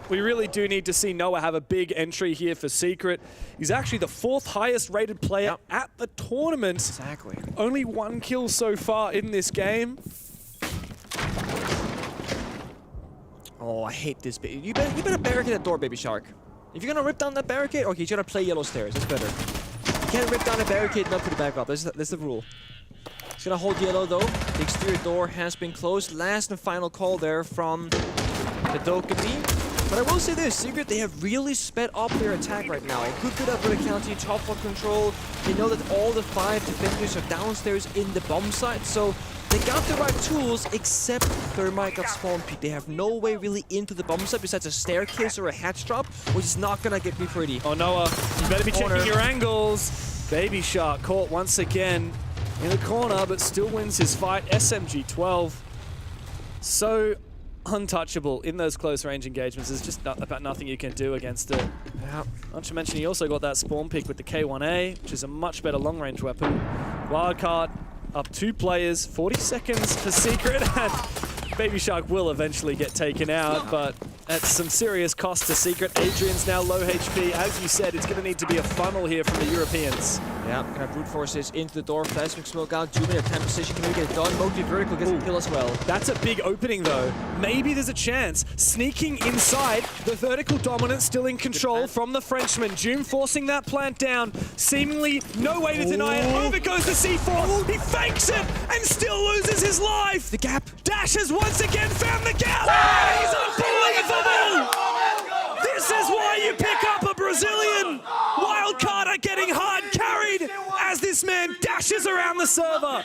We really do need to see Noah have a big entry here for Secret. He's actually the 4th highest rated player at the tournament. Exactly. Only 1 kill so far in this game. Oh, I hate this. You better barricade that door, Baby Shark. If you're gonna rip down that barricade, okay, you gotta play yellow stairs. That's better. You can't rip down a barricade and not put it back up. That's the rule. He's gonna hold yellow though. The exterior door has been closed. Last and final call there from the Dokumi. But I will say this, Secret, they have really sped up their attack right now. A good bit of verticality, top floor control. They know that all the 5 defenders are downstairs in the bomb site, so they got the right tools, except Thermite got spawn peek. They have no way really into the bomb site besides a staircase or a hatch drop, which is not gonna get me pretty. Oh, Noah, you better be checking your angles. Baby Shark caught once again in the corner, but still wins his fight. SMG 12. So untouchable in those close range engagements. There's just about nothing you can do against it. Yeah. Not to mention he also got that spawn pick with the K1A, which is a much better long range weapon. Wildcard up 2 players, 40 seconds for Secret, and Baby Shark will eventually get taken out, but at some serious cost to Secret. Adrian's now low HP. As you said, it's going to need to be a funnel here from the Europeans. Yeah, gonna brute forces into the door, flashing smoke out, Doom in a 10 position, can we get it done? Motive vertical gets a kill as well. That's a big opening though. Maybe there's a chance. Sneaking inside, the vertical dominance still in control from the Frenchman. Doom forcing that plant down. Seemingly no way to deny it. Over goes the C4. He fakes it and still loses his life. The gap. Dash has once again found the gap. He's unbelievable. This is why you pick up a Brazilian. Wildcard are getting hard carried as this man dashes around the server.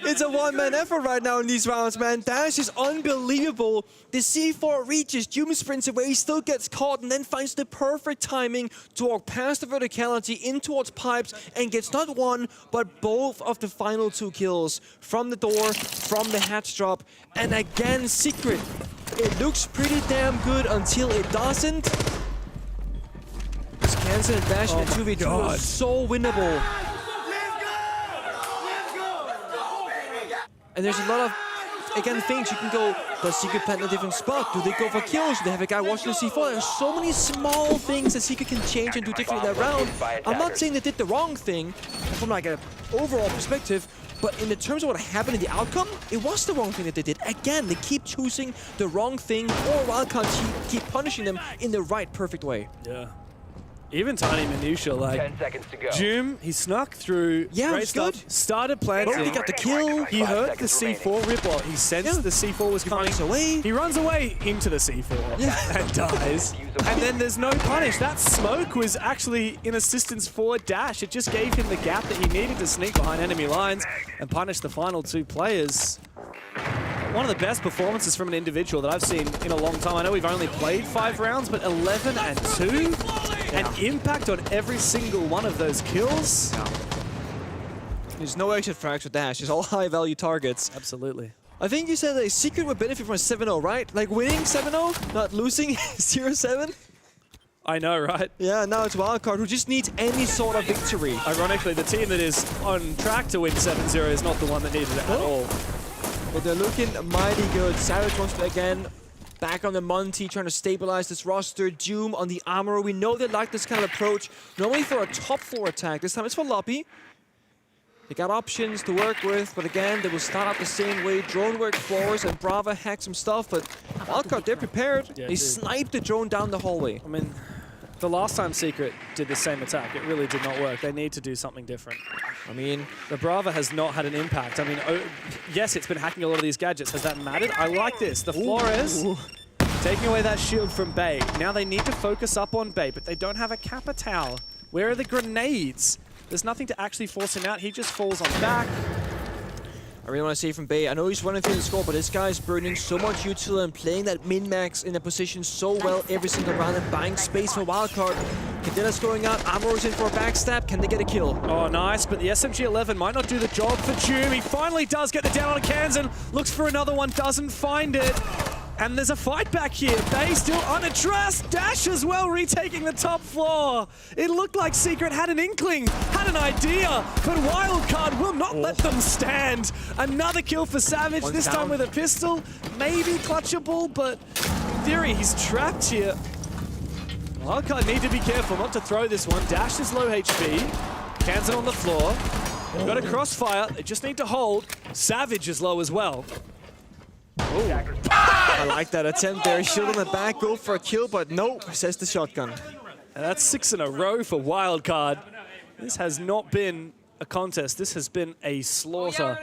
It's a one-man effort right now in these rounds, man. Dash is unbelievable. The C4 reaches, Doom sprints away, still gets caught, and then finds the perfect timing to walk past the verticality in towards pipes and gets not one, but both of the final 2 kills from the door, from the hatch drop. And again, Secret. It looks pretty damn good until it doesn't. This Kansen and Dash in a 2v2 are so winnable. And there's a lot of, again, things you can go, does Secret plant in a different spot? Do they go for kills? Do they have a guy watching the C4? There's so many small things that Secret can change and do differently in that round. I'm not saying they did the wrong thing from like an overall perspective, but in the terms of what happened in the outcome, it was the wrong thing that they did. Again, they keep choosing the wrong thing, or Wildcard keep punishing them in the right, perfect way. Yeah. Even tiny minutia, like 10 seconds to go. Doom, he snuck through. Yeah, great it's stuff, good. Started planting. Oh, he got the kill. He heard the C4 rip. He sensed the C4 was coming. He runs away into the C4 and dies. And then there's no punish. That smoke was actually in assistance for Dash. It just gave him the gap that he needed to sneak behind enemy lines and punish the final 2 players. One of the best performances from an individual that I've seen in a long time. I know we've only played 5 rounds, but 11 and 2? And impact on every single one of those kills. There's no exit frags with Dash. It's all high-value targets. Absolutely. I think you said that Secret would benefit from a 7-0, right? Like winning 7-0, not losing 0-7? I know, right? Yeah, now it's Wildcard, who just needs any sort of victory. Ironically, the team that is on track to win 7-0 is not the one that needed it at all. But they're looking mighty good. Savage wants to again back on the Monty, trying to stabilize this roster. Doom on the Armorer. We know they like this kind of approach. Normally for a top floor attack. This time it's for Loppy. They got options to work with, but again, they will start out the same way. Drone work floors and Brava hack some stuff, but Wildcard, they're prepared. Yeah, they sniped the drone down the hallway. I mean, the last time Secret did the same attack, it really did not work. They need to do something different. I mean, the Brava has not had an impact. I mean, yes, it's been hacking a lot of these gadgets. Has that mattered? I like this. The Flores taking away that shield from Bay. Now they need to focus up on Bay, but they don't have a Kappa Tower. Where are the grenades? There's nothing to actually force him out. He just falls on back. I really want to say from Bay, I know he's running through the score, but this guy's burning so much util and playing that min-max in a position so well every single round and buying space for wildcard. Cadella's going out, Amoro's in for a backstab. Can they get a kill? Oh, nice, but the SMG-11 might not do the job for Doom. He finally does get the down on Kansan, looks for another one, doesn't find it. And there's a fight back here. Bay still unaddressed. Dash as well, retaking the top floor. It looked like Secret had an inkling, had an idea, but Wildcard will not let them stand. Another kill for Savage, this time with a pistol. Maybe clutchable, but in theory, he's trapped here. Wildcard need to be careful not to throw this one. Dash is low HP. Kansan on the floor. They've got a crossfire. They just need to hold. Savage is low as well. Oh. I like that attempt there. Shield on the back, go for a kill, but nope, says the shotgun. And that's 6 in a row for Wildcard. This has not been a contest. This has been a slaughter.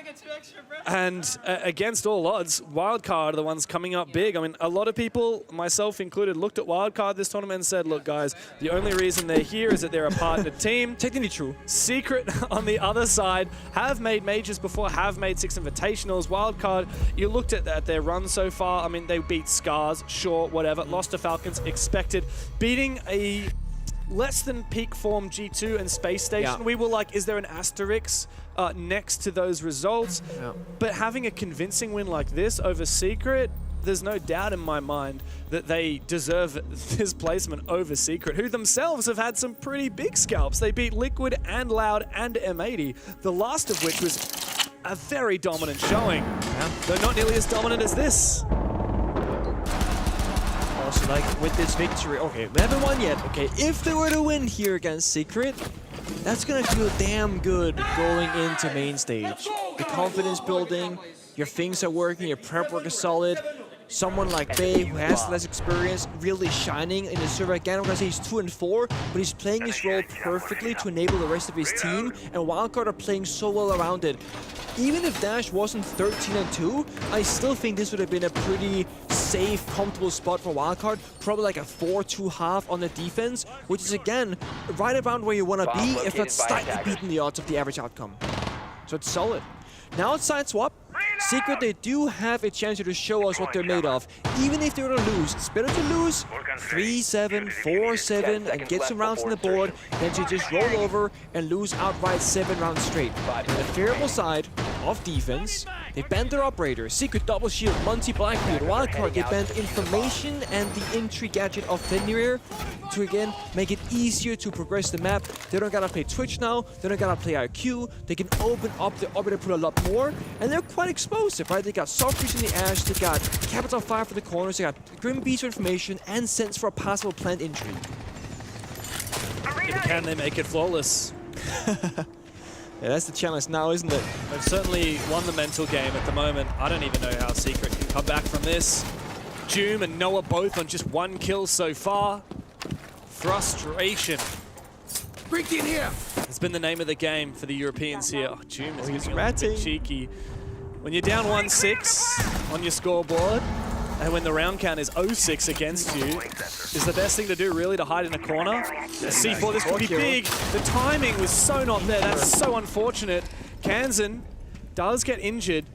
And against all odds, Wildcard are the ones coming up big. I mean, a lot of people, myself included, looked at Wildcard this tournament and said, look, guys, the only reason they're here is that they're a partnered team. Technically true. Secret on the other side have made majors before, have made 6 invitationals. Wildcard, you looked at their run so far. I mean, they beat Scars, sure, whatever. Lost to Falcons, expected. Beating a less than peak form G2 and Space Station. We were like, is there an asterisk next to those results? But having a convincing win like this over Secret, there's no doubt in my mind that they deserve this placement over Secret, who themselves have had some pretty big scalps. They beat Liquid and Loud and M80, the last of which was a very dominant showing, though not nearly as dominant as this. Also, like, with this victory, okay, we haven't won yet. Okay, if they were to win here against Secret, that's gonna feel damn good going into main stage. The confidence building, your things are working, your prep work is solid. Someone like Bay, who has less experience, really shining in the server. Again, I'm gonna say he's 2 and 4, but he's playing his role perfectly to enable the rest of his team, and Wildcard are playing so well around it. Even if Dash wasn't 13 and 2, I still think this would have been a pretty safe, comfortable spot for Wildcard. Probably like a 4-2 half on the defense, which is again right around where you want to be, if not slightly beating the odds of the average outcome. So it's solid. Now it's side swap. Secret, they do have a chance to show us what they're made of. Even if they were to lose, it's better to lose 3-7, 4-7, and get some rounds on the board than to just roll over and lose outright 7 rounds straight. On the favorable side of defense, they banned their operators. Secret double shield, Monty Blackbeard, Wildcard, they banned information and the entry gadget of Fenrir to again make it easier to progress the map. They don't gotta play Twitch now, they don't gotta play IQ, they can open up the operator pool a lot more, and they're quite explosive, right? They got Soft Freeze in the Ash, they got Capital Fire for the corners, they got Grim Beast for information, and Sense for a possible plant entry. Can they make it flawless? Yeah, that's the challenge now, isn't it? They've certainly won the mental game at the moment. I don't even know how Secret can come back from this. Doom and Noah both on just 1 kill so far. Frustration. Break in here! It's been the name of the game for the Europeans here. Oh, Doom is getting a little bit cheeky. When you're down 1-6 on your scoreboard, and when the round count is 0-6 against you, is the best thing to do really to hide in a corner? A C4, this could be big. The timing was so not there. That's so unfortunate. Kansan does get injured.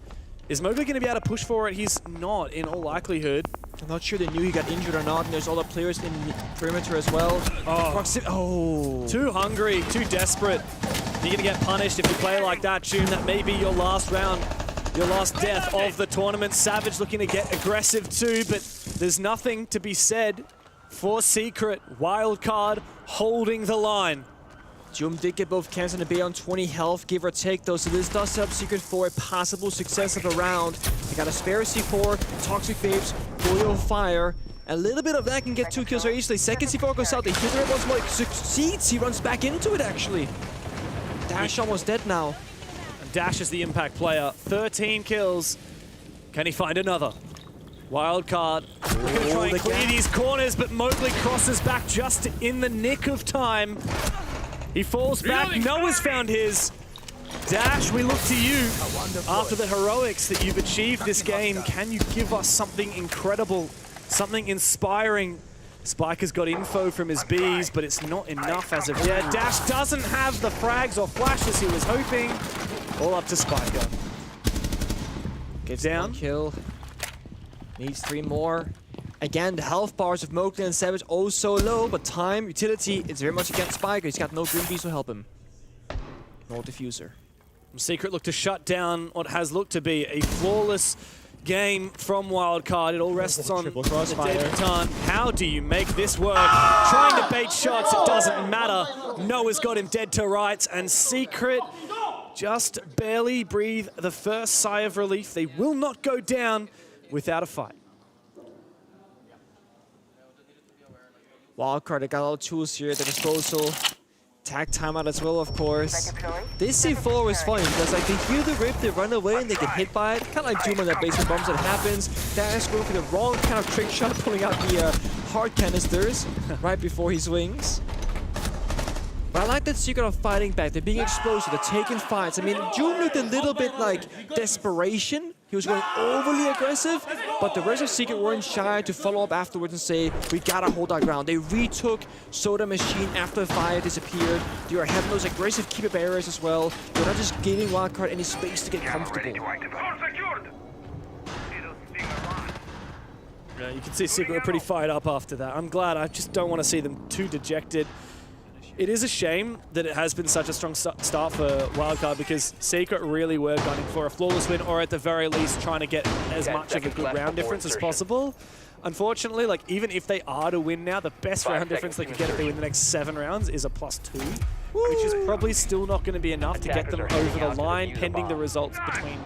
Is Mowgli going to be able to push for it? He's not, in all likelihood. I'm not sure they knew he got injured or not, and there's other players in the perimeter as well. Oh, too hungry, too desperate. You're going to get punished if you play like that, Doom. That may be your last round. Your last death of the tournament. Savage looking to get aggressive too, but there's nothing to be said for Secret. Wildcard holding the line. Doom did get both Kansan and Bay on 20 health, give or take though, so this does set up Secret for a possible success of a round. They got a spare C4, Toxic Vapes, Boil Fire. A little bit of that can get 2 kills very easily. Second C4 goes out, they hit the red once more, he succeeds, he runs back into it actually. Dash almost dead now. Dash is the impact player. 13 kills. Can he find another? Wildcard. We're going to try and clear these corners, but Mowgli crosses back just in the nick of time. He falls back. Noah's found his. Dash, we look to you. After the heroics that you've achieved this game, can you give us something incredible, something inspiring? Spike has got info from his bees, but it's not enough as of yet. Dash doesn't have the frags or flashes he was hoping. All up to Spiker. Gets down. one kill. Needs 3 more. Again, the health bars of Mowgli and Savage so low, but time, utility, it's very much against Spiker. He's got no green beast to help him. No diffuser. Secret look to shut down what has looked to be a flawless game from Wildcard. It all rests on the debutant. How do you make this work? Trying to bait shots, it doesn't matter. Noah's got him dead to rights, and Secret just barely breathe the first sigh of relief. They will not go down without a fight. Wildcard, they got a lot of tools here at their disposal. Tag timeout as well, of course. This C4 is funny because like they hear the rip, they run away and they get hit by it. Kind of like Doom on that basement bombs that happens. Dash going for the wrong kind of trick shot, pulling out the hard canisters right before he swings. But I like that Secret are fighting back. They're being explosive. They're taking fights. I mean, Doom looked a little bit like desperation. He was going overly aggressive, but the rest of Secret weren't shy to follow up afterwards and say, we gotta hold our ground. They retook Soda Machine after the fire disappeared. They are having those aggressive keeper barriers as well. They're not just giving Wildcard any space to get comfortable. Yeah, you can see Secret were pretty fired up after that. I'm glad. I just don't want to see them too dejected. It is a shame that it has been such a strong start for Wildcard because Secret really were gunning for a flawless win, or at the very least trying to get as much of a good round difference as possible. Unfortunately, like even if they are to win now, the best round difference they can get if they win the next 7 rounds is a +2, which is probably still not going to be enough to get them over the line, pending the results between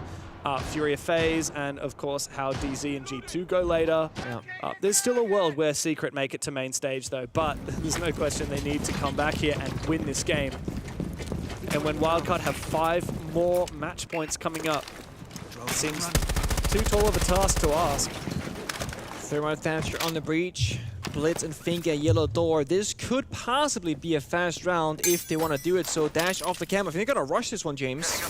Fury of FaZe and, of course, how DZ and G2 go later. Yeah. There's still a world where Secret make it to main stage, though, but there's no question they need to come back here and win this game. And when Wildcard have 5 more match points coming up, well, it seems too tall of a task to ask. Thermite Thatcher on the breach. Blitz and Fink a yellow door. This could possibly be a fast round if they want to do it, so Dash off the camera. I think they're going to rush this one, James.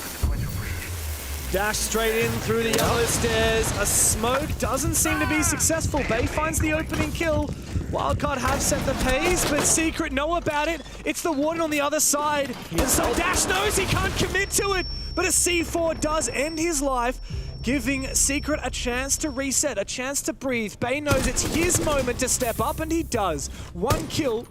Dash straight in through the yellow stairs. A smoke doesn't seem to be successful. Bay finds the opening kill. Wildcard have set the pace, but Secret know about it. It's the Warden on the other side. And so Dash knows he can't commit to it, but a C4 does end his life, giving Secret a chance to reset, a chance to breathe. Bay knows it's his moment to step up, and he does. 1 kill.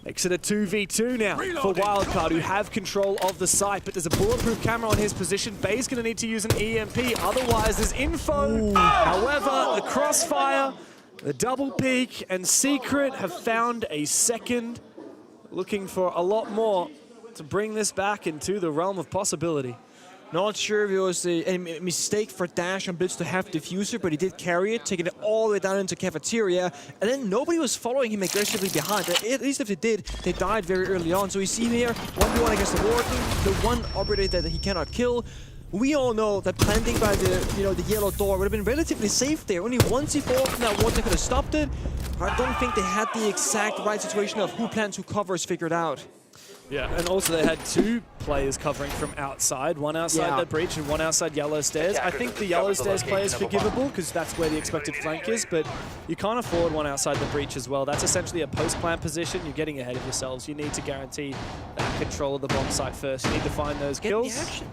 Makes it a 2v2 now for Wildcard, who have control of the site, but there's a bulletproof camera on his position. Bay's going to need to use an EMP, otherwise there's info. Ooh. However, the crossfire, the double peek, and Secret have found a second, looking for a lot more to bring this back into the realm of possibility. Not sure if it was a mistake for Dash and Blitz to have diffuser, but he did carry it, taking it all the way down into cafeteria, and then nobody was following him aggressively behind. At least if they did, they died very early on. So we see here 1v1 against the Warden, the one operator that he cannot kill. We all know that planting by the yellow door would have been relatively safe there. Only one C4 from that Warden could have stopped it. I don't think they had the exact right situation of who plants, who covers figured out. Yeah, and also they had 2 players covering from outside, one outside the breach and one outside yellow stairs. I think the yellow stairs play is forgivable because that's where the expected flank is, but you can't afford one outside the breach as well. That's essentially a post-plant position. You're getting ahead of yourselves. You need to guarantee that control of the bomb site first. You need to find those kills. Get in the action.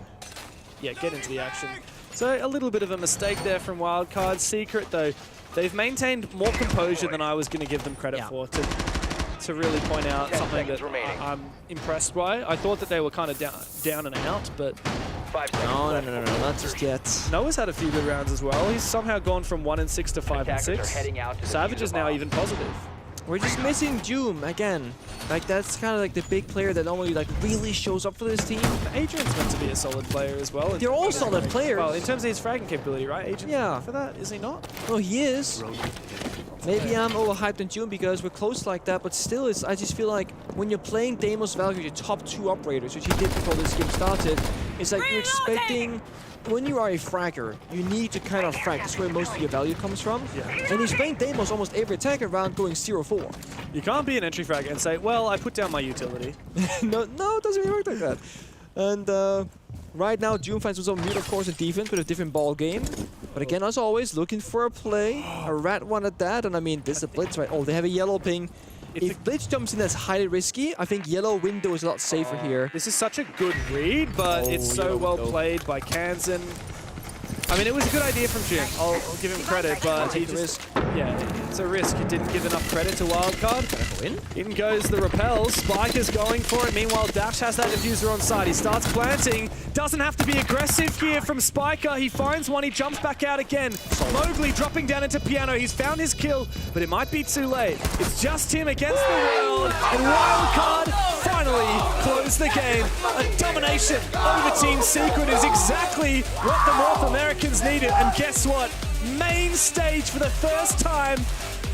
Yeah, get into the action. So a little bit of a mistake there from Wildcard. Secret, though, they've maintained more composure than I was going to give them credit for to really point out something that I'm impressed by. I thought that they were kind of down and out, but no, not just yet. Noah's had a few good rounds as well. He's somehow gone from 1-6 to 5-6. Savage is now even positive. We're just missing Doom again. Like that's kind of like the big player that normally like really shows up for this team. Adrian's meant to be a solid player as well. They're all solid players. Well, in terms of his fragging capability, right? Adrian for that, is he not? Well, he is. Maybe I'm overhyped on Doom because we're close like that, but still, I just feel like when you're playing Deimos Valkyrie, your top 2 operators, which you did before this game started, it's like you're expecting, when you are a fragger, you need to kind of frag. That's where most of your value comes from. Yeah. And he's playing Deimos almost every attack around going 0-4. You can't be an entry fragger and say, well, I put down my utility. no, it doesn't really work like that. And right now, Doom finds himself mute, of course, in defense, but a different ball game. But again, as always, looking for a play, a rat one at that, and I mean, this is a Blitz, right? Oh, they have a yellow ping. If Blitz jumps in, that's highly risky. I think yellow window is a lot safer here. This is such a good read, but it's so well played by Kansan. I mean, it was a good idea from Jim. I'll give him credit, but he just... Yeah, it's a risk. He didn't give enough credit to Wildcard. In goes the repel. Spiker's going for it. Meanwhile, Dash has that diffuser on side. He starts planting. Doesn't have to be aggressive here from Spiker. He finds one. He jumps back out again. Mowgli dropping down into Piano. He's found his kill, but it might be too late. It's just him against the world, and Wildcard finally closed the game. A domination over Team Secret is exactly what the North Americans needed, and guess what? Main stage for the first time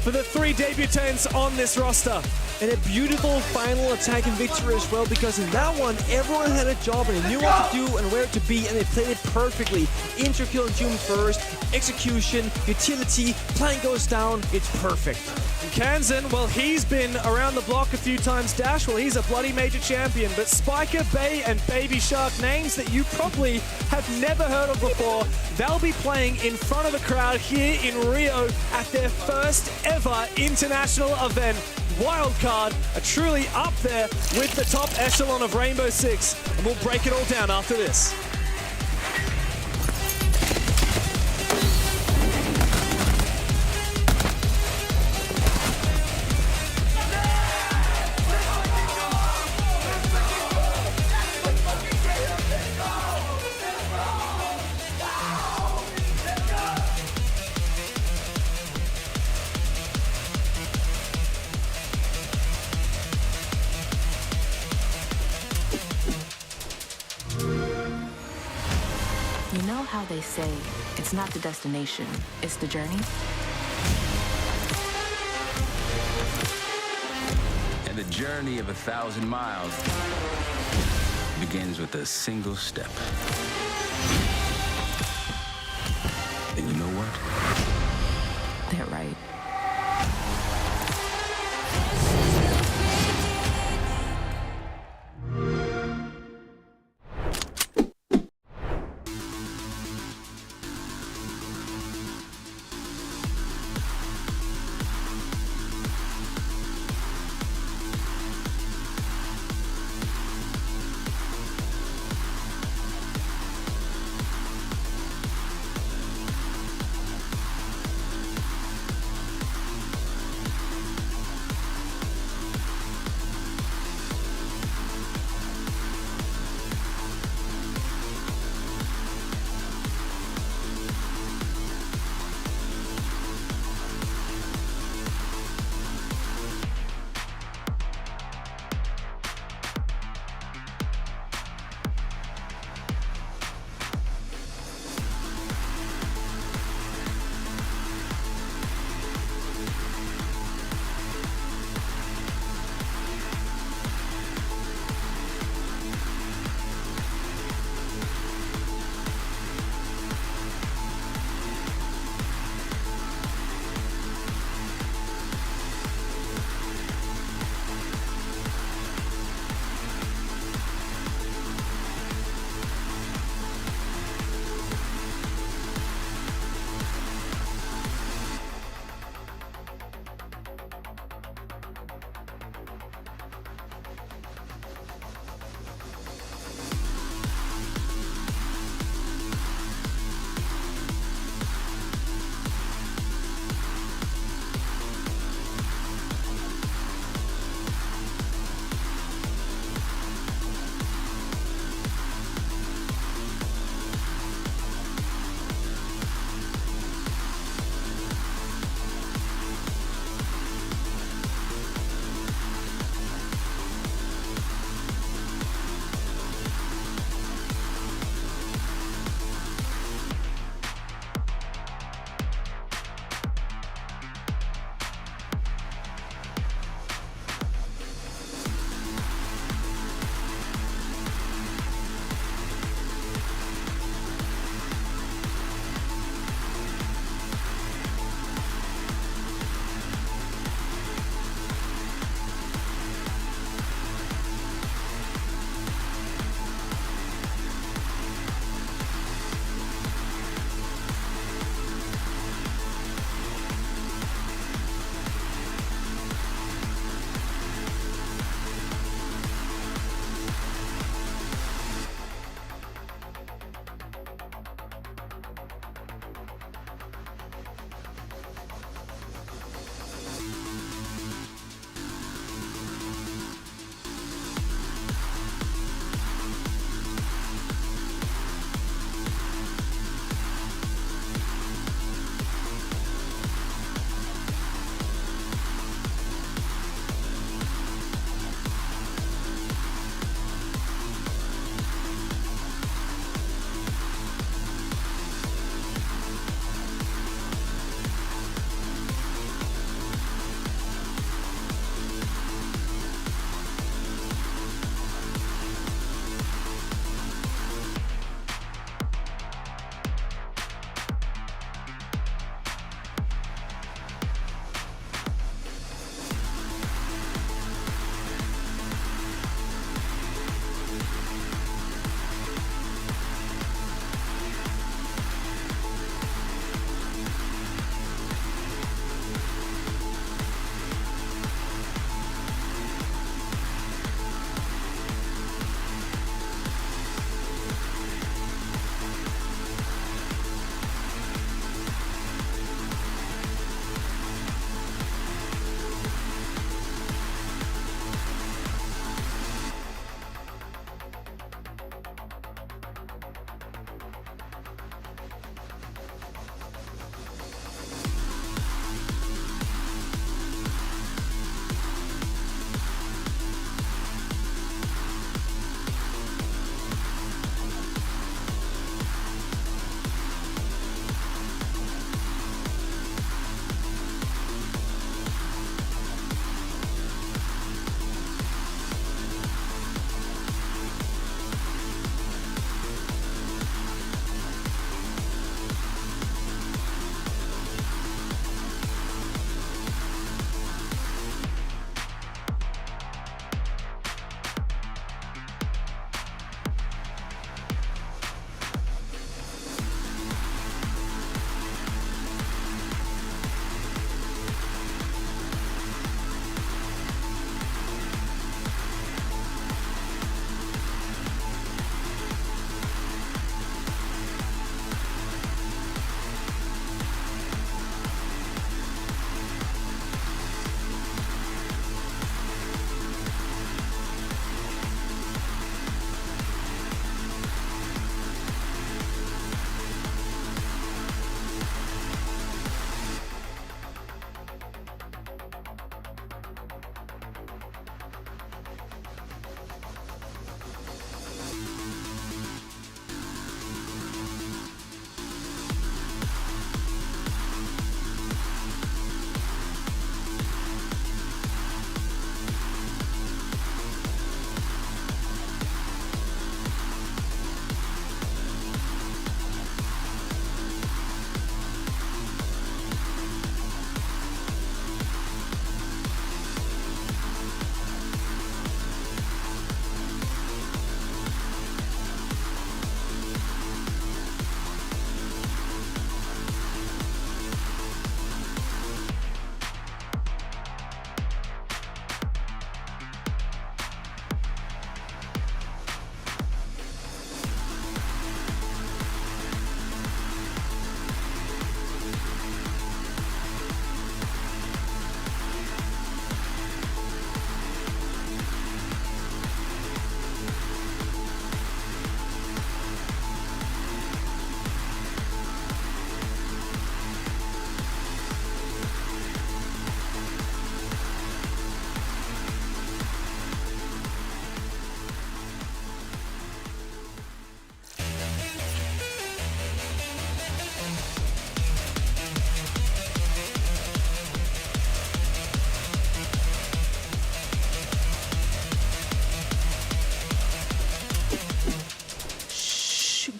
for the 3 debutants on this roster. And a beautiful final attack and victory as well, because in that one, everyone had a job and they knew what to do and where to be, and they played it perfectly. Interkill and June first, execution, utility, plan goes down, it's perfect. And Kansan, well, he's been around the block a few times. Dash, well, he's a bloody major champion, but Spiker, Bay, and Baby Shark, names that you probably have never heard of before, they'll be playing in front of the crowd here in Rio at their first ever international event. Wildcard are truly up there with the top echelon of Rainbow Six, and we'll break it all down after this. You know how they say, it's not the destination, it's the journey? And the journey of 1,000 miles begins with a single step. And you know what? They're right.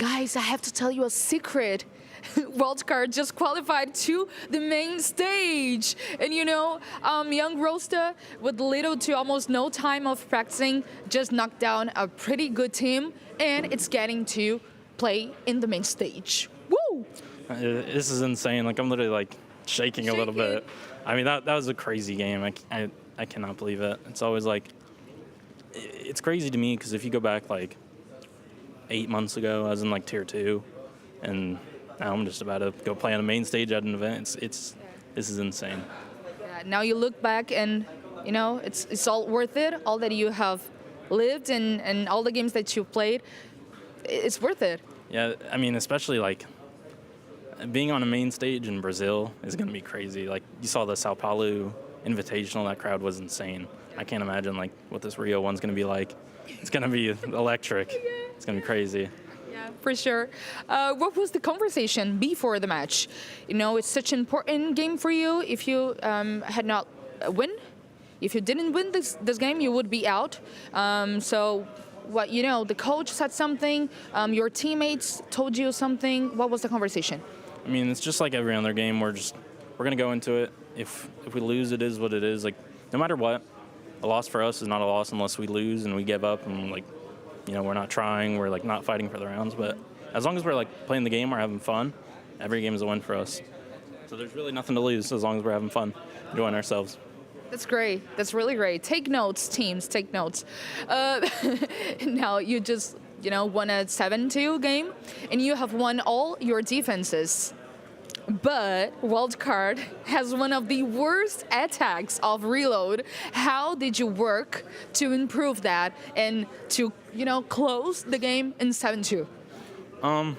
guys, I have to tell you a secret. Wildcard just qualified to the main stage. And you know, young Rosta, with little to almost no time of practicing, just knocked down a pretty good team, and it's getting to play in the main stage. Woo! This is insane. Like, I'm literally like shaking a little bit. I mean, that was a crazy game. I cannot believe it. It's always like, it's crazy to me because if you go back like 8 months ago, I was in like tier 2, and now I'm just about to go play on the main stage at an event. This is insane. Yeah, now you look back and, you know, it's all worth it. All that you have lived and all the games that you've played, it's worth it. Yeah, I mean, especially like being on a main stage in Brazil is going to be crazy. Like, you saw the Sao Paulo Invitational, that crowd was insane. I can't imagine like what this Rio one's going to be like. It's going to be electric. It's going to be crazy. Yeah, for sure. What was the conversation before the match? You know, it's such an important game for you. If you had not win, if you didn't win this game, you would be out. So, what, you know, the coach said something, your teammates told you something. What was the conversation? I mean, it's just like every other game. We're going to go into it. If we lose, it is what it is. Like, no matter what, a loss for us is not a loss unless we lose and we give up and, like, you know, we're not trying, we're like not fighting for the rounds. But as long as we're like playing the game, we're having fun, every game is a win for us. So there's really nothing to lose as long as we're having fun, enjoying ourselves. That's great. That's really great. Take notes, teams. Take notes. Now you just, you know, won a 7-2 game, and you have won all your defenses. But Wildcard has one of the worst attacks of Reload. How did you work to improve that and to, you know, close the game in 7-2? I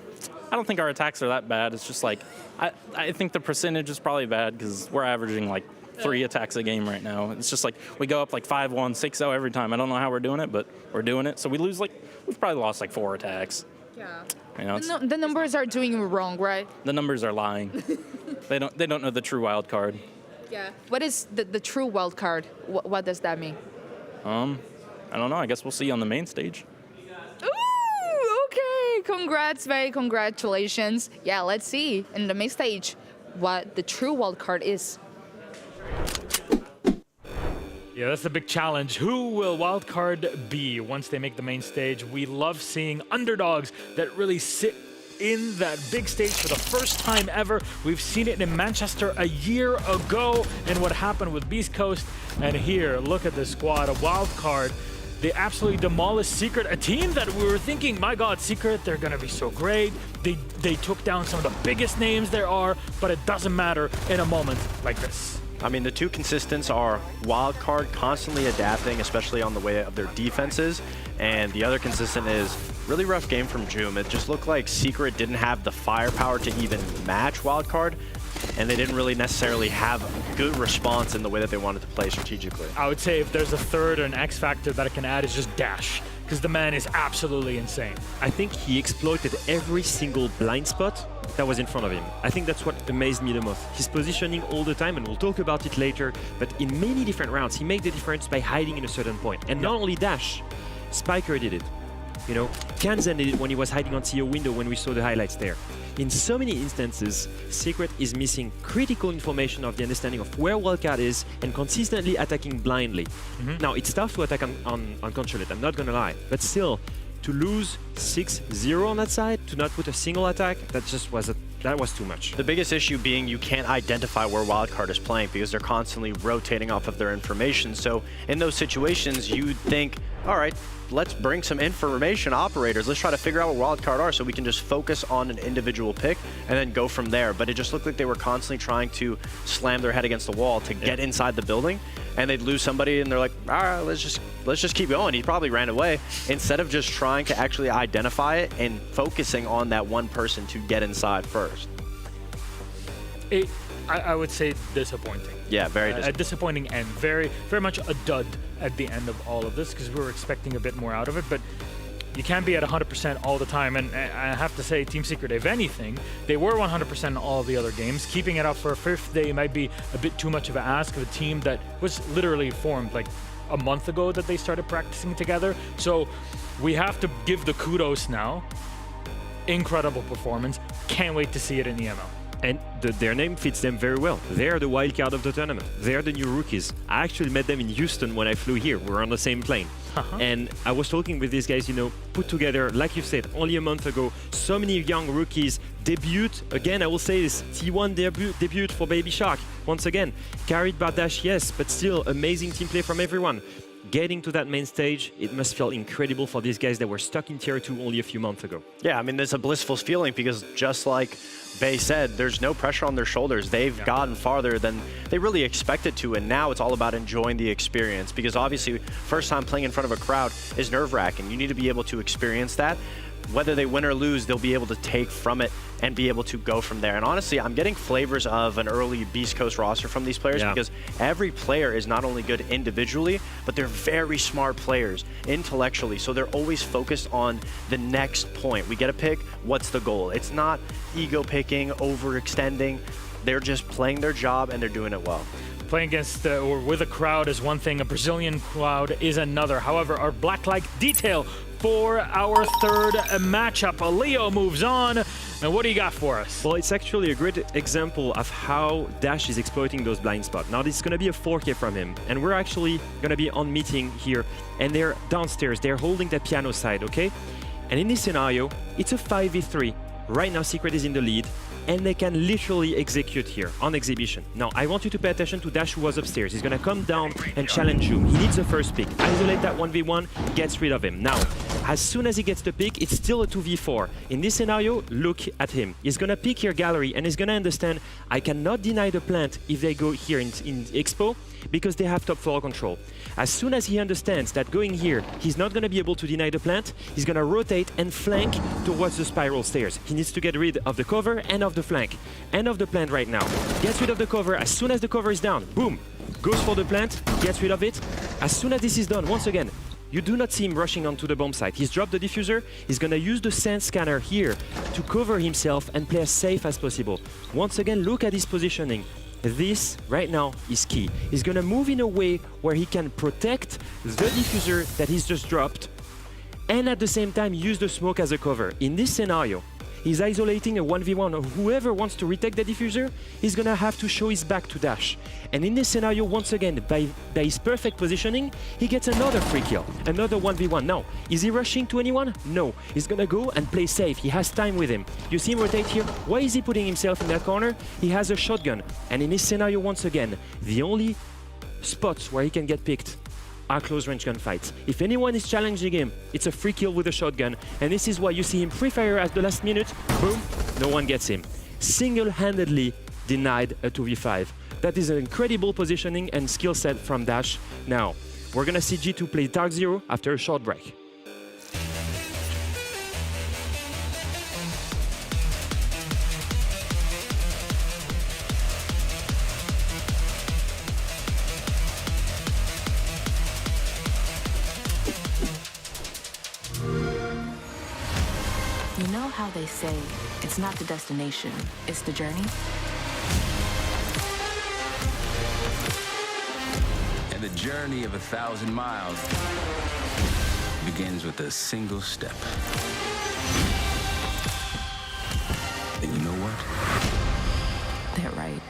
don't think our attacks are that bad. It's just like, I think the percentage is probably bad because we're averaging like 3 attacks a game right now. It's just like we go up like 5-1, 6-0 every time. I don't know how we're doing it, but we're doing it. So we lose we've probably lost like 4 attacks. Yeah. You know, the numbers are doing you wrong, right? The numbers are lying. They don't know the true wild card. Yeah. What is the true wild card? What does that mean? I don't know. I guess we'll see on the main stage. Ooh, okay. Congrats, Vey. Congratulations. Yeah, let's see in the main stage what the true wild card is. Yeah, that's the big challenge. Who will wildcard be once they make the main stage? We love seeing underdogs that really sit in that big stage for the first time ever. We've seen it in Manchester a year ago and what happened with Beast Coast. And here, look at the squad, a wildcard. They absolutely demolished Secret, a team that we were thinking, my God, Secret, they're gonna be so great. They took down some of the biggest names there are, but it doesn't matter in a moment like this. I mean, the two consistents are Wildcard constantly adapting, especially on the way of their defenses, and the other consistent is really rough game from Joom. It just looked like Secret didn't have the firepower to even match Wildcard, and they didn't really necessarily have a good response in the way that they wanted to play strategically. I would say if there's a third or an X factor that I can add, is just Dash, because the man is absolutely insane. I think he exploited every single blind spot that was in front of him. I think that's what amazed me the most. His positioning all the time, and we'll talk about it later, but in many different rounds, he made the difference by hiding in a certain point. And not only Dash, Spiker did it. You know, Kanzan did it when he was hiding on CO window when we saw the highlights there. In so many instances, Secret is missing critical information of the understanding of where Wildcard is and consistently attacking blindly. Now, it's tough to attack on Consulate, I'm not gonna lie, but still, to lose 6-0 on that side, to not put a single attack, that was too much. The biggest issue being you can't identify where Wildcard is playing because they're constantly rotating off of their information. So in those situations, you'd think, all right, let's bring some information operators. Let's try to figure out where Wildcard are so we can just focus on an individual pick and then go from there. But it just looked like they were constantly trying to slam their head against the wall to get inside the building, and they'd lose somebody and they're like, all right, let's just keep going. He probably ran away instead of just trying to actually identify it and focusing on that one person to get inside first. I would say disappointing. Yeah, very disappointing. A disappointing end. Very, very much a dud at the end of all of this because we were expecting a bit more out of it, but you can't be at 100% all the time. And I have to say, Team Secret, if anything, they were 100% in all of the other games. Keeping it up for a fifth day might be a bit too much of an ask of a team that was literally formed like a month ago that they started practicing together. So we have to give the kudos now incredible performance. Can't wait to see it in the ML. And their name fits them very well. They're the wild card of the tournament. They're the new rookies. I actually met them in Houston when I flew here. We're on the same plane. And I was talking with these guys, you know, put together, like you said, only a month ago. So many young rookies debut. Again, I will say this, T1 debut for Baby Shark. Once again, carried by Dash, yes, but still amazing team play from everyone. Getting to that main stage, it must feel incredible for these guys that were stuck in Tier 2 only a few months ago. Yeah, I mean, it's a blissful feeling because just like Bay said, there's no pressure on their shoulders. They've gotten farther than they really expected to, and now it's all about enjoying the experience because obviously first time playing in front of a crowd is nerve-wracking. You need to be able to experience that. Whether they win or lose, they'll be able to take from it and be able to go from there. And honestly, I'm getting flavors of an early Beast Coast roster from these players because every player is not only good individually, but they're very smart players intellectually. So they're always focused on the next point. We get a pick, what's the goal? It's not ego picking, overextending. They're just playing their job and they're doing it well. Playing against or with a crowd is one thing, a Brazilian crowd is another. However, our black-like detail for our third matchup. Leo moves on. Now, what do you got for us? Well, it's actually a great example of how Dash is exploiting those blind spots. Now, this is going to be a 4K from him, and we're actually going to be on meeting here, and they're downstairs. They're holding that piano side, okay? And in this scenario, it's a 5v3. Right now, Secret is in the lead, and they can literally execute here on exhibition. Now, I want you to pay attention to Dash, who was upstairs. He's going to come down and challenge you. He needs the first pick. Isolate that 1v1, gets rid of him. Now, as soon as he gets the pick, it's still a 2v4. In this scenario, look at him. He's going to pick here Gallery, and he's going to understand I cannot deny the plant if they go here in Expo, because they have top floor control. As soon as he understands that going here, he's not going to be able to deny the plant, he's going to rotate and flank towards the spiral stairs. He needs to get rid of the cover and of the flank. And of the plant right now. Gets rid of the cover. As soon as the cover is down, boom, goes for the plant, gets rid of it. As soon as this is done, once again, you do not see him rushing onto the bomb site. He's dropped the diffuser. He's going to use the sand scanner here to cover himself and play as safe as possible. Once again, look at his positioning. This, right now, is key. He's going to move in a way where he can protect the diffuser that he's just dropped and at the same time use the smoke as a cover. In this scenario, he's isolating a 1v1. Whoever wants to retake the diffuser, he's going to have to show his back to Dash. And in this scenario, once again, by his perfect positioning, he gets another free kill, another 1v1. Now, is he rushing to anyone? No. He's going to go and play safe. He has time with him. You see him rotate here. Why is he putting himself in that corner? He has a shotgun. And in this scenario, once again, the only spots where he can get picked are close-range gunfights. If anyone is challenging him, it's a free kill with a shotgun. And this is why you see him pre-fire at the last minute. Boom, no one gets him. Single-handedly denied a 2v5. That is an incredible positioning and skill set from Dash. Now, we're going to see G2 play Dark Zero after a short break. You know how they say, it's not the destination, it's the journey? And the journey of 1,000 miles begins with a single step. And you know what? They're right.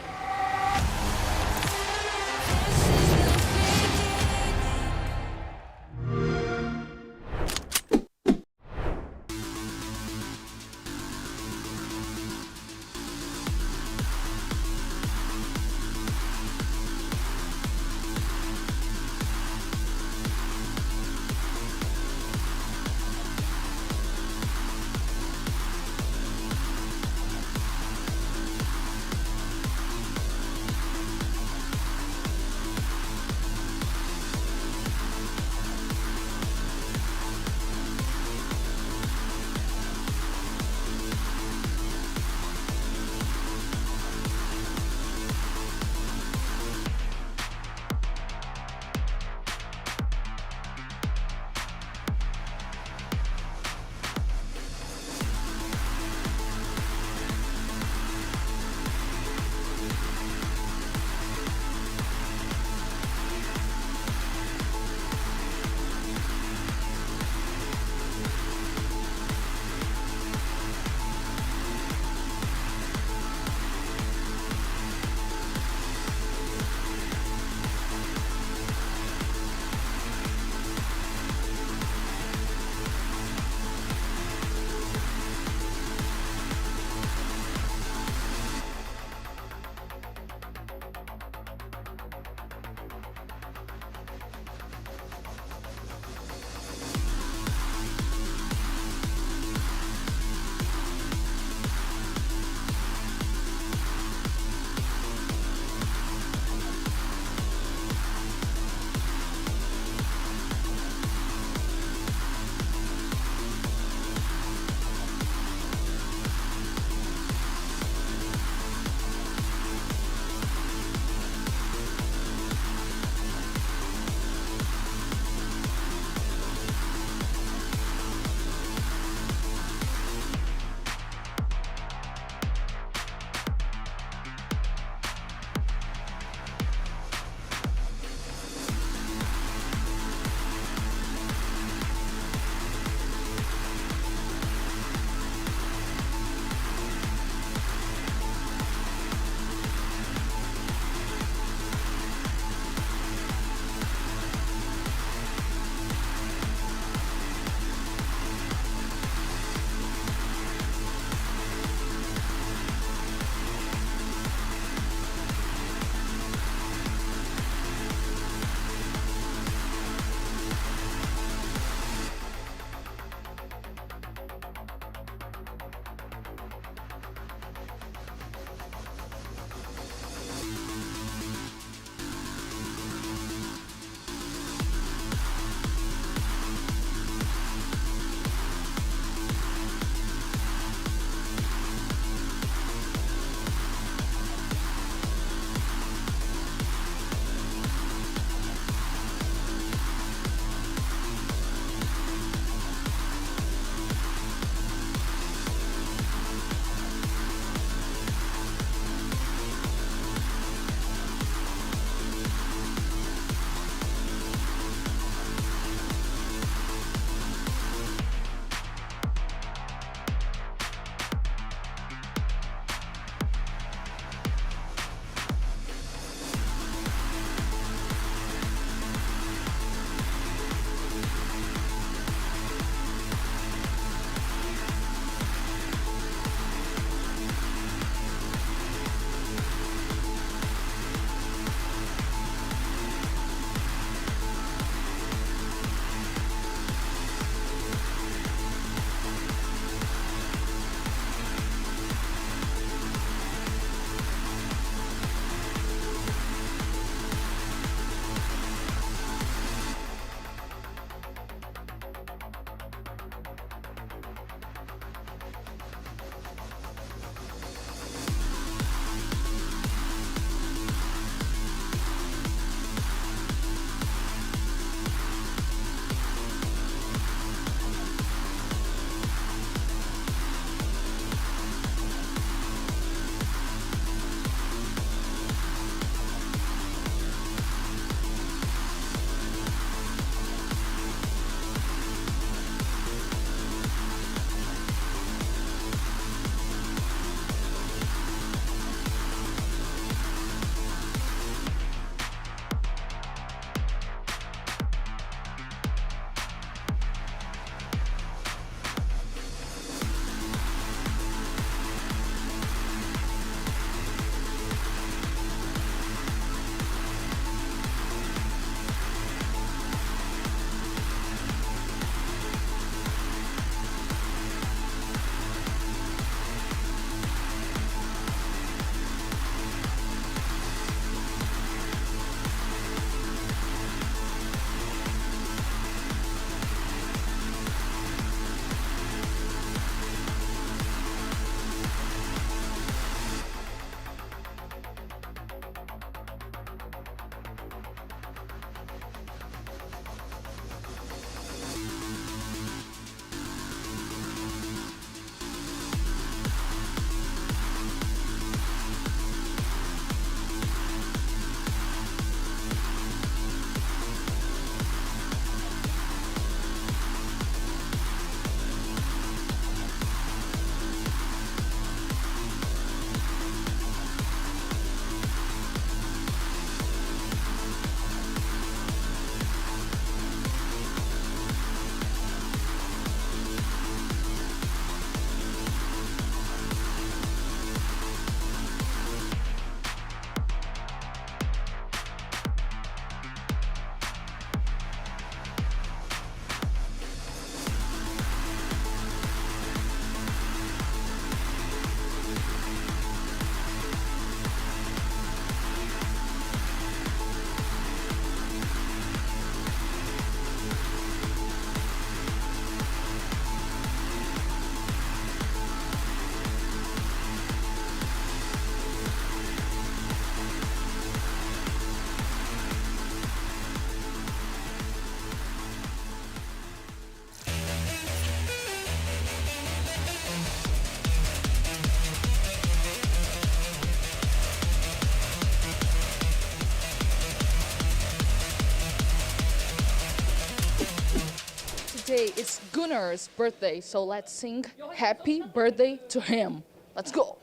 today is Gunnar's birthday, so let's sing happy birthday to him. Let's go.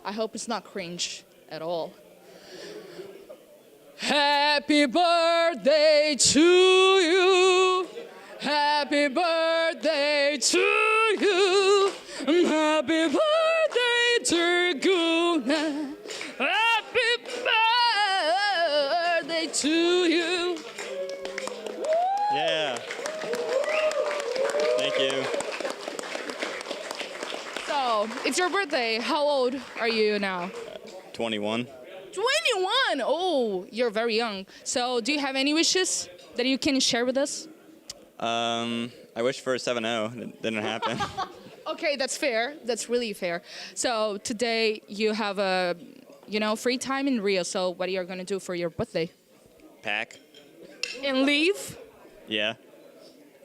I hope it's not cringe at all. Happy birthday to you. Happy birthday to you. Happy birthday to Gunnar. Happy birthday to you. Yeah. Thank you. So, it's your birthday. How old are you now? 21. 21! Oh, you're very young. So, do you have any wishes that you can share with us? I wish for a 7-0. It didn't happen. Okay, that's fair. That's really fair. So, today you have a, free time in Rio. So, what are you going to do for your birthday? Pack. And leave? Yeah.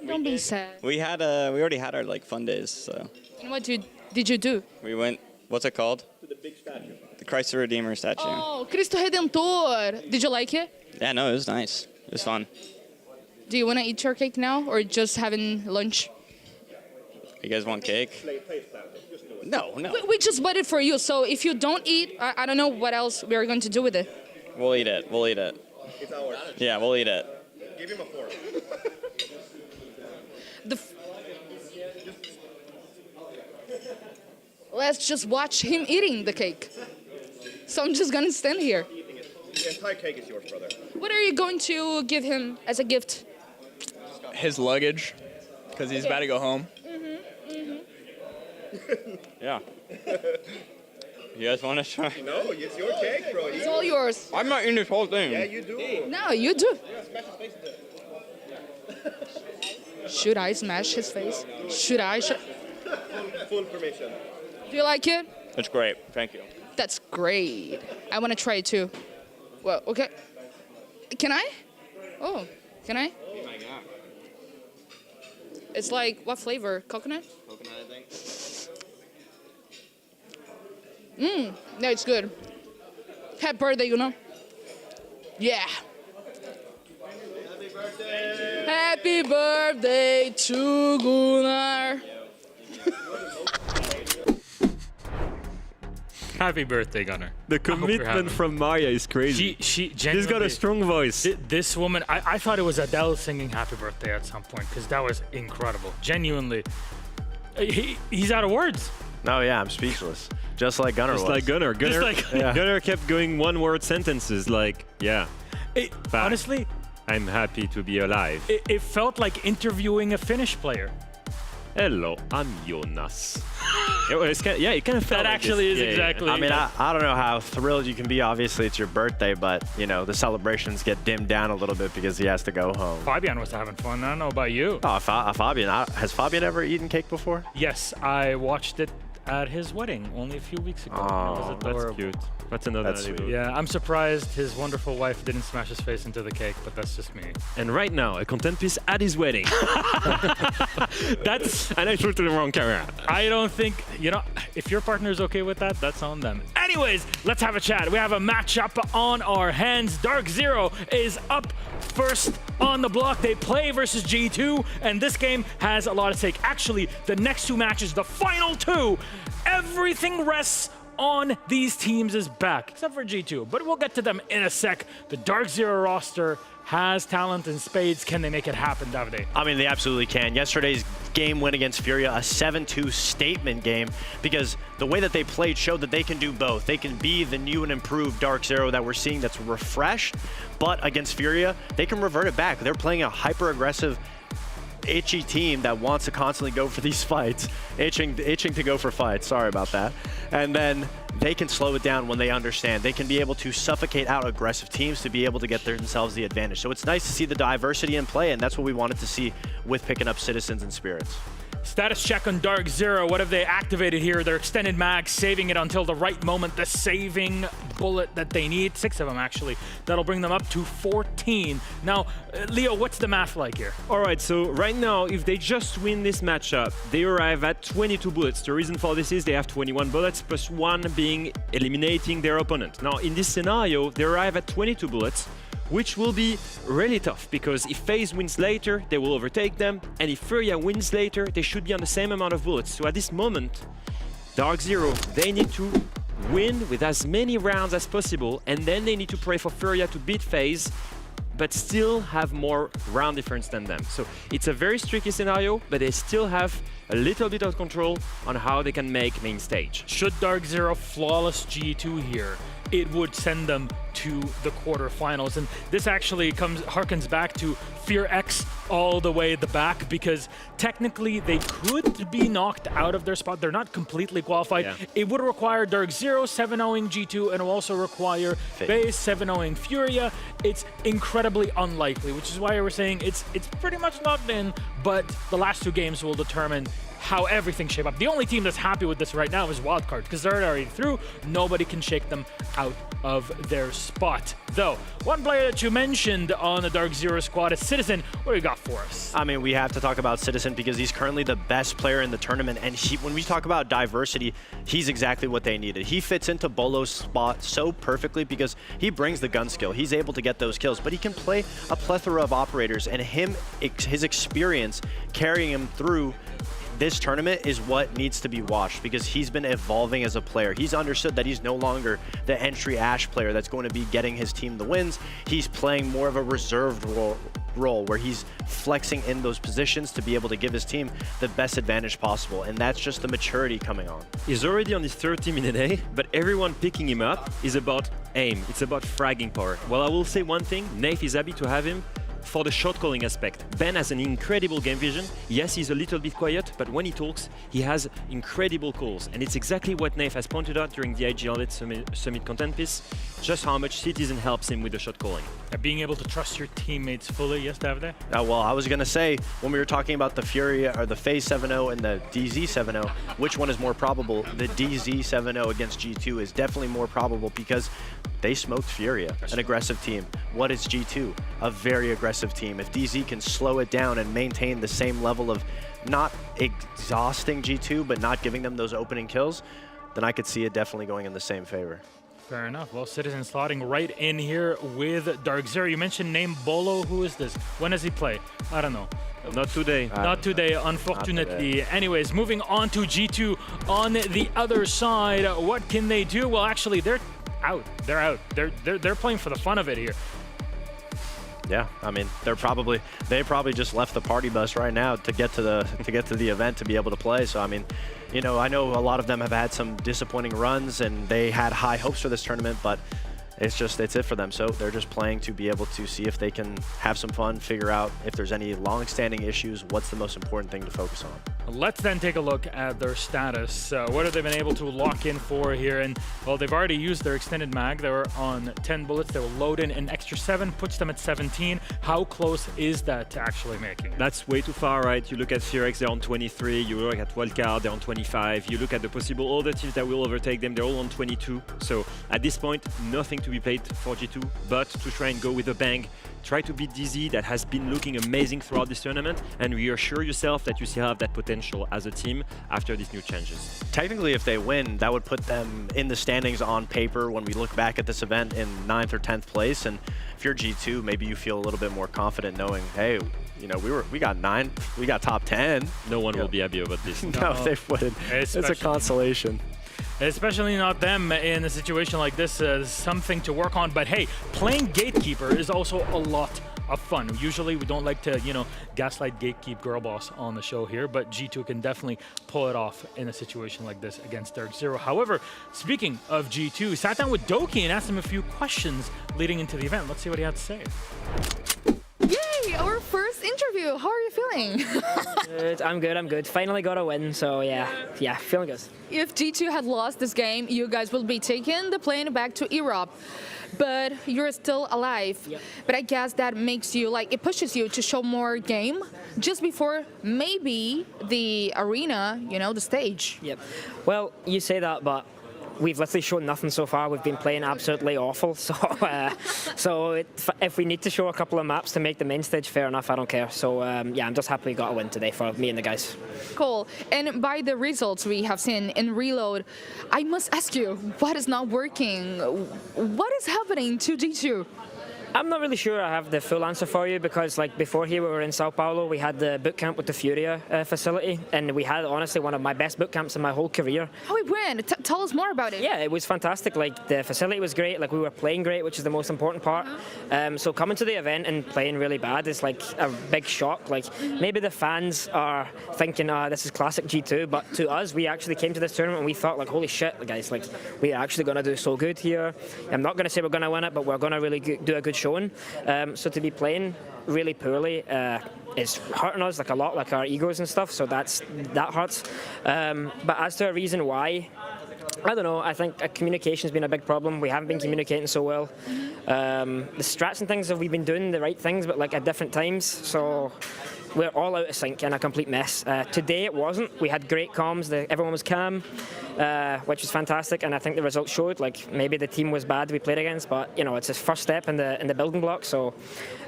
Don't be sad. We already had our fun days, so. And what did you do? We went, what's it called? To the big statue. The Christ the Redeemer statue. Oh, Cristo Redentor. Did you like it? Yeah, no, it was nice. It was fun. Do you want to eat your cake now or just having lunch? You guys want cake? No. We just bought it for you, so if you don't eat, I don't know what else we're going to do with it. We'll eat it. It's ours. Yeah, we'll eat it. Give him a fork. Let's just watch him eating the cake. So I'm just gonna stand here. The entire cake is yours, brother. What are you going to give him as a gift? His luggage, because he's about to go home. Yeah. You guys want to try? No, it's your cake, bro. It's all yours. I'm not eating this whole thing. Yeah, you do. No, you do. Yeah, smash his face with it. Should I smash his face? Should I? Full permission. Do you like it? It's great. Thank you. That's great. I want to try it too. Well, okay. Can I? Oh, can I? Oh my God. It's like, what flavor? Coconut? Coconut, I think. No, it's good. Happy birthday, Yeah. Happy birthday. Happy birthday to Gunnar. Happy birthday, Gunnar. The commitment from Maria is crazy. She's got a strong voice. This woman, I thought it was Adele singing Happy Birthday at some point because that was incredible. Genuinely. He's out of words. No, yeah, I'm speechless. Just like Gunnar was. Just like Gunnar. Gunnar kept going one-word sentences like, yeah. Honestly, I'm happy to be alive. It felt like interviewing a Finnish player. Hello, I'm Jonas. It kind of felt that like actually this. is exactly. I mean, I don't know how thrilled you can be. Obviously, it's your birthday, but the celebrations get dimmed down a little bit because he has to go home. Fabian was having fun. I don't know about you. Oh, Fabian. Has Fabian ever eaten cake before? Yes, I watched it at his wedding only a few weeks ago. Oh, that's cute. That's another That's sweet. Yeah, I'm surprised his wonderful wife didn't smash his face into the cake, but that's just me. And right now, a content piece at his wedding. And I threw to the wrong camera. I don't think, if your partner's okay with that, that's on them. Anyways, let's have a chat. We have a matchup on our hands. Dark Zero is up first on the block. They play versus G2, and this game has a lot at stake. Actually, the next two matches, the final two, everything rests on these teams is back, except for G2, but we'll get to them in a sec. The Dark Zero roster has talent in spades. Can they make it happen, Davide? I mean, they absolutely can. Yesterday's game win against Furia, a 7-2 statement game, because the way that they played showed that they can do both. They can be the new and improved Dark Zero that we're seeing that's refreshed, but against Furia, they can revert it back. They're playing a hyper-aggressive, itchy team that wants to constantly go for these fights, itching to go for fights. Sorry about that. And then they can slow it down when they understand. They can be able to suffocate out aggressive teams to be able to get themselves the advantage. So it's nice to see the diversity in play, and that's what we wanted to see with picking up Citizens and Spirits. Status check on Dark Zero. What have they activated here? Their extended mag, saving it until the right moment. The saving bullet that they need. 6 of them, actually. That'll bring them up to 14. Now, Leo, what's the math like here? All right, so right now, if they just win this matchup, they arrive at 22 bullets. The reason for this is they have 21 bullets, plus 1 being eliminating their opponent. Now, in this scenario, they arrive at 22 bullets, which will be really tough because if FaZe wins later, they will overtake them, and if Furia wins later, they should be on the same amount of bullets. So at this moment, Dark Zero, they need to win with as many rounds as possible, and then they need to pray for Furia to beat FaZe, but still have more round difference than them. So it's a very tricky scenario, but they still have a little bit of control on how they can make main stage. Should Dark Zero flawless G2 here, it would send them to the quarterfinals. And this actually harkens back to FearX all the way at the back, because technically they could be knocked out of their spot. They're not completely qualified. Yeah. It would require Dark Zero 7-0ing G2 and will also require FaZe 7-0ing Furia. It's incredibly unlikely, which is why we're saying it's pretty much locked in, but the last two games will determine how everything shape up. The only team that's happy with this right now is Wildcard, because they're already through. Nobody can shake them out of their spot. Though, one player that you mentioned on the Dark Zero squad is Citizen. What do you got for us? I mean, we have to talk about Citizen because he's currently the best player in the tournament, and when we talk about diversity, he's exactly what they needed. He fits into Bolo's spot so perfectly because he brings the gun skill. He's able to get those kills, but he can play a plethora of operators, and his experience carrying him through this tournament is what needs to be watched because he's been evolving as a player. He's understood that he's no longer the entry Ashe player that's going to be getting his team the wins. He's playing more of a reserved role where he's flexing in those positions to be able to give his team the best advantage possible, and that's just the maturity coming on. He's already on his 30-minute A, but everyone picking him up is about aim. It's about fragging power. Well, I will say one thing, Nath is happy to have him for the shot calling aspect. Ben has an incredible game vision. Yes, he's a little bit quiet, but when he talks, he has incredible calls. And it's exactly what Nath has pointed out during the IG Outlet Summit content piece, just how much Citizen helps him with the shot calling. Being able to trust your teammates fully, yes, Davide? Well, I was going to say, when we were talking about the Furia, or the FaZe 7-0 and the DZ 7-0, which one is more probable? The DZ 7-0 against G2 is definitely more probable because they smoked Furia, an aggressive team. What is G2? A very aggressive team. If DZ can slow it down and maintain the same level of not exhausting G2, but not giving them those opening kills, then I could see it definitely going in the same favor. Fair enough. Well, Citizen slotting right in here with Dark Zero. You mentioned name Bolo. Who is this? When does he play? I don't know. Not today. Not today, unfortunately. Not today. Anyways, moving on to G2 on the other side. What can they do? Well, actually, they're out. They're out. They're playing for the fun of it here. Yeah, I mean, they probably just left the party bus right now to get to the event to be able to play. So I mean, you know, I know a lot of them have had some disappointing runs and they had high hopes for this tournament, but it's it for them. So they're just playing to be able to see if they can have some fun, figure out if there's any long-standing issues, what's the most important thing to focus on. Let's then take a look at their status. What have they been able to lock in for here? And, well, they've already used their extended mag. They were on 10 bullets. They will load in an extra 7, puts them at 17. How close is that to actually making? That's way too far, right? You look at FearX, they're on 23. You look at Wildcard, they're on 25. You look at the possible other teams that will overtake them, they're all on 22. So at this point, nothing to be played for G2, but to try and go with a bang. Try to beat DZ, that has been looking amazing throughout this tournament, and reassure yourself that you still have that potential as a team after these new changes. Technically, if they win, that would put them in the standings on paper when we look back at this event in 9th or 10th place. And if you're G2, maybe you feel a little bit more confident knowing, hey, you know, we got 9, we got top 10. No one will be happy about this. No, they wouldn't. It's a consolation. Especially not them in a situation like this, something to work on. But hey, playing Gatekeeper is also a lot of fun. Usually we don't like to, you know, gaslight Gatekeep girl boss on the show here, but G2 can definitely pull it off in a situation like this against Dark Zero. However, speaking of G2, sat down with Doki and asked him a few questions leading into the event. Let's see what he had to say. Yay! Our first interview. How are you feeling? Good. I'm good. Finally got a win, so yeah, feeling good. If G2 had lost this game, you guys will be taking the plane back to Europe. But you're still alive. Yep. But I guess that makes you, like, it pushes you to show more game just before maybe the arena, you know, the stage. Yep. Well, you say that, but we've literally shown nothing so far. We've been playing absolutely awful. So, if we need to show a couple of maps to make the main stage, fair enough. I don't care. So yeah, I'm just happy we got a win today for me and the guys. Cool. And by the results we have seen in Reload, I must ask you, what is not working? What is happening to G2? I'm not really sure I have the full answer for you because, like, before here we were in Sao Paulo, we had the boot camp with the Furia facility, and we had honestly one of my best boot camps in my whole career. How it went? Tell us more about it. Yeah, it was fantastic. Like, the facility was great. Like, we were playing great, which is the most important part. So coming to the event and playing really bad is like a big shock. Like, maybe the fans are thinking, this is classic G2, but to us, we actually came to this tournament and we thought, like, holy shit, guys, like, we are actually going to do so good here. I'm not going to say we're going to win it, but we're going to really do a good showing. So to be playing really poorly is hurting us like a lot, like our egos and stuff. So that hurts. But as to a reason why, I don't know. I think communication's been a big problem. We haven't been communicating so well. The strats and things, we've been doing the right things, but like at different times. So we're all out of sync and a complete mess. Today it wasn't. We had great comms. Everyone was calm, which was fantastic. And I think the results showed. Like, maybe the team was bad we played against, but you know, it's a first step in the building block. So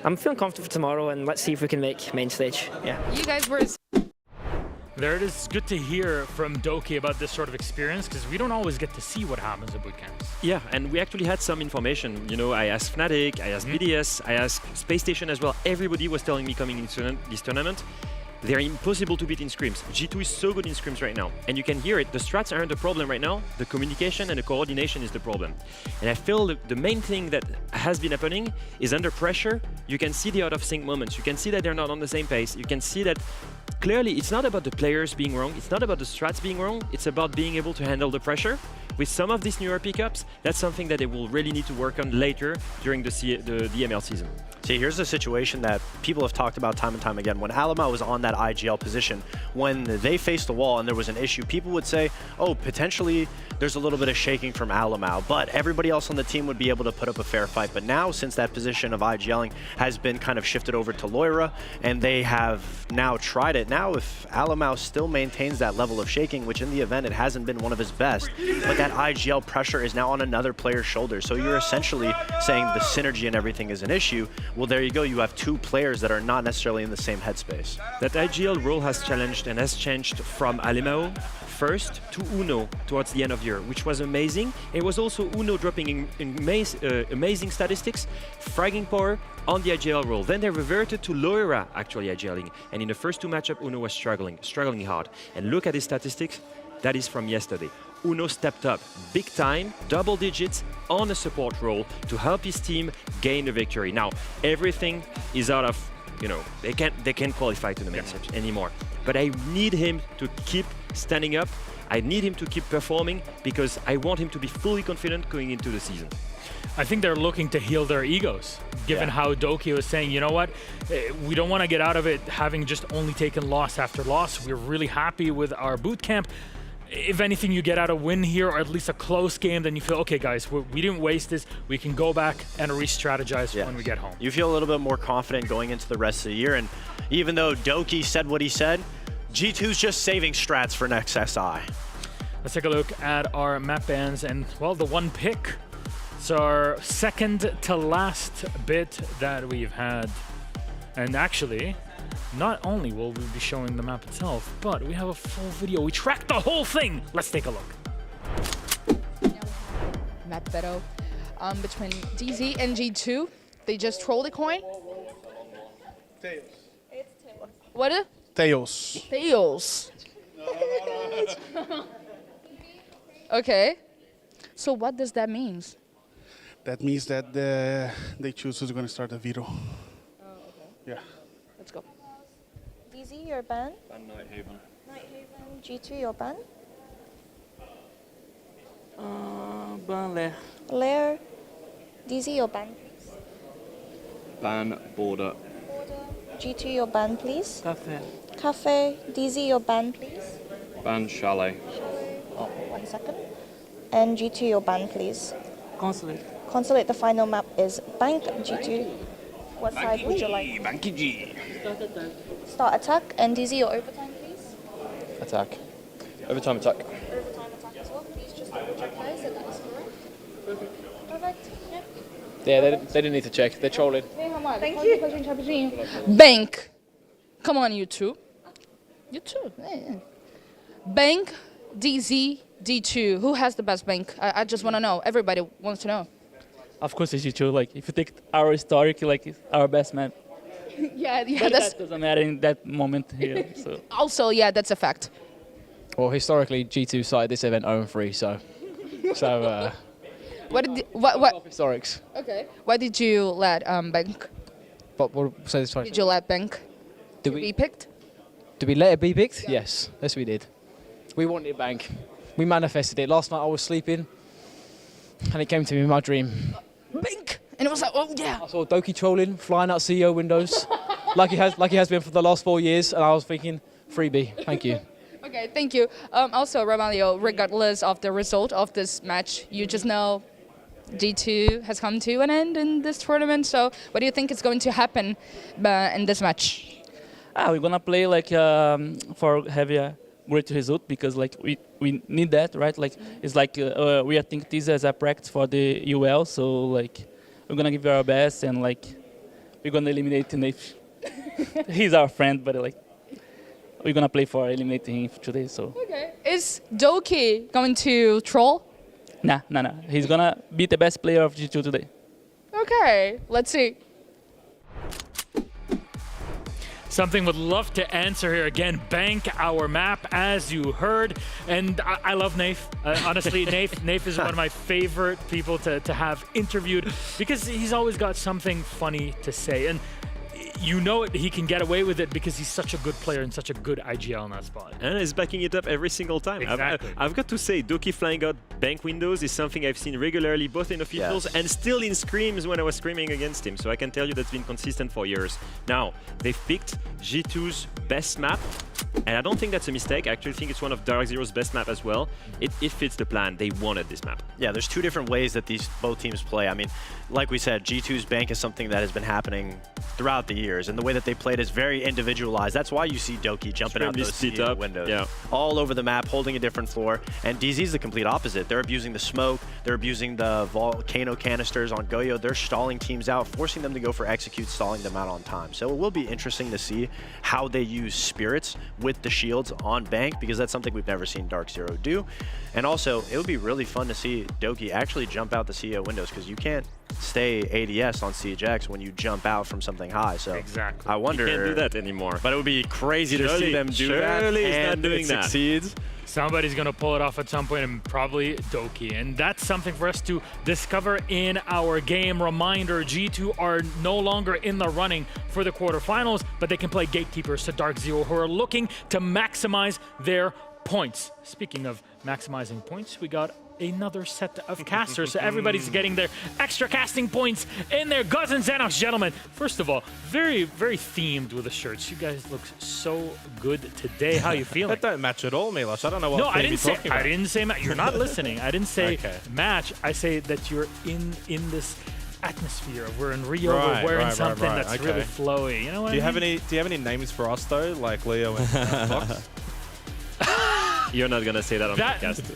I'm feeling confident for tomorrow, and let's see if we can make main stage. Yeah. You guys were. There it is. It's good to hear from Doki about this sort of experience because we don't always get to see what happens at boot camps. Yeah, and we actually had some information. You know, I asked Fnatic, I asked BDS, I asked Space Station as well. Everybody was telling me coming into this tournament, they're impossible to beat in scrims. G2 is so good in scrims right now. And you can hear it. The strats aren't the problem right now. The communication and the coordination is the problem. And I feel the main thing that has been happening is under pressure, you can see the out of sync moments. You can see that they're not on the same pace. You can see that clearly it's not about the players being wrong. It's not about the strats being wrong. It's about being able to handle the pressure. With some of these newer pickups, that's something that they will really need to work on later during the ML season. See, here's a situation that people have talked about time and time again. When Alamau was on that IGL position, when they faced the wall and there was an issue, people would say, oh, potentially there's a little bit of shaking from Alamau, but everybody else on the team would be able to put up a fair fight. But now, since that position of IGLing has been kind of shifted over to Loira, and they have now tried it, now if Alamau still maintains that level of shaking, which in the event it hasn't been one of his best, but that IGL pressure is now on another player's shoulder. So you're essentially saying the synergy and everything is an issue. Well, there you go. You have two players that are not necessarily in the same headspace. That IGL role has challenged and has changed from Alemao first to Uno towards the end of the year, which was amazing. It was also Uno dropping amazing statistics, fragging power on the IGL role. Then they reverted to Loira actually IGLing. And in the first two matchups, Uno was struggling hard. And look at his statistics. That is from yesterday. Uno stepped up big time, double digits on a support role to help his team gain the victory. Now, everything is out of, you know, they can't qualify to the main stage anymore. But I need him to keep standing up. I need him to keep performing because I want him to be fully confident going into the season. I think they're looking to heal their egos, given how Doki was saying, you know what, we don't want to get out of it having just only taken loss after loss. We're really happy with our boot camp. If anything, you get out a win here, or at least a close game, then you feel, okay, guys, we didn't waste this. We can go back and re-strategize when we get home. You feel a little bit more confident going into the rest of the year. And even though Doki said what he said, G2's just saving strats for next SI. Let's take a look at our map bans and, well, the one pick. It's our second to last bit that we've had. And actually, not only will we be showing the map itself, but we have a full video. We tracked the whole thing. Let's take a look. Map battle between DZ and G2. They just trolled a coin. Tails. What? Tails. Tails. Okay. So what does that mean? That means that they choose who's going to start the veto. Oh, okay. Yeah. Let's go. DZ, your ban. Ban Nighthaven. Nighthaven. G2, your ban. Ban Lair. Lair. DZ, your ban, please. Ban Border. Border. G2, your ban, please. Cafe. Cafe. DZ, your ban, please. Ban Chalet. Chalet. Oh, 1 second. And G2, your ban, please. Consulate. Consulate, the final map is Bank. G2. What side would you like? Banky G. Start attack. And DZ, your overtime, please. Attack. Overtime attack. Overtime attack as well. Please just double check, guys, that that is correct. Perfect. Yep. Yeah, they didn't need to check. They're trolling. Thank you. Bank. Come on, you two. You two. Yeah. Bank, DZ, D2. Who has the best bank? I just want to know. Everybody wants to know. of course it's G2. Like if you take our historic, like it's our best map. Yeah, But that's that doesn't matter in that moment here. So. also, yeah, that's a fact. Well, historically, G2 started this event 0-3, so What historics. Okay. Why did you let Bank? What say this twice? Did you let Bank to be picked? Did we let it be picked? Yes, we did. We wanted Bank. We manifested it. Last night I was sleeping, and it came to me in my dream. Bank, and it was like, oh yeah. I saw Doki trolling, flying out CEO windows, like he has been for the last 4 years, and I was thinking, 3B, thank you. Okay, thank you. Also, Ramalio, regardless of the result of this match, you just know G2 has come to an end in this tournament. So what do you think is going to happen in this match? We're gonna play like for having a great result because like we need that, right? Like it's like we think this as a practice for the UL. So like we're gonna give our best and like we're gonna eliminate Nate. He's our friend, but like we're gonna play for eliminating him today. So. Okay. Is Doki going to troll? Nah. He's gonna be the best player of G2 today. Okay, let's see. Something would love to answer here again. Bank our map, as you heard, and I love Naif. Honestly, Naif is one of my favorite people to have interviewed because he's always got something funny to say, and you know he can get away with it because he's such a good player and such a good IGL in that spot. And he's backing it up every single time. Exactly. I've got to say, Doki flying out bank windows is something I've seen regularly, both in officials and still in scrims when I was scrimming against him. So I can tell you that's been consistent for years. Now, they've picked G2's best map, and I don't think that's a mistake. I actually think it's one of Dark Zero's best map as well. It fits the plan. They wanted this map. Yeah, there's two different ways that both teams play. I mean, like we said, G2's bank is something that has been happening throughout the years, and the way that they played is very individualized. That's why you see Doki jumping out those CEO windows all over the map, holding a different floor, and DZ's the complete opposite. They're abusing the smoke, they're abusing the volcano canisters on Goyo, they're stalling teams out, forcing them to go for execute, stalling them out on time. So it will be interesting to see how they use spirits with the shields on bank, because that's something we've never seen Dark Zero do. And also, it would be really fun to see Doki actually jump out the CEO windows, because you can't stay ADS on CHX when you jump out from something high. So exactly. I wonder. You can't do that anymore. But it would be crazy to see them do that. Surely he's and not doing it that. succeeds. Somebody's going to pull it off at some point, and probably Doki. And that's something for us to discover in our game. Reminder, G2 are no longer in the running for the quarterfinals, but they can play gatekeepers to Dark Zero, who are looking to maximize their points. Speaking of maximizing points, we got another set of casters, so everybody's getting their extra casting points in their Gods and Xanox. Gentlemen, first of all, very, very themed with the shirts. You guys look so good today. How are you feeling? That don't match at all, Milos. I don't know what no, I about. didn't say match. You're not listening. I didn't say match. I say that you're in this atmosphere. We're in Rio. We're wearing something that's really flowy. You know what do you have any names for us though, like Leo and Fox? You're not gonna say that on podcast.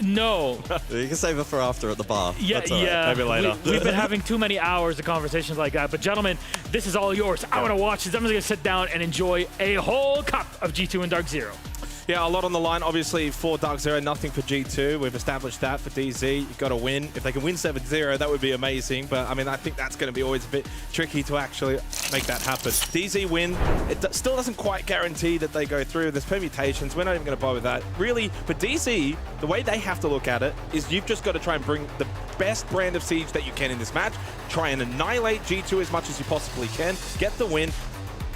No. You can save it for after at the bar. Yeah, yeah. Maybe later. We've been having too many hours of conversations like that. But gentlemen, this is all yours. I want to watch this. I'm just going to sit down and enjoy a whole cup of G2 and Dark Zero. Yeah, a lot on the line, obviously, for Dark Zero, nothing for G2. We've established that for DZ. You've got to win. If they can win 7-0, that would be amazing. But, I mean, I think that's going to be always a bit tricky to actually make that happen. DZ win. It still doesn't quite guarantee that they go through. There's permutations. We're not even going to bother with that. Really, for DZ, the way they have to look at it is you've just got to try and bring the best brand of Siege that you can in this match. Try and annihilate G2 as much as you possibly can. Get the win.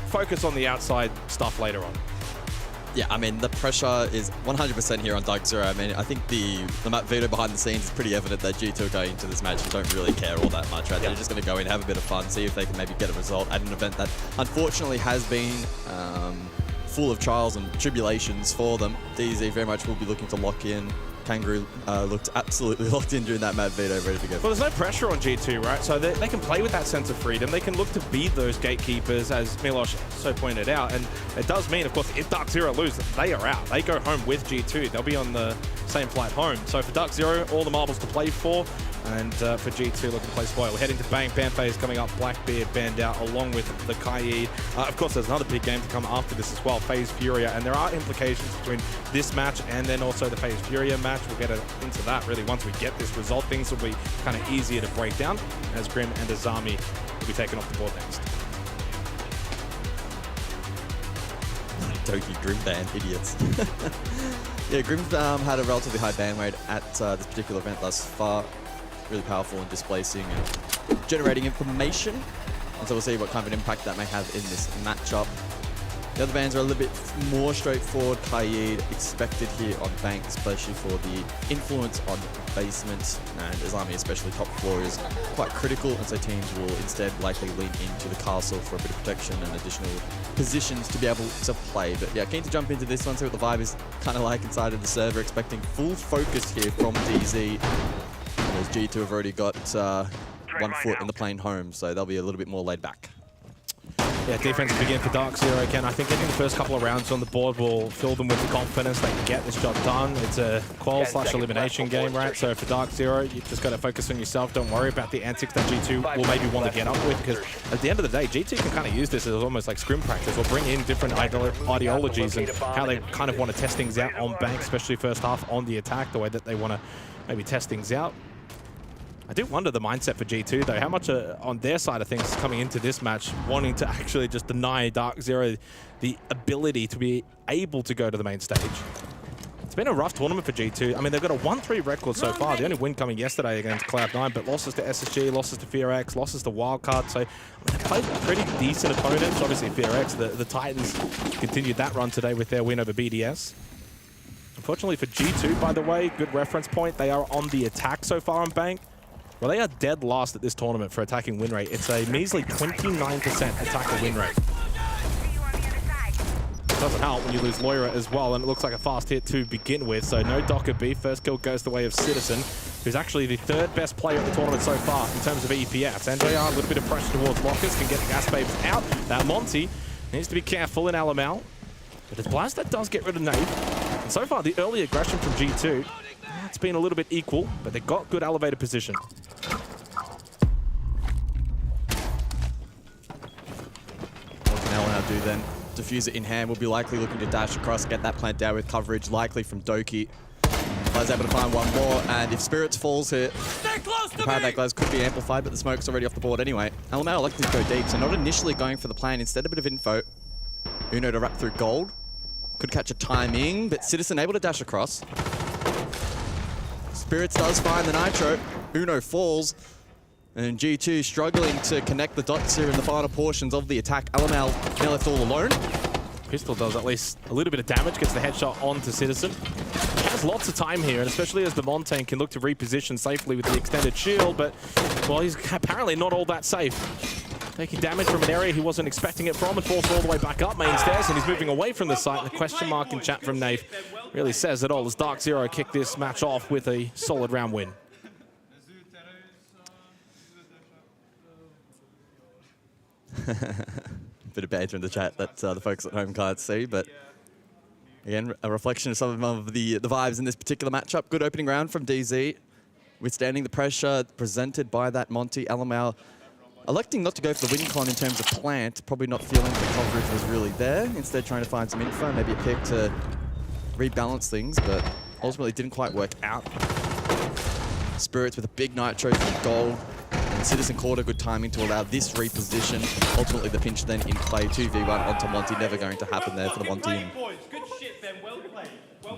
Focus on the outside stuff later on. Yeah, I mean, the pressure is 100% here on Dark Zero. I mean, I think the map veto behind the scenes is pretty evident that G2 going into this match and don't really care all that much, right? They're just going to go in, have a bit of fun, see if they can maybe get a result at an event that unfortunately has been full of trials and tribulations for them. DZ very much will be looking to lock in. Kangaroo looked absolutely locked in during that map veto, ready to go. Well, there's no pressure on G2, right? So they can play with that sense of freedom. They can look to beat those gatekeepers, as Milos so pointed out. And it does mean, of course, if Dark Zero lose, they are out. They go home with G2. They'll be on the same flight home. So for Dark Zero, all the marbles to play for. And for G2 looking to play spoil. We're heading to Bang. Banfei coming up. Blackbeard banned out along with the Kaid. Of course, there's another big game to come after this as well, FaZe Furia. And there are implications between this match and then also the FaZe Furia match. We'll get into that really once we get this result. Things will be kind of easier to break down as Grim and Azami will be taken off the board next. Doki Grim ban, idiots. Yeah, Grim had a relatively high ban rate at this particular event thus far. Really powerful in displacing and generating information. And so we'll see what kind of an impact that may have in this matchup. The other bans are a little bit more straightforward. Kaid expected here on Bank, especially for the influence on basement, and Azami, especially top floor, is quite critical, and so teams will instead likely lean into the castle for a bit of protection and additional positions to be able to play. But yeah, keen to jump into this one, see what the vibe is kind of like inside of the server, expecting full focus here from DZ. Whereas G2 have already got 1 foot in the plane home, so they'll be a little bit more laid back. Yeah, defense will begin for Dark Zero again. I think getting the first couple of rounds on the board will fill them with the confidence they can get this job done. It's a qual/elimination game, right? So for Dark Zero, you just got to focus on yourself. Don't worry about the antics that G2 will maybe want to get up with, because at the end of the day, G2 can kind of use this as almost like scrim practice, or bring in different ideologies and how they kind of want to test things out on Bank, especially first half on the attack, the way that they want to maybe test things out. I do wonder the mindset for G2 though, how much on their side of things coming into this match, wanting to actually just deny Dark Zero the ability to be able to go to the main stage. It's been a rough tournament for G2. I mean, they've got a 1-3 record so far. The only win coming yesterday against Cloud9, but losses to SSG, losses to FearX, losses to Wildcard. So I mean, they played pretty decent opponents. Obviously FearX, the Titans continued that run today with their win over BDS. Unfortunately for G2, by the way, good reference point, they are on the attack so far on Bank. Well, they are dead last at this tournament for attacking win rate. It's a measly 29% attacker win rate. It doesn't help when you lose Loira as well, and it looks like a fast hit to begin with. So no Docker B. First kill goes the way of Citizen, who's actually the 3rd best player in the tournament so far in terms of EPS. And JR, a little bit of pressure towards Lockers, can get the gas babes out. That Monty needs to be careful in Alamel. But his blast, that does get rid of Nave. And so far, the early aggression from G2, it's been a little bit equal, but they've got good elevator position. What can Alamel do then? Diffuser in hand, will be likely looking to dash across, get that plant down with coverage, likely from Doki. Glaz able to find one more, and if Spirits falls here, the power of that Glaz could be amplified, but the smoke's already off the board anyway. Alamel elected to go deep, so not initially going for the plan, instead a bit of info. Uno to wrap through gold. Could catch a timing, but Citizen able to dash across. Spirits does find the Nitro. Uno falls. And G2 struggling to connect the dots here in the final portions of the attack. Alamel now left all alone. Pistol does at least a little bit of damage, gets the headshot onto Citizen. He has lots of time here, and especially as the Montaigne can look to reposition safely with the extended shield, but, well, he's apparently not all that safe. Taking damage from an area he wasn't expecting it from, and falls all the way back up main stairs, and he's moving away from the site. And the question mark in chat from Nave really says it all, as Dark Zero kicked this match off with a solid round win. Bit of banter in the chat that the folks at home can't see, but again, a reflection of some of the vibes in this particular matchup. Good opening round from DZ, withstanding the pressure presented by that Monty. Alamel electing not to go for the win con in terms of plant, probably not feeling the coverage was really there. Instead trying to find some info, maybe a pick to rebalance things, but ultimately didn't quite work out. Spirits with a big Nitro for gold. Citizen caught a good timing to allow this reposition. Ultimately, the pinch then in play. 2v1 onto Monty. Never going to happen there for the Monty.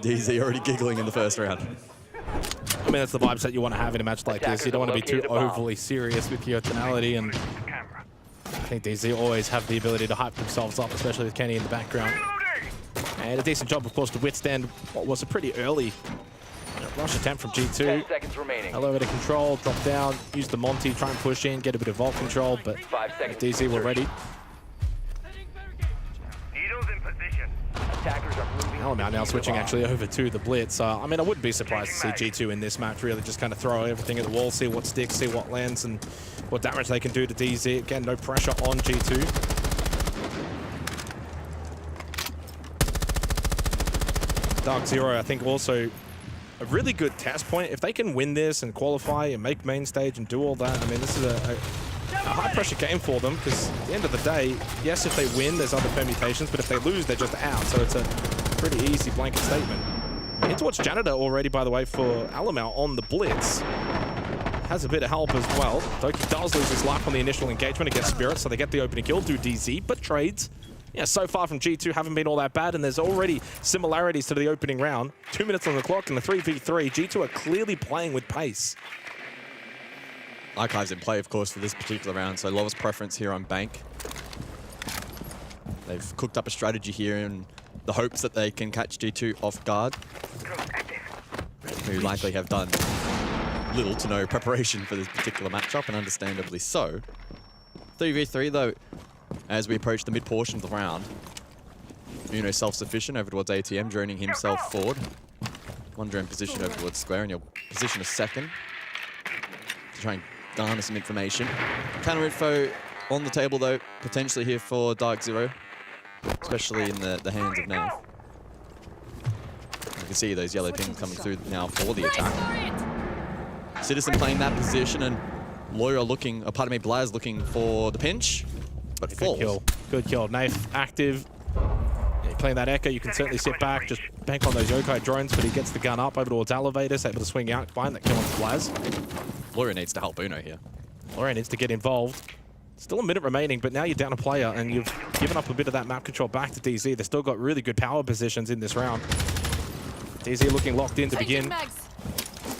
DZ already giggling in the first round. I mean, that's the vibes that you want to have in a match like this. You don't want to be too overly serious with your tonality, and I think DZ always have the ability to hype themselves up, especially with Kenny in the background. And a decent job, of course, to withstand what was a pretty early rush attempt from G2. 10 seconds remaining. Elevator control, drop down, use the Monty, try and push in, get a bit of vault control, but DZ were ready. Needles in position. Attackers are moving. Alamel now switching actually over to the Blitz. I mean, I wouldn't be surprised to see G2 in this match really just kind of throw everything at the wall, see what sticks, see what lands, and what damage they can do to DZ. Again, no pressure on G2. Dark Zero, I think, also a really good test point. If they can win this and qualify and make main stage and do all that, I mean, this is a high-pressure game for them, because at the end of the day, yes, if they win, there's other permutations, but if they lose, they're just out. So it's a pretty easy blanket statement. In towards Janitor already, by the way, for Alamau on the Blitz. Has a bit of help as well. Doki does lose his life on the initial engagement against Spirit, so they get the opening kill through DZ, but trades. Yeah, so far from G2 haven't been all that bad, and there's already similarities to the opening round. 2 minutes on the clock in the 3v3. G2 are clearly playing with pace. Archive's in play, of course, for this particular round, so lowest preference here on Bank. They've cooked up a strategy here in the hopes that they can catch G2 off guard, who likely have done little to no preparation for this particular matchup, and understandably so. 3v3 though, as we approach the mid portion of the round. Uno self-sufficient over towards ATM, droning himself forward. One drone position over towards Square, and you'll position a second to try and garner some information. Counter info on the table though, potentially here for Dark Zero, especially in the hands of Nav. You can see those yellow pings coming through now for the attack. Citizen playing that position, and Loira looking, pardon me, Blaz looking for the pinch, but falls. Good kill. Good kill. Naif active. Yeah, playing that Echo, you can certainly sit back, just bank on those Yokai drones, but he gets the gun up over towards Elevators, able to swing out, find that kill on Blaz. Loira needs to help Uno here. Loira needs to get involved. Still a minute remaining, but now you're down a player, and you've given up a bit of that map control back to DZ. They've still got really good power positions in this round. DZ looking locked in to begin.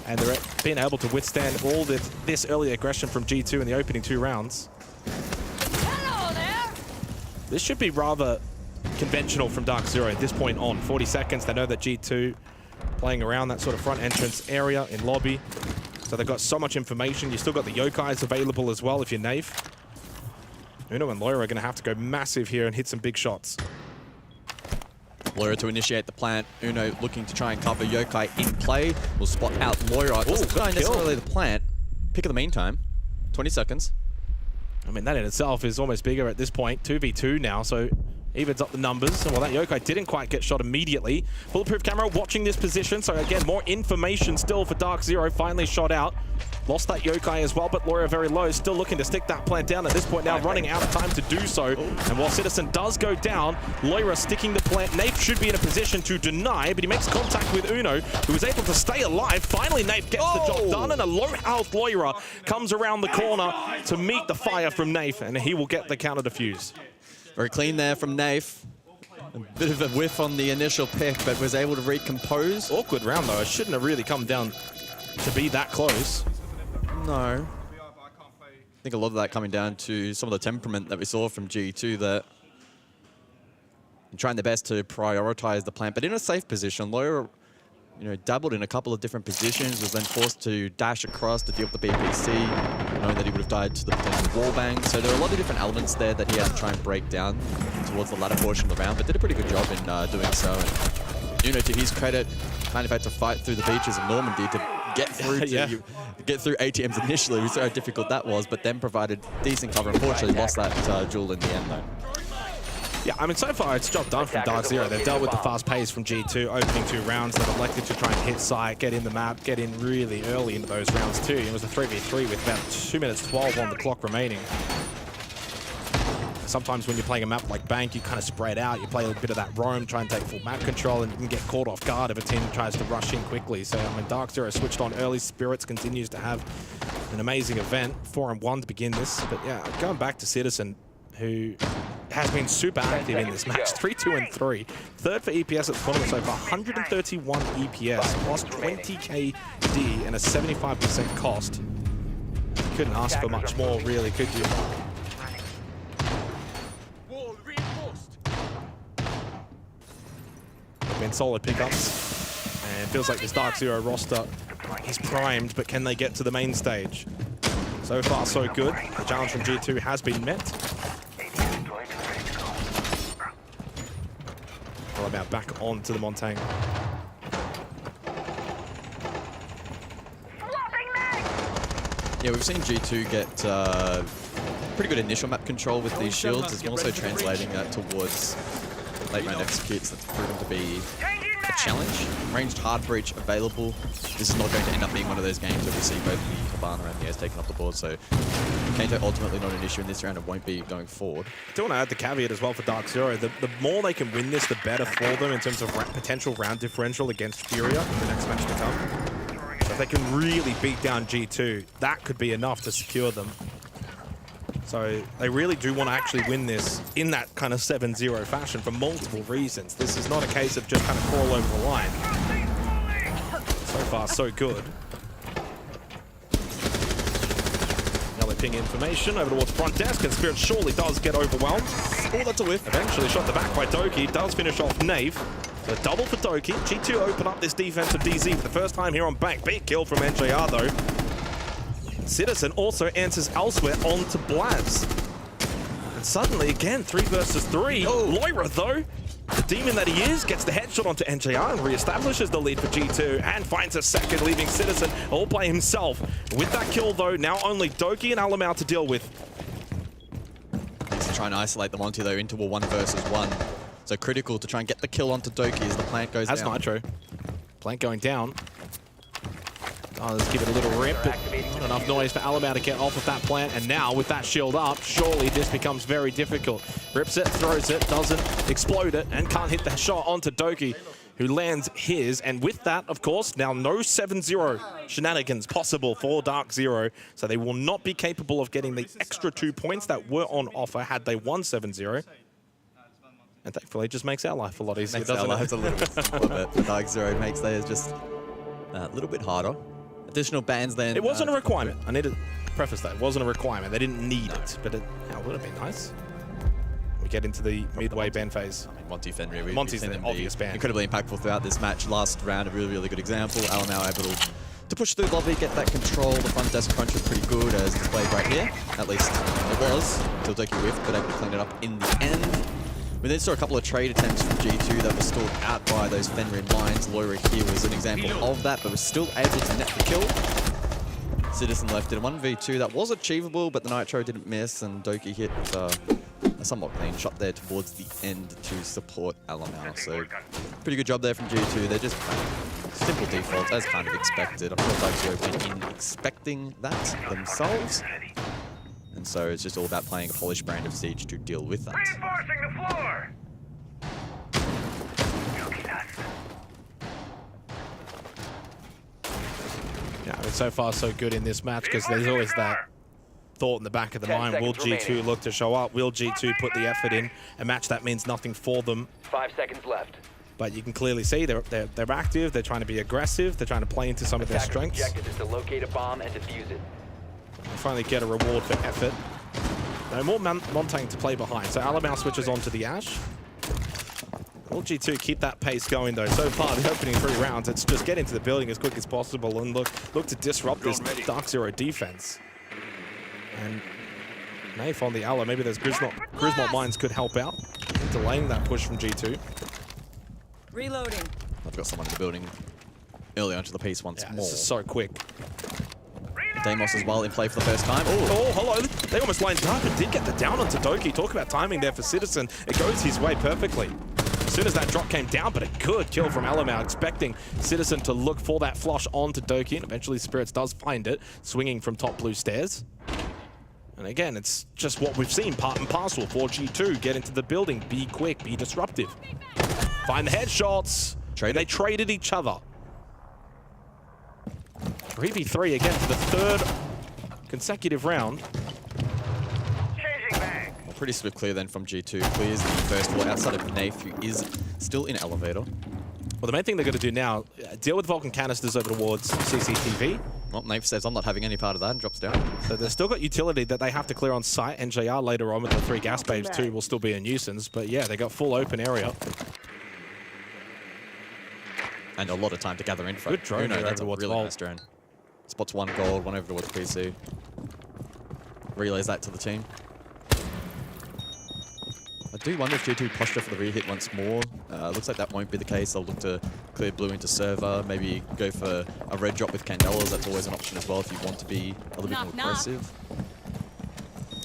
And they're being able to withstand all this early aggression from G2 in the opening 2 rounds. Hello there. This should be rather conventional from Dark Zero at this point on. 40 seconds, they know that G2 playing around that sort of front entrance area in lobby. So they've got so much information. You still got the Yokais available as well if you're Naif. Uno and Loira are going to have to go massive here and hit some big shots. Loira to initiate the plant. Uno looking to try and cover Yokai in play. Will spot out Loira. Doesn't go necessarily the plant. Pick of the meantime. 20 seconds. I mean, that in itself is almost bigger at this point. 2v2 now, so evens up the numbers. And well, that Yokai didn't quite get shot immediately. Bulletproof camera watching this position. So again, more information still for Dark Zero. Finally shot out. Lost that Yokai as well, but Loira very low. Still looking to stick that plant down at this point now, running out of time to do so. And while Citizen does go down, Loira sticking the plant. Naif should be in a position to deny, but he makes contact with Uno, who is able to stay alive. Finally, Naif gets the job done, and a low-health Loira comes around the corner to meet the fire from Naif, and he will get the counter defuse. Very clean there from Naif. A bit of a whiff on the initial pick, but was able to recompose. Awkward round, though. It shouldn't have really come down to be that close. No. I think a lot of that coming down to some of the temperament that we saw from G2, that trying their best to prioritize the plant, but in a safe position. Loira, dabbled in a couple of different positions, was then forced to dash across to deal with the BPC, knowing that he would have died to the potential wallbang. So there are a lot of different elements there that he had to try and break down towards the latter portion of the round, but did a pretty good job in doing so. And to his credit, kind of had to fight through the beaches of Normandy to get through get through ATMs initially. We saw how difficult that was, but then provided decent cover. Unfortunately, lost that duel in the end, though. Yeah, I mean, so far it's job done from Dark Zero. They've dealt with the fast pace from G2, opening 2 rounds. They've elected to try and hit site, get in the map, get in really early into those rounds too. It was a 3v3 with about 2 minutes 12 on the clock remaining. Sometimes when you're playing a map like Bank, you kind of spread out. You play a bit of that roam, try and take full map control, and you can get caught off guard if a team tries to rush in quickly. So, I mean, Dark Zero switched on early. Spirits continues to have an amazing event. 4-1 to begin this. But yeah, going back to Citizen, who has been super active in this match. 3-2-3. Third for EPS at the tournament so far. 131 EPS, plus 20 KD, and a 75% cost. Couldn't ask for much more, really, could you? Been solid pickups, and feels like this Dark Zero roster is primed, but can they get to the main stage? So far, so good. The challenge from G2 has been met. All about back onto the Montaigne. Yeah, we've seen G2 get pretty good initial map control with these shields. It's also translating that towards late round executes. That's proven to be a challenge. Ranged hard breach available. This is not going to end up being one of those games where we see both the Hibana and the Ace taking up the board, so Kaito ultimately not an issue in this round and won't be going forward. I do want to add the caveat as well for Dark Zero. The more they can win this, the better for them in terms of potential round differential against Furia in the next match to come. So if they can really beat down G2, that could be enough to secure them. So they really do want to actually win this in that kind of 7-0 fashion for multiple reasons. This is not a case of just kind of crawl over the line. So far, so good. Now they ping information over towards front desk, and Spirit surely does get overwhelmed. Oh, that's a whiff. Eventually shot the back by Doki. Does finish off Nave. So double for Doki. G2 open up this defensive DZ for the first time here on Bank. Big kill from NJR though. Citizen also answers elsewhere onto Blaz. And suddenly, again, 3 versus 3. Loira, though, the demon that he is, gets the headshot onto NJR and reestablishes the lead for G2 and finds a second, leaving Citizen all by himself. With that kill, though, now only Doki and Alamau to deal with. He's trying to isolate the Monty, though, into a 1 versus 1. So critical to try and get the kill onto Doki as the plant goes down. That's Nitro. Plant going down. Oh, let's give it a little rip, but not enough noise for Alamau to get off of that plant. And now, with that shield up, surely this becomes very difficult. Rips it, throws it, doesn't explode it, and can't hit the shot onto Doki, who lands his. And with that, of course, now no 7-0 shenanigans possible for Dark Zero. So they will not be capable of getting the extra 2 points that were on offer had they won 7-0. And thankfully, it just makes our life a lot easier, Makes doesn't our it? lives a little bit simpler, but Dark Zero makes theirs just a little bit harder. Additional bans then. It wasn't a requirement. I need to preface that. It wasn't a requirement. They didn't need it, but it would have been nice. We get into the midway ban phase. I mean, Monty Fenrir. Monty's the obvious ban. Incredibly impactful throughout this match. Last round, a really, really good example. Alamau able to push through lobby, get that control. The front desk crunch was pretty good as displayed right here. At least it was, until Doki whiffed, but able to clean it up in the end. We then saw a couple of trade attempts from G2 that were stalled out by those Fenrir lines. Loira here was an example of that, but was still able to net the kill. Citizen left in a 1v2 that was achievable, but the Nitro didn't miss, and Doki hit a somewhat clean shot there towards the end to support Alamau. So pretty good job there from G2. They're just simple defaults, as kind of expected. I'm sure Dark Zero went in expecting that themselves. And so it's just all about playing a polished brand of Siege to deal with that. Reinforcing the floor. Yeah, I mean, so far so good in this match because there's always that thought in the back of the mind. Will G2 look to show up? Will G2 put the effort in? A match that means nothing for them. 5 seconds left. But you can clearly see they're active. They're trying to be aggressive. They're trying to play into some of their strengths. Objective is to locate a bomb and defuse it. They finally get a reward for effort. No more Montaigne to play behind. So Alamau switches on to the Ash. Will G2 keep that pace going though? So far, the opening 3 rounds, it's just get into the building as quick as possible and look to disrupt this Dark Zero defense. And Naif on the Ala, maybe those Grismont mines could help out, delaying that push from G2. Reloading. I've got someone in the building early onto the piece once more. This is so quick. Deimos as well in play for the first time. Oh, hello. They almost lined up and did get the down onto Doki. Talk about timing there for Citizen. It goes his way perfectly. As soon as that drop came down, but a good kill from Alamau, expecting Citizen to look for that flush onto Doki, and eventually Spirits does find it, swinging from top blue stairs. And again, it's just what we've seen, part and parcel for G2. Get into the building, be quick, be disruptive. Find the headshots. They traded each other. 3v3 again for the 3rd consecutive round. Well, pretty swift clear then from G2. Clears the first floor outside of Naif, who is still in elevator. Well, the main thing they're going to do now, deal with Vulcan canisters over towards CCTV. Well, Naif says, I'm not having any part of that, and drops down. So they've still got utility that they have to clear on site. NJR later on with the 3 gas babes too will still be a nuisance. But yeah, they got full open area. And a lot of time to gather info. Good drone. That's a really nice drone. Spots 1 gold, 1 over towards PC. Relays that to the team. I do wonder if G2 posture for the re-hit once more. Looks like that won't be the case. They'll look to clear blue into server, maybe go for a red drop with Candelas. That's always an option as well if you want to be a little bit more aggressive.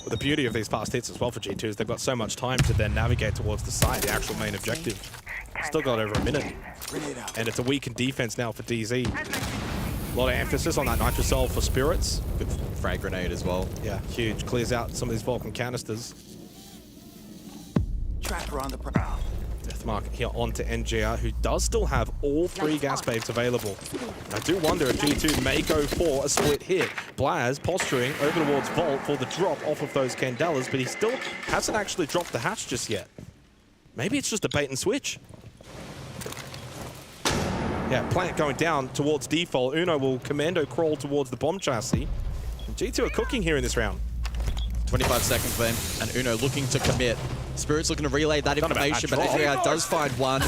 Well, the beauty of these fast hits as well for G2 is they've got so much time to then navigate towards the site, the actual main objective. Still got over a minute. And it's a weakened defense now for DZ. A lot of emphasis on that Nitrocell for Spirits. Good frag grenade as well. Yeah, huge. Clears out some of these Vulcan canisters. Tracker on the prowl. Deathmark here onto NGR, who does still have all 3 gas babes available. I do wonder if G2 may go for a split hit. Blaz posturing over towards Vault for the drop off of those Candelas, but he still hasn't actually dropped the hatch just yet. Maybe it's just a bait and switch. Yeah, plant going down towards default. Uno will commando crawl towards the bomb chassis. And G2 are cooking here in this round. 25 seconds then, and Uno looking to commit. Spirit's looking to relay that information, but NGR does find one.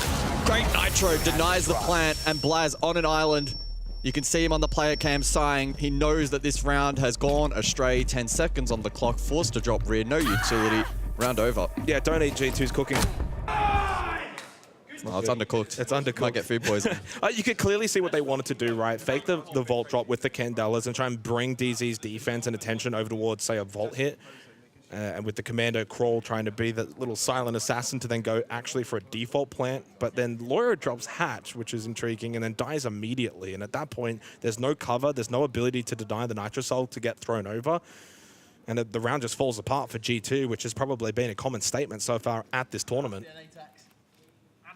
Great Nitro denies the plant, and Blaz on an island. You can see him on the player cam sighing. He knows that this round has gone astray. 10 seconds on the clock, forced to drop rear, no utility. Round over. Yeah, don't eat G2's cooking. Well, it's undercooked. It's undercooked. Might get food poisoning. You could clearly see what they wanted to do, right? Fake the Vault drop with the Candelas and try and bring DZ's defense and attention over towards, say, a Vault hit. And with the Commando crawl trying to be the little silent assassin to then go actually for a default plant. But then Loira drops hatch, which is intriguing, and then dies immediately. And at that point, there's no cover. There's no ability to deny the Nitrocell to get thrown over. And the round just falls apart for G2, which has probably been a common statement so far at this tournament.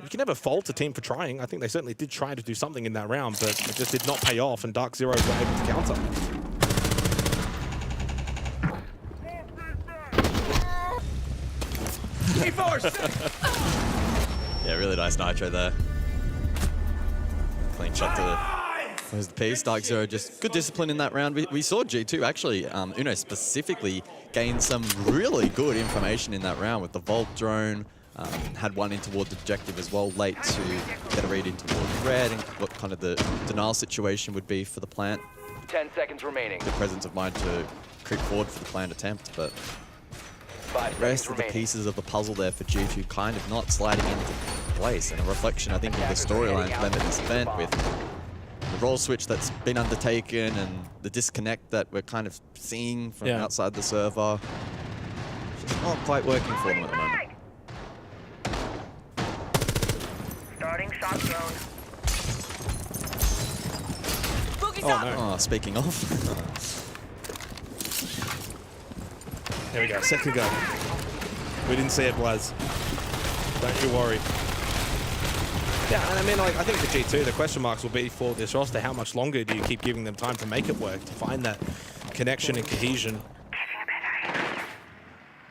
You can never fault a team for trying. I think they certainly did try to do something in that round, but it just did not pay off, and Dark Zero were able to counter. Yeah, really nice Nitro there. Clean shot to close the piece. Dark Zero just good discipline in that round. We saw G2 actually, Uno specifically, gain some really good information in that round with the Vault drone. Had one in towards the objective as well, late to get a read in towards red and what kind of the denial situation would be for the plant. 10 seconds remaining. The presence of mind to creep forward for the planned attempt, but the rest of the pieces of the puzzle there for G2 kind of not sliding into place, and a reflection, I think, of the storyline for them at this event with the role switch that's been undertaken and the disconnect that we're kind of seeing from outside the server. It's just not quite working for them at the moment. Starting shock zone. Oh, no. Oh, speaking of. There we go, second go. We didn't see it, Blaz. Don't you worry. Yeah, and I mean, like, I think for G2, the question marks will be for this roster, how much longer do you keep giving them time to make it work, to find that connection and cohesion?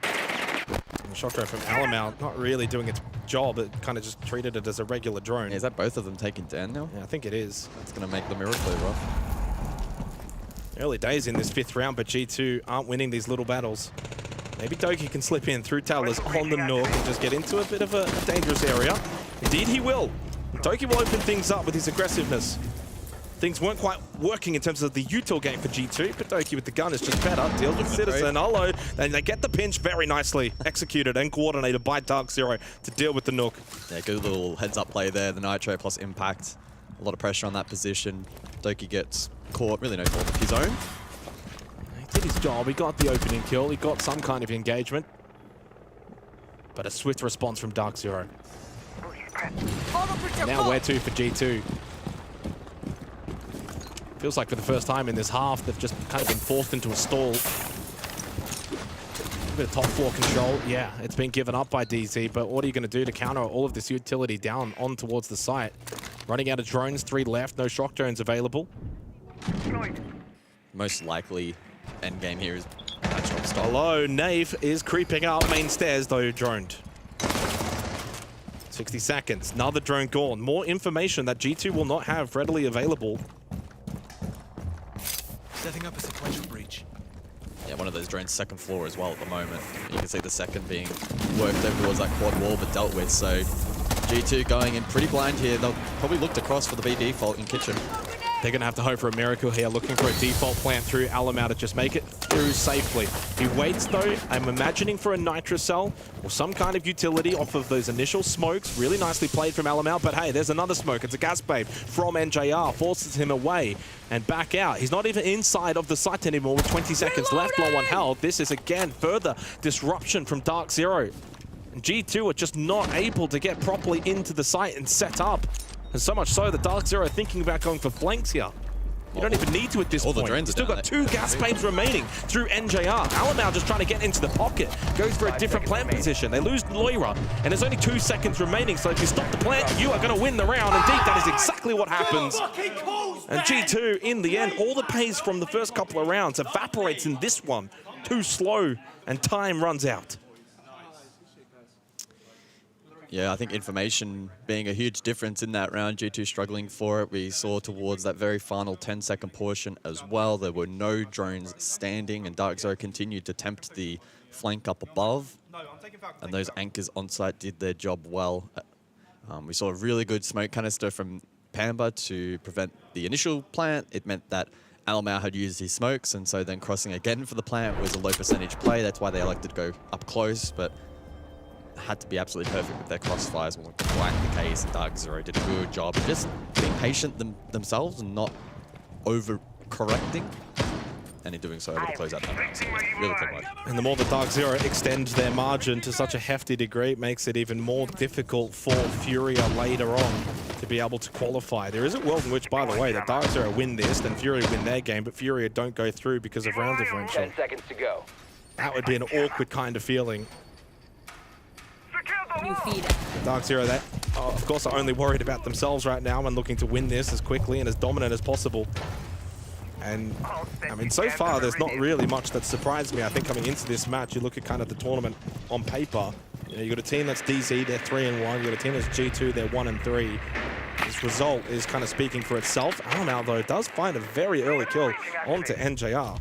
And the shot throw from Alamount, not really doing its job, it kind of just treated it as a regular drone. Yeah, is that both of them taken down now? Yeah, I think it is. That's going to make the miracle rough. Early days in this 5th round, but G2 aren't winning these little battles. Maybe Doki can slip in through towers on the Nook and just get into a bit of a dangerous area. Indeed he will. Doki will open things up with his aggressiveness. Things weren't quite working in terms of the util game for G2, but Doki with the gun is just better. Deals with Citizen, Olo, and they get the pinch very nicely executed and coordinated by Dark Zero to deal with the Nook. Yeah, good little heads-up play there. The Nitro plus impact. A lot of pressure on that position. Doki gets caught, really no fault of his own. He did his job, he got the opening kill, he got some kind of engagement. But a swift response from Dark Zero. Now where to for G2? Feels like for the first time in this half, they've just kind of been forced into a stall. A bit of top floor control. Yeah, it's been given up by DZ, but what are you going to do to counter all of this utility down on towards the site? Running out of drones, 3 left, no shock drones available. Most likely end game here is match stop. Hello, Knave is creeping up main stairs, though droned. 60 seconds, another drone gone. More information that G2 will not have readily available. Setting up a sequential breach. Yeah, one of those drones second floor as well at the moment. You can see the second being worked over towards that quad wall but dealt with, so G2 going in pretty blind here. They'll probably look to cross for the B default in kitchen. They're going to have to hope for a miracle here, looking for a default plant through Alamount to just make it through safely. He waits, though. I'm imagining for a Nitrocell or some kind of utility off of those initial smokes. Really nicely played from Alamount, but hey, there's another smoke. It's a gas babe from NJR, forces him away and back out. He's not even inside of the site anymore with 20 seconds left, low on health. This is, again, further disruption from Dark Zero. And G2 are just not able to get properly into the site and set up. And so much so that Dark Zero are thinking about going for flanks here. You don't even need to at this point. You've still got 2 gas panes remaining through NJR. Alamau just trying to get into the pocket. Goes for a different plant position. They lose Loira, and there's only 2 seconds remaining, so if you stop the plant, you are going to win the round. Indeed, that is exactly what happens. And G2, in the end, all the pace from the first couple of rounds evaporates in this one. Too slow, and time runs out. Yeah, I think information being a huge difference in that round. G2 struggling for it. We saw towards that very final 10-second portion as well. There were no drones standing, and Dark Zero continued to tempt the flank up above. And those anchors on site did their job well. We saw a really good smoke canister from Pamba to prevent the initial plant. It meant that Alamau had used his smokes, and so then crossing again for the plant was a low percentage play. That's why they elected to go up close, but had to be absolutely perfect with their crossfires. More quite the case, and Dark Zero did a good job of just being patient themselves and not over-correcting. And in doing so, able to close out that round. So really good work. And the more that Dark Zero extends their margin to such a hefty degree, it makes it even more difficult for Furia later on to be able to qualify. There is a world in which, by the way, that Dark Zero win this, then Furia win their game, but Furia don't go through because of round differential. 10 seconds to go. That would be an awkward kind of feeling. You feed it. Dark Zero, that of course, are only worried about themselves right now and looking to win this as quickly and as dominant as possible. And, I mean, so far, there's not really much that surprised me. I think coming into this match, you look at kind of the tournament on paper. You know, you got a team that's DZ, they're 3-1. You got a team that's G2, they're 1-3. This result is kind of speaking for itself. Alamau, though, does find a very early kill onto NJR.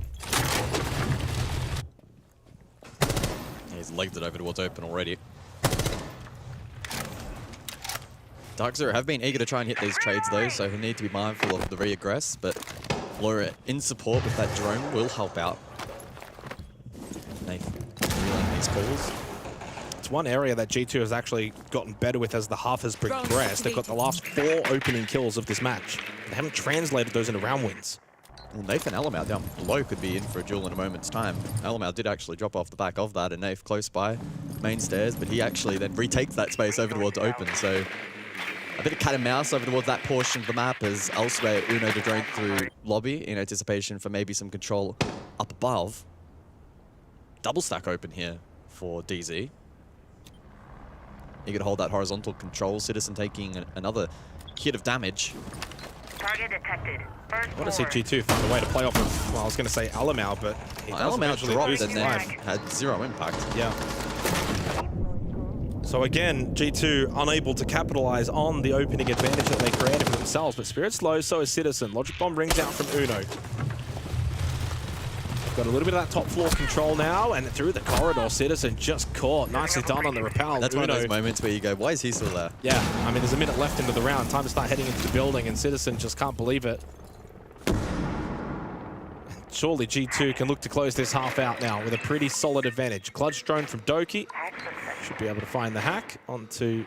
He's legged it over towards open already. Dark Zero have been eager to try and hit these trades though, so he'll need to be mindful of the re-aggress, but Laura in support with that drone will help out. Nathan reeling these calls. It's one area that G2 has actually gotten better with as the half has progressed. They've got the last 4 opening kills of this match. They haven't translated those into round wins. Well, Nath and Alamau down below could be in for a duel in a moment's time. Alamau did actually drop off the back of that, and Nath close by, main stairs, but he actually then retakes that space over towards open, so a bit of cat and mouse over towards that portion of the map as elsewhere Uno to drone through lobby in anticipation for maybe some control up above. Double stack open here for DZ. He could hold that horizontal control. Citizen taking another hit of damage. Target detected. First I want to see G2 find a way to play off of, well, I was going to say Alamau, but he doesn't Alamau actually dropped lose and his then life. had 0 impact. Yeah. So again, G2 unable to capitalize on the opening advantage that they created for themselves, but Spirit's low, so is Citizen. Logic Bomb rings out from Uno. Got a little bit of that top floor control now, and through the corridor, Citizen just caught. Nicely done on the rappel. That's one of those moments where you go, why is he still there? Yeah, I mean, there's a minute left into the round. Time to start heading into the building, and Citizen just can't believe it. Surely G2 can look to close this half out now with a pretty solid advantage. Clutch drone from Doki. Should be able to find the hack onto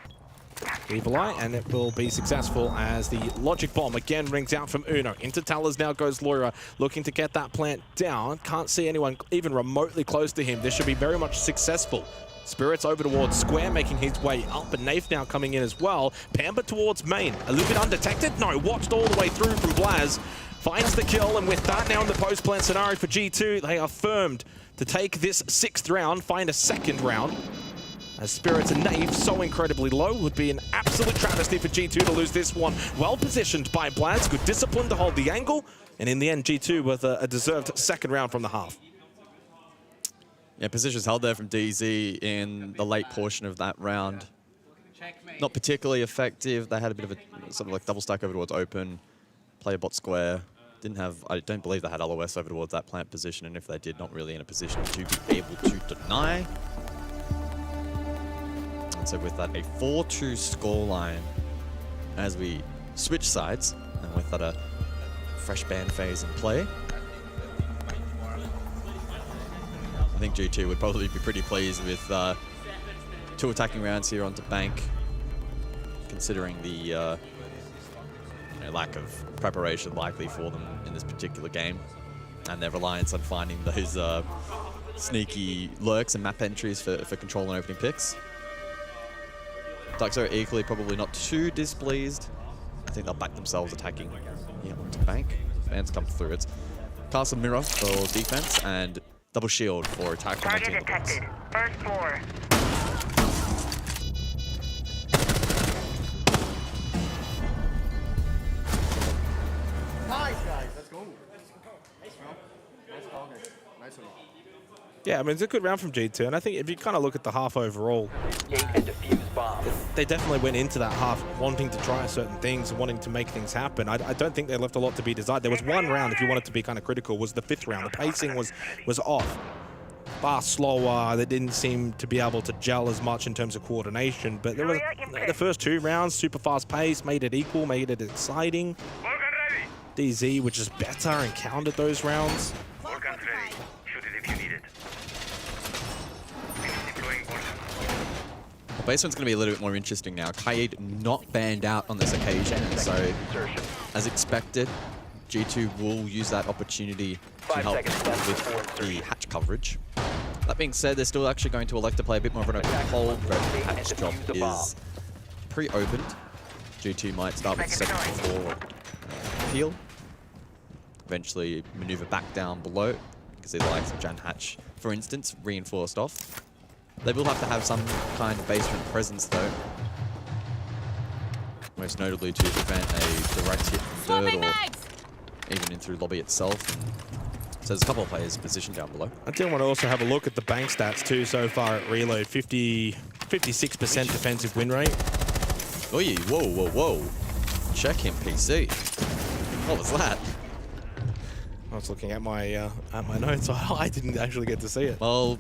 Evil Eye, and it will be successful as the Logic Bomb again rings out from Uno. Into Towers now goes Loira, looking to get that plant down. Can't see anyone even remotely close to him. This should be very much successful. Spirits over towards Square, making his way up, and Nath now coming in as well. Pamba towards main. A little bit undetected? No, watched all the way through from Blaz. Finds the kill, and with that now in the post-plant scenario for G2, they are firmed to take this 6th round, find a 2nd round. As Spirits and Nave so incredibly low, would be an absolute travesty for G2 to lose this one. Well positioned by Blaz, good discipline to hold the angle, and in the end, G2 with a deserved 2nd round from the half. Yeah, positions held there from DZ in the late portion of that round. Not particularly effective. They had a bit of a sort of like double stack over towards open, player bot square. Didn't have, I don't believe they had LOS over towards that plant position, and if they did, not really in a position to be able to deny. And so with that, a 4-2 scoreline as we switch sides, and with that a fresh ban phase in play. I think G2 would probably be pretty pleased with 2 attacking rounds here onto Bank, considering the lack of preparation likely for them in this particular game, and their reliance on finding those sneaky lurks and map entries for control and opening picks. Dark Zero equally probably not too displeased. I think they'll back themselves attacking here onto Bank. Fans come through. It's Castle Mirror for defense and double shield for attack. Target detected. First floor. Nice, guys. Let's go. Nice round. Nice call, guys. Nice one. Yeah, I mean, it's a good round from G2, and I think if you kind of look at the half overall, they definitely went into that half wanting to try certain things and wanting to make things happen. I don't think they left a lot to be desired. There was one round, if you wanted to be kind of critical, was the 5th round. The pacing was off. Far slower. They didn't seem to be able to gel as much in terms of coordination, but there was the first 2 rounds, super fast pace, made it equal, made it exciting. DZ were just better and countered those rounds. Basement's going to be a little bit more interesting now. Kaid not banned out on this occasion, and so, as expected, G2 will use that opportunity to help with the hatch coverage. That being said, they're still actually going to elect to play a bit more of an open hold. The hatch drop is pre-opened. G2 might start with the second floor peel. Eventually maneuver back down below, because the likes of Jan Hatch, for instance, reinforced off. They will have to have some kind of basement presence, though. Most notably to prevent a direct hit from third or even in through lobby itself. So there's a couple of players positioned down below. I do want to also have a look at the bank stats too so far at Reload. 56% defensive win rate. Oh yeah, whoa. Check him, PC. What was that? I was looking at my notes. I didn't actually get to see it. Well,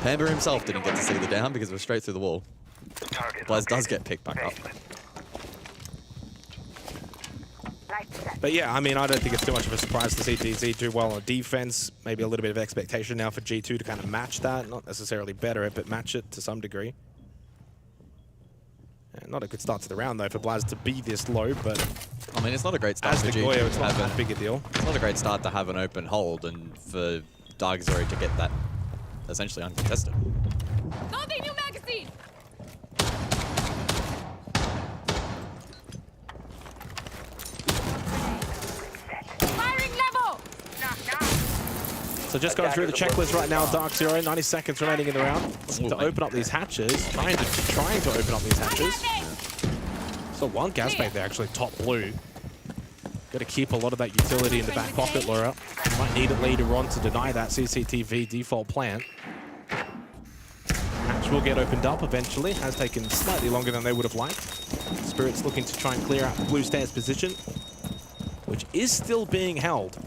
Pamba himself didn't get to see the down because it was straight through the wall. Blaz does get picked back up. But yeah, I mean, I don't think it's too much of a surprise to see DZ do well on defense. Maybe a little bit of expectation now for G2 to kind of match that. Not necessarily better it, but match it to some degree. And not a good start to the round, though, for Blaz to be this low, but... I mean, it's not a great start as for the G2 it's not that big a deal. It's not a great start to have an open hold and for Dark Zero to get that essentially uncontested. Loading new magazine! Firing level! So just going through the checklist right now, Dark Zero, 90 seconds remaining in the round. To open up these hatches, trying to open up these hatches. So one gas bank there, actually, top blue. Got to keep a lot of that utility in the back pocket, Laura. Might need it later on to deny that CCTV default plant. Hatch will get opened up eventually. Has taken slightly longer than they would have liked. Spirit's looking to try and clear out the blue stairs position, which is still being held.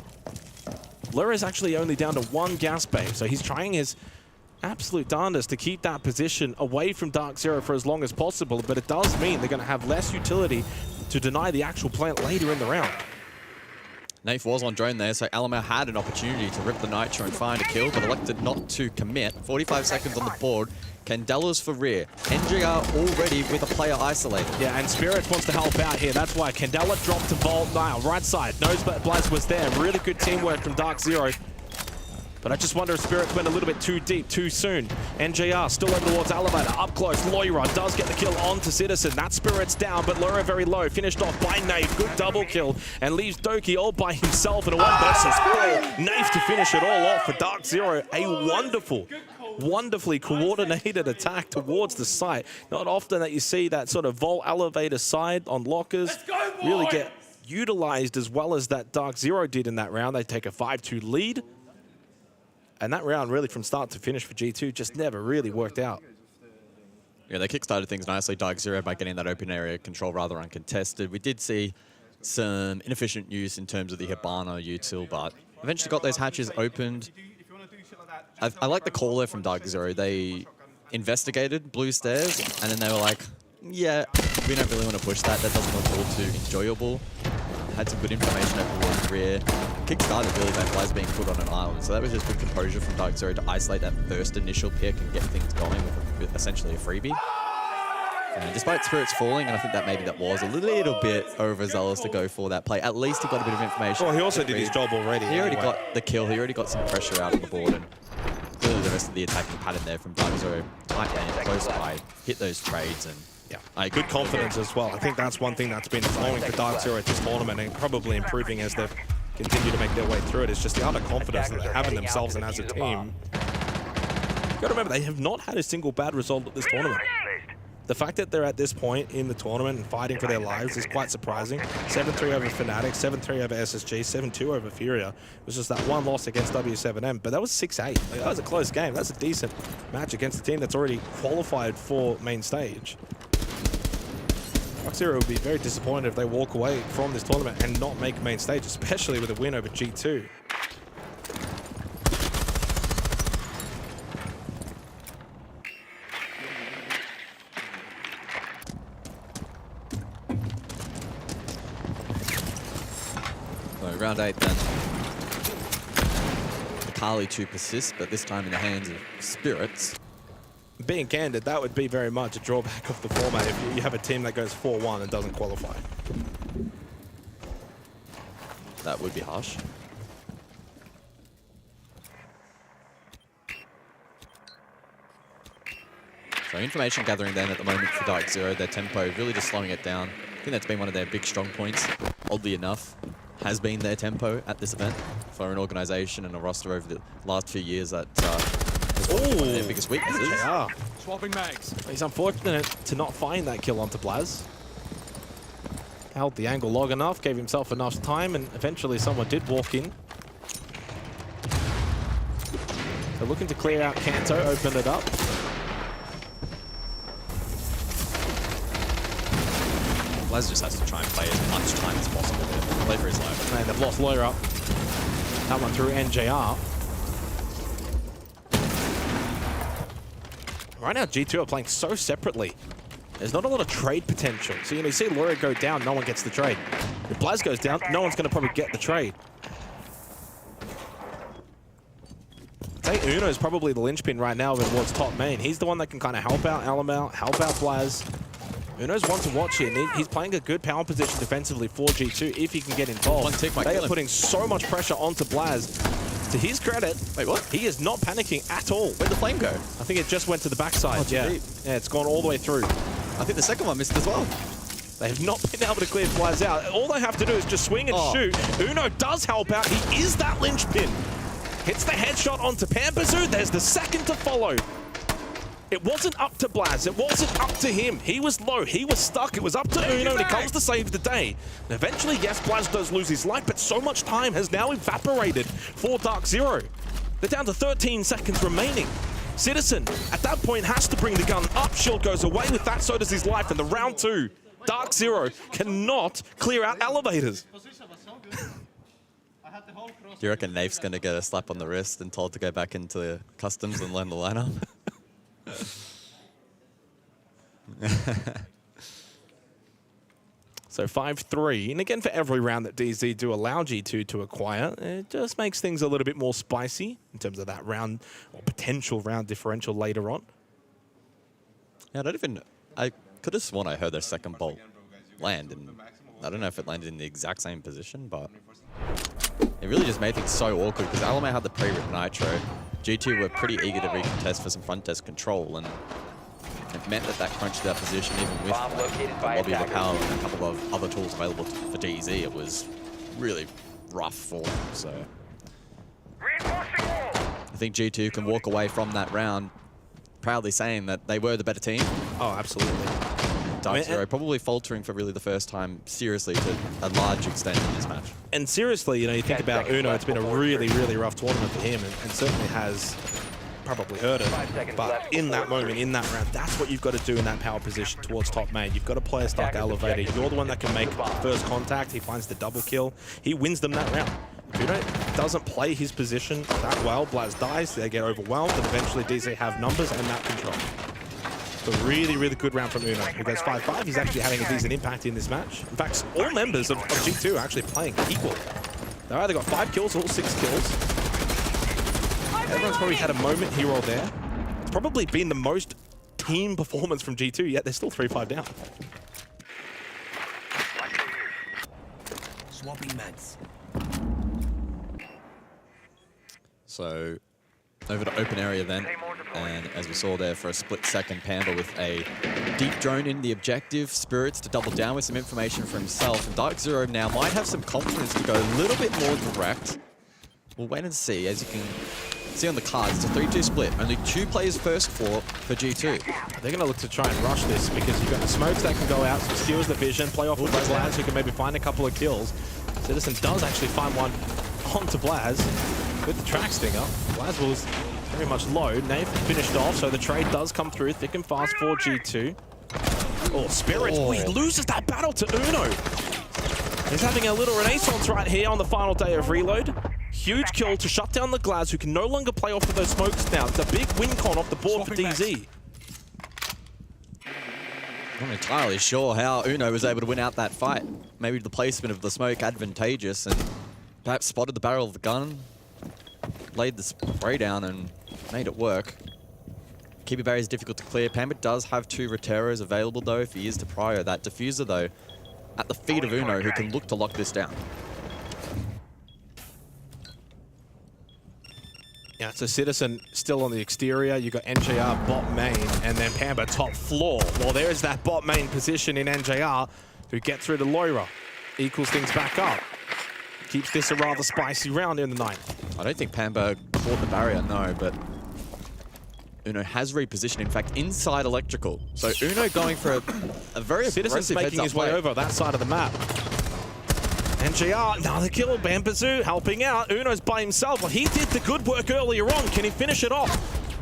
Lura's actually only down to 1 gas bay, so he's trying his absolute darndest to keep that position away from Dark Zero for as long as possible, but it does mean they're going to have less utility to deny the actual plant later in the round. Naif was on drone there, so Alamo had an opportunity to rip the Nitro and find a kill, but elected not to commit. 45 seconds on the board. Candela's for rear. NGR already with a player isolated. Yeah, and Spirit wants to help out here. That's why Candela dropped to Vault now. Right side. Knows Blaz was there. Really good teamwork from Dark Zero. But I just wonder if Spirit went a little bit too deep, too soon. NJR still over towards Elevator. Up close, Loira does get the kill onto Citizen. That Spirit's down, but Loira very low. Finished off by Naif. Good double kill. And leaves Doki all by himself in a 1 versus 4. Naif to finish it all off for Dark Zero. A wonderfully coordinated attack towards the site. Not often that you see that sort of Vault Elevator side on lockers really get utilized as well as that Dark Zero did in that round. They take a 5-2 lead. And that round, really, from start to finish for G2, just never really worked out. Yeah, they kickstarted things nicely, Dark Zero, by getting that open area control rather uncontested. We did see some inefficient use in terms of the Hibana util, but eventually got those hatches opened. I like the call there from Dark Zero. They investigated blue stairs, and then they were like, yeah, we don't really want to push that. That doesn't look all too enjoyable. Had some good information over towards rear. Kickstarted really by Blaz being put on an island. So that was just good composure from Dark Zero to isolate that first initial pick and get things going with essentially a freebie. And despite Spirits falling, and I think that maybe that was a little bit overzealous to go for that play. At least he got a bit of information. Well, he also did his job already. He already got the kill. He already got some pressure out on the board. And clearly the rest of the attacking pattern there from Dark Zero tight lane, close by, hit those trades, and yeah, good confidence as well. I think that's one thing that's been flowing for Dark Zero at this tournament and probably improving as they've continued to make their way through it. It's just the utter confidence that they have in themselves and as a team. You've got to remember, they have not had a single bad result at this tournament. The fact that they're at this point in the tournament and fighting for their lives is quite surprising. 7-3 over Fnatic, 7-3 over SSG, 7-2 over Furia. It was just that one loss against W7M, but that was 6-8. Like, that was a close game. That's a decent match against a team that's already qualified for main stage. Dark Zero would be very disappointed if they walk away from this tournament and not make main stage, especially with a win over G2. Round 8 then. Kali to persist, but this time in the hands of Spirits. Being candid, that would be very much a drawback of the format if you have a team that goes 4-1 and doesn't qualify. That would be harsh. So information gathering then at the moment for Dark Zero, their tempo really just slowing it down. I think that's been one of their big strong points, oddly enough. Has been their tempo at this event for an organization and a roster over the last few years that has been one of their biggest weaknesses. Yeah. Swapping mags. He's unfortunate to not find that kill onto Blaz. Held the angle long enough, gave himself enough time, and eventually someone did walk in. So looking to clear out Kanto, open it up. Blaz just has to try and play as much time as possible there. Play for his life. And they've lost Lawyer up. That one through NJR. Right now, G2 are playing so separately. There's not a lot of trade potential. So, you see Lawyer go down, no one gets the trade. If Blaz goes down, no one's going to probably get the trade. I think Uno is probably the linchpin right now towards top main. He's the one that can kind of help out Alamel, help out Blaz. Uno's one to watch here. He's playing a good power position defensively for G2 if he can get involved. One tick might they kill are him. putting so much pressure onto Blaz. To his credit, wait, what? He is not panicking at all. Where'd the flame go? I think it just went to the backside. Oh, yeah, it's gone all the way through. I think the second one missed as well. They have not been able to clear Blaz out. All they have to do is just swing and shoot. Uno does help out. He is that linchpin. Hits the headshot onto Pampazu. There's the second to follow. It wasn't up to Blaz. It wasn't up to him. He was low. He was stuck. It was up to Uno, and he comes to save the day. And eventually, yes, Blaz does lose his life, but so much time has now evaporated for Dark Zero. They're down to 13 seconds remaining. Citizen, at that point, has to bring the gun up. Shield goes away with that, so does his life. And the round 2, Dark Zero cannot clear out elevators. Do you reckon Nafe's going to get a slap on the wrist and told to go back into customs and learn the lineup? So 5-3, and again for every round that DZ do allow G2 to acquire, it just makes things a little bit more spicy in terms of that round or potential round differential later on. Yeah, I could have sworn I heard their second bolt land, and I don't know if it landed in the exact same position, but it really just made things so awkward because Alamo had the pre-rip Nitro. G2 were pretty eager to recontest for some front desk control, and it meant that crunched that position even with the lobby of the power and a couple of other tools available for DZ. It was really rough for them, so I think G2 can walk away from that round proudly saying that they were the better team. Oh, absolutely. Dark Zero probably faltering for really the first time seriously to a large extent in this match. And seriously, you think about Uno, it's been a really, really rough tournament for him, and certainly has probably hurt it. But in that moment, in that round, that's what you've got to do in that power position towards top main. You've got to play a stuck elevator. You're the one that can make first contact. He finds the double kill. He wins them that round. If Uno doesn't play his position that well, Blaz dies, they get overwhelmed, and eventually DZ have numbers and map control. A really, really good round from Uno. He goes 5-5. He's actually having a decent impact in this match. In fact, all members of G2 are actually playing equal. They've either got 5 kills or 6 kills. Everyone's probably had a moment here or there. It's probably been the most team performance from G2, yet they're still 3-5 down. Swapping mags. So over to open area then. And as we saw there for a split second, Pamba with a deep drone in the objective. Spirits to double down with some information for himself. And Dark Zero now might have some confidence to go a little bit more direct. We'll wait and see. As you can see on the cards, it's a 3-2 split. Only 2 players first for G2. They're going to look to try and rush this because you've got the smokes that can go out, some steals the vision, play off with Blaz who can maybe find a couple of kills. Citizen does actually find one onto Blaz with the track stinger. Blaz was very much low. Nave finished off, so the trade does come through thick and fast for G2. Oh, Spirit, he loses that battle to Uno. He's having a little renaissance right here on the final day of Reload. Huge kill to shut down the Glaz, who can no longer play off of those smokes now. It's a big win con off the board for DZ. I'm not entirely sure how Uno was able to win out that fight. Maybe the placement of the smoke advantageous and perhaps spotted the barrel of the gun, laid the spray down and made it work. Keeper barrier is difficult to clear. Pamba does have 2 Roteros available though if he is to prio that. Diffuser though at the feet of Uno, who can look to lock this down. Yeah, so Citizen still on the exterior. You got NJR bot main and then Pamba top floor. Well, there is that bot main position in NJR who gets through to Loira. Equals things back up. Keeps this a rather spicy round in the night. I don't think Pamba caught the barrier, no, but Uno has repositioned, in fact, inside electrical. So Uno going for a very Citizen's aggressive making his way play. over that side of the map. NJR, another kill. Bambazoo helping out. Uno's by himself. Well, he did the good work earlier on. Can he finish it off?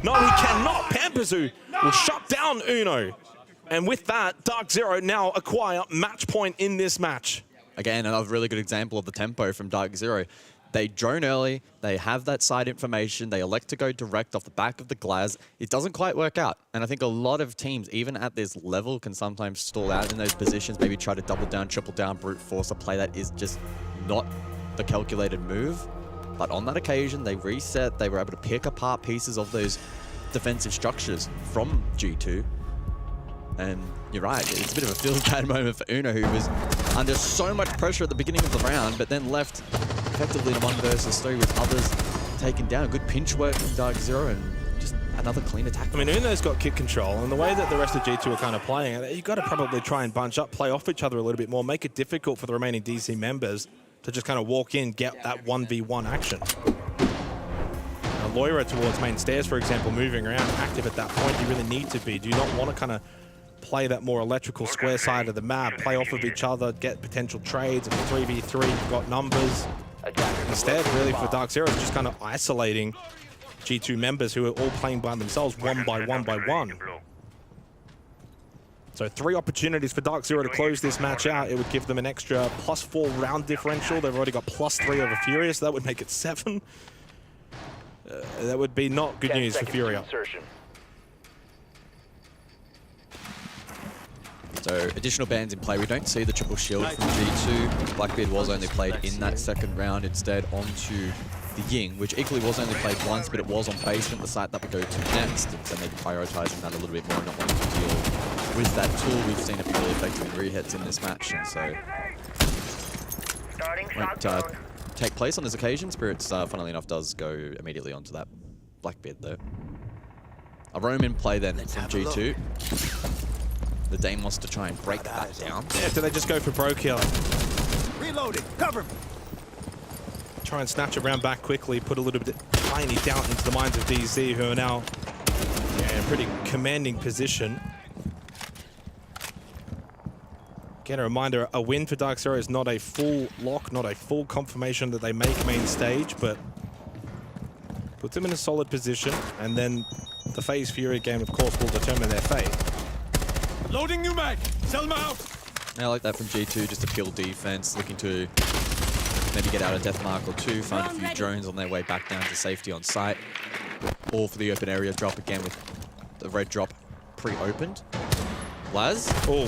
No, he cannot. Bambazoo will shut down Uno. And with that, Dark Zero now acquire match point in this match. Again, another really good example of the tempo from Dark Zero. They drone early, they have that side information, they elect to go direct off the back of the Glaz. It doesn't quite work out. And I think a lot of teams, even at this level, can sometimes stall out in those positions, maybe try to double down, triple down, brute force a play that is just not the calculated move. But on that occasion, they reset, they were able to pick apart pieces of those defensive structures from G2. And you're right, it's a bit of a feel-bad moment for Uno, who was under so much pressure at the beginning of the round, but then left effectively in a 1 versus 3 with others taken down. Good pinch work from Dark Zero and just another clean attack. I mean, Uno's got kick control, and the way that the rest of G2 are kind of playing, you've got to probably try and bunch up, play off each other a little bit more, make it difficult for the remaining DC members to just kind of walk in, get that 1v1 action. Now, Loira towards main stairs, for example, moving around, active at that point, you really need to be. Do you not want to kind of play that more electrical square side of the map, play off of each other, get potential trades? If it's 3v3, you've got numbers. Instead, really, for Dark Zero, it's just kind of isolating G2 members who are all playing by themselves, one by one. So 3 opportunities for Dark Zero to close this match out. It would give them an extra +4 round differential. They've already got +3 over Furia, so that would make it 7. That would be not good news for Furia. So additional bans in play. We don't see the triple shield from G2. Blackbeard was only played in that second round, instead onto the Ying, which equally was only played once, but it was on basement, the site that we go to next. So maybe prioritizing that a little bit more, not wanting to deal with that tool. We've seen it be really effective in rehits in this match, and so won't take place on this occasion. Spirits, funnily enough, does go immediately onto that Blackbeard though. A roam in play then from G2. The Dame wants to try and break that down. Yeah, do they just go for bro kill? Reloading, cover me. Try and snatch it around back quickly, put a little bit tiny doubt into the minds of DZ, who are now in a pretty commanding position. Again, a reminder, a win for Dark Zero is not a full lock, not a full confirmation that they make main stage, but puts them in a solid position, and then the FaZe Fury game, of course, will determine their fate. Loading new mag. Sell them out. I like that from G2, just a pure defense, looking to maybe get out a death mark or 2, find a few drones on their way back down to safety on site. All for the open area drop again with the red drop pre-opened. Laz? Oh,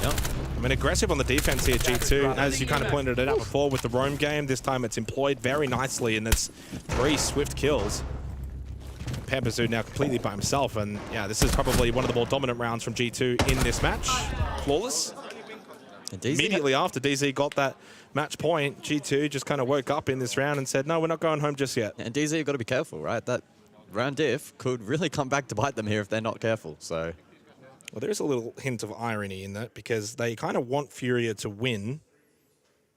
yep. I mean, aggressive on the defense here, G2. As you kind of pointed it out before with the roam game, this time it's employed very nicely, and it's 3 swift kills. Pambazoo now completely by himself, and yeah, this is probably one of the more dominant rounds from G2 in this match. Flawless. Immediately after DZ got that match point, G2 just kind of woke up in this round and said, no, we're not going home just yet. And DZ, you've got to be careful, right? That round diff could really come back to bite them here if they're not careful. So, well, there's a little hint of irony in that because they kind of want Furia to win.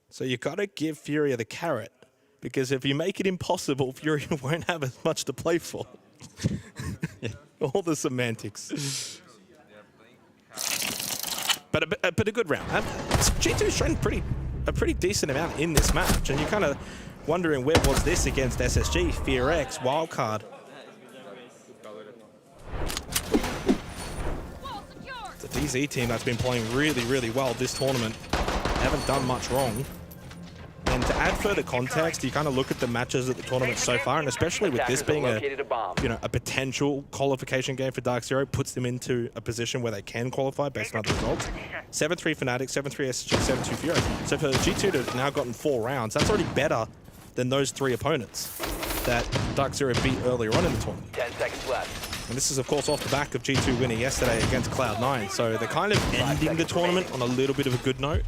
So you got to give Furia the carrot, because if you make it impossible, Furia won't have as much to play for. All the semantics. But a good round. G2's shown a pretty decent amount in this match, and you're kind of wondering where was this against SSG, FearX, wildcard. It's a DZ team that's been playing really, really well this tournament. They haven't done much wrong. And to add further context, you kind of look at the matches at the tournament so far, and especially with this being a potential qualification game for Dark Zero, puts them into a position where they can qualify based on other results. 7-3 Fnatic, 7-3 SSG, 7-2 FearX. So for G2 to have now gotten 4 rounds, that's already better than those 3 opponents that Dark Zero beat earlier on in the tournament. 10 seconds left. And this is, of course, off the back of G2 winning yesterday against Cloud9. So they're kind of ending the tournament on a little bit of a good note.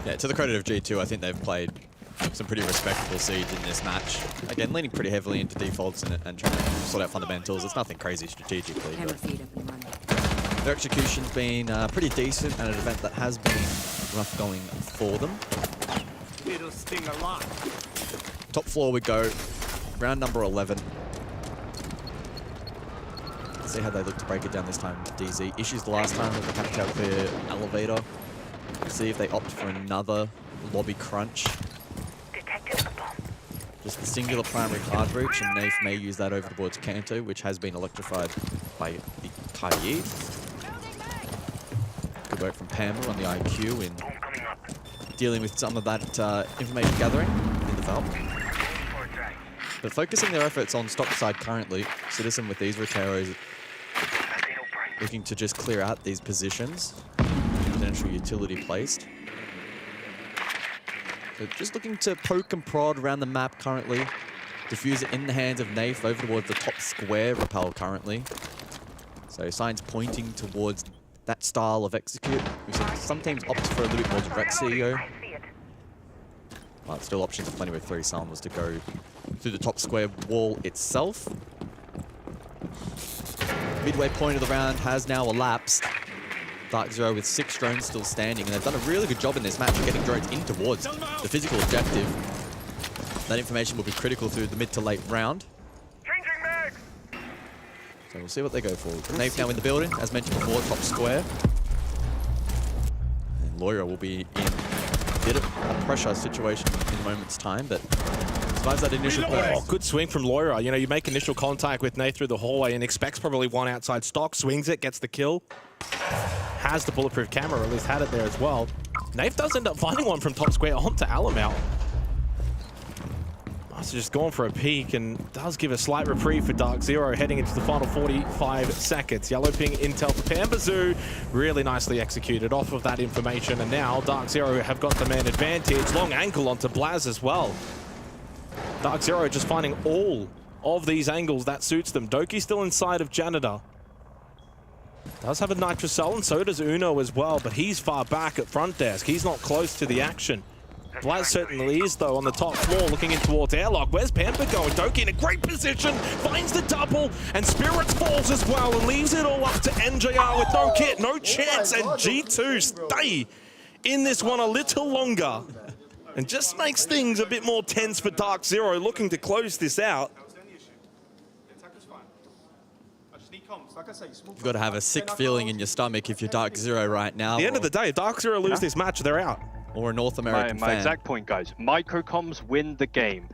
Yeah, to the credit of G2, I think they've played some pretty respectable seeds in this match. Again, leaning pretty heavily into defaults and trying to sort out fundamentals. It's nothing crazy strategically. Their execution's been pretty decent at an event that has been rough going for them. It'll sting a lot. Top floor we go. Round number 11. Let's see how they look to break it down this time with DZ. Issues the last time with the Capital Clear elevator. See if they opt for another lobby crunch. Just the singular primary card breach, and Nafe may use that over the board to Kanto, which has been electrified by the Taiyi. Good work from Pamela on the IQ in dealing with some of that information gathering in the Valve. But focusing their efforts on stock side currently, Citizen with these Roteros looking to just clear out these positions. Potential utility placed. So just looking to poke and prod around the map currently. Diffuse it in the hands of Nafe over towards the top square repel currently. So signs pointing towards that style of execute. We've seen some teams opt for a little bit more direct CEO. Well, still options are plenty with 3 Summers to go through the top square wall itself. Midway point of the round has now elapsed. Dark Zero with 6 drones still standing, and they've done a really good job in this match of getting drones in towards the physical objective. That information will be critical through the mid to late round. So we'll see what they go for. Nafe now in the building, as mentioned before, top square. And Lawyer will be in a bit of a pressure situation in a moment's time, but survives that initial play. Oh, good swing from Lawyer. You know, you make initial contact with Nafe through the hallway and expects probably one outside stock, swings it, gets the kill. Has the bulletproof camera, or at least had it there as well. Nafe does end up finding one from top square onto Alamau. Must have just gone for a peek and does give a slight reprieve for Dark Zero heading into the final 45 seconds. Yellow ping intel for Pambazoo. Really nicely executed off of that information. And now Dark Zero have got the man advantage. Long ankle onto Blaz as well. Dark Zero just finding all of these angles that suits them. Doki still inside of Janitor. Does have a Nitrocell, and so does Uno as well, but he's far back at front desk. He's not close to the action. Blaz certainly is, though, on the top floor, looking in towards airlock. Where's Pampa going? Doki in a great position, finds the double, and Spirits falls as well, and leaves it all up to NJR with no kit, no chance, and G2 stay in this one a little longer. And just makes things a bit more tense for Dark Zero, looking to close this out. You've got to have a sick feeling in your stomach if you're Dark Zero right now. At the end of the day, Dark Zero lose this match, they're out. Or a North American my exact point, guys. Microcoms win the game.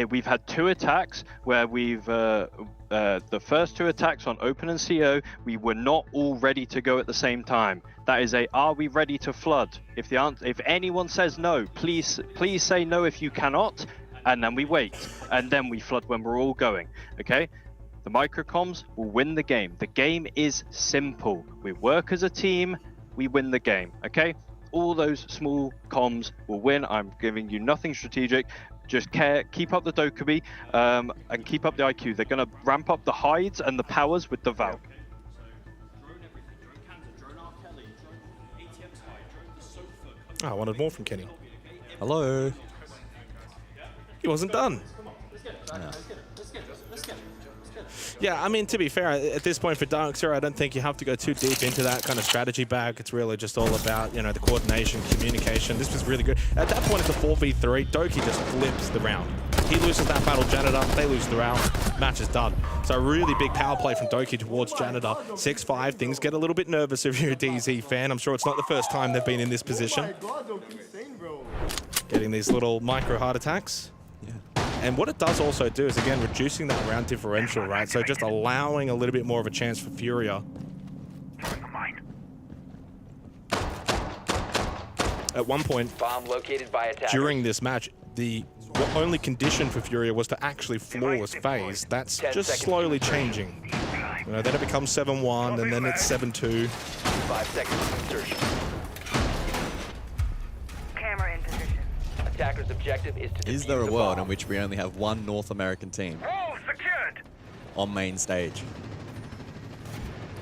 We've had 2 attacks where we've the first 2 attacks on Open and CO, we were not all ready to go at the same time. That is a, are we ready to flood? If the answer, if anyone says no, please say no if you cannot, and then we wait, and then we flood when we're all going. Okay. The microcoms will win the game. The game is simple. We work as a team, we win the game, okay? All those small comms will win. I'm giving you nothing strategic. Just keep up the Dokkaebi, and keep up the IQ. They're going to ramp up the hides and the powers with the Valve. Oh, I wanted more from Kenny. Hello. He wasn't done. Yeah, I mean, to be fair, at this point for Dark Zero, I don't think you have to go too deep into that kind of strategy bag. It's really just all about, you know, the coordination, communication. This was really good. At that point, it's a 4v3. Doki just flips the round. He loses that battle, Janitor. They lose the round. Match is done. So a really big power play from Doki towards Janitor. 6-5. Things get a little bit nervous if you're a DZ fan. I'm sure it's not the first time they've been in this position. Getting these little micro heart attacks. And what it does also do is, again, reducing that round differential, right? So just allowing a little bit more of a chance for Furia. At one point, bomb located by attackers. During this match, the only condition for Furia was to actually flawless phase. That's just slowly changing. You know, then it becomes 7-1, and then it's 7-2. 5 seconds of insertion. Camera in position. Attacker's objective is to Is there a world in which we only have one North American team on main stage?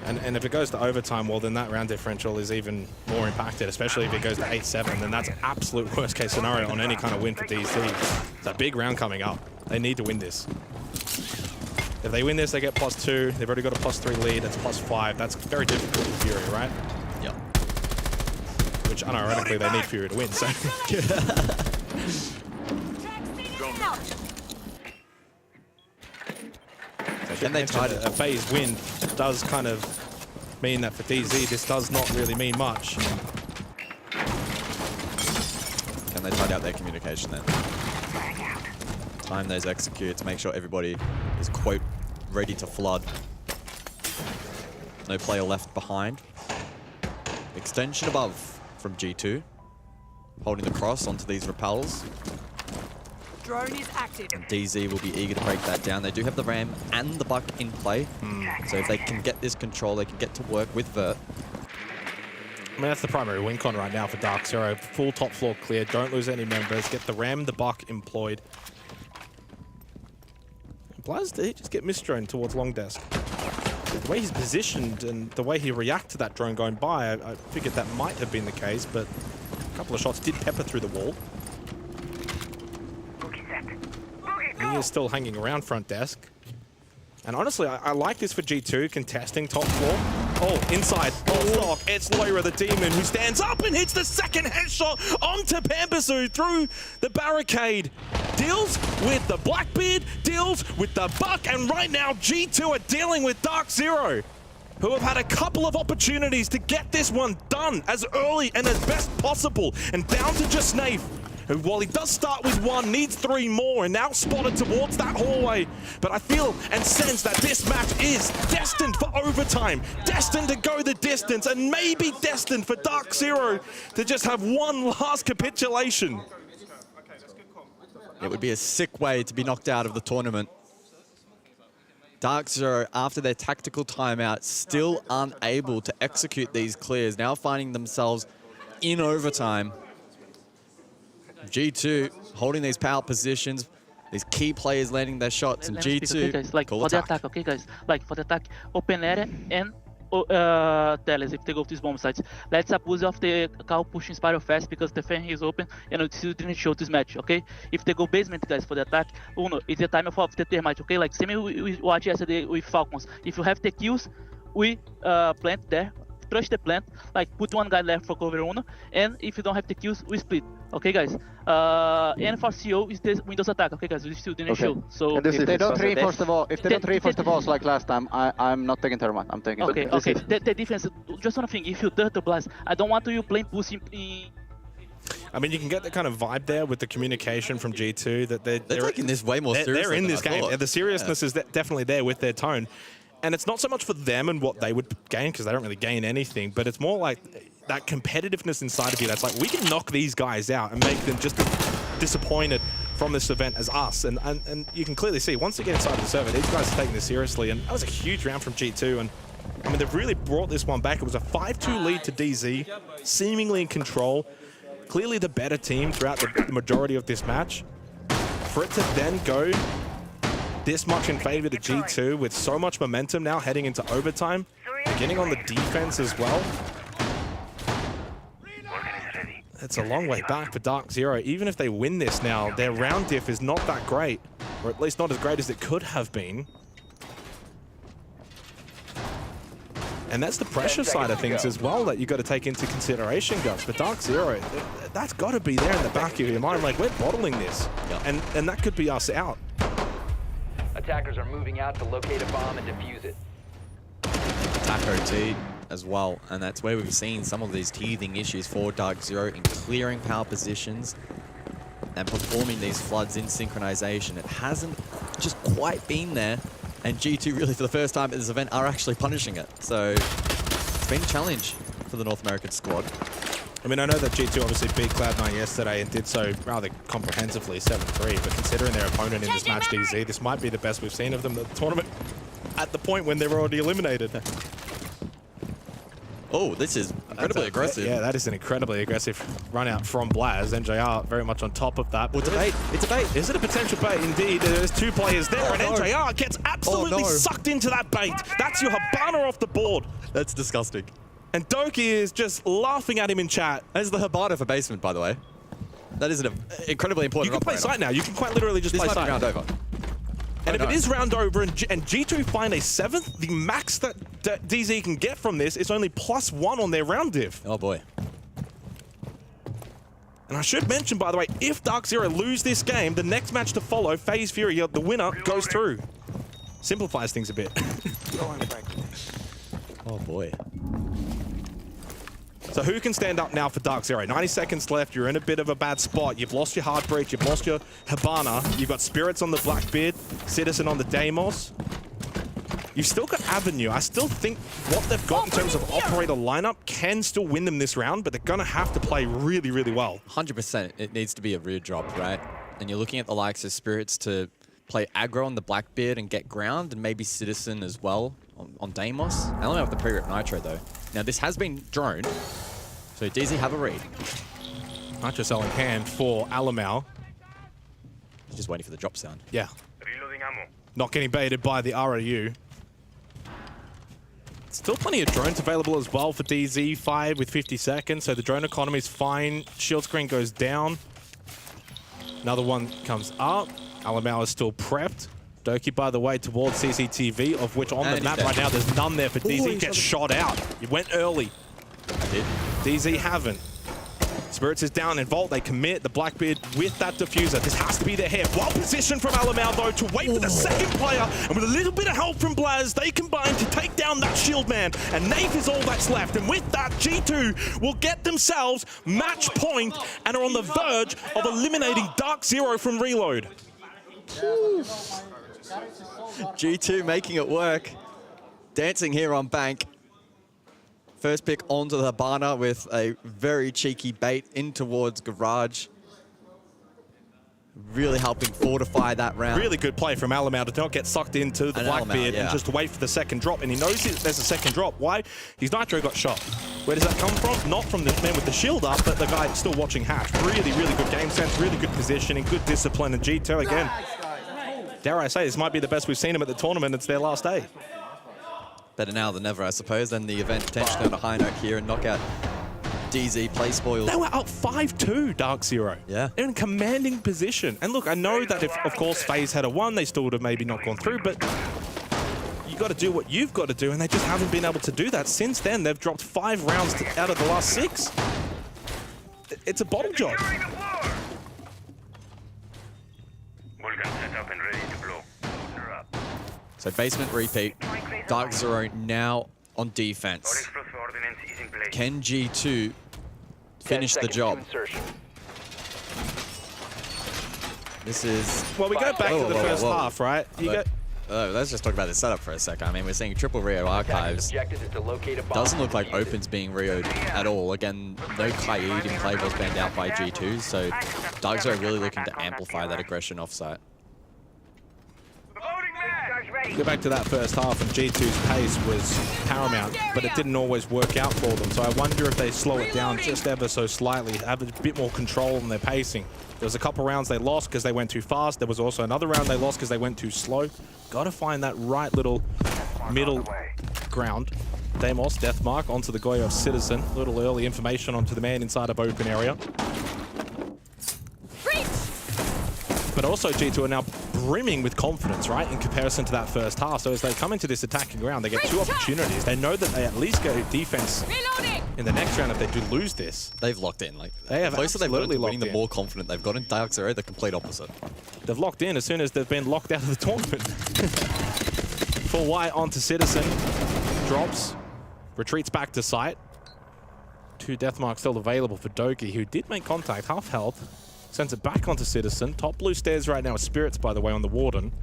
And if it goes to overtime, well, then that round differential is even more impacted, especially if it goes to 8-7, then that's absolute worst case scenario on any kind of win for DZ. It's a big round coming up. They need to win this. If they win this, they get +2. They've already got a +3 lead. That's +5. That's very difficult for Fury, right? Yep. Which, unironically, they need Fury to win, so... Can they try a phase win does kind of mean that for DZ, this does not really mean much. Can they tidy out their communication then? Time those executes, make sure everybody is, quote, ready to flood. No player left behind. Extension above from G2. Holding the cross onto these repels. Drone is active. And DZ will be eager to break that down. They do have the Ram and the Buck in play. So if they can get this control, they can get to work with Vert. I mean, that's the primary win con right now for Dark Zero. Full top floor clear. Don't lose any members. Get the Ram, the Buck employed. Blaz, did he just get misdroned towards long desk? The way he's positioned and the way he reacted to that drone going by, I figured that might have been the case, but a couple of shots did pepper through the wall. He is still hanging around front desk. And honestly, I like this for G2, contesting top floor. Oh, inside. Oh, stock. It's Loira the Demon who stands up and hits the second headshot onto Pambasu through the barricade. Deals with the Blackbeard, deals with the Buck, and right now G2 are dealing with Dark Zero, who have had a couple of opportunities to get this one done as early and as best possible. And down to just Snafe, who, while he does start with 1, needs 3 more, and now spotted towards that hallway. But I feel and sense that this match is destined for overtime, destined to go the distance, and maybe destined for Dark Zero to just have one last capitulation. It would be a sick way to be knocked out of the tournament. Dark Zero, after their tactical timeout, still unable to execute these clears, now finding themselves in overtime. G2 holding these power positions, these key players landing their shots, and G2 okay, guys, like for the attack, okay guys, like for the attack, open area and Teles if they go to these bomb sites. Let's abuse of the cow pushing spiral fast because the fan is open and it still didn't show this match, okay? If they go basement, guys, for the attack, Uno, it's the time of the termite, okay? Like same we watched yesterday with Falcons. If you have the kills, we plant there. Trust the plant, like put one guy left for cover Uno, and if you don't have the kills, we split. Okay, guys. And for CO is the Windows attack. Okay, guys, we still didn't show. So if they don't reinforce the wall, if they don't reinforce the walls like last time, I'm not taking thermite. I'm taking. Okay, okay. The difference. Just one thing. If you dirt the blast, I don't want you playing pussy. I mean, you can get the kind of vibe there with the communication from G2 that they're taking this way more seriously. They're in than this I game. thought. And the seriousness is definitely there with their tone. And it's not so much for them and what they would gain, because they don't really gain anything, but it's more like that competitiveness inside of you that's like, we can knock these guys out and make them just as disappointed from this event as us. And you can clearly see, once they get inside the server, these guys are taking this seriously. And that was a huge round from G2. And I mean, they've really brought this one back. It was a 5-2 lead to DZ, seemingly in control. Clearly the better team throughout the majority of this match. For it to then go this much in favor to G2 with so much momentum now heading into overtime, beginning on the defense as well. it's a long way back for Dark Zero. Even if they win this now, their round diff is not that great, or at least not as great as it could have been. And that's the pressure side of things as well that you got to take into consideration, Gus. For Dark Zero, that's got to be there in the back of your mind. Like, we're bottling this, and that could be us out. Attackers are moving out to locate a bomb and defuse it. Attack OT as well, and that's where we've seen some of these teething issues for Dark Zero in clearing power positions and performing these floods in synchronization. It hasn't just quite been there, and G2 really for the first time at this event are actually punishing it. So it's been a challenge for the North American squad. I mean, I know that G2 obviously beat Cloud9 yesterday and did so rather comprehensively, 7-3, but considering their opponent in this match, DZ, this might be the best we've seen of them in the tournament at the point when they're already eliminated. Oh, this is incredibly aggressive. Yeah, that is an incredibly aggressive run out from Blaz. NJR very much on top of that. Well, it's a bait. It's a bait. Is it a potential bait? Indeed, there's two players there, and NJR gets absolutely sucked into that bait. That's your Habana off the board. That's disgusting. And Doki is just laughing at him in chat. That's the Habana for basement, by the way. That is an incredibly important. You can play site now. You can quite literally just play site. Round over. And if it is round over and G2 find a 7th, the max that DZ can get from this is only +1 on their round diff. Oh boy. And I should mention, by the way, if Dark Zero lose this game, the next match to follow, FaZe Fury, the winner, goes through. Simplifies things a bit. Oh boy. So who can stand up now for Dark Zero? 90 seconds left. You're in a bit of a bad spot. You've lost your Heartbreach. You've lost your Habana. You've got Spirits on the Blackbeard. Citizen on the Deimos. You've still got Avenue. I still think what they've got in terms of operator lineup can still win them this round, but they're going to have to play really, really well. 100%. It needs to be a rear drop, right? And you're looking at the likes of Spirits to play aggro on the Blackbeard and get ground, and maybe Citizen as well on Deimos. I only have the pre-rip Nitro, though. Now, this has been droned, so DZ have a read. Nitro cell in hand for Alamau. He's just waiting for the drop sound. Yeah. Not getting baited by the ROU. Still plenty of drones available as well for DZ. 5 with 50 seconds, so the drone economy is fine. Shield screen goes down. Another one comes up. Alamau is still prepped. Doki, by the way, towards CCTV, of which on the map right now, there's none there for DZ. He gets shot out. He went early. I did. DZ haven't. Spirits is down in Vault. They commit. The Blackbeard with that diffuser. This has to be their hair. Well positioned from Alamau, though, to wait for the second player. And with a little bit of help from Blaz, they combine to take down that shield man. And Nave is all that's left. And with that, G2 will get themselves match point and are on the verge of eliminating Dark Zero from Reload. G2 making it work. Dancing here on Bank. First pick onto the Habana with a very cheeky bait in towards Garage. Really helping fortify that round. Really good play from Alamau to not get sucked into the Blackbeard and just wait for the second drop. And he knows there's a second drop. Why? His Nitro got shot. Where does that come from? Not from the man with the shield up, but the guy still watching Hatch. Really, really good game sense, really good positioning, good discipline. And G2 again, dare I say, this might be the best we've seen him at the tournament. It's their last day. Better now than never, I suppose. And the event potentially on a high note here and knock out DZ play spoiled. They were up 5-2, Dark Zero. Yeah. They're in a commanding position. And look, I know that if, of course, FaZe had a 1, they still would have maybe not gone through, but you got to do what you've got to do, and they just haven't been able to do that. Since then, they've dropped 5 rounds out of the last 6. It's a bottle job. So basement repeat. Dark Zero now on defense. Can G2 finish the job? This is... Well, we go back to the first half, right? Let's just talk about the setup for a second. I mean, we're seeing triple Rio archives. Doesn't look like Open's being Rio'd at all. Again, no Kaid in play was banned out by G2, so Dark Zero really looking to amplify that aggression offsite. Go back to that first half, and G2's pace was paramount, but it didn't always work out for them. So I wonder if they slow it down just ever so slightly, have a bit more control on their pacing. There was a couple rounds they lost because they went too fast. There was also another round they lost because they went too slow. Got to find that right little middle ground. Deimos, Deathmark onto the Goyo of Citizen. A little early information onto the man inside of open area. But also G2 are now brimming with confidence, right, in comparison to that first half. So as they come into this attacking round, they get two opportunities. They know that they at least go defense in the next round if they do lose this. They've locked in. Like, they have absolutely locked in. The more confident they've gotten. Dark Zero, the complete opposite. They've locked in as soon as they've been locked out of the tournament. Full white onto Citizen. Drops. Retreats back to site. 2 Deathmarks still available for Doki, who did make contact, half health. Sends it back onto Citizen. Top blue stairs right now is Spirits, by the way, on the Warden.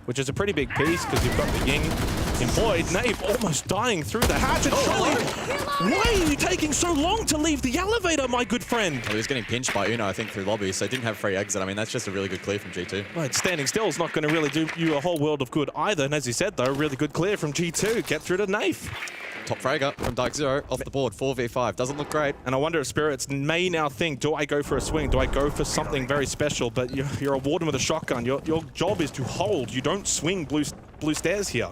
Which is a pretty big piece, because you've got the Ying employed. Nave almost dying through the hatch. And why are you taking so long to leave the elevator, my good friend? Well, he was getting pinched by Uno, I think, through lobby, so he didn't have free exit. I mean, that's just a really good clear from G2. Right, standing still is not going to really do you a whole world of good either. And as you said, though, a really good clear from G2. Get through to Nave. Top fragger from Dark Zero off the board, 4v5. Doesn't look great. And I wonder if Spirits may now think, do I go for a swing? Do I go for something very special? But you're a Warden with a shotgun. Your job is to hold. You don't swing blue stairs here.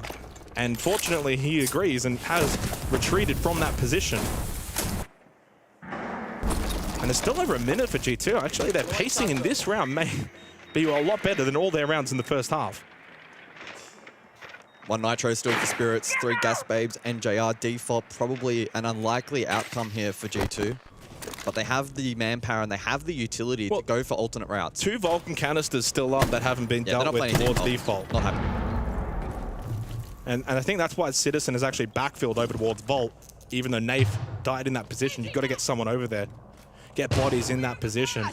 And fortunately, he agrees and has retreated from that position. And there's still over a minute for G2. Actually, their pacing in this round may be a lot better than all their rounds in the first half. 1 Nitro still for Spirits, 3 Gas Babes and JR. Default, probably an unlikely outcome here for G2. But they have the manpower and they have the utility to go for alternate routes. 2 Vulcan canisters still up that haven't been dealt with towards Default. Not happening. And I think that's why Citizen has actually backfilled over towards Vault. Even though Nafe died in that position, you've got to get someone over there. Get bodies in that position.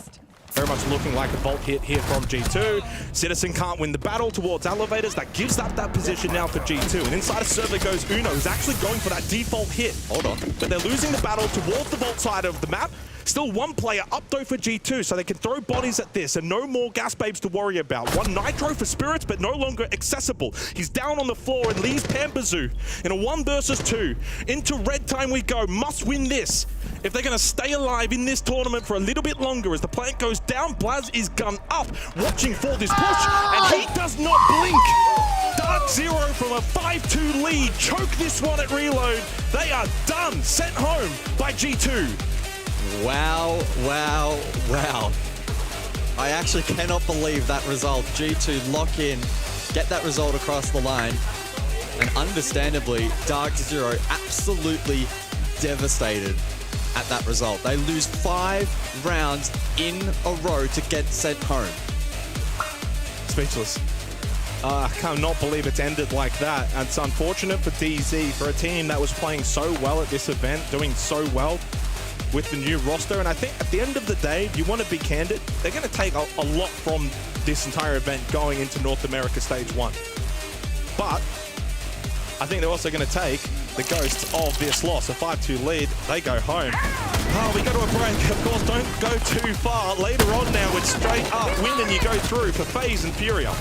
Very much looking like a Vault hit here from G2. Citizen can't win the battle towards Elevators. That gives up that position now for G2. And inside a server goes Uno, who's actually going for that default hit. Hold on. But they're losing the battle towards the Vault side of the map. Still 1 player up though for G2, so they can throw bodies at this and no more Gas Babes to worry about. 1 Nitro for Spirits, but no longer accessible. He's down on the floor and leaves Pampazoo in a 1 versus 2. Into red time we go. Must win this if they're going to stay alive in this tournament for a little bit longer. As the plant goes down, Blaz is gunned up, watching for this push, and he does not blink. Dark Zero from a 5-2 lead. Choke this one at reload. They are done. Sent home by G2. Wow, wow, wow. I actually cannot believe that result. G2 lock in, get that result across the line. And understandably, Dark Zero absolutely devastated at that result. They lose 5 rounds in a row to get sent home. Speechless. I cannot believe it's ended like that. And it's unfortunate for DZ, for a team that was playing so well at this event, doing so well with the new roster. And I think at the end of the day, if you want to be candid, they're going to take a lot from this entire event going into North America Stage 1. But I think they're also going to take the ghost of this loss. A 5-2 lead, they go home. Oh, we go to a break. Of course, don't go too far. Later on now, it's straight up. Win and you go through for FaZe and Furia.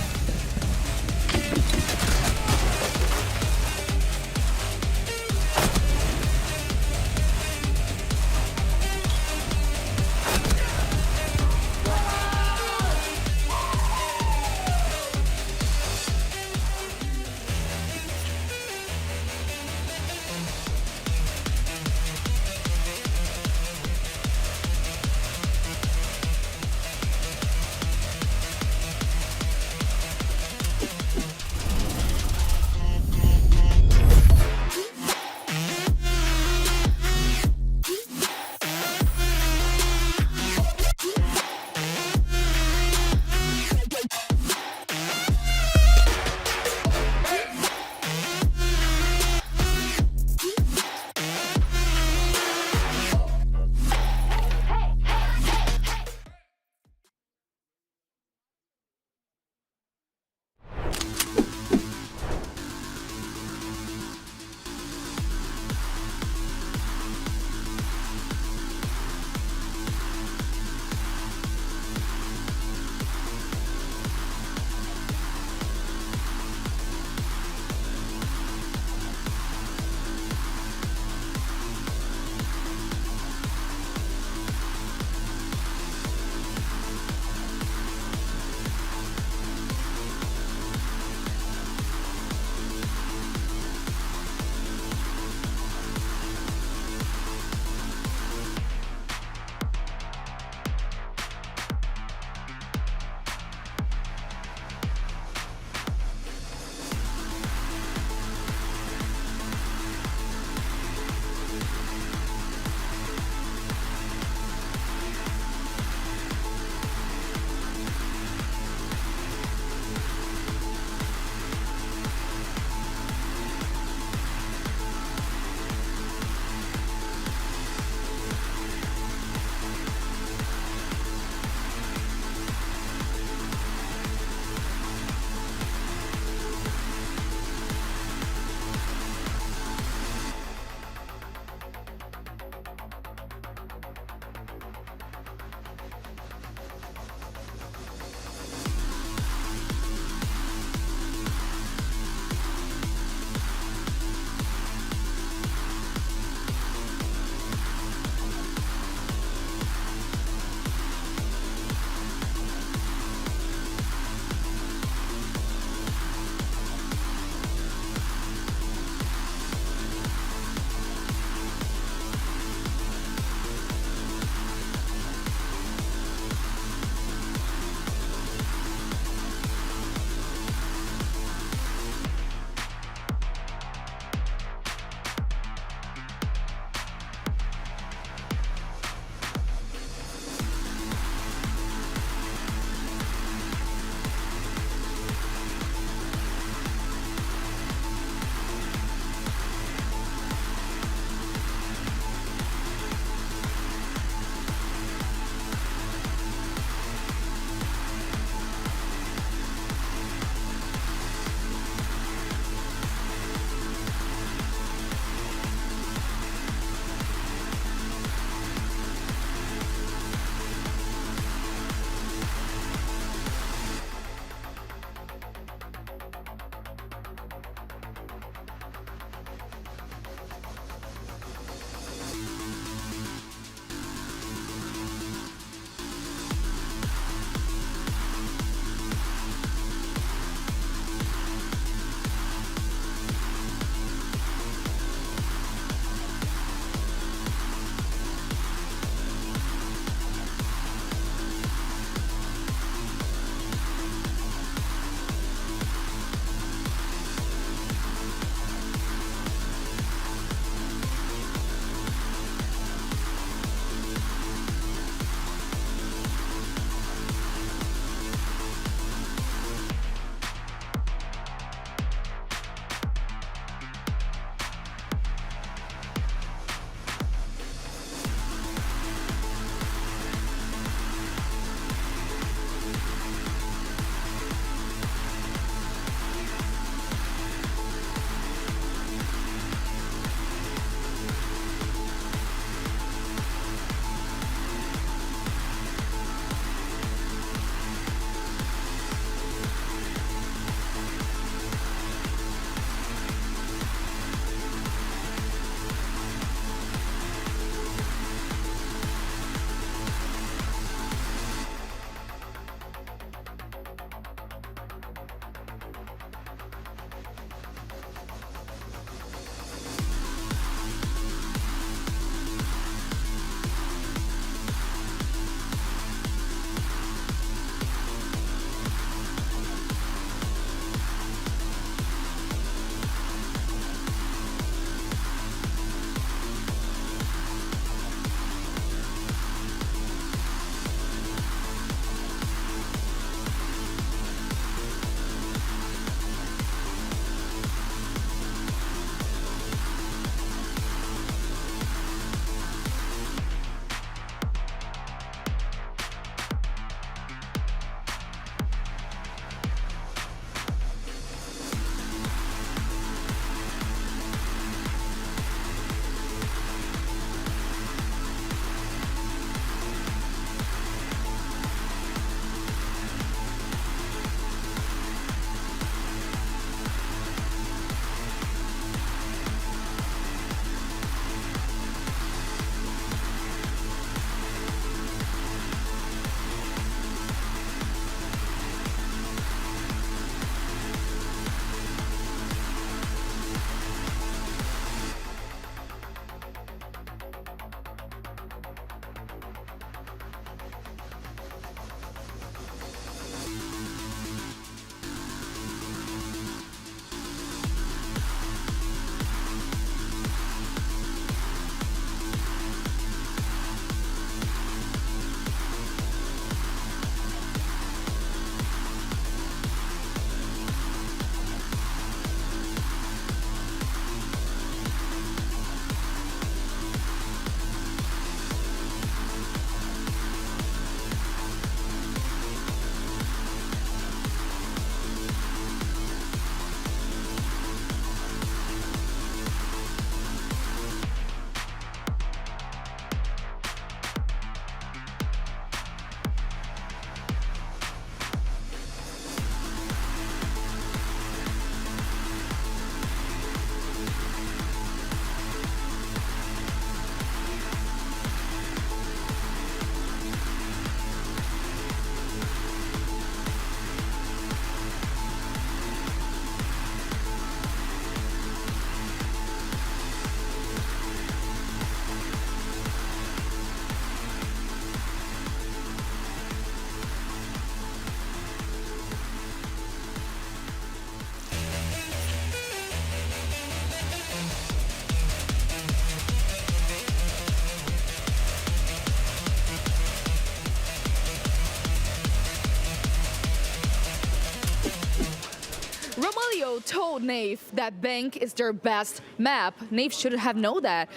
Zero told Nave that Bank is their best map. Nave should have known that.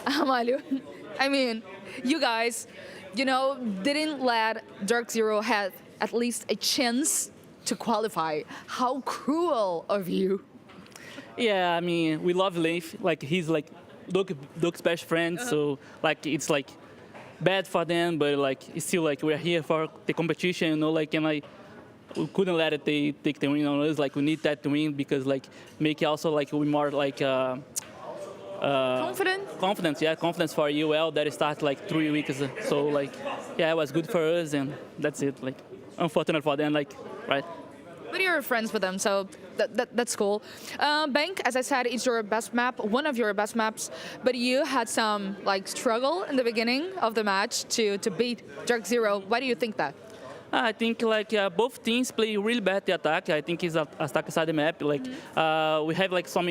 Amalio, I mean, you guys, you know, didn't let Dark Zero have at least a chance to qualify. How cruel of you. Yeah, I mean, we love Leif. Like, he's like Duke's best friend, so like it's like bad for them, but like it's still like we're here for the competition, you know, like, and we couldn't let it take the win on us. Like, we need that to win because like make it also like we more like confidence, yeah, confidence for UL that started like 3 weeks. So like, yeah, it was good for us, and that's it. Like, unfortunate for them, like, right. But you're friends with them, so that's cool. Bank, as I said, is your best map, one of your best maps, but you had some like struggle in the beginning of the match to beat Dark Zero. Why do you think that? I think like both teams play really bad the attack. I think it's attack side the map. Like we have like some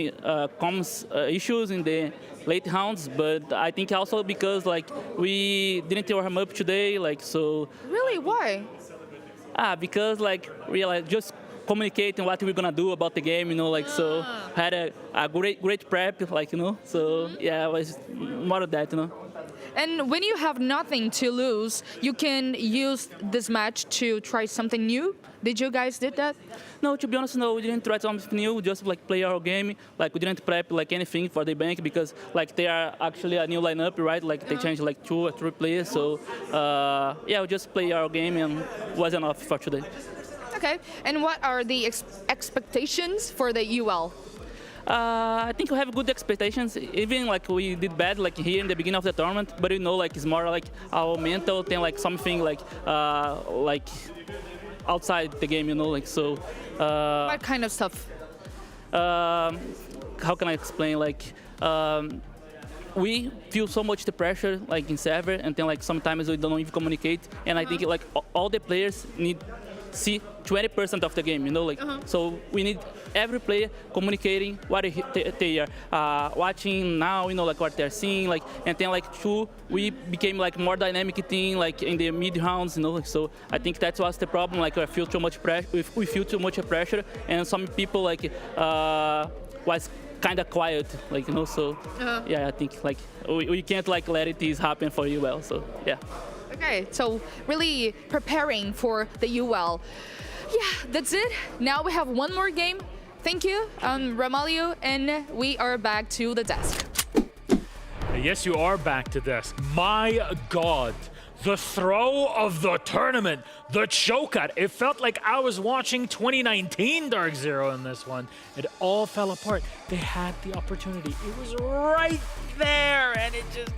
comms issues in the late rounds, but I think also because like we didn't warm up today, like so. Really? Why? Because like we like just communicating what we're gonna do about the game, you know, like so had a great prep, like, you know, so yeah, it was more of that, you know. And when you have nothing to lose, you can use this match to try something new. Did you guys did that? No, to be honest, no, we didn't try something new. Just like play our game. Like we didn't prep like anything for the Bank because like they are actually a new lineup, right? Like they changed like 2 or 3 players. So yeah, we just play our game and was enough for today. Okay. And what are the expectations for the UL? I think we have good expectations. Even like we did bad like here in the beginning of the tournament, but you know, like it's more like our mental thing, like something like outside the game, you know, like so. What kind of stuff? How can I explain? Like we feel so much the pressure like in server, and then like sometimes we don't even communicate. And I think like all the players need see 20% of the game, you know, like so we need every player communicating what they are watching now, you know, like what they're seeing, like, and then like we became like more dynamic team, like in the mid rounds, you know, like, so I think that was the problem. Like we feel too much pressure, we feel too much pressure, and some people like was kind of quiet, like, you know, so yeah, I think like we can't like let it happen for UL, so yeah. Okay, so really preparing for the UL. Yeah, that's it. Now we have one more game. Thank you, Ramalio, and we are back to the desk. Yes, you are back to this. My God, the throw of the tournament, the choke out. It felt like I was watching 2019 Dark Zero in this one. It all fell apart. They had the opportunity. It was right there, and it just,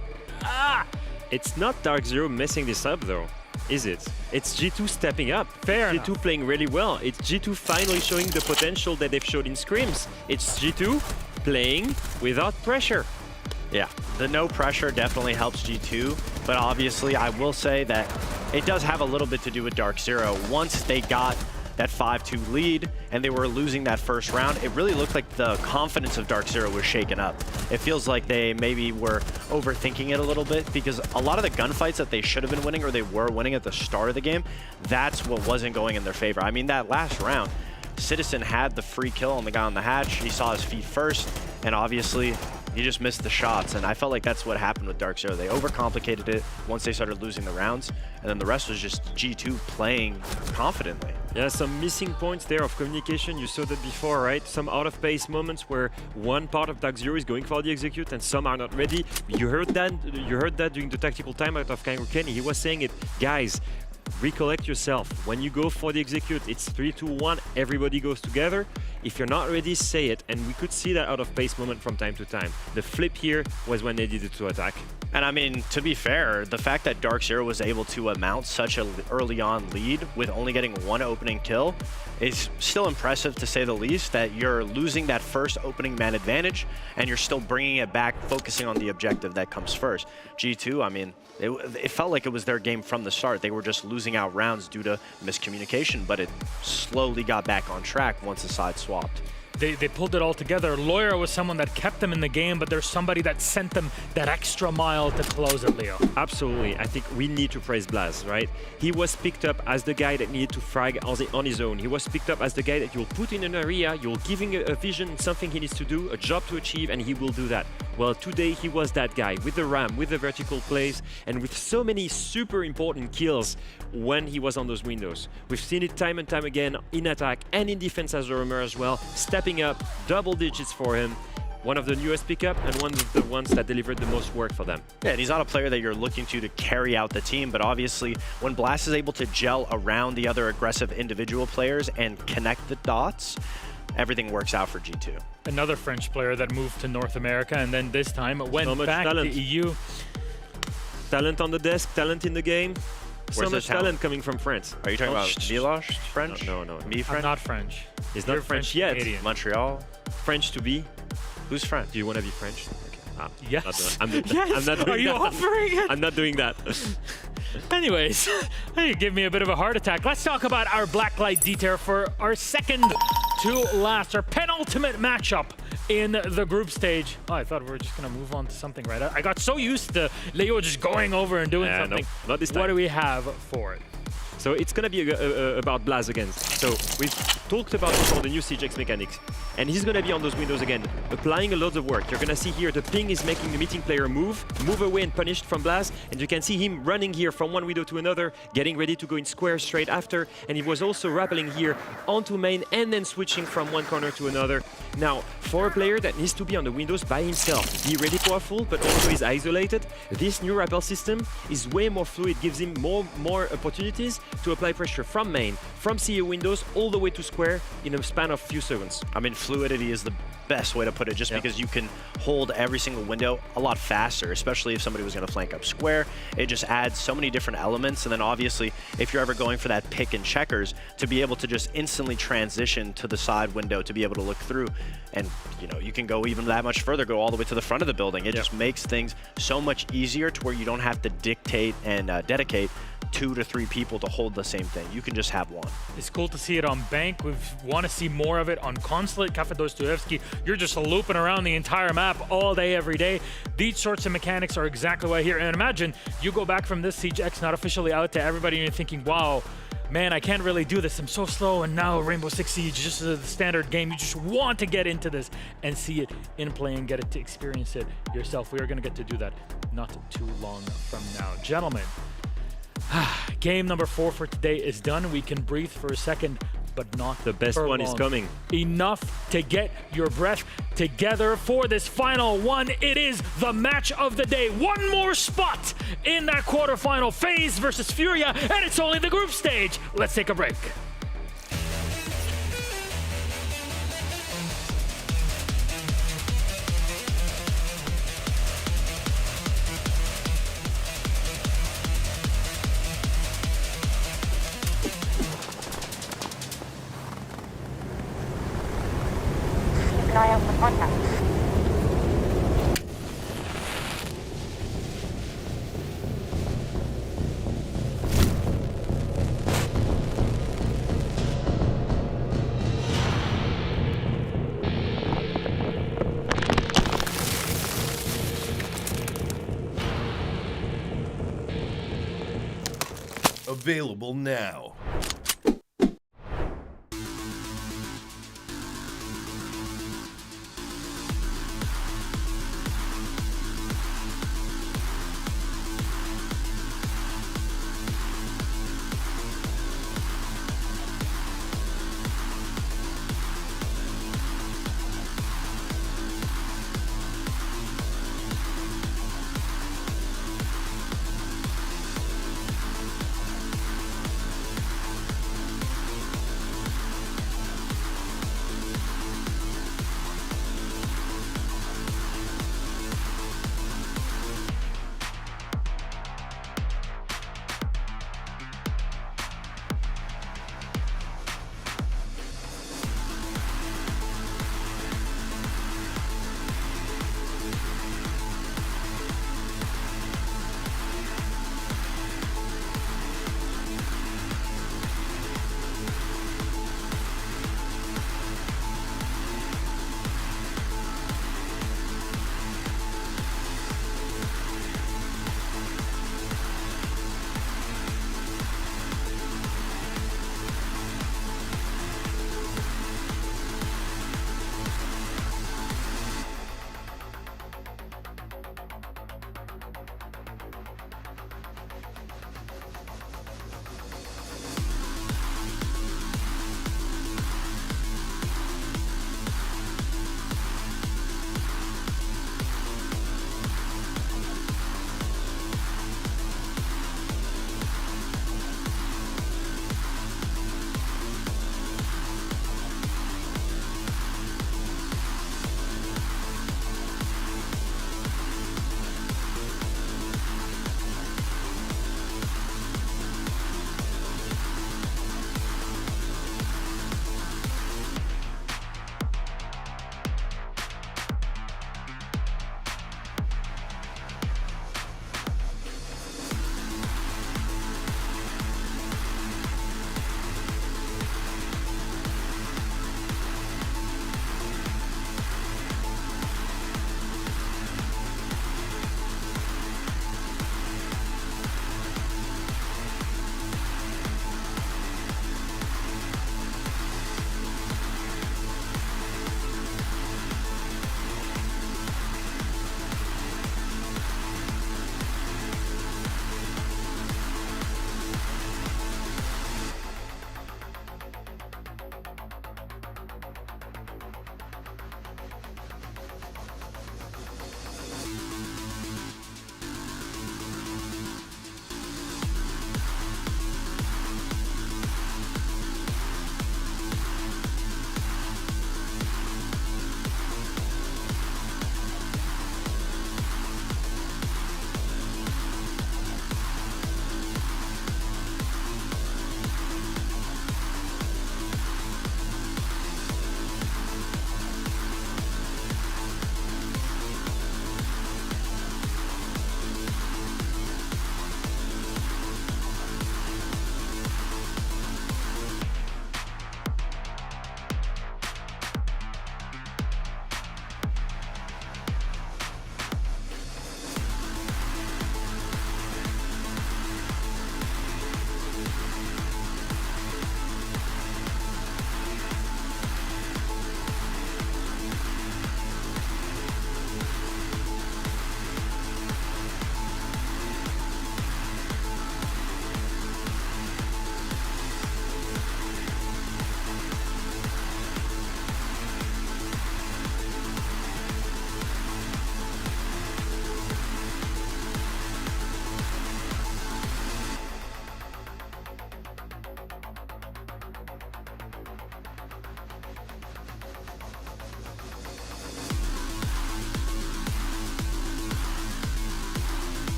It's not Dark Zero messing this up though, is it? It's G2 stepping up. Fair G2 enough. playing really well. It's G2 finally showing the potential that they've showed in scrims. It's G2 playing without pressure. Yeah, the no pressure definitely helps G2, but obviously I will say that it does have a little bit to do with Dark Zero. Once they got that 5-2 lead and they were losing that first round, it really looked like the confidence of Dark Zero was shaken up. It feels like they maybe were overthinking it a little bit because a lot of the gunfights that they should have been winning or they were winning at the start of the game, that's what wasn't going in their favor. I mean, that last round, Citizen had the free kill on the guy on the hatch. He saw his feet first, and obviously he just missed the shots, and I felt like that's what happened with Dark Zero. They overcomplicated it once they started losing the rounds, and then the rest was just G2 playing confidently. Yeah, some missing points there of communication. You saw that before, right? Some out-of-pace moments where one part of Dark Zero is going for the execute and some are not ready. You heard that during the tactical timeout of Kangaroo Kenny. He was saying it, guys, recollect yourself. When you go for the execute, it's 3, 2, 1, everybody goes together. If you're not ready, say it. And we could see that out-of-pace moment from time to time. The flip here was when they needed to attack. And I mean, to be fair, the fact that Dark Zero was able to mount such an early on lead with only getting one opening kill is still impressive, to say the least, that you're losing that first opening man advantage and you're still bringing it back, focusing on the objective that comes first. G2, I mean, it felt like it was their game from the start. They were just losing out rounds due to miscommunication, but it slowly got back on track once the side swapped. they pulled it all together. Lawyer was someone that kept them in the game, but there's somebody that sent them that extra mile to close it, Leo. Absolutely. I think we need to praise Blaz, right? He was picked up as the guy that needed to frag on his own. He was picked up as the guy that you'll put in an area, you'll give him a vision, something he needs to do, a job to achieve, and he will do that. Well, today he was that guy with the ram, with the vertical plays, and with so many super important kills when he was on those windows. We've seen it time and time again in attack and in defense as a roamer as well, stepping up, double digits for him. One of the newest pickup and one of the ones that delivered the most work for them. Yeah, and he's not a player that you're looking to carry out the team, but obviously when Blast is able to gel around the other aggressive individual players and connect the dots, everything works out for G2. Another French player that moved to North America and then this time went back to EU. Talent on the desk, talent in the game. Where's So much talent coming from France. Are you talking about Milosh, French? No. Me, French? I'm not French. He's not French yet. Canadian. Montreal? French to be. Who's French? Do you want to be French? Okay. Yes. I'm not Yes. doing Are you that. offering it? I'm not doing that. Anyways, you give me a bit of a heart attack. Let's talk about our Blacklight detail for our second to last, our penultimate matchup in the group stage. Oh, I thought we were just going to move on to something, right? I got so used to Leo just going over and doing something. No, not this time. What do we have for it? So it's going to be about Blaz again. So we've talked about before the new CGX mechanics. And he's going to be on those windows again, applying a lot of work. You're going to see here the ping is making the meeting player move away and punished from Blaz. And you can see him running here from one window to another, getting ready to go in square straight after. And he was also rappelling here onto main and then switching from one corner to another. Now, for a player that needs to be on the windows by himself, be really powerful, but also is isolated, this new rappel system is way more fluid, gives him more opportunities to apply pressure from main, from CEO windows, all the way to square in a span of few seconds. I mean, fluidity is the best way to put it, just because you can hold every single window a lot faster, especially if somebody was going to flank up square. It just adds so many different elements, and then obviously, if you're ever going for that pick and checkers, to be able to just instantly transition to the side window to be able to look through, and you can go even that much further, go all the way to the front of the building. It just makes things so much easier to where you don't have to dictate and dedicate 2 to 3 people to hold the same thing. You can just have one. It's cool to see it on Bank. We want to see more of it on Consulate, Cafe Dostoevsky. You're just looping around the entire map all day, every day. These sorts of mechanics are exactly why here. And imagine you go back from this CGX not officially out to everybody and you're thinking, wow, man, I can't really do this. I'm so slow. And now Rainbow Six Siege, just the standard game. You just want to get into this and see it in play and get it to experience it yourself. We are going to get to do that not too long from now. Gentlemen, game number 4 for today is done. We can breathe for a second, but not the best one is coming. Enough to get your breath together for this final one. It is the match of the day. One more spot in that quarterfinal. FaZe versus Furia, and it's only the group stage. Let's take a break. Keep an eye out for contact. Available now.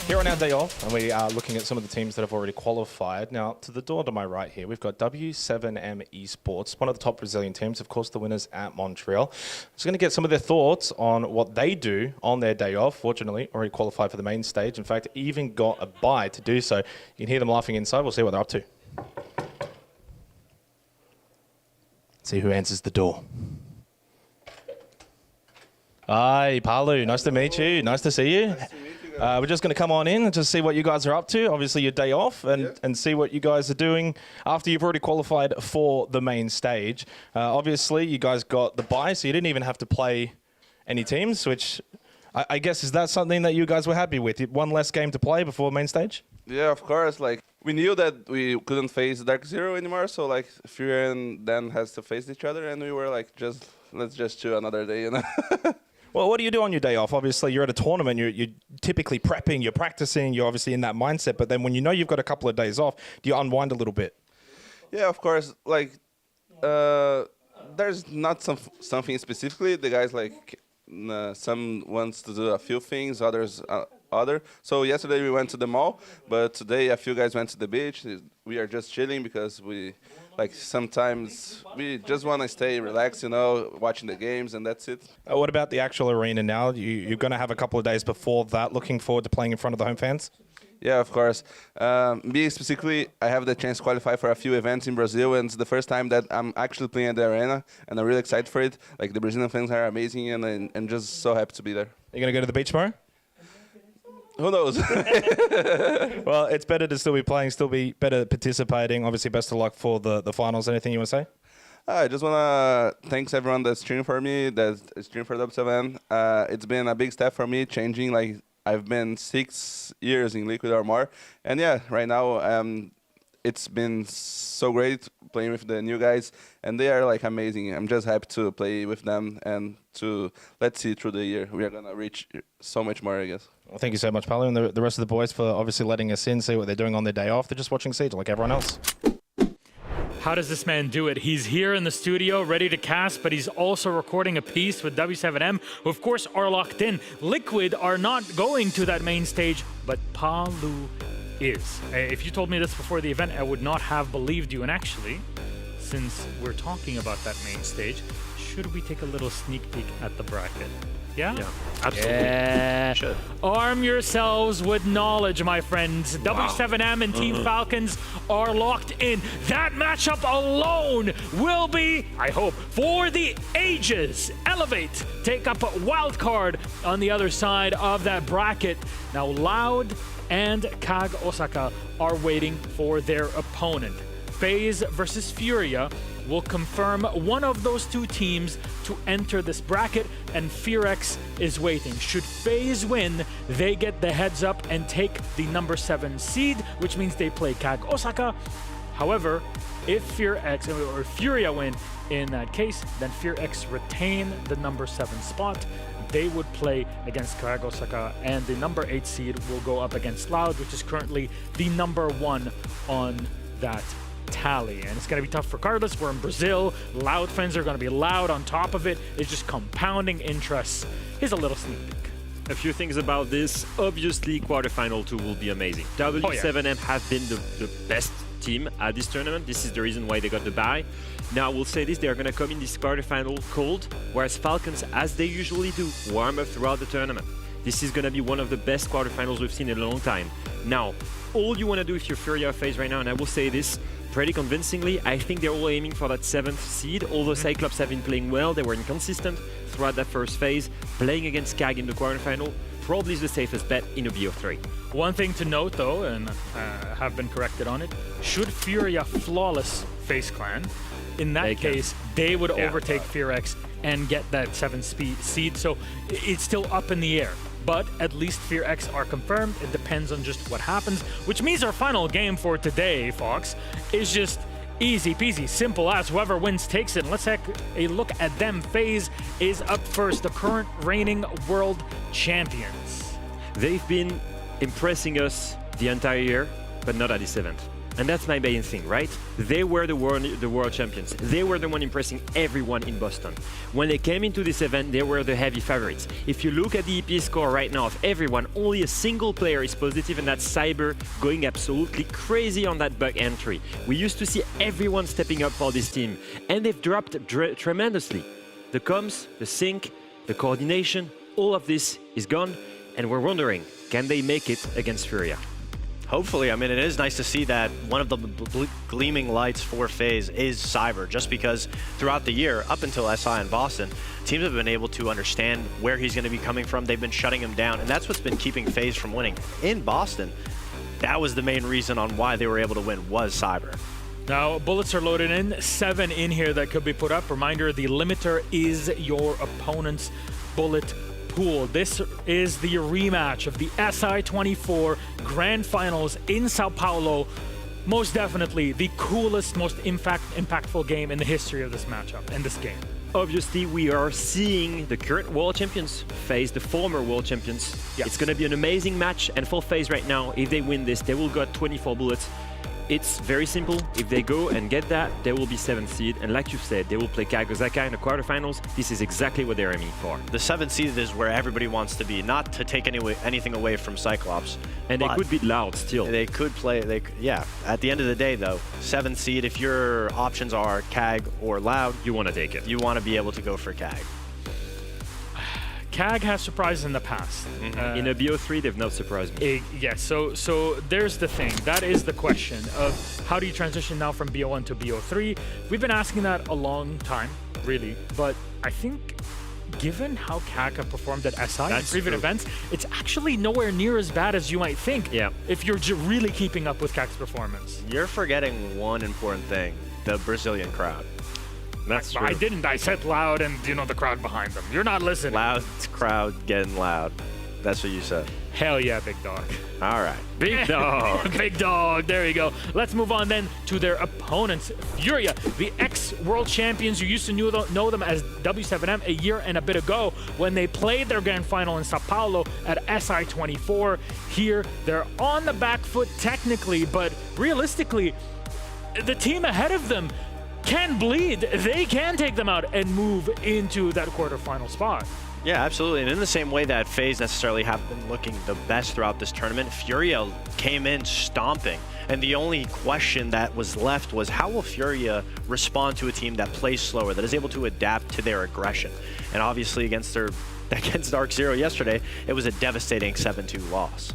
Here on our day off, and we are looking at some of the teams that have already qualified. Now, to the door to my right here, we've got W7M Esports, one of the top Brazilian teams, of course, the winners at Montreal. Just going to get some of their thoughts on what they do on their day off. Fortunately, already qualified for the main stage. In fact, even got a bye to do so. You can hear them laughing inside. We'll see what they're up to. See who answers the door. Hi, Palu. Nice to meet you. Nice to see you. We're just going to come on in and just see what you guys are up to. Obviously, your day off, and see what you guys are doing after you've already qualified for the main stage. Obviously, you guys got the bye, so you didn't even have to play any teams, which I guess, is that something that you guys were happy with? One less game to play before main stage? Yeah, of course. Like, we knew that we couldn't face Dark Zero anymore, so like Fury and Dan has to face each other, and we were like, let's just chill another day, you know. Well, what do you do on your day off? Obviously, you're at a tournament, you're typically prepping, you're practicing, you're obviously in that mindset, but then when you know you've got a couple of days off, do you unwind a little bit? Yeah, of course. Like, there's not something specifically. The guys, like, some wants to do a few things, others other. So yesterday we went to the mall, but today a few guys went to the beach. We are just chilling because sometimes we just want to stay relaxed, you know, watching the games, and that's it. What about the actual arena now? You're going to have a couple of days before that. Looking forward to playing in front of the home fans? Yeah, of course. Me specifically, I have the chance to qualify for a few events in Brazil, and it's the first time that I'm actually playing at the arena, and I'm really excited for it. Like, the Brazilian fans are amazing, and I'm just so happy to be there. Are you going to go to the beach tomorrow? Who knows? Well, it's better to still be playing, still be better participating. Obviously, best of luck for the finals. Anything you want to say? I just want to thanks everyone that's cheering for me, that's cheering for W7. It's been a big step for me, changing. Like, I've been 6 years in Liquid or more. And yeah, right now, it's been so great playing with the new guys, and they are like amazing. I'm just happy to play with them, and let's see through the year. We are going to reach so much more, I guess. Well, thank you so much, Palu, and the rest of the boys for obviously letting us in, see what they're doing on their day off. They're just watching Siege like everyone else. How does this man do it? He's here in the studio ready to cast, but he's also recording a piece with W7M, who of course are locked in. Liquid are not going to that main stage, but Palu is. If you told me this before the event, I would not have believed you. And actually, since we're talking about that main stage, should we take a little sneak peek at the bracket? Yeah? Yeah, absolutely. Yeah. Should. Arm yourselves with knowledge, my friends. Wow. W7M and Team Falcons are locked in. That matchup alone will be, I hope, for the ages. Elevate, take up a wild card on the other side of that bracket. Now, Loud and Kag Osaka are waiting for their opponent. FaZe versus Furia will confirm one of those two teams to enter this bracket, and FearX is waiting. Should FaZe win, they get the heads up and take the number 7 seed, which means they play Kag Osaka. However, if FearX or Furia win in that case, then FearX retain the number 7 spot. They would play against Kag Osaka, and the number 8 seed will go up against Loud, which is currently the number 1 on that tally. And it's going to be tough regardless. We're in Brazil. Loud fans are going to be loud. On top of it, it's just compounding interests. Here's a little sneak peek. A few things about this. Obviously, quarterfinal 2 will be amazing. W7M have been the best team at this tournament. This is the reason why they got the bye. Now, we'll say this, they're going to come in this quarterfinal cold, whereas Falcons, as they usually do, warm up throughout the tournament. This is going to be one of the best quarterfinals we've seen in a long time. Now, all you want to do if you're Furia FaZe right now, and I will say this pretty convincingly, I think they're all aiming for that 7th seed. Although Cyclops have been playing well, they were inconsistent throughout that first phase. Playing against Kag in the quarterfinal probably is the safest bet in a BO3. One thing to note though, and have been corrected on it, should Furia flawless FaZe Clan, in that case, they would overtake FearX and get that 7th seed. So it's still up in the air. But at least FearX are confirmed. It depends on just what happens, which means our final game for today, Fox, is just easy peasy, simple as whoever wins takes it. And let's take a look at them. FaZe is up first, the current reigning world champions. They've been impressing us the entire year, but not at this event. And that's my main thing, right? They were the world champions. They were the one impressing everyone in Boston. When they came into this event, they were the heavy favorites. If you look at the EP score right now of everyone, only a single player is positive, and that's Cyber going absolutely crazy on that bug entry. We used to see everyone stepping up for this team, and they've dropped tremendously. The comms, the sync, the coordination, all of this is gone, and we're wondering, can they make it against Furia? Hopefully. I mean, it is nice to see that one of the gleaming lights for FaZe is Cyber, just because throughout the year, up until SI in Boston, teams have been able to understand where he's going to be coming from. They've been shutting him down, and that's what's been keeping FaZe from winning. In Boston, that was the main reason on why they were able to win, was Cyber. Now, bullets are loaded in, 7 in here that could be put up. Reminder, the limiter is your opponent's bullet pool. This is the rematch of the SI24 Grand Finals in Sao Paulo. Most definitely the coolest, most impactful game in the history of this matchup and this game. Obviously, we are seeing the current world champions face the former world champions. Yes. It's going to be an amazing match, and for FaZe right now, if they win this, they will get 24 bullets. It's very simple. If they go and get that, they will be 7th seed. And like you said, they will play Kagosaka in the quarterfinals. This is exactly what they're aiming for. The 7th seed is where everybody wants to be, not to take anything away from Cyclops. And they could beat Loud still. They could play, yeah. At the end of the day, though, 7th seed, if your options are Kag or Loud, you want to take it. You want to be able to go for Kag. Kag has surprised in the past. In a BO3, they've not surprised me. Yes, so there's the thing. That is the question of how do you transition now from BO1 to BO3? We've been asking that a long time, really. But I think given how Kag have performed at SI in previous events, it's actually nowhere near as bad as you might think. Yeah. If you're really keeping up with Kag's performance. You're forgetting one important thing, the Brazilian crowd. That's true. I didn't. I said Loud and, the crowd behind them. You're not listening. Loud crowd getting loud. That's what you said. Hell yeah, big dog. All right. Big dog. Big dog. There you go. Let's move on then to their opponents. Furia, the ex-world champions. You used to know them as W7M a year and a bit ago when they played their grand final in Sao Paulo at SI24. Here, they're on the back foot technically, but realistically, the team ahead of them can bleed. They can take them out and move into that quarterfinal spot. Yeah, absolutely. And in the same way that FaZe necessarily have been looking the best throughout this tournament, Furia came in stomping. And the only question that was left was, how will Furia respond to a team that plays slower, that is able to adapt to their aggression? And obviously against Dark Zero yesterday, it was a devastating 7-2 loss.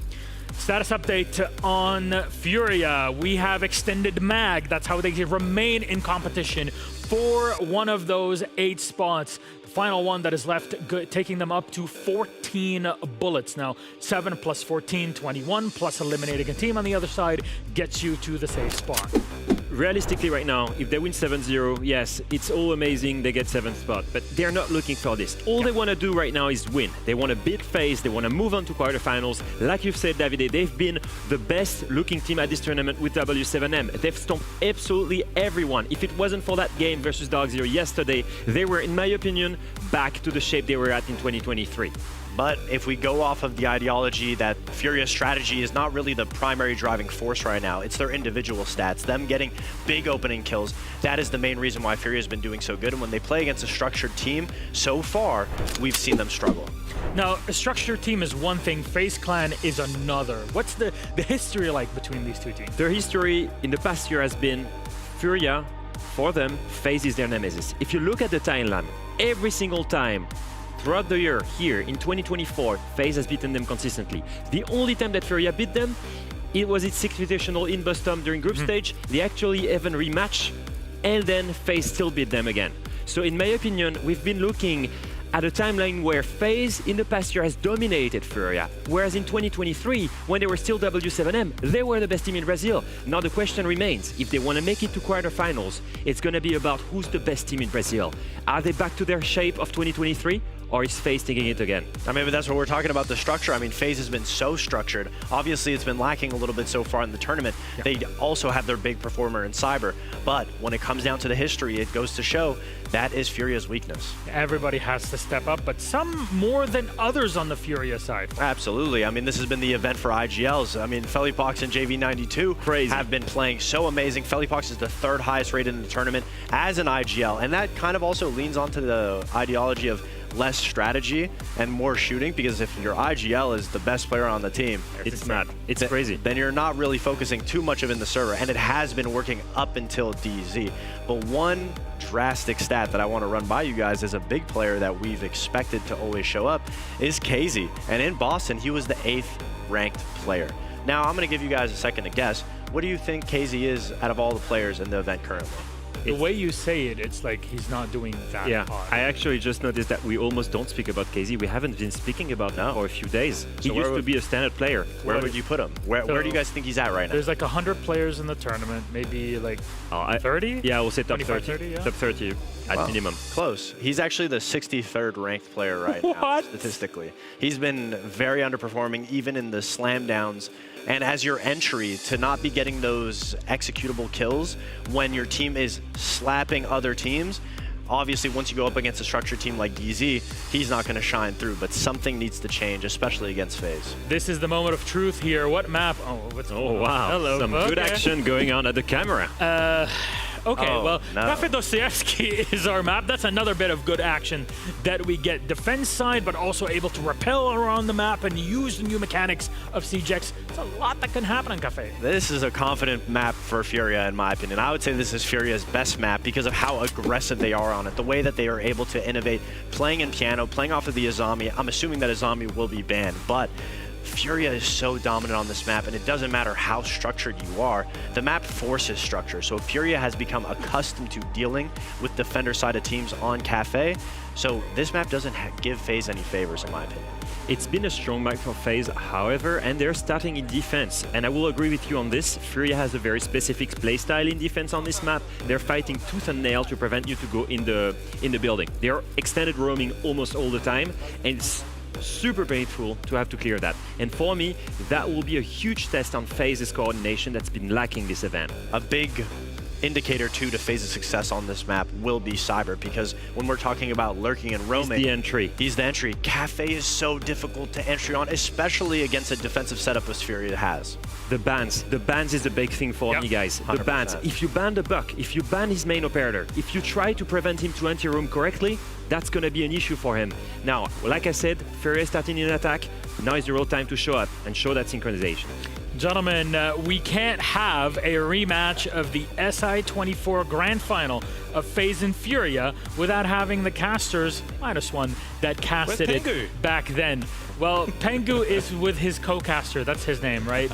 Status update on Furia. We have extended mag. That's how they remain in competition for one of those 8 spots. The final one that is left, taking them up to 14 bullets. Now, 7 plus 14, 21, plus eliminating a team on the other side gets you to the safe spot. Realistically right now, if they win 7-0, yes, it's all amazing, they get 7th spot, but they're not looking for this. All they want to do right now is win. They want to beat FaZe, they want to move on to quarterfinals. Like you've said, Davide, they've been the best looking team at this tournament with W7M. They've stomped absolutely everyone. If it wasn't for that game versus Dark Zero yesterday, they were, in my opinion, back to the shape they were at in 2023. But if we go off of the ideology that Furia's strategy is not really the primary driving force right now, it's their individual stats, them getting big opening kills. That is the main reason why Furia's been doing so good. And when they play against a structured team, so far, we've seen them struggle. Now, a structured team is one thing, FaZe Clan is another. What's the history like between these two teams? Their history in the past year has been Furia, for them, FaZe is their nemesis. If you look at the timeline, every single time throughout the year, here in 2024, FaZe has beaten them consistently. The only time that Furia beat them, it was its 6th invitational in Boston during group stage. They actually even rematch, and then FaZe still beat them again. So in my opinion, we've been looking at a timeline where FaZe in the past year has dominated Furia, whereas in 2023, when they were still W7M, they were the best team in Brazil. Now the question remains, if they want to make it to quarterfinals, it's going to be about who's the best team in Brazil. Are they back to their shape of 2023? or is FaZe taking it again? I mean, but that's what we're talking about, the structure. I mean, FaZe has been so structured. Obviously, it's been lacking a little bit so far in the tournament. Yeah. They also have their big performer in Cyber. But when it comes down to the history, it goes to show that is Furia's weakness. Everybody has to step up, but some more than others on the Furia side. Absolutely. I mean, this has been the event for IGLs. I mean, FeLipox and JV92 have been playing so amazing. FeLipox is the 3rd highest rated in the tournament as an IGL, and that kind of also leans onto the ideology of less strategy and more shooting, because if your IGL is the best player on the team, it's mad. It's crazy. Then you're not really focusing too much of in the server, and it has been working up until DZ. But one drastic stat that I want to run by you guys as a big player that we've expected to always show up is KZ. And in Boston, he was the 8th ranked player. Now, I'm going to give you guys a second to guess. What do you think KZ is out of all the players in the event currently? The way you say it, it's like he's not doing that hard. I actually just noticed that we almost don't speak about KZ. We haven't been speaking about him for a few days. He used to be a standard player. Where would you put him? Where do you guys think he's at right now? There's like 100 players in the tournament, maybe like 30? Yeah, we'll say top 30. 30, yeah. Top 30 at minimum. Close. He's actually the 63rd ranked player right now, statistically. He's been very underperforming, even in the slam downs. And as your entry, to not be getting those executable kills when your team is slapping other teams, obviously once you go up against a structured team like DZ, he's not going to shine through, but something needs to change, especially against FaZe. This is the moment of truth here. What map? Oh, wow. Hello. Some good action going on at the camera. Okay, Cafe Dostoevsky is our map. That's another bit of good action that we get defense side, but also able to rappel around the map and use the new mechanics of CGX. It's a lot that can happen on Cafe. This is a confident map for Furia, in my opinion. I would say this is Furia's best map because of how aggressive they are on it, the way that they are able to innovate, playing in piano, playing off of the Azami. I'm assuming that Azami will be banned, but Furia is so dominant on this map, and it doesn't matter how structured you are. The map forces structure, so Furia has become accustomed to dealing with defender-sided teams on Cafe, so this map doesn't give FaZe any favors, in my opinion. It's been a strong map for FaZe, however, and they're starting in defense. And I will agree with you on this. Furia has a very specific playstyle in defense on this map. They're fighting tooth and nail to prevent you to go in the building. They're extended roaming almost all the time, and it's super painful to have to clear that. And for me, that will be a huge test on FaZe's coordination that's been lacking this event. A big indicator too to FaZe's success on this map will be Cyber, because when we're talking about lurking and roaming, he's the entry. He's the entry. Cafe is so difficult to entry on, especially against a defensive setup as Furia has. The bans is a big thing for me, guys. 100%. The bans. If you ban the Buck, if you ban his main operator, if you try to prevent him to enter room correctly, that's going to be an issue for him. Now, like I said, Furia is starting in attack. Now is the real time to show up and show that synchronization. Gentlemen, we can't have a rematch of the SI24 Grand Final of FaZe and Furia without having the casters -1 that casted it back then. Well, Pengu is with his co-caster. That's his name, right?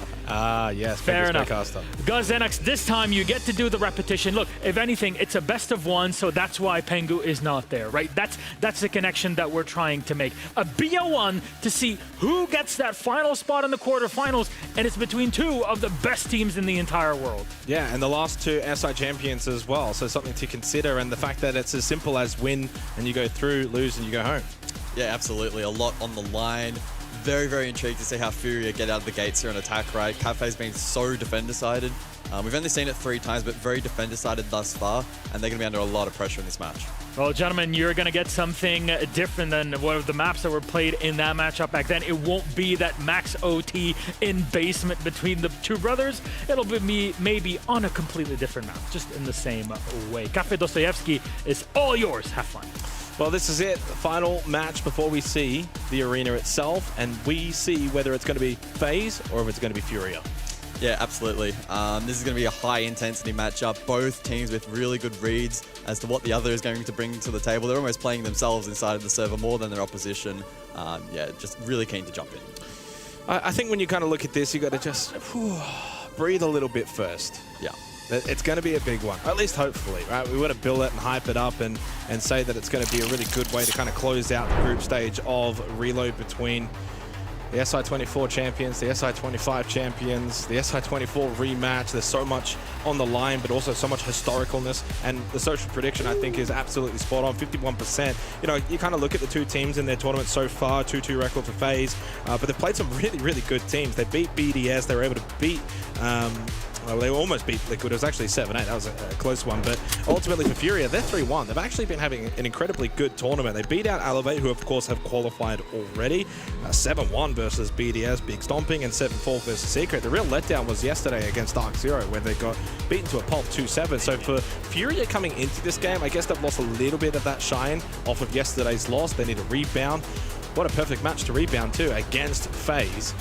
Yes. Fair enough. Co-caster. Guzenex, this time you get to do the repetition. Look, if anything, it's a best of one, so that's why Pengu is not there, right? That's the connection that we're trying to make. A BO1 to see who gets that final spot in the quarterfinals, and it's between two of the best teams in the entire world. Yeah, and the last two SI champions as well, so something to consider, and the fact that it's as simple as win and you go through, lose and you go home. Yeah, absolutely. A lot on the line. Very, very intrigued to see how Furia get out of the gates here on attack, right? Cafe's been so defender-sided. We've only seen it 3 times, but very defender-sided thus far, and they're going to be under a lot of pressure in this match. Well, gentlemen, you're going to get something different than one of the maps that were played in that matchup back then. It won't be that max OT in basement between the two brothers. It'll be maybe on a completely different map, just in the same way. Cafe Dostoevsky is all yours. Have fun. Well, this is it. The final match before we see the arena itself, and we see whether it's going to be FaZe or if it's going to be Furia. Yeah, absolutely. This is going to be a high-intensity matchup. Both teams with really good reads as to what the other is going to bring to the table. They're almost playing themselves inside of the server more than their opposition. Yeah, just really keen to jump in. I think when you kind of look at this, you got to just breathe a little bit first. Yeah. It's going to be a big one, at least hopefully, right? We want to build it and hype it up and say that it's going to be a really good way to kind of close out the group stage of Reload between the SI24 champions, the SI25 champions, the SI24 rematch. There's so much on the line, but also so much historicalness. And the social prediction, I think, is absolutely spot on. 51%. You know, you kind of look at the two teams in their tournament so far, 2-2 record for FaZe, but they've played some really, really good teams. They beat BDS. They were able to beat well, they almost beat Liquid. It was actually 7-8. That was a close one. But ultimately for Furia, they're 3-1. They've actually been having an incredibly good tournament. They beat out Elevate, who of course have qualified already. 7-1 versus BDS, Big Stomping, and 7-4 versus Secret. The real letdown was yesterday against Dark Zero, where they got beaten to a pulp 2-7. So for Furia coming into this game, I guess they've lost a little bit of that shine off of yesterday's loss. They need a rebound. What a perfect match to rebound to against FaZe.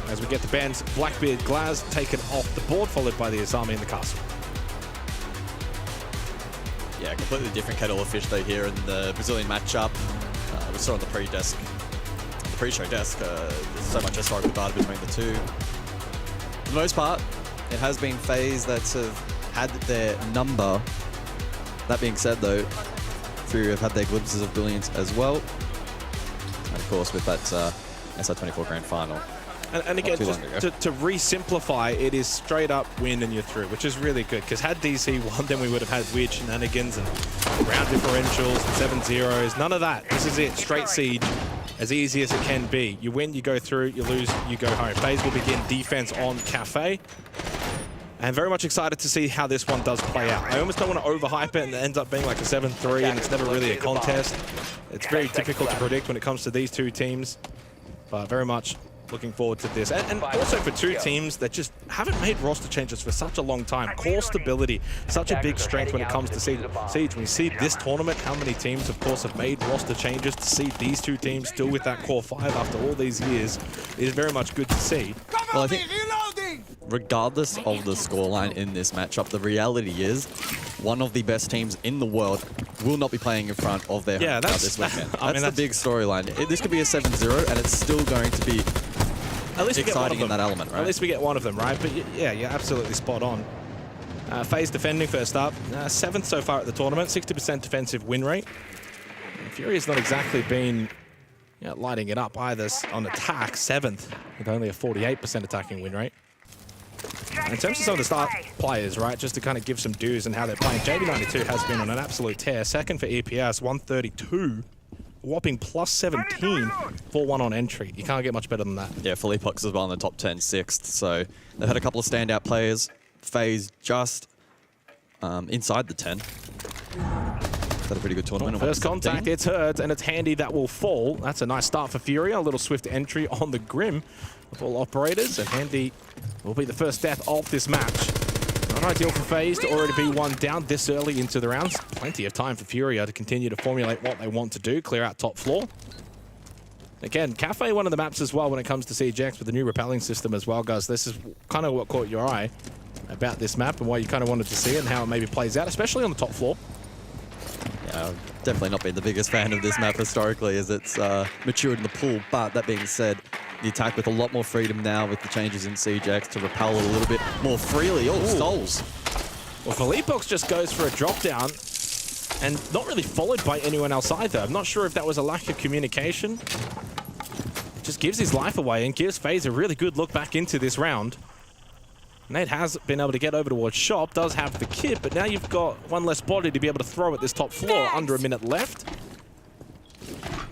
As we get the band's Blackbeard Glaz taken off the board, followed by the Azami in the castle. Yeah, completely different kettle of fish though here in the Brazilian matchup. We saw on the pre-show desk, there's so much historical data between the two. For the most part, it has been FaZe that have had their number. That being said though, Furia have had their glimpses of brilliance as well. And of course with that SI24 Grand Final. And again, just to re-simplify, it is straight up win and you're through, which is really good, because had DC won, then we would have had weird shenanigans and round differentials and 7-0s. None of that. This is it. Straight siege. As easy as it can be. You win, you go through, you lose, you go home. FaZe will begin defense on Cafe. And very much excited to see how this one does play out. I almost don't want to overhype it and it ends up being like a 7-3 and it's never really a contest. It's very difficult to predict when it comes to these two teams, but very much looking forward to this. And also for two teams that just haven't made roster changes for such a long time. Core stability, such a big strength when it comes to Siege. When you see this tournament, how many teams, of course, have made roster changes, to see these two teams still with that core 5 after all these years is very much good to see. Well, I think regardless of the scoreline in this matchup, the reality is one of the best teams in the world will not be playing in front of their home crowd this weekend. That's the big storyline. This could be a 7-0 and it's still going to be exciting in that element, right? At least we get one of them, right? But yeah, you're absolutely spot on. FaZe defending first up. 7th so far at the tournament, 60% defensive win rate. Furia's not exactly been lighting it up either on attack, 7th, with only a 48% attacking win rate. In terms of some of the start players, right, just to kind of give some dues and how they're playing, JV92 has been on an absolute tear. 2nd for EPS, 132. Whopping plus 17, 4-1 on entry. You can't get much better than that. Yeah, Philippux as well in the top 10, 6th. So they've had a couple of standout players. FaZe just inside the 10. Had a pretty good tournament. First contact, it's heard, and it's Handy that will fall. That's a nice start for Furia. A little swift entry on the Grim of all operators, and Handy will be the first death of this match. Not ideal for FaZe to already be one down this early into the rounds. Plenty of time for Furia to continue to formulate what they want to do, clear out top floor. Again, Cafe, one of the maps as well when it comes to CGX with the new repelling system as well, guys. This is kind of what caught your eye about this map and why you kind of wanted to see it and how it maybe plays out, especially on the top floor. Yeah, I've definitely not been the biggest fan of this map historically as it's matured in the pool, but that being said, the attack with a lot more freedom now with the changes in CGX to repel it a little bit more freely. Oh, Stoles. Well, Philippux just goes for a drop down and not really followed by anyone else either. I'm not sure if that was a lack of communication. Just gives his life away and gives FaZe a really good look back into this round. Nate has been able to get over towards Shop, does have the kit, but now you've got one less body to be able to throw at this top floor. Under a minute left.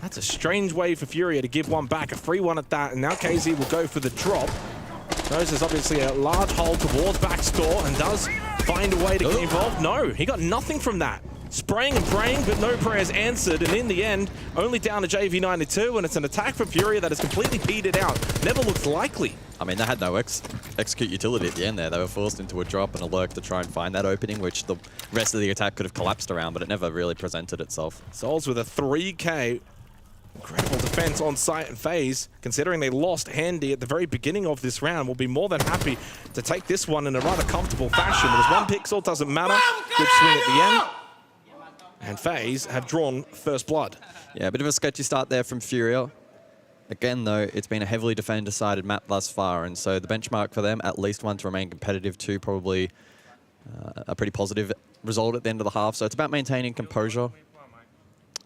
That's a strange way for Furia to give one back, a free one at that, and now KZ will go for the drop. Knows there's obviously a large hole towards backstore and does find a way to get involved. No, he got nothing from that. Spraying and praying, but no prayers answered, and in the end, only down to JV92, and it's an attack from Furia that has completely petered out. Never looked likely. I mean, they had no execute utility at the end there. They were forced into a drop and a lurk to try and find that opening, which the rest of the attack could have collapsed around, but it never really presented itself. Souls with a 3K. Incredible defense on site and FaZe, considering they lost Handy at the very beginning of this round, will be more than happy to take this one in a rather comfortable fashion. There's one pixel, doesn't matter. Good swing at the end. And FaZe have drawn first blood. Yeah, a bit of a sketchy start there from Furia. Again, though, it's been a heavily defender-sided map thus far, and so the benchmark for them, at least one to remain competitive, two probably a pretty positive result at the end of the half. So it's about maintaining composure.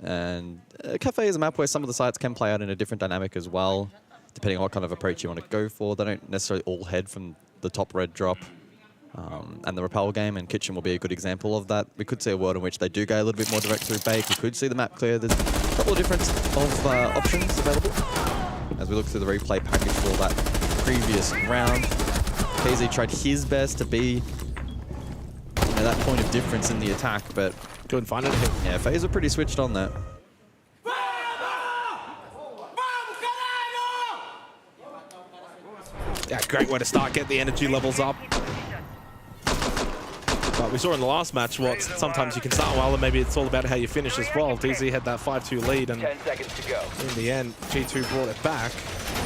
And Cafe is a map where some of the sites can play out in a different dynamic as well. depending on what kind of approach you want to go for. They don't necessarily all head from the top red drop and the rappel game, and Kitchen will be a good example of that. We could see a world in which they do go a little bit more direct through bake. We could see the map clear. There's a couple of different options available as we look through the replay package for that previous round. KZ tried his best to be that point of difference in the attack, but couldn't find anything. Yeah, FaZe are pretty switched on that. Yeah, great way to start, get the energy levels up. But we saw in the last match what sometimes you can start well, and maybe it's all about how you finish as well. DZ had that 5-2 lead, and 10 seconds to go. in the end, G2 brought it back.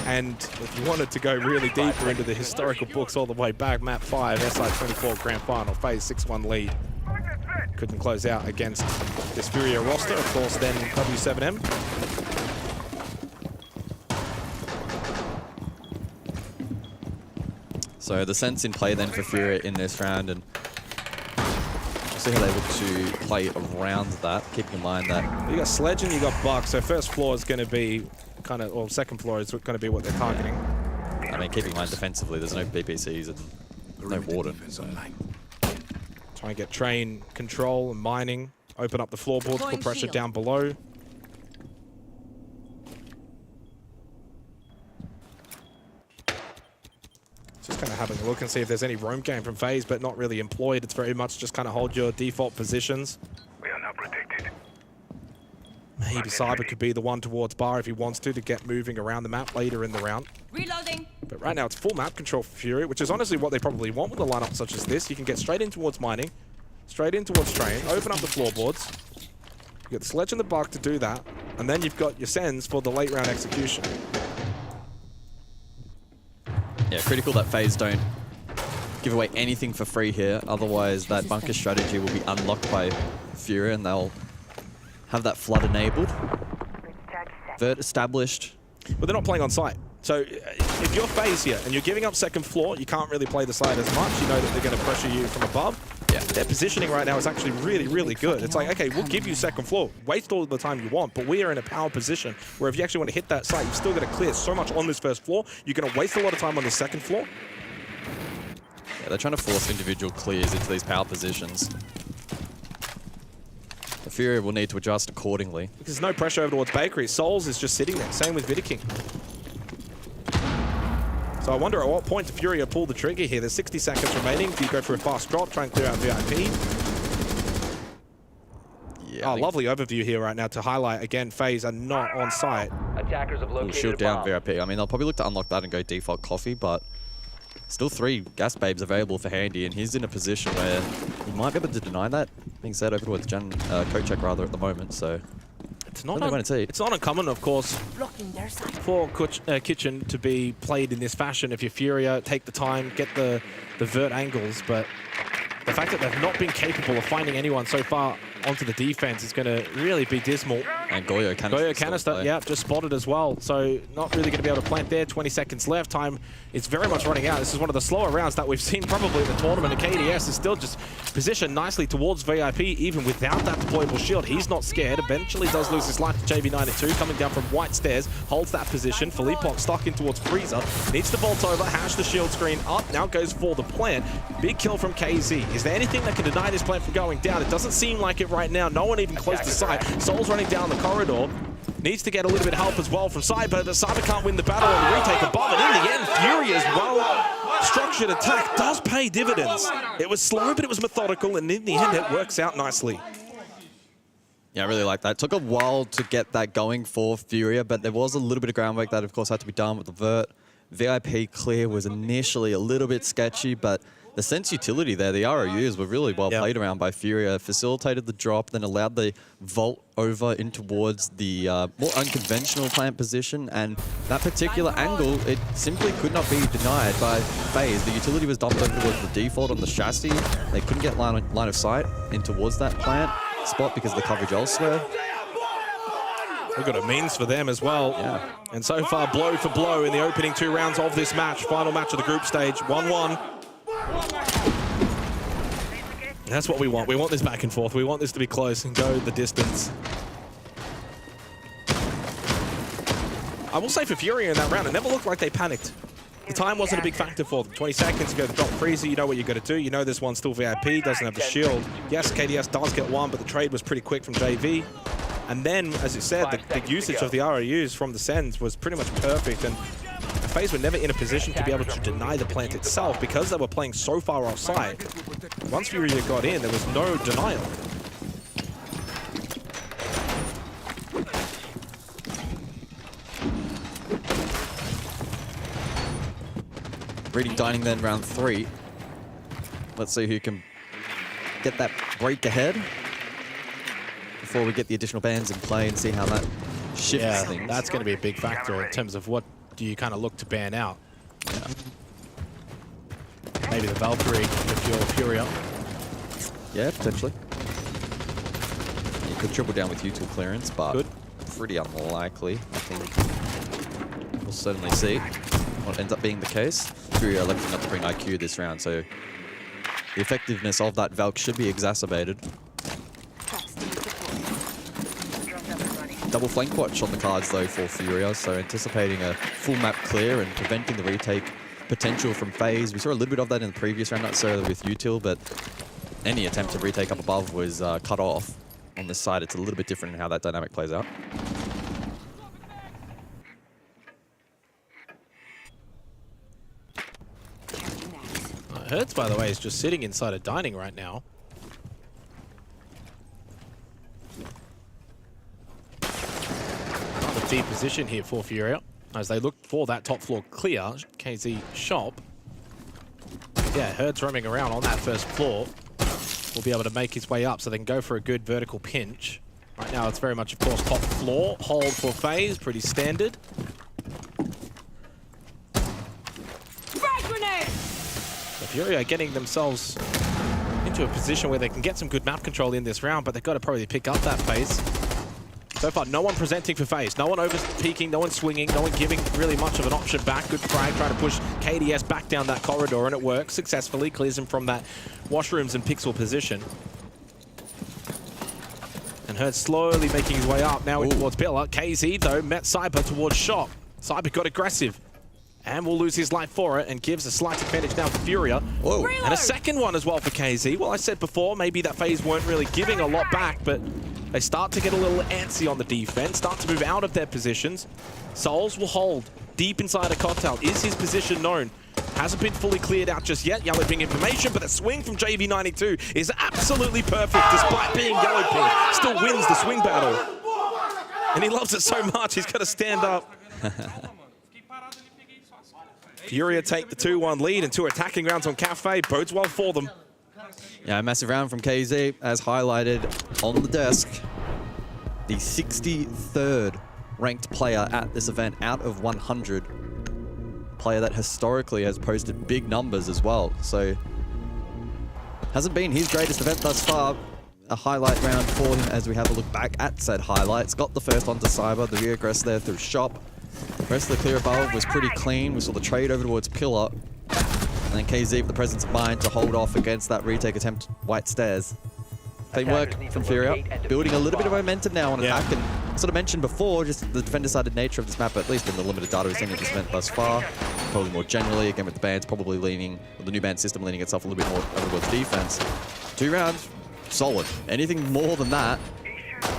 And if you wanted to go really deeper into the historical books all the way back, map 5, SI24 Grand Final, FaZe 6-1 lead. Couldn't close out against this Furia roster, of course, then W7M. So the sense in play then for Furia in this round, and we'll see how they look to play around that, keeping in mind that... You got Sledge and you got Buck, so first floor is going to be kind of, or second floor is going to be what they're targeting. I mean, keeping in mind defensively, there's no BPCs and no Warden. So. Try and get train control and mining, open up the floorboards, put pressure down below. Just kind of having a look and see if there's any roam game from FaZe, but not really employed. It's very much just kind of hold your default positions. We are now protected. Maybe Cyber could be the one towards Bar if he wants to get moving around the map later in the round. Reloading. But right now it's full map control for Fury, which is honestly what they probably want with a lineup such as this. You can get straight in towards mining, straight in towards train, open up the floorboards. You get the Sledge and the Buck to do that, and then you've got your Sens for the late round execution. Yeah, critical that FaZe don't give away anything for free here. Otherwise, that bunker strategy will be unlocked by Fury, and they'll have that flood enabled. Vert established. But they're not playing on site. So if you're FaZe here and you're giving up second floor, you can't really play the side as much. You know that they're going to pressure you from above. Yeah. Their positioning right now is actually really, really good. It's like, okay, we'll give you second floor. Waste all the time you want, but we are in a power position where if you actually want to hit that site, you've still got to clear so much on this first floor. You're going to waste a lot of time on the second floor. Yeah, they're trying to force individual clears into these power positions. The Fury will need to adjust accordingly. There's no pressure over towards Bakery. Souls is just sitting there. Same with Vidiking. So I wonder at what point do Furia pull the trigger here. There's 60 seconds remaining. Do you go for a fast drop, try and clear out VIP? Yeah, lovely overview here right now to highlight, again, FaZe are not on site. Attackers have located Shield a down bomb. VIP. I mean, they'll probably look to unlock that and go default coffee, but still 3 gas babes available for Handy, and he's in a position where he might be able to deny that. Being said, over towards coach check rather at the moment, so it's not uncommon, of course, for Kitchen to be played in this fashion. If you're Furia, take the time, get the vert angles, but the fact that they've not been capable of finding anyone so far onto the defense is going to really be dismal. And Goyo Canister. Yeah, just spotted as well. So not really going to be able to plant there. 20 seconds left. Time is very much running out. This is one of the slower rounds that we've seen probably in the tournament. And KDS is still just positioned nicely towards VIP, even without that deployable shield. He's not scared. Eventually does lose his life to JV92, coming down from white stairs. Holds that position. Philippok stuck in towards Freezer. Needs to vault over, hash the shield screen up. Now goes for the plant. Big kill from KZ. Is there anything that can deny this plant from going down? It doesn't seem like it right now. No one even close to site. Soul's running down the corridor. Needs to get a little bit of help as well from Cyber, but Cyber can't win the battle and retake above. And in the end, Furia's well-structured attack does pay dividends. It was slow, but it was methodical, and in the end, it works out nicely. Yeah, I really like that. It took a while to get that going for Furia, but there was a little bit of groundwork that, of course, had to be done with the vert. VIP clear was initially a little bit sketchy, but the sense utility there, the ROUs were really well played around by Furia, facilitated the drop, then allowed the vault over in towards the more unconventional plant position, and that particular angle, it simply could not be denied by FaZe. The utility was dumped over towards the default on the chassis. They couldn't get line of sight in towards that plant spot because of the coverage elsewhere. We've got a means for them as well. Yeah. And so far, blow for blow in the opening 2 rounds of this match. Final match of the group stage, 1-1. That's what we want. We want this back and forth. We want this to be close and go the distance. I will say for Fury in that round, it never looked like they panicked. The time wasn't a big factor for them. 20 seconds ago, the drop freezer, you know what you got to do. You know this one's still VIP, doesn't have the shield. Yes, KDS does get one, but the trade was pretty quick from JV. And then, as you said, the usage of the ROUs from the Sens was pretty much perfect. And FaZe were never in a position to be able to deny the plant itself because they were playing so far offside. Once Furia got in, there was no denial. Reading Dining then round 3. Let's see who can get that break ahead before we get the additional bans in play and see how that shifts things. That's going to be a big factor in terms of what do you kind of look to ban out. Yeah. Maybe the Valkyrie if you're Furia. Yeah, potentially. You could triple down with util clearance, but pretty unlikely, I think. We'll certainly see what ends up being the case. Furia electing not to bring IQ this round, so the effectiveness of that Valk should be exacerbated. Double flank watch on the cards though for Furia, so anticipating a full map clear and preventing the retake potential from FaZe. We saw a little bit of that in the previous round, not necessarily with util, but any attempt to retake up above was cut off. On this side, it's a little bit different in how that dynamic plays out. Hertz, by the way, is just sitting inside a dining right now. Another deep position here for Furia as they look for that top floor clear. KZ shop. Yeah, Hertz roaming around on that first floor. Will be able to make his way up so they can go for a good vertical pinch. Right now it's very much, of course, top floor. Hold for FaZe, pretty standard. Furia getting themselves into a position where they can get some good map control in this round, but they've got to probably pick up that FaZe. So far, no one presenting for FaZe. No one over-peaking, no one swinging, no one giving really much of an option back. Good frag, trying to push KDS back down that corridor, and it works successfully. Clears him from that washrooms and pixel position. And Hertz slowly making his way up now towards Pillar. KZ, though, met Cyber towards shop. Cyber got aggressive. And will lose his life for it and gives a slight advantage now for Furia. Whoa. And a second one as well for KZ. Well, I said before, maybe that FaZe weren't really giving a lot back, but they start to get a little antsy on the defense, start to move out of their positions. Souls will hold deep inside a cocktail. Is his position known? Hasn't been fully cleared out just yet. Yellow Ping information, but the swing from JV92 is absolutely perfect despite being Yellow Ping. Still wins the swing battle. And he loves it so much, he's got to stand up. Furia take the 2-1 lead and 2 attacking rounds on Cafe. Bodes well for them. Yeah, a massive round from KZ, as highlighted on the desk. The 63rd ranked player at this event out of 100. Player that historically has posted big numbers as well. So, hasn't been his greatest event thus far. A highlight round for him as we have a look back at said highlights. Got the first onto Cyber, the reaggress there through shop. The rest of the clear above was pretty clean. We saw the trade over towards Pillar. And then KZ with the presence of mind to hold off against that retake attempt, White Stairs. Fine work from Furia, building a little bit of momentum now on attack. And sort of mentioned before, just the defender-sided nature of this map, at least in the limited data we've seen in this event thus far. Probably more generally, again with the bans probably leaning, or the new ban system leaning itself a little bit more over towards defense. 2 rounds, solid. Anything more than that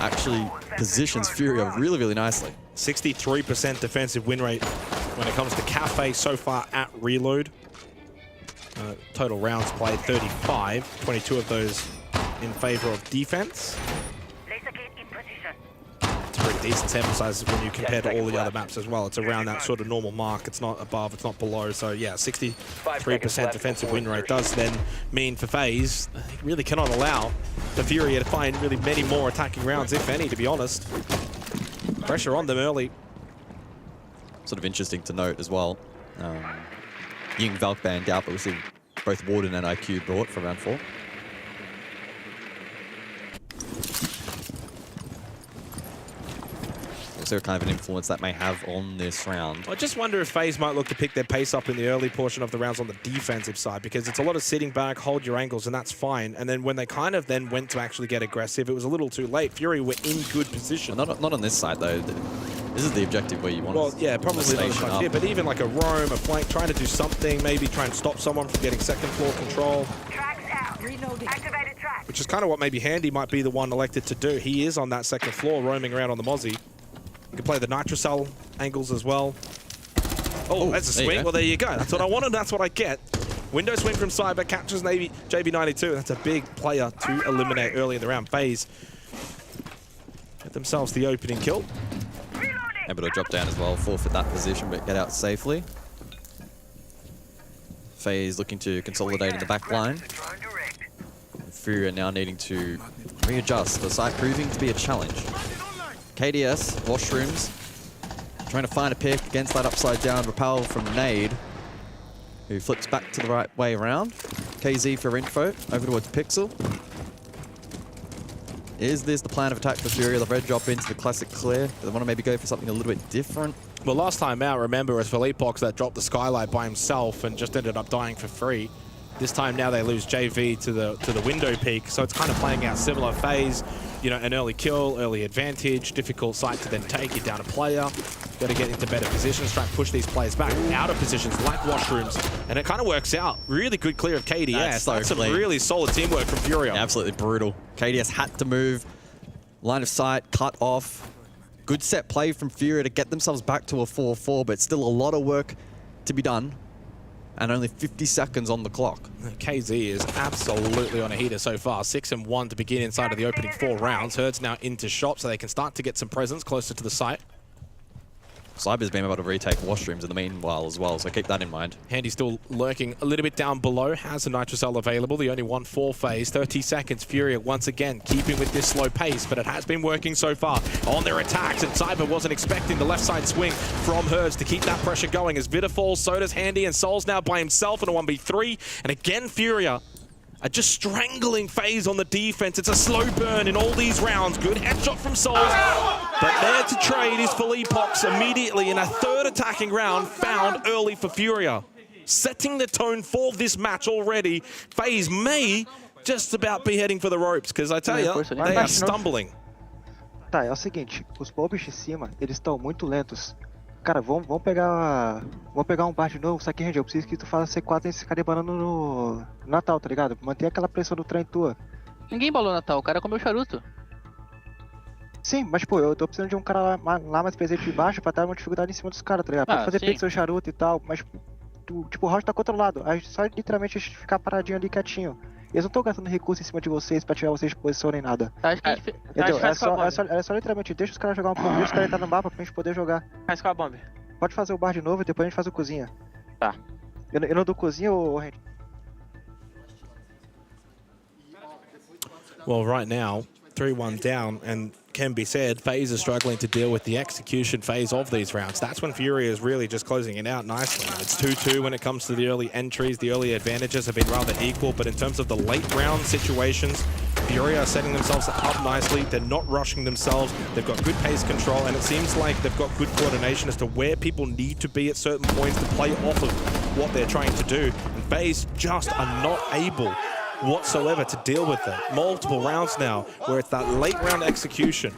actually positions Furia really, really nicely. 63% defensive win rate when it comes to Cafe so far at Reload. Total rounds played 35, 22 of those in favor of defense. It's a pretty decent sample size when you compare to all the other maps as well. It's around that sort of normal mark. It's not above, it's not below. So yeah, 63% defensive win rate does then mean for FaZe, they really cannot allow the Furia to find really many more attacking rounds, if any, to be honest. Pressure on them early. Sort of interesting to note as well. Ying Valk banned out, but we see both Warden and IQ brought for round 4. Also kind of an influence that may have on this round. I just wonder if FaZe might look to pick their pace up in the early portion of the rounds on the defensive side, because it's a lot of sitting back, hold your angles, and that's fine. And then when they kind of then went to actually get aggressive, it was a little too late. Fury were in good position. Well, not on this side, though. This is the objective where you want Well, yeah, probably not as much here, but even like a roam, a flank, trying to do something, maybe try and stop someone from getting second floor control. Which is kind of what maybe Handy might be the one elected to do. He is on that second floor, roaming around on the Mozzie. You can play the Nitrocell angles as well. Oh, that's a swing. Well, there you go. That's what I wanted. That's what I get. Window swing from Cyber, captures Navy JB92. That's a big player to eliminate early in the round. FaZe get themselves the opening kill. Able to drop down as well, forfeit that position, but get out safely. FaZe looking to consolidate in the back line. Furia now needing to readjust. The site proving to be a challenge. KDS, washrooms, trying to find a pick against that upside down rappel from Nade, who flips back to the right way around. KZ for info, over towards Pixel. Is this the plan of attack for Furia? The red drop into the classic clear. Do they want to maybe go for something a little bit different? Well, last time out, remember, it was FearX that dropped the skylight by himself and just ended up dying for free. This time now they lose JV to the window peak, so it's kind of playing out similar. FaZe, you know, an early kill, early advantage, difficult site to then take. You're down a player, got to get into better positions, try and push these players back out of positions like washrooms, and it kind of works out. Really good clear of KDS. That's some really solid teamwork from Furia. Absolutely brutal. KDS had to move, line of sight, cut off. Good set play from Furia to get themselves back to a 4-4, but still a lot of work to be done. And only 50 seconds on the clock. KZ is absolutely on a heater so far. 6-1 to begin inside of the opening 4 rounds. Herd's now into shop, so they can start to get some presence closer to the site. Cyber's been able to retake washrooms in the meanwhile as well, so keep that in mind. Handy still lurking a little bit down below. Has a Nitrocell available. The only one for FaZe. 30 seconds. Furia once again keeping with this slow pace, but it has been working so far on their attacks. And Cyber wasn't expecting the left side swing from Herds to keep that pressure going. As Vita falls, so does Handy, and Sol's now by himself in a 1v3. And again, Furia are just strangling FaZe on the defense. It's a slow burn in all these rounds. Good headshot from Sol. But there to trade is FearX immediately in a third attacking round found early for Furia. Setting the tone for this match already. FaZe may just about be heading for the ropes, because I tell you, they are stumbling. Tá, é o seguinte, os bombs de cima, eles estão muito lentos. Cara, vamos pegar um bar de novo, só que, Randy, eu preciso que tu faça C4 e ficar debanando no Natal, tá ligado? Manter aquela pressão do trem tua. Ninguém balou Natal, o cara comeu charuto. Sim, mas pô, eu tô precisando de um cara lá mais presente de baixo pra dar uma dificuldade em cima dos caras, tá ligado? Pode fazer pixel charuto e tal, mas tipo, o round tá controlado. A gente só literalmente ficar paradinho ali quietinho. Eles não estão gastando recurso em cima de vocês pra tirar vocês de posição nem nada. Acho que a gente, é só literalmente, deixa os caras jogar um pouco, deixa os caras entrar no mapa pra gente poder jogar. Faz com a bomba. Pode fazer o bar de novo e depois a gente faz o cozinha. Tá. Eu não dou cozinha, ou Randy? Well, right now, 3-1 down, and can be said, FaZe is struggling to deal with the execution phase of these rounds. That's when Furia is really just closing it out nicely. It's 2-2 when it comes to the early entries. The early advantages have been rather equal, but in terms of the late round situations, Furia are setting themselves up nicely. They're not rushing themselves. They've got good pace control, and it seems like they've got good coordination as to where people need to be at certain points to play off of what they're trying to do. And FaZe just are not able whatsoever to deal with it. Multiple rounds now where it's that late round execution.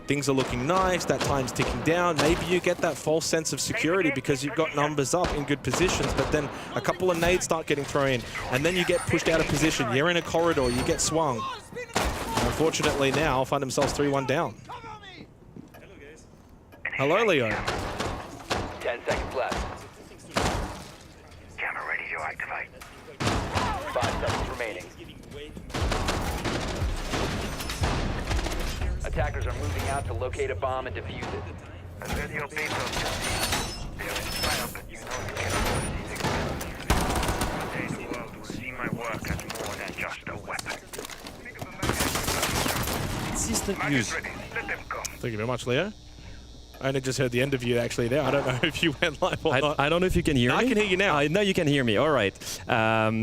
Things are looking nice, that time's ticking down. Maybe you get that false sense of security because you've got numbers up in good positions, but then a couple of nades start getting thrown in, and then you get pushed out of position. You're in a corridor, you get swung. Unfortunately now, find themselves 3-1 down. Hello, Leo. 10 seconds left. Camera ready to activate. 5 seconds remaining. Attackers are moving out to locate a bomb and defuse it. The world will see my work as more than just a weapon. Consistent use. Thank you very much, Leo. I only just heard the end of you actually there. I don't know if you went live or not. I don't know if you can hear me. I can hear you now. Now you can hear me. All right.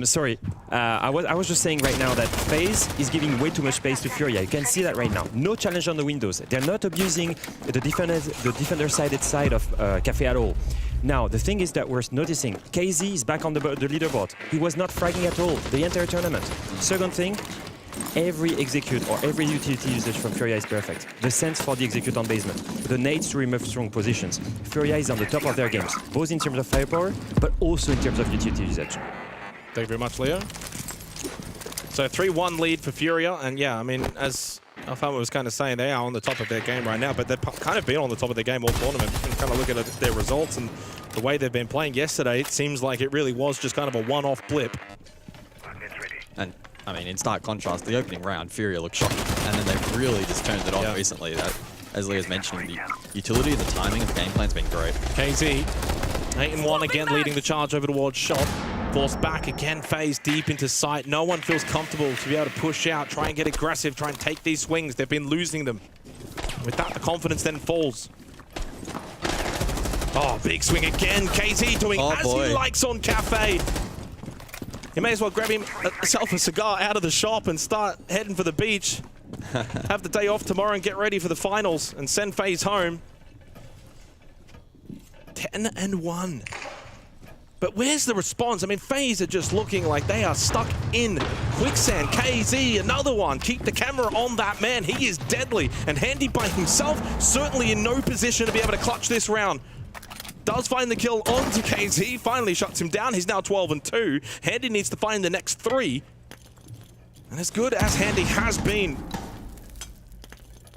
Sorry. I was just saying right now that FaZe is giving way too much space to Furia. You can see that right now. No challenge on the windows. They're not abusing the defender-sided side of Cafe at all. Now, the thing is that we're noticing KZ is back on the leaderboard. He was not fragging at all the entire tournament. Second thing, Every execute or every utility usage from Furia is perfect. The sense for the execute on basement, the nades to remove strong positions. Furia is on the top of their games, both in terms of firepower, but also in terms of utility usage. Thank you very much, Leo. So 3-1 lead for Furia, and yeah, I mean, as Alfama was kind of saying, they are on the top of their game right now, but they've kind of been on the top of their game all tournament. You can kind of look at their results and the way they've been playing yesterday, it seems like it really was just kind of a one-off blip. And I mean, in stark contrast, the opening round, Furia looked shocking, and then they've really just turned it on recently. That, as Leo's mentioning, the utility, the timing of the game plan's been great. KZ, 8-1 again, leading the charge over towards shot. Forced back again, FaZe deep into sight. No one feels comfortable to be able to push out, try and get aggressive, try and take these swings. They've been losing them. With that, the confidence then falls. Oh, big swing again. KZ doing as he likes on Cafe. He may as well grab himself a cigar out of the shop and start heading for the beach. Have the day off tomorrow and get ready for the finals and send FaZe home. 10-1. But where's the response? I mean, FaZe are just looking like they are stuck in quicksand. KZ, another one. Keep the camera on that man. He is deadly. And Handy by himself, certainly in no position to be able to clutch this round. Does find the kill onto KZ. Finally shuts him down. He's now 12-2. Handy needs to find the next 3. And as good as Handy has been,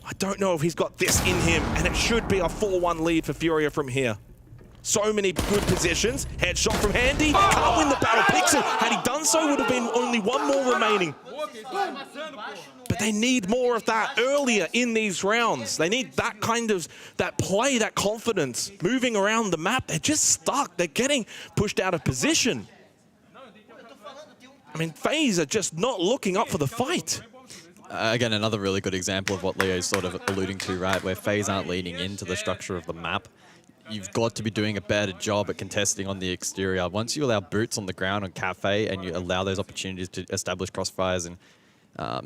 I don't know if he's got this in him. And it should be a 4-1 lead for Furia from here. So many good positions. Headshot from Handy. Can't win the battle. Picks it. Had he done so, would have been only one more remaining. But they need more of that earlier in these rounds. They need that kind of, that play, that confidence. Moving around the map, they're just stuck. They're getting pushed out of position. I mean, FaZe are just not looking up for the fight. Again, another really good example of what Leo's sort of alluding to, right? Where FaZe aren't leaning into the structure of the map. You've got to be doing a better job at contesting on the exterior. Once you allow boots on the ground on Cafe and you allow those opportunities to establish crossfires and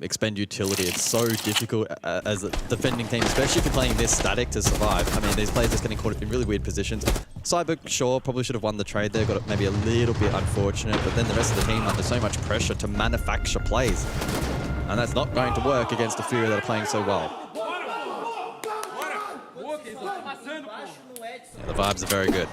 expend utility, it's so difficult as a defending team, especially if you're playing this static, to survive. I mean, these players just getting caught in really weird positions. Cyber, sure, probably should have won the trade there, got it maybe a little bit unfortunate, but then the rest of the team under so much pressure to manufacture plays. And that's not going to work against the Fury that are playing so well. Yeah, the vibes are very good.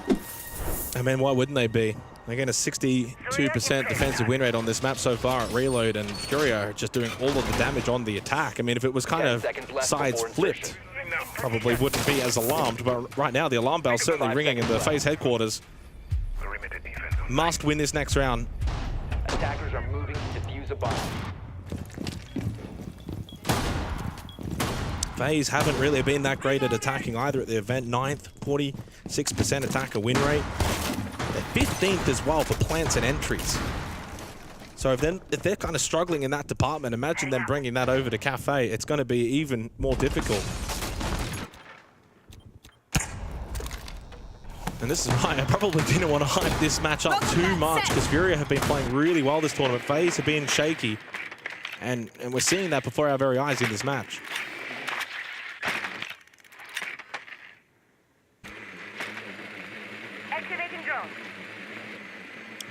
I mean, why wouldn't they be? They're getting a 62% defensive win rate on this map so far at Reload, and Furia are just doing all of the damage on the attack. I mean, if it was kind of sides flipped, probably wouldn't be as alarmed, but right now the alarm bell's certainly ringing in the FaZe headquarters. Must win this next round. Attackers are moving to defuse a bomb. FaZe haven't really been that great at attacking either at the event. 9th, 46% attacker win rate. They're 15th as well for plants and entries. So if they're kind of struggling in that department, imagine them bringing that over to Cafe. It's going to be even more difficult. And this is why I probably didn't want to hype this match up too much, because Furia have been playing really well this tournament. FaZe have been shaky. And we're seeing that before our very eyes in this match.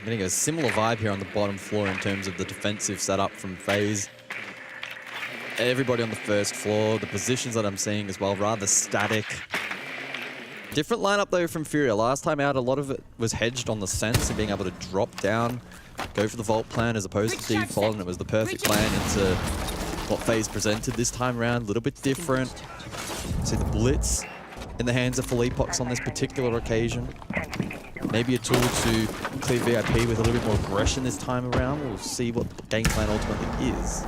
Getting a similar vibe here on the bottom floor in terms of the defensive setup from FaZe. Everybody on the first floor, the positions that I'm seeing as well, rather static. Different lineup though from Furia. Last time out, a lot of it was hedged on the sense and being able to drop down, go for the vault plan as opposed to default, and it was the perfect plan into what FaZe presented this time around. A little bit different. See the blitz in the hands of Philippox on this particular occasion. Maybe a tool to clear VIP with a little bit more aggression this time around. We'll see what the game plan ultimately is.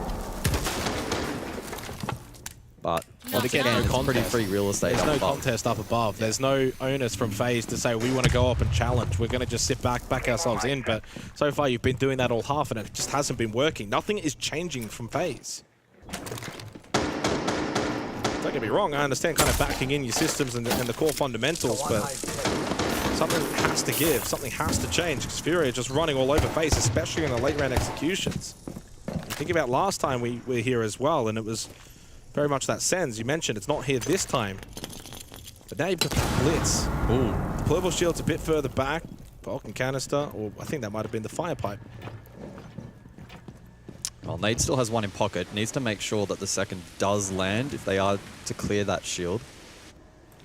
But once again, it's pretty free real estate. There's no contest up above. There's no onus from FaZe to say we want to go up and challenge. We're going to just sit back, back ourselves in. But so far you've been doing that all half and it just hasn't been working. Nothing is changing from FaZe. Don't get me wrong, I understand kind of backing in your systems and the core fundamentals, but something has to give, something has to change, because Fury are just running all over FaZe, especially in the late round executions. Think about last time we were here as well, and it was very much that sense. You mentioned it's not here this time, but now you've got the blitz. Ooh, the purple shield's a bit further back. Vulcan canister, or I think that might have been the fire pipe. Well, Nade still has one in pocket. Needs to make sure that the second does land if they are to clear that shield.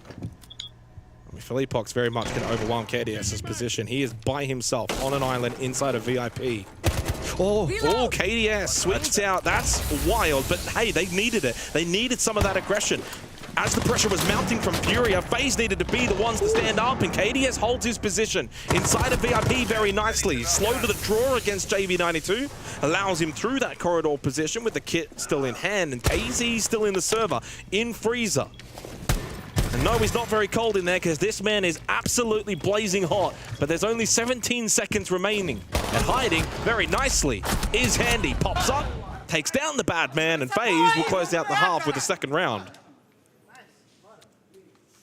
I mean, Philippox very much can overwhelm KDS's position. He is by himself on an island inside a VIP. Oh, KDS swings out. That's wild, but hey, they needed it. They needed some of that aggression. As the pressure was mounting from Furia, FaZe needed to be the ones to stand up, and KDS holds his position inside a VIP very nicely. Slow to the draw against JV92, allows him through that corridor position with the kit still in hand, and KZ still in the server, in freezer. And no, he's not very cold in there because this man is absolutely blazing hot, but there's only 17 seconds remaining. And hiding very nicely is Handy. Pops up, takes down the bad man, and FaZe will close out the half with the second round.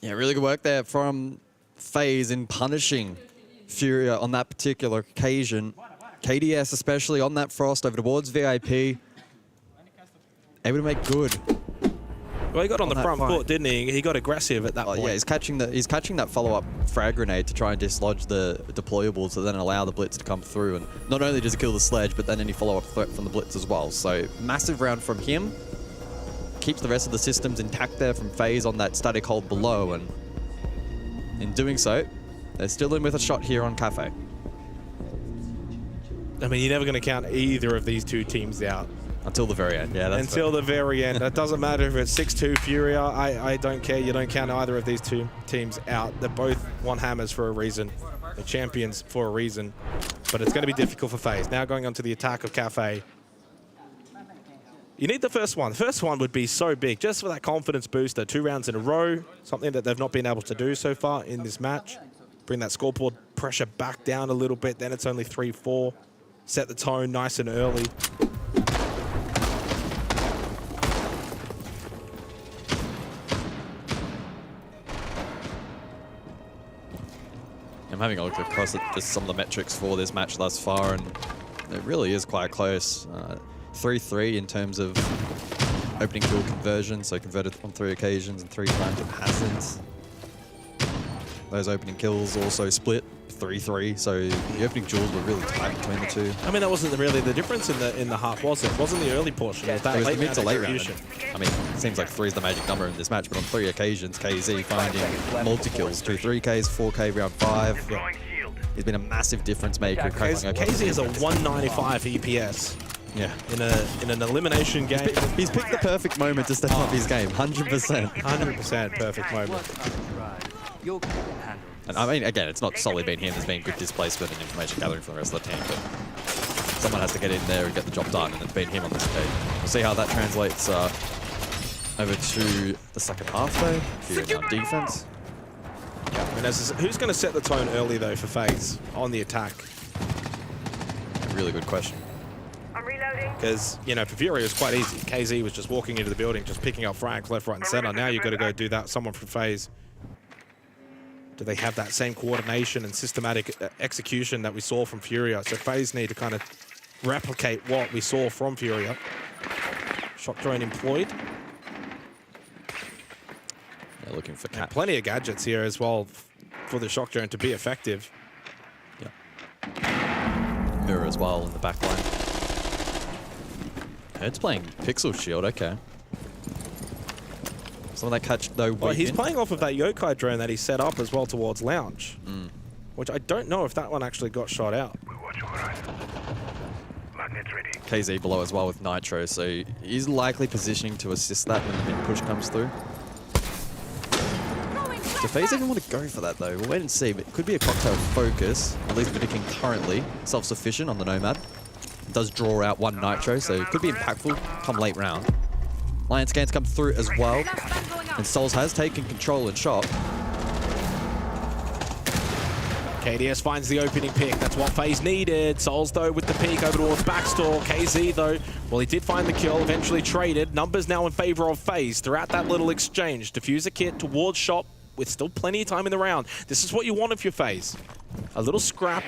Yeah, really good work there from FaZe in punishing Furia on that particular occasion. KDS especially on that frost over towards VIP. Able to make good. Well, he got on the front foot, didn't he? He got aggressive at that point. Yeah, he's catching that follow-up frag grenade to try and dislodge the deployable to then allow the blitz to come through. And not only does he kill the sledge, but then any follow-up threat from the blitz as well. So massive round from him. Keeps the rest of the systems intact there from FaZe on that static hold below. And in doing so, they're still in with a shot here on Cafe. I mean, you're never going to count either of these two teams out. Until the very end, yeah. That's Until the very end. It doesn't matter if it's 6-2 Furia. I don't care. You don't count either of these two teams out. They're both one hammers for a reason. They're champions for a reason. But it's going to be difficult for FaZe. Now going on to the attack of Cafe. You need the first one. The first one would be so big, just for that confidence booster. 2 rounds in a row, something that they've not been able to do so far in this match. Bring that scoreboard pressure back down a little bit. Then it's only 3-4. Set the tone nice and early. I'm having a look across at just some of the metrics for this match thus far, and it really is quite close. 3-3 in terms of opening kill conversion, so converted on 3 occasions and 3 times it hasn't. Those opening kills also split 3-3, so the opening duels were really tight between the two. I mean, that wasn't really the difference in the half, was it? It wasn't the early portion. It was that late mid to late round. execution. I mean, it seems like 3 is the magic number in this match, but on 3 occasions, KZ finding multi-kills, 2 3Ks, 4K round 5. Yeah. He's been a massive difference maker. KZ is a 195 EPS. Yeah. In an elimination game. He's picked the perfect moment to step up his game, 100%. 100% perfect moment. And I mean, again, it's not solely been him. There's been good displacement and information gathering from the rest of the team, but someone has to get in there and get the job done, and it's been him on this occasion. We'll see how that translates over to the second half, though. Fury on defense. Yeah, I mean, who's going to set the tone early, though, for FaZe on the attack? A really good question. Because, you know, for Fury, it was quite easy. KZ was just walking into the building, just picking up frags left, right, and center. Now you've got to go do that. Someone from FaZe. Do they have that same coordination and systematic execution that we saw from Furia? So FaZe need to kind of replicate what we saw from Furia. Shock drone employed. They're looking for plenty of gadgets here as well for the shock drone to be effective. Yeah. Mirror as well in the back line. It's playing Pixel Shield, okay. Some of that catch, though, well, he's playing off of that Yokai drone that he set up as well towards Lounge, which I don't know if that one actually got shot out. KZ below as well with Nitro, so he's likely positioning to assist that when the mid push comes through. Do FaZe even want to go for that, though? We'll wait and see, but it could be a cocktail focus. At least Vidiking currently self-sufficient on the Nomad. It does draw out 1 Nitro, so it could be impactful come late round. Lion scans come through as well, and Souls has taken control and shot. KDS finds the opening pick. That's what FaZe needed. Souls, though, with the peek over towards backstore. KZ, though, well, he did find the kill, eventually traded. Numbers now in favor of FaZe throughout that little exchange. Diffuser kit towards shop with still plenty of time in the round. This is what you want if you're FaZe. A little scrap.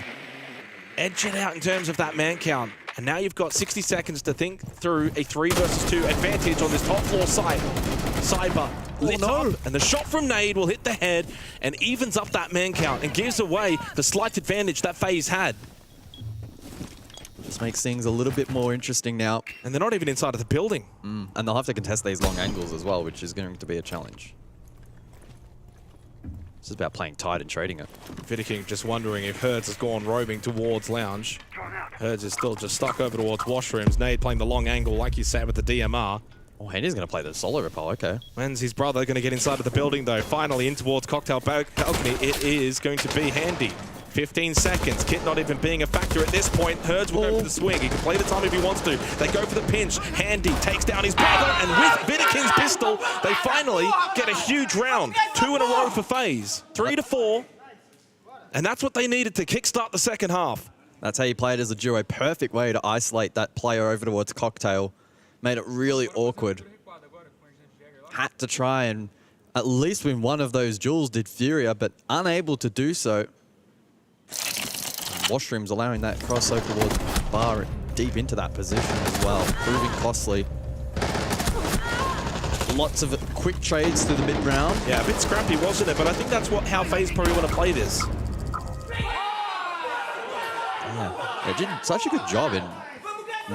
Edge it out in terms of that man count. And now you've got 60 seconds to think through a 3 versus 2 advantage on this top floor site. Cyber lit up, and the shot from Nade will hit the head and evens up that man count and gives away the slight advantage that FaZe had. This makes things a little bit more interesting now. And they're not even inside of the building. And they'll have to contest these long angles as well, which is going to be a challenge. This is about playing tight and trading it. Vidiking just wondering if Herds has gone roaming towards Lounge. Herds is still just stuck over towards Washrooms. Nade playing the long angle like you said with the DMR. Oh, Handy's going to play the solo repel, okay. When's his brother going to get inside of the building though? Finally in towards Cocktail Balcony. It is going to be Handy. 15 seconds. Kit not even being a factor at this point. Herds will go for the swing. He can play the time if he wants to. They go for the pinch. Handy takes down his brother, and with Vidiking's pistol, they finally get a huge round. 2 in a row for FaZe. 3-4. And that's what they needed to kickstart the second half. That's how you play it as a duo. Perfect way to isolate that player over towards Cocktail. Made it really awkward. Had to try and at least win one of those duels, did Furia, but unable to do so. Washrooms allowing that crossover towards Bar deep into that position as well, proving costly. Lots of quick trades through the mid-round. Yeah, a bit scrappy, wasn't it? But I think that's how FaZe probably want to play this. Yeah, they did such a good job in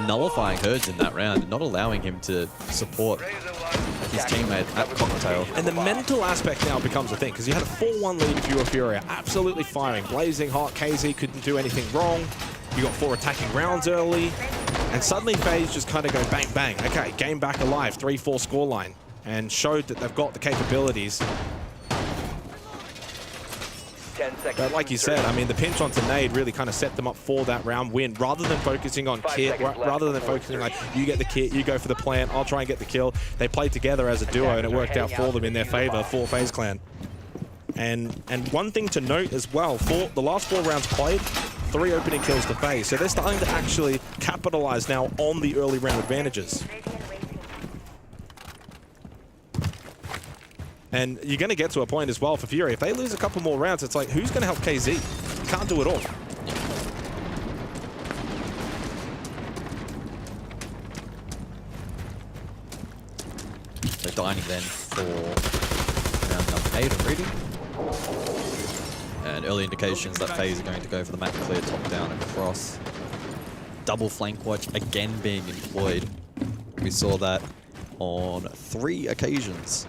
nullifying Herds in that round and not allowing him to support his teammate at Cocktail. And the mental aspect now becomes a thing, because you had a 4-1 lead if you were Furia, absolutely firing, blazing hot. KZ couldn't do anything wrong. You got 4 attacking rounds early, and suddenly FaZe just kind of go bang, bang. Okay, game back alive, 3-4 scoreline, and showed that they've got the capabilities. 10 seconds. But like you said, I mean, the pinch onto Nade really kind of set them up for that round win, rather than focusing on Kit, rather than focusing like, you get the Kit, you go for the plant, I'll try and get the kill. They played together as a duo, and it worked out for them in their favor, for FaZe Clan. And one thing to note as well, for the last 4 rounds played, 3 opening kills to FaZe. So they're starting to actually capitalize now on the early round advantages. And you're going to get to a point as well for Fury. If they lose a couple more rounds, it's like, who's going to help KZ? You can't do it all. They're dining then for round number 8 of reading. And early indications that FaZe are going to go for the map clear top down across. Double flank watch again being employed. We saw that on 3 occasions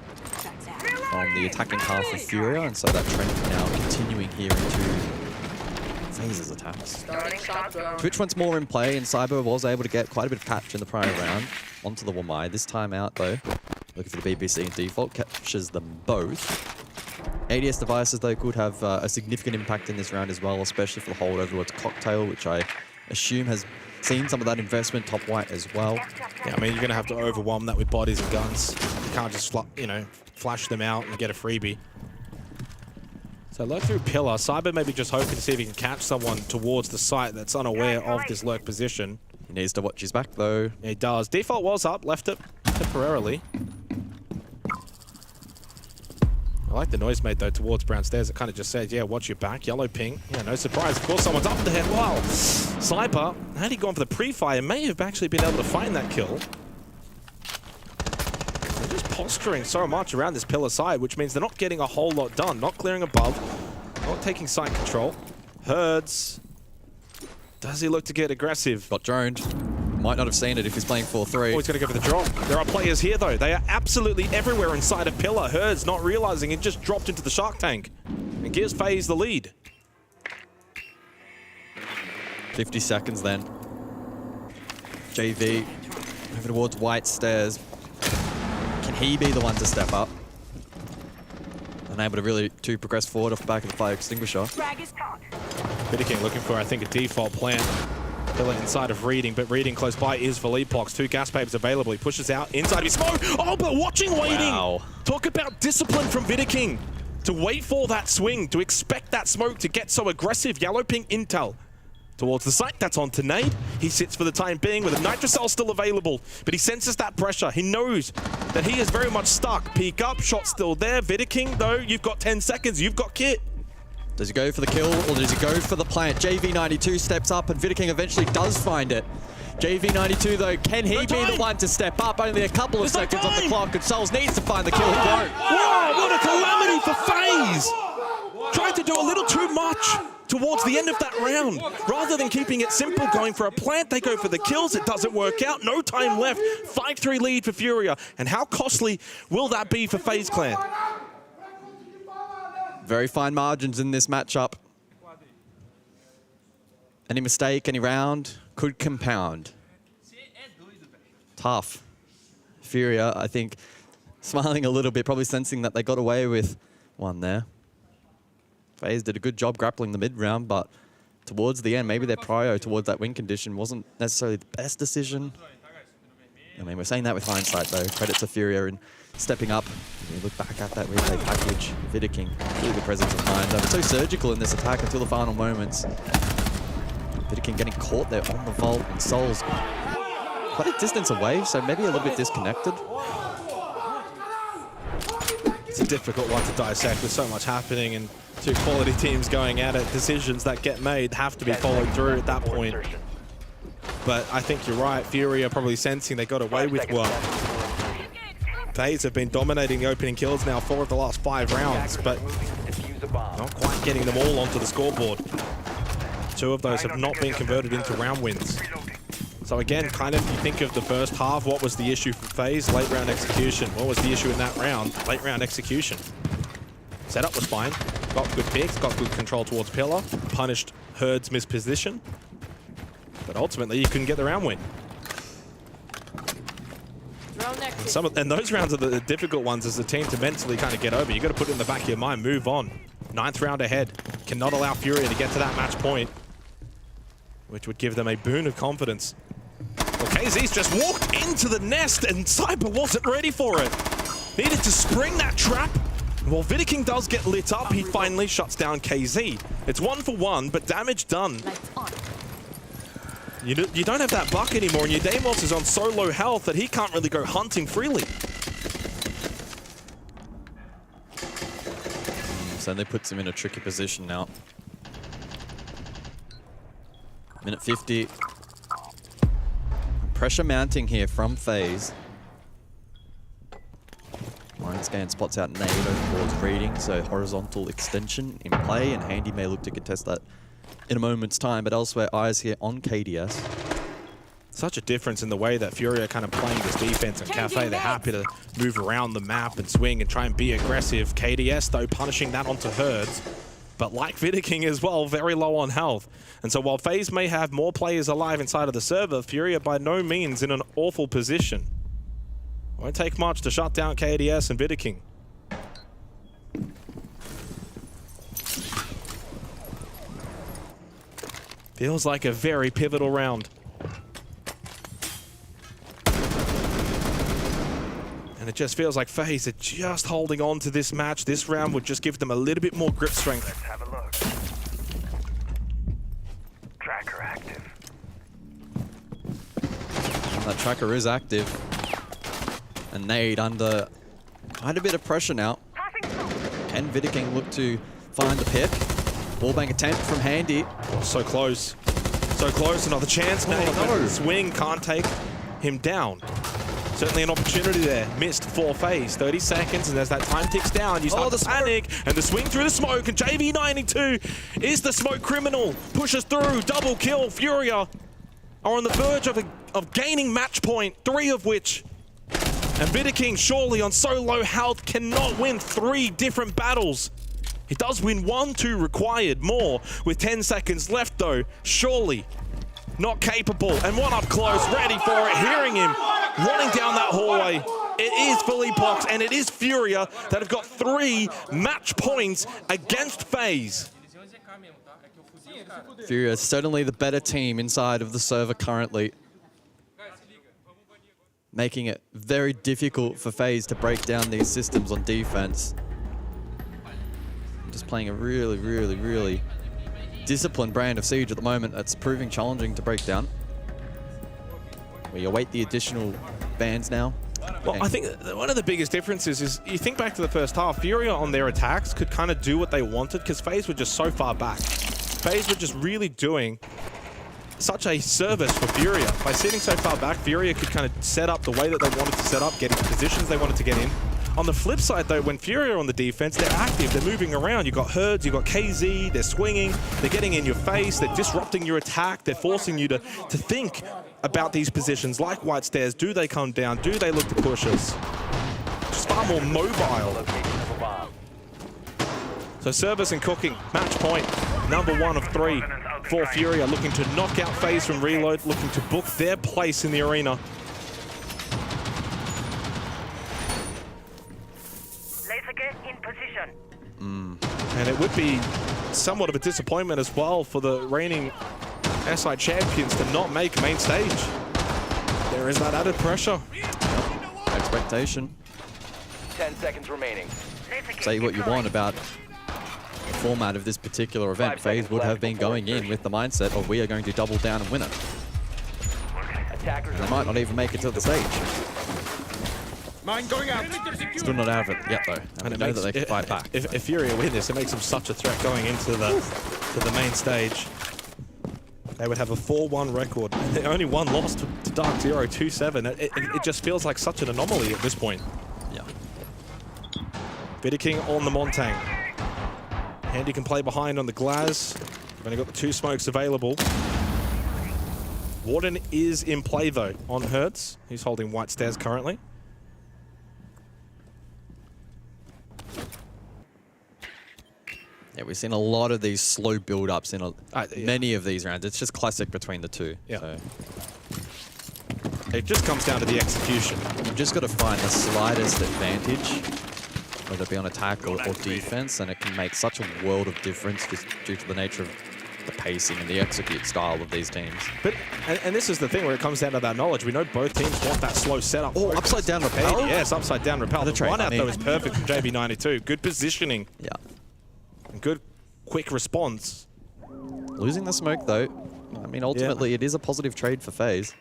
on the attacking half of Furia, and so that trend now continuing here into FaZe's attacks. Twitch once more in play, and Cyber was able to get quite a bit of catch in the prior round onto the Wamai. This time out though, looking for the BBC in default, captures them both. ADS devices though could have a significant impact in this round as well, especially for the holdover towards Cocktail, which I assume has seen some of that investment top white as well. Yeah, I mean, you're going to have to overwhelm that with bodies and guns. You can't just, flash them out and get a freebie. So lurk through Pillar. Cyber maybe just hoping to see if he can catch someone towards the site that's unaware of this lurk position. He needs to watch his back though. He does. Default was up, left it temporarily. I like the noise made though towards Brown Stairs. It kind of just said, yeah, watch your back. Yellow ping. Yeah, no surprise. Of course, someone's up there. Wow. Cyber, had he gone for the pre-fire, may have actually been able to find that kill. They're just posturing so much around this pillar side, which means they're not getting a whole lot done. Not clearing above, not taking site control. Herds. Does he look to get aggressive? Got droned. Might not have seen it if he's playing 4-3. Oh, he's going to go for the drop. There are players here, though. They are absolutely everywhere inside of Pillar. Herds not realizing it just dropped into the Shark Tank. And gives FaZe the lead. 50 seconds then. JV over towards White Stairs. Can he be the one to step up? Unable to really progress forward off the back of the fire extinguisher. Vidiking looking for, I think, a default plant. Pillar inside of Reading, but Reading close by is for Leapbox. 2 gas papers available. He pushes out inside of his smoke. Oh, but watching waiting. Wow. Talk about discipline from Vidiking. To wait for that swing, to expect that smoke, to get so aggressive. Yellow pink intel towards the site. That's on to Nade. He sits for the time being with a Nitrocell still available, but he senses that pressure. He knows that he is very much stuck. Peek up, shot still there. Vidiking, though, you've got 10 seconds. You've got Kit. Does he go for the kill, or does he go for the plant? JV92 steps up, and Vidiking eventually does find it. JV92, though, can he be the one to step up? Only a couple of seconds on the clock, and Souls needs to find the kill. He won't. Wow, what a calamity for FaZe! tried to do a little too much towards the end of that round. Rather than keeping it simple, going for a plant, they go for the kills. It doesn't work out. No time left. 5-3 lead for Furia. And how costly will that be for FaZe Clan? Very fine margins in this matchup. Any mistake, any round could compound. Tough. Furia, I think, smiling a little bit, probably sensing that they got away with one there. FaZe did a good job grappling the mid-round, but towards the end, maybe their prio towards that win condition wasn't necessarily the best decision. I mean, we're saying that with hindsight, though. Credit to Furia in stepping up. When you look back at that replay package, Vidiking, really the presence of mind. So surgical in this attack until the final moments. Vidiking getting caught there on the vault, and Sol's quite a distance away, so maybe a little bit disconnected. It's a difficult one to dissect with so much happening and two quality teams going at it. Decisions that get made have to be followed through at that point. But I think you're right. Fury are probably sensing they got away with one. FaZe have been dominating the opening kills now 4 of the last 5 rounds, but not quite getting them all onto the scoreboard. 2 of those have not been converted into round wins. So again, kind of, you think of the first half, what was the issue for FaZe? Late round execution. What was the issue in that round? Late round execution. Setup was fine. Got good picks, got good control towards Pillar, punished Herd's misposition. But ultimately, you couldn't get the round win. And those rounds are the difficult ones as a team to mentally kind of get over. You got to put it in the back of your mind, move on. 9th round ahead. Cannot allow Furia to get to that match point, which would give them a boon of confidence. Well, KZ's just walked into the nest and Cyber wasn't ready for it. Needed to spring that trap. Well, Vidiking does get lit up. He finally shuts down KZ. It's 1 for 1, but damage done. You don't have that buck anymore, and your Deimos is on so low health that he can't really go hunting freely. So that puts him in a tricky position now. Minute 50. Pressure mounting here from FaZe. Mindscan spots out Nado towards reading, so horizontal extension in play, and Handy may look to contest that in a moment's time, but elsewhere, eyes here on KDS. Such a difference in the way that Fury are kind of playing this defense, and Cafe, they're happy to move around the map and swing and try and be aggressive. KDS, though, punishing that onto Herds, but like Vidiking as well, very low on health. And so while FaZe may have more players alive inside of the server, Fury are by no means in an awful position. Won't take much to shut down KDS and Vidiking. Feels like a very pivotal round. And it just feels like FaZe are just holding on to this match. This round would just give them a little bit more grip strength. Let's have a look. Tracker active. And that tracker is active. And Nade under quite a bit of pressure now. Can Vidiking look to find the pick? Wallbang attempt from Handy. Oh, so close. So close, another chance. No. Swing can't take him down. Certainly an opportunity there. Missed for FaZe. 30 seconds, and as that time ticks down, you start to panic, and the swing through the smoke, and JV92 is the smoke criminal. Pushes through, double kill. Furia are on the verge of gaining match point, 3 of which. And Vidiking, surely on so low health, cannot win 3 different battles. He does win 1, 2 required more with 10 seconds left though. Surely not capable. And one up close, ready for it, hearing him running down that hallway. It is Philippox and it is Furia that have got 3 match points against FaZe. Furia is certainly the better team inside of the server currently, making it very difficult for FaZe to break down these systems on defense. Just playing a really disciplined brand of Siege at the moment that's proving challenging to break down. We await the additional bans now. Well, I think one of the biggest differences is you think back to the first half, Furia on their attacks could kind of do what they wanted because FaZe were just so far back. FaZe were just really doing such a service for Furia. By sitting so far back, Furia could kind of set up the way that they wanted to set up, get into positions they wanted to get in. On the flip side, though, when Fury are on the defense, they're active, they're moving around. You've got Herds, you've got KZ, they're swinging, they're getting in your face, they're disrupting your attack, they're forcing you to think about these positions like White Stairs. Do they come down? Do they look to push us? Just far more mobile. So service and cooking, match point, number 1 of 3 for Fury, looking to knock out FaZe from Reload, looking to book their place in the arena. Let's get in position. And it would be somewhat of a disappointment as well for the reigning SI champions to not make main stage. There is that added pressure. Expectation. 10 seconds remaining. Say what you want about the format of this particular event. FaZe would have been going in with the mindset of we are going to double down and win it. And they might not even make it to the stage. Mine going out. Still not out of it yet, though. And we know that they can fight back. If Fury win this, it makes them such a threat going into the main stage. They would have a 4-1 record. They only one loss to Dark Zero 2-7. It just feels like such an anomaly at this point. Yeah. King on the Montang. Handy can play behind on the Glaz. We've only got the 2 smokes available. Warden is in play, though, on Hertz. He's holding White Stairs currently. Yeah, we've seen a lot of these slow build-ups in many of these rounds. It's just classic between the two. Yeah. So. It just comes down to the execution. You've just got to find the slightest advantage, whether it be on attack or defense, and it can make such a world of difference just due to the nature of the pacing and the execute style of these teams. But and this is the thing where it comes down to that knowledge. We know both teams want that slow setup. Oh, upside down rappel? Yes, upside down rappel. The one out, though, is perfect from JB92. Good positioning. Yeah. And good, quick response. Losing the smoke, though, I mean, ultimately, it is a positive trade for FaZe.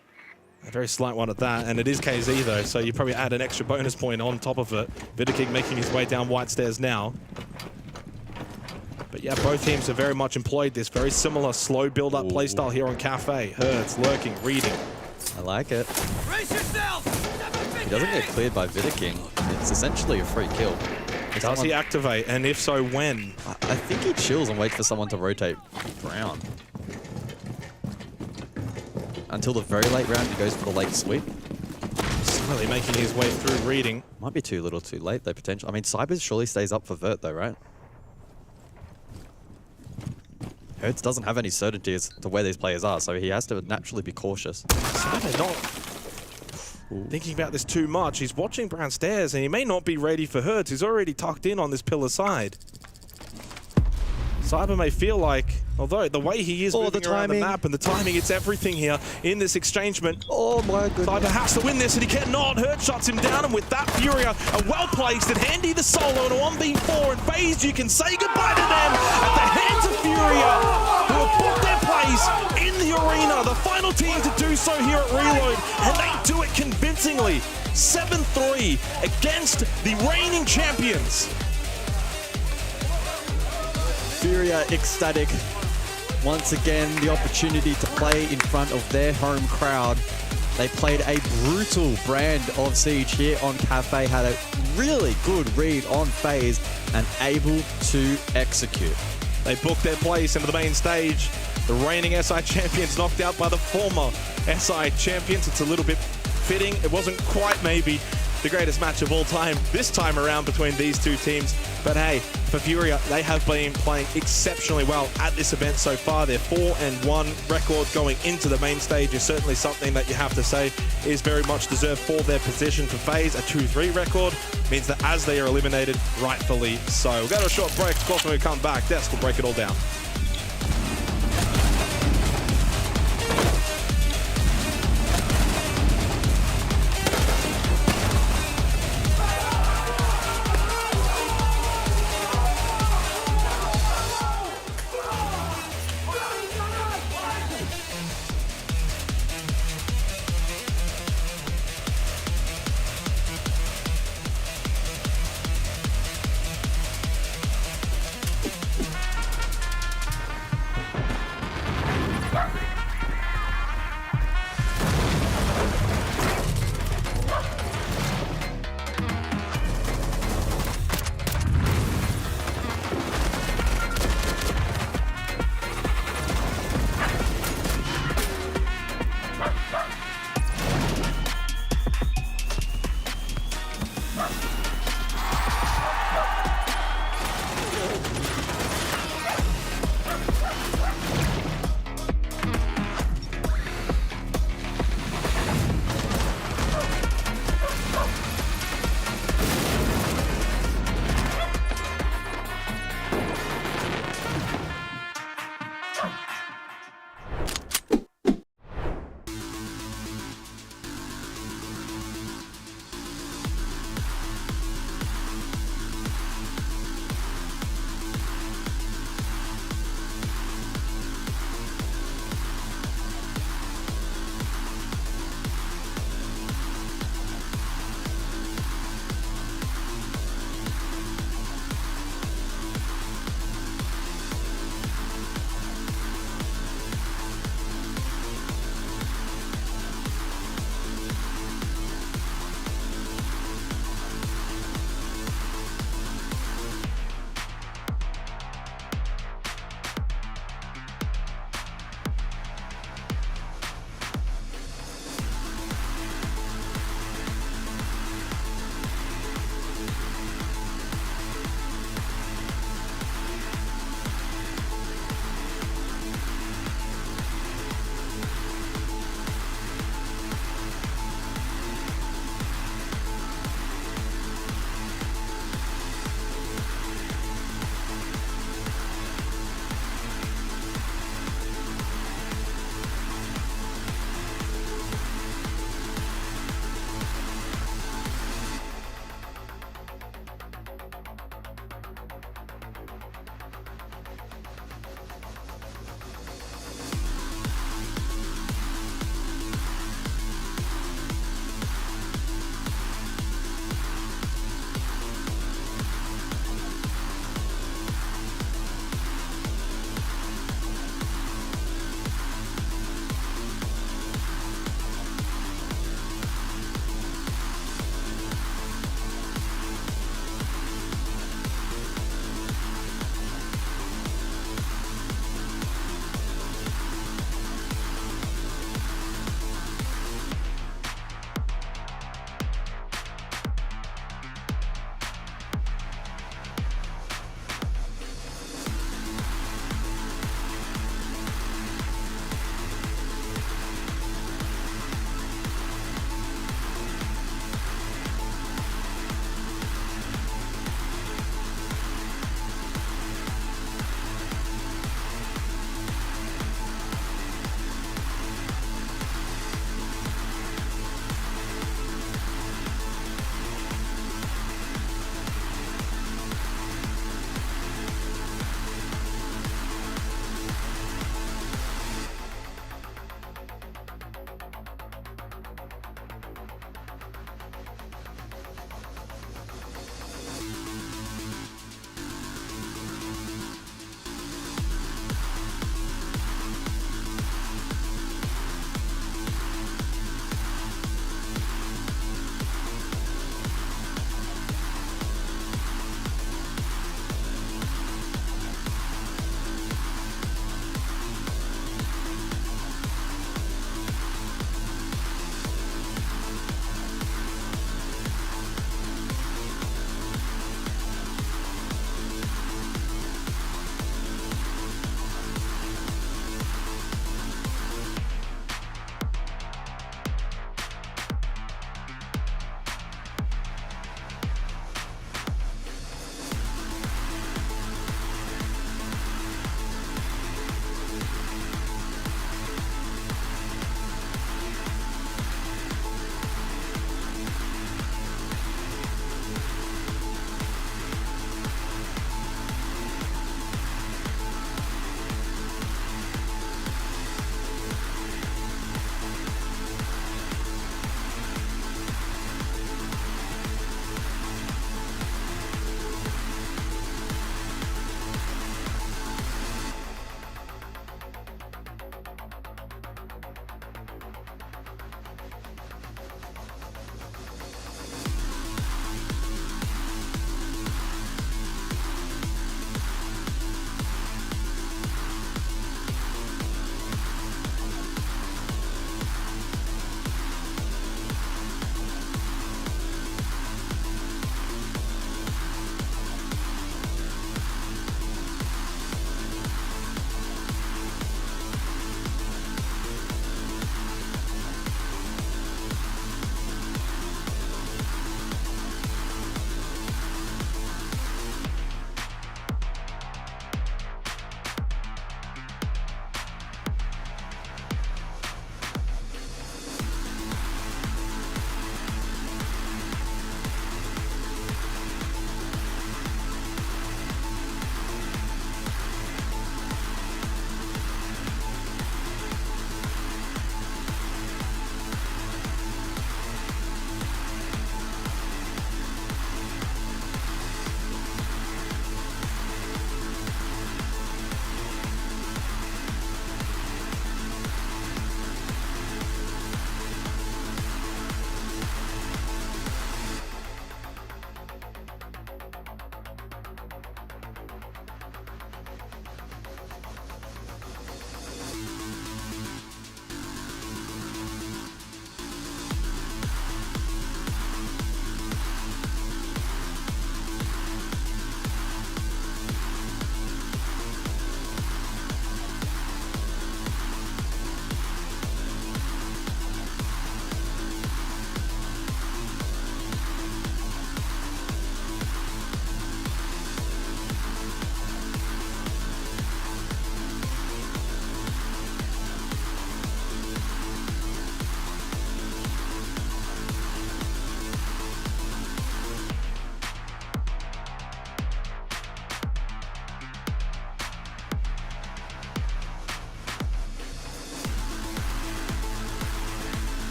A very slight one at that, and it is KZ, though, so you probably add an extra bonus point on top of it. King making his way down White Stairs now. But yeah, both teams have very much employed this very similar slow build-up playstyle here on Cafe. Hertz, lurking, reading. I like it. Brace yourself! He doesn't get cleared by King. It's essentially a free kill. Does he activate, and if so, when? I think he chills and waits for someone to rotate brown. Until the very late round, he goes for the late sweep. Slowly making his way through reading. Might be too little too late, though, potentially. I mean, Cybers surely stays up for Vert, though, right? Hertz doesn't have any certainty as to where these players are, so he has to naturally be cautious. Cyber not thinking about this too much. He's watching Brown Stairs, and he may not be ready for Hertz. He's already tucked in on this pillar side. Cyber may feel like, although the way he is moving around the map and the timing, it's everything here in this exchangement. Oh my goodness. Cyber has to win this, and he cannot. Hertz shuts him down, and with that, Furia are well-placed and handy the solo and a 1v4, and FaZe, you can say goodbye to them at the hands of Furia, who have booked their place in the arena. The final team to do so here at Reload, and they do it convincingly. 7-3 against the reigning champions. Furia ecstatic. Once again, the opportunity to play in front of their home crowd. They played a brutal brand of Siege here on Cafe, had a really good read on FaZe, and able to execute. They booked their place into the main stage. The reigning SI champions knocked out by the former SI champions. It's a little bit fitting. It wasn't quite maybe the greatest match of all time this time around between these two teams. But hey, for Furia, they have been playing exceptionally well at this event so far. Their 4-1 record going into the main stage is certainly something that you have to say is very much deserved for their position. For FaZe, a 2-3 record means that as they are eliminated, rightfully so. We'll go to a short break. Of course, when we come back, Desk will break it all down.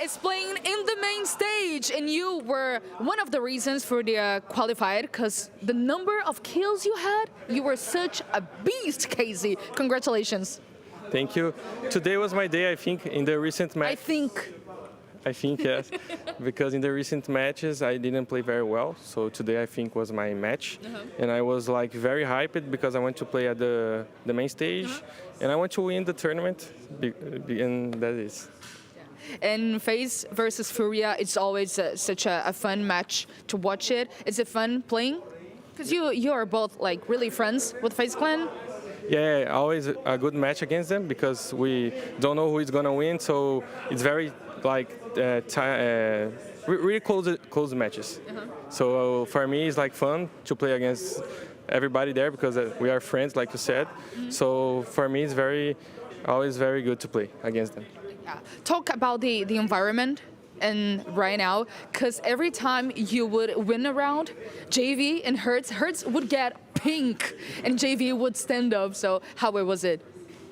is playing in the main stage, and you were one of the reasons for the qualified, because the number of kills you had, you were such a beast, Casey. Congratulations. Thank you. Today was my day, I think, in the recent match. I think, yes. Because in the recent matches, I didn't play very well. So today, I think, was my match. And I was like very hyped because I want to play at the main stage. And I want to win the tournament. And that is. And FaZe versus Furia, it's always such a fun match to watch it. Is it fun playing? Because you are both like really friends with FaZe Clan. Yeah, always a good match against them because we don't know who is gonna win. So it's very like really close matches. So for me, it's like fun to play against everybody there because we are friends, like you said. So for me, it's always very good to play against them. Yeah. Talk about the environment and right now, because every time you would win a round, JV and Hertz would get pink and JV would stand up. So how was it?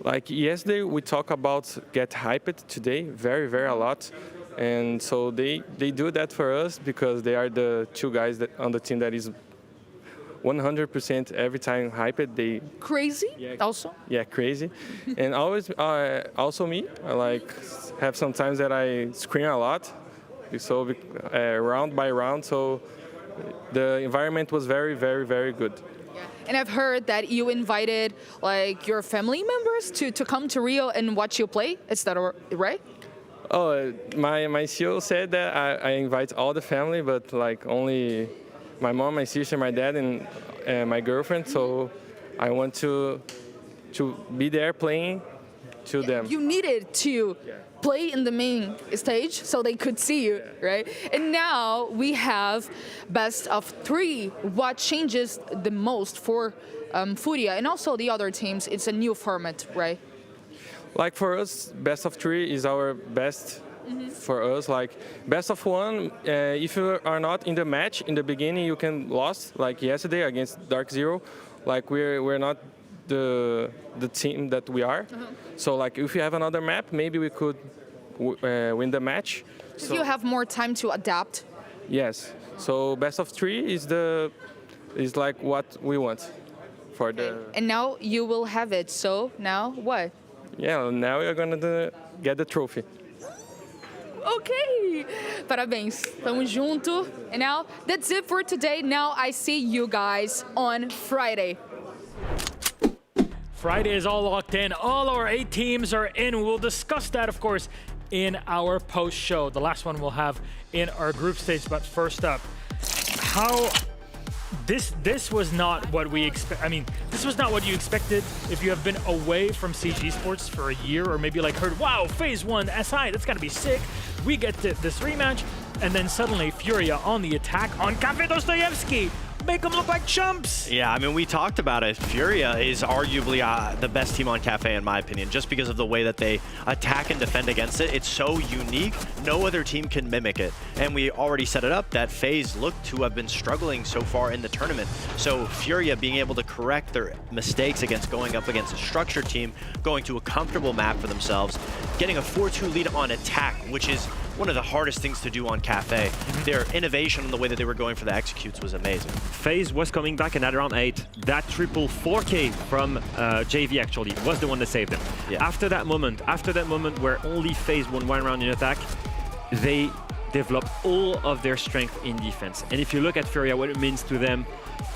Like yesterday, we talk about get hyped today, very, very a lot. And so they do that for us because they are the two guys on the team that is 100% every time hyped. They crazy also. Yeah, crazy. And always also me. I like have some times that I scream a lot. So round by round. So the environment was very, very, very good. And I've heard that you invited like your family members to come to Rio and watch you play. Is that right? Oh, my CEO said that I invite all the family, but like only my mom, my sister, my dad, and my girlfriend. So I want to be there playing to them. You needed to play in the main stage so they could see you, right? And now we have best of 3. What changes the most for Furia and also the other teams? It's a new format, right? Like for us, best of 3 is our best for us. Like best of 1, if you are not in the match in the beginning, you can lose. Like yesterday against Dark Zero, like we're not the team that we are. So like if you have another map, maybe we could win the match. So you have more time to adapt. Yes. So best of 3 is like what we want for the. And now you will have it. So now what? Yeah, now we are gonna get the trophy. Okay, parabéns. Tamo junto. And now that's it for today. Now I see you guys on Friday. Friday is all locked in. All our 8 teams are in. We'll discuss that, of course, in our post show. The last one we'll have in our group stage. But first up, this was not what we expect. I mean, this was not what you expected if you have been away from CG Esports for a year, or maybe like heard, wow, phase 1 SI, that's gotta be sick. We get this rematch, and then suddenly Furia on the attack on Cafe Dostoyevsky. Make them look like chumps. Yeah, I mean, we talked about it. Furia is arguably the best team on Cafe, in my opinion, just because of the way that they attack and defend against it. It's so unique. No other team can mimic it. And we already set it up that FaZe looked to have been struggling so far in the tournament. So Furia being able to correct their mistakes against going up against a structured team, going to a comfortable map for themselves, getting a 4-2 lead on attack, which is one of the hardest things to do on Cafe. Their innovation in the way that they were going for the executes was amazing. FaZe was coming back, and at round 8, that triple 4K from JV actually was the one that saved them. Yeah. After that moment where only FaZe won 1 round in attack, they developed all of their strength in defense. And if you look at Furia, what it means to them,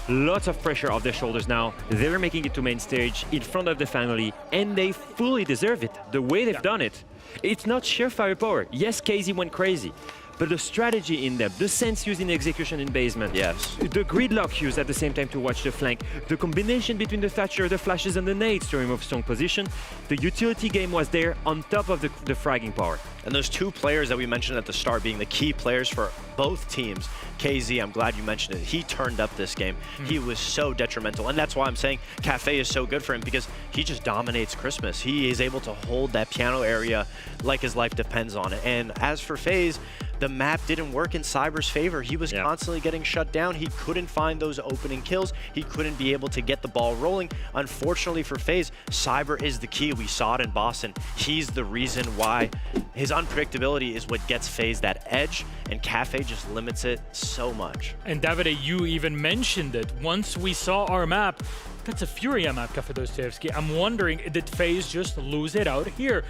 lots of pressure off their shoulders now. They're making it to main stage in front of the family, and they fully deserve it. The way they've done it, it's not sheer firepower. Yes, KZ went crazy, but the strategy in them, the sense used in execution in basement, yes, the gridlock used at the same time to watch the flank, the combination between the Thatcher, the flashes, and the nades to remove strong position, the utility game was there on top of the fragging power. And those 2 players that we mentioned at the start being the key players for both teams, KZ, I'm glad you mentioned it. He turned up this game. He was so detrimental. And that's why I'm saying Cafe is so good for him, because he just dominates Christmas. He is able to hold that piano area like his life depends on it. And as for FaZe, the map didn't work in Cyber's favor. He was constantly getting shut down. He couldn't find those opening kills. He couldn't be able to get the ball rolling. Unfortunately for FaZe, Cyber is the key. We saw it in Boston. He's the reason why his unpredictability is what gets FaZe that edge, and Cafe just limits it so much. And Davide, you even mentioned it. Once we saw our map, that's a Furia map, Cafe Dostoevsky. I'm wondering, did FaZe just lose it out here?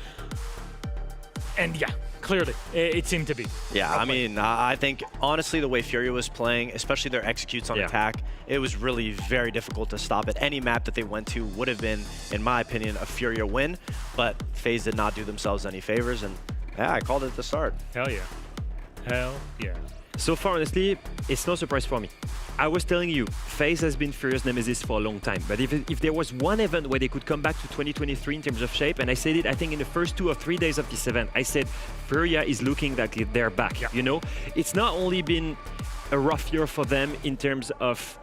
And yeah, clearly, it seemed to be. Yeah, I mean, I think, honestly, the way Furia was playing, especially their executes on attack, it was really very difficult to stop it. Any map that they went to would have been, in my opinion, a Furia win, but FaZe did not do themselves any favors, and yeah, I called it at the start. Hell yeah. Hell yeah. So far, honestly, it's no surprise for me. I was telling you, FaZe has been Furia's nemesis for a long time. But if there was one event where they could come back to 2023 in terms of shape, and I said it, I think in the first 2 or 3 days of this event, I said Furia is looking like they're back. You know, it's not only been a rough year for them in terms of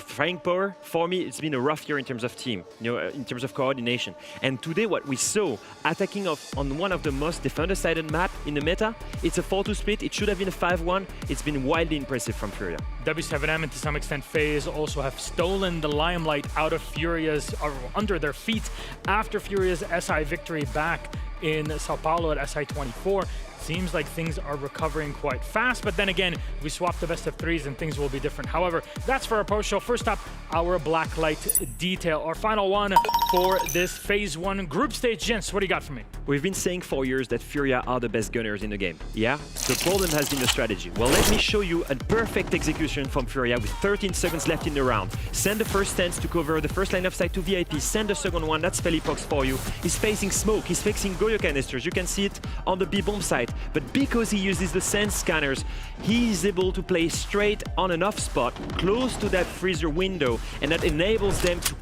fighting power. For me, it's been a rough year in terms of team, you know, in terms of coordination. And today, what we saw, attacking on one of the most defender-sided map in the meta, it's a 4-2 split. It should have been a 5-1. It's been wildly impressive from Furia. W7M and to some extent FaZe also have stolen the limelight out of Furia's, or under their feet after Furia's SI victory back in Sao Paulo at SI 24. Seems like things are recovering quite fast, but then again, we swap the best of threes and things will be different. However, that's for our post show. First up, our Blacklight detail, our final one for this Phase 1 group stage. Gents, what do you got for me? We've been saying for years that Furia are the best gunners in the game. Yeah? The problem has been the strategy. Well, let me show you a perfect execution from Furia with 13 seconds left in the round. Send the first stance to cover the first line of sight to VIP. Send the second one, that's FeLipox for you. He's facing smoke, he's facing Goyo canisters. You can see it on the B-bomb side. But because he uses the sense scanners, he is able to play straight on an off spot, close to that freezer window, and that enables them to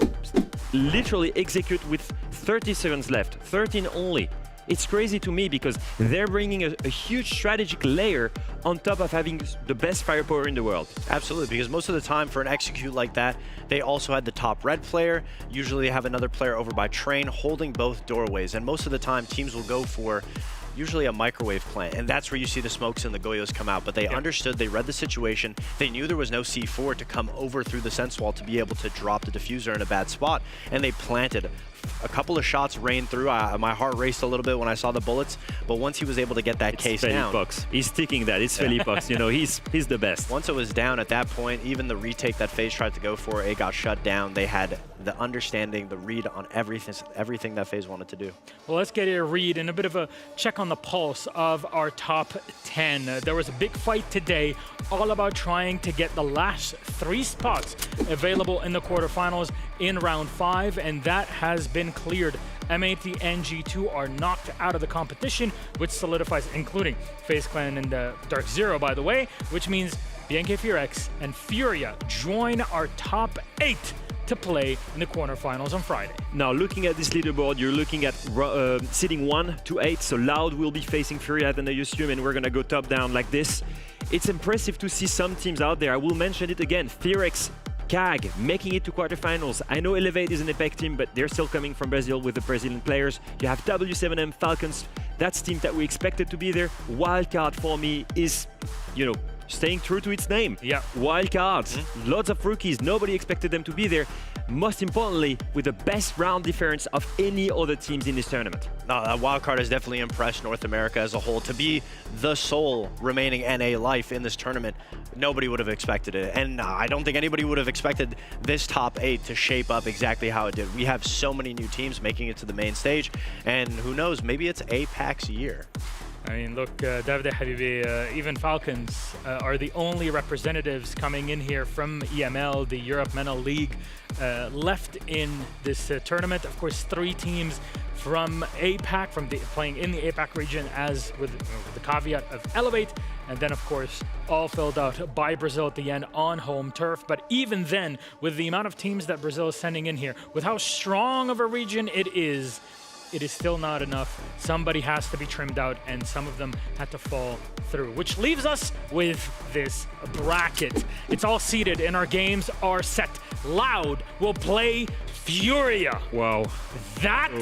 literally execute with 30 seconds left, 13 only. It's crazy to me because they're bringing a huge strategic layer on top of having the best firepower in the world. Absolutely, because most of the time for an execute like that, they also had the top red player. Usually they have another player over by train holding both doorways, and most of the time teams will go for usually a microwave plant, and that's where you see the smokes and the Goyos come out. But they understood, they read the situation, they knew there was no C4 to come over through the sense wall to be able to drop the diffuser in a bad spot, and they planted. A couple of shots rained through. My heart raced a little bit when I saw the bullets, but once he was able to get that case down. He's sticking that. It's FeLipox. You know, he's the best. Once it was down at that point, even the retake that FaZe tried to go for, it got shut down. They had the understanding, the read on everything that FaZe wanted to do. Well, let's get a read and a bit of a check on the pulse of our top 10. There was a big fight today, all about trying to get the last 3 spots available in the quarterfinals in round 5, and that has been cleared. M80 and G2 are knocked out of the competition, which solidifies, including FaZe Clan and Dark Zero, by the way, which means BNK FearX and Furia join our top 8 to play in the quarterfinals on Friday. Now, looking at this leaderboard, you're looking at seeding 1 to 8, so Loud will be facing Furia, then I assume, and we're gonna go top down like this. It's impressive to see some teams out there. I will mention it again, FearX, CAG making it to quarterfinals. I know Elevate is an Epic team, but they're still coming from Brazil with the Brazilian players. You have W7M, Falcons, that's team that we expected to be there. Wildcard for me is, you know, staying true to its name. Yeah. Wildcards, lots of rookies, nobody expected them to be there. Most importantly, with the best round difference of any other teams in this tournament. No, that wildcard has definitely impressed North America as a whole. To be the sole remaining NA life in this tournament, nobody would have expected it. And I don't think anybody would have expected this top 8 to shape up exactly how it did. We have so many new teams making it to the main stage, and who knows, maybe it's APAC's year. I mean, look, Davide Habibi, even Falcons are the only representatives coming in here from EML, the Europe MENA League, left in this tournament. Of course, 3 teams from APAC, playing in the APAC region, as with the caveat of Elevate, and then, of course, all filled out by Brazil at the end on home turf. But even then, with the amount of teams that Brazil is sending in here, with how strong of a region it is still not enough. Somebody has to be trimmed out, and some of them had to fall through, which leaves us with this bracket. It's all seeded, and our games are set. Loud will play Furia. Wow. That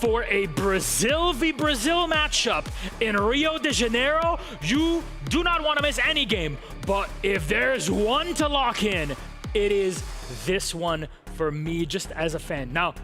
for a Brazil v Brazil matchup in Rio de Janeiro, you do not want to miss any game. But if there's one to lock in, it is this one for me, just as a fan. Now,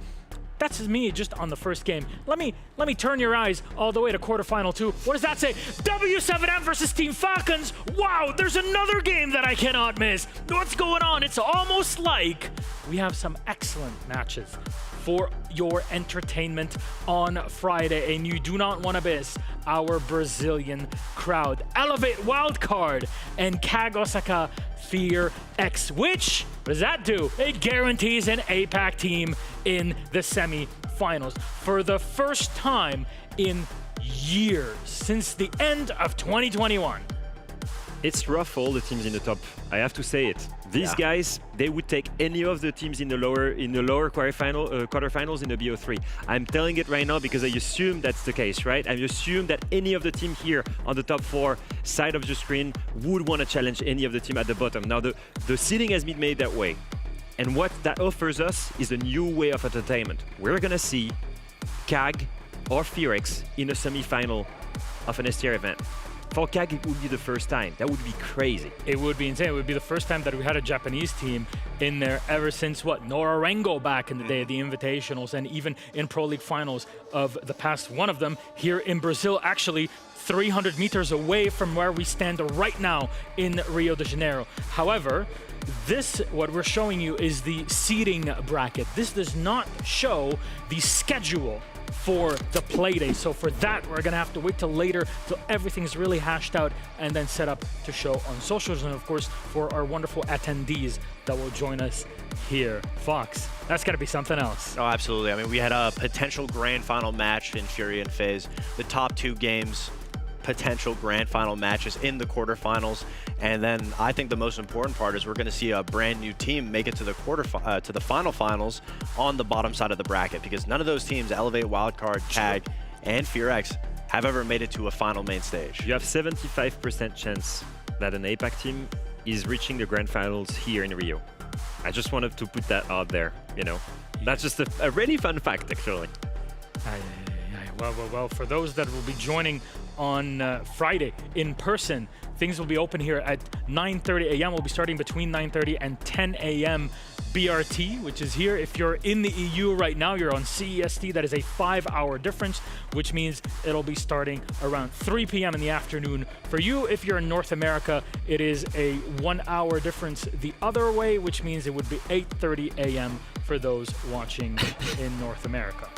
That's me just on the first game. Let me turn your eyes all the way to quarterfinal 2. What does that say? W7M versus Team Falcons. Wow, there's another game that I cannot miss. What's going on? It's almost like we have some excellent matches for your entertainment on Friday, and you do not want to miss our Brazilian crowd. Elevate Wildcard and KAG Osaka FearX, which, what does that do? It guarantees an APAC team in the semi-finals for the first time in years, since the end of 2021. It's rough for all the teams in the top. I have to say it. These guys, they would take any of the teams in the lower quarterfinals in the BO3. I'm telling it right now because I assume that's the case, right? I assume that any of the team here on the top 4 side of the screen would want to challenge any of the team at the bottom. Now, the seeding has been made that way. And what that offers us is a new way of entertainment. We're going to see KAG or FearX in a semi-final of an STR event. For KAG, it would be the first time. That would be crazy. It would be insane. It would be the first time that we had a Japanese team in there ever since, what, Norarengo back in the day, the Invitationals, and even in Pro League finals of the past. One of them here in Brazil, actually 300 meters away from where we stand right now in Rio de Janeiro. However, this, what we're showing you, is the seeding bracket. This does not show the schedule for the play day. So for that, we're gonna have to wait till later, till everything's really hashed out and then set up to show on socials. And of course, for our wonderful attendees that will join us here. Fox, that's gotta be something else. Oh, absolutely. I mean, we had a potential grand final match in Fury and FaZe. The top 2 games, potential grand final matches in the quarterfinals. And then I think the most important part is we're going to see a brand new team make it to the to the final finals on the bottom side of the bracket, because none of those teams, Elevate, Wildcard, KAG, and FearX, have ever made it to a final main stage. You have 75% chance that an APAC team is reaching the grand finals here in Rio. I just wanted to put that out there, you know. That's just a really fun fact, actually. Well, for those that will be joining on Friday in person, things will be open here at 9:30 a.m. We'll be starting between 9:30 and 10 a.m. BRT, which is here. If you're in the EU right now, you're on CEST. That is a 5-hour difference, which means it'll be starting around 3 p.m. in the afternoon. For you, if you're in North America, it is a 1-hour difference the other way, which means it would be 8:30 a.m. for those watching in North America.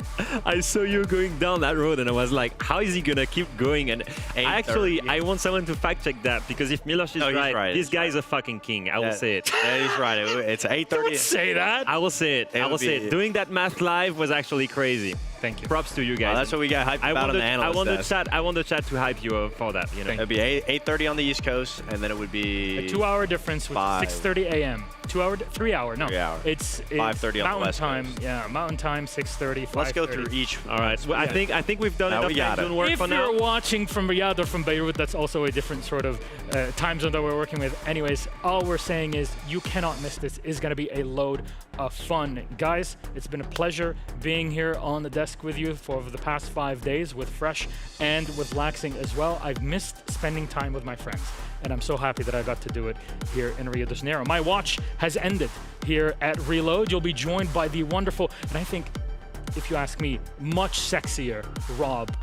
I saw you going down that road and I was like, how is he gonna keep going? And I want someone to fact check that, because if Milos is right, this guy is a fucking king. I will say it. Yeah, he's right. It's 8:30. Don't say that. I will say it. I will say it. Doing that math live was actually crazy. Thank you. Props to you guys. That's what we got hyped about on the analyst desk. I want the chat to hype you for that. You know, it'd be 8:30 on the East Coast, and then it would be a 2-hour difference with 6:30 a.m. 3 hour. No, 3 hour. It's 5:30 on the West time. Coast. Yeah, Mountain Time 6:30. Let's go through each. All right. Well, I think we've done enough time work for now. If you're watching from Riyadh or from Beirut, that's also a different sort of time zone that we're working with. Anyways, all we're saying is you cannot miss this. It's going to be a load of fun. Guys, it's been a pleasure being here on the desk with you for the past 5 days with Fresh and with Laxing as well. I've missed spending time with my friends, and I'm so happy that I got to do it here in Rio de Janeiro. My watch has ended here at Reload. You'll be joined by the wonderful, and I think, if you ask me, much sexier Rob.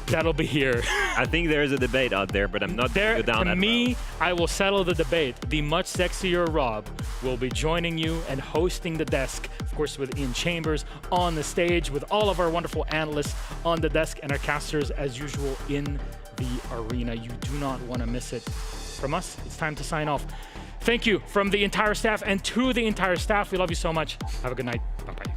That'll be here. I think there is a debate out there, but I'm not there. Down to me, I will settle the debate. The much sexier Rob will be joining you and hosting the desk, of course, with Ian Chambers on the stage, with all of our wonderful analysts on the desk, and our casters, as usual, in the arena. You do not want to miss it. From us, it's time to sign off. Thank you from the entire staff, and to the entire staff, we love you so much. Have a good night. Bye-bye.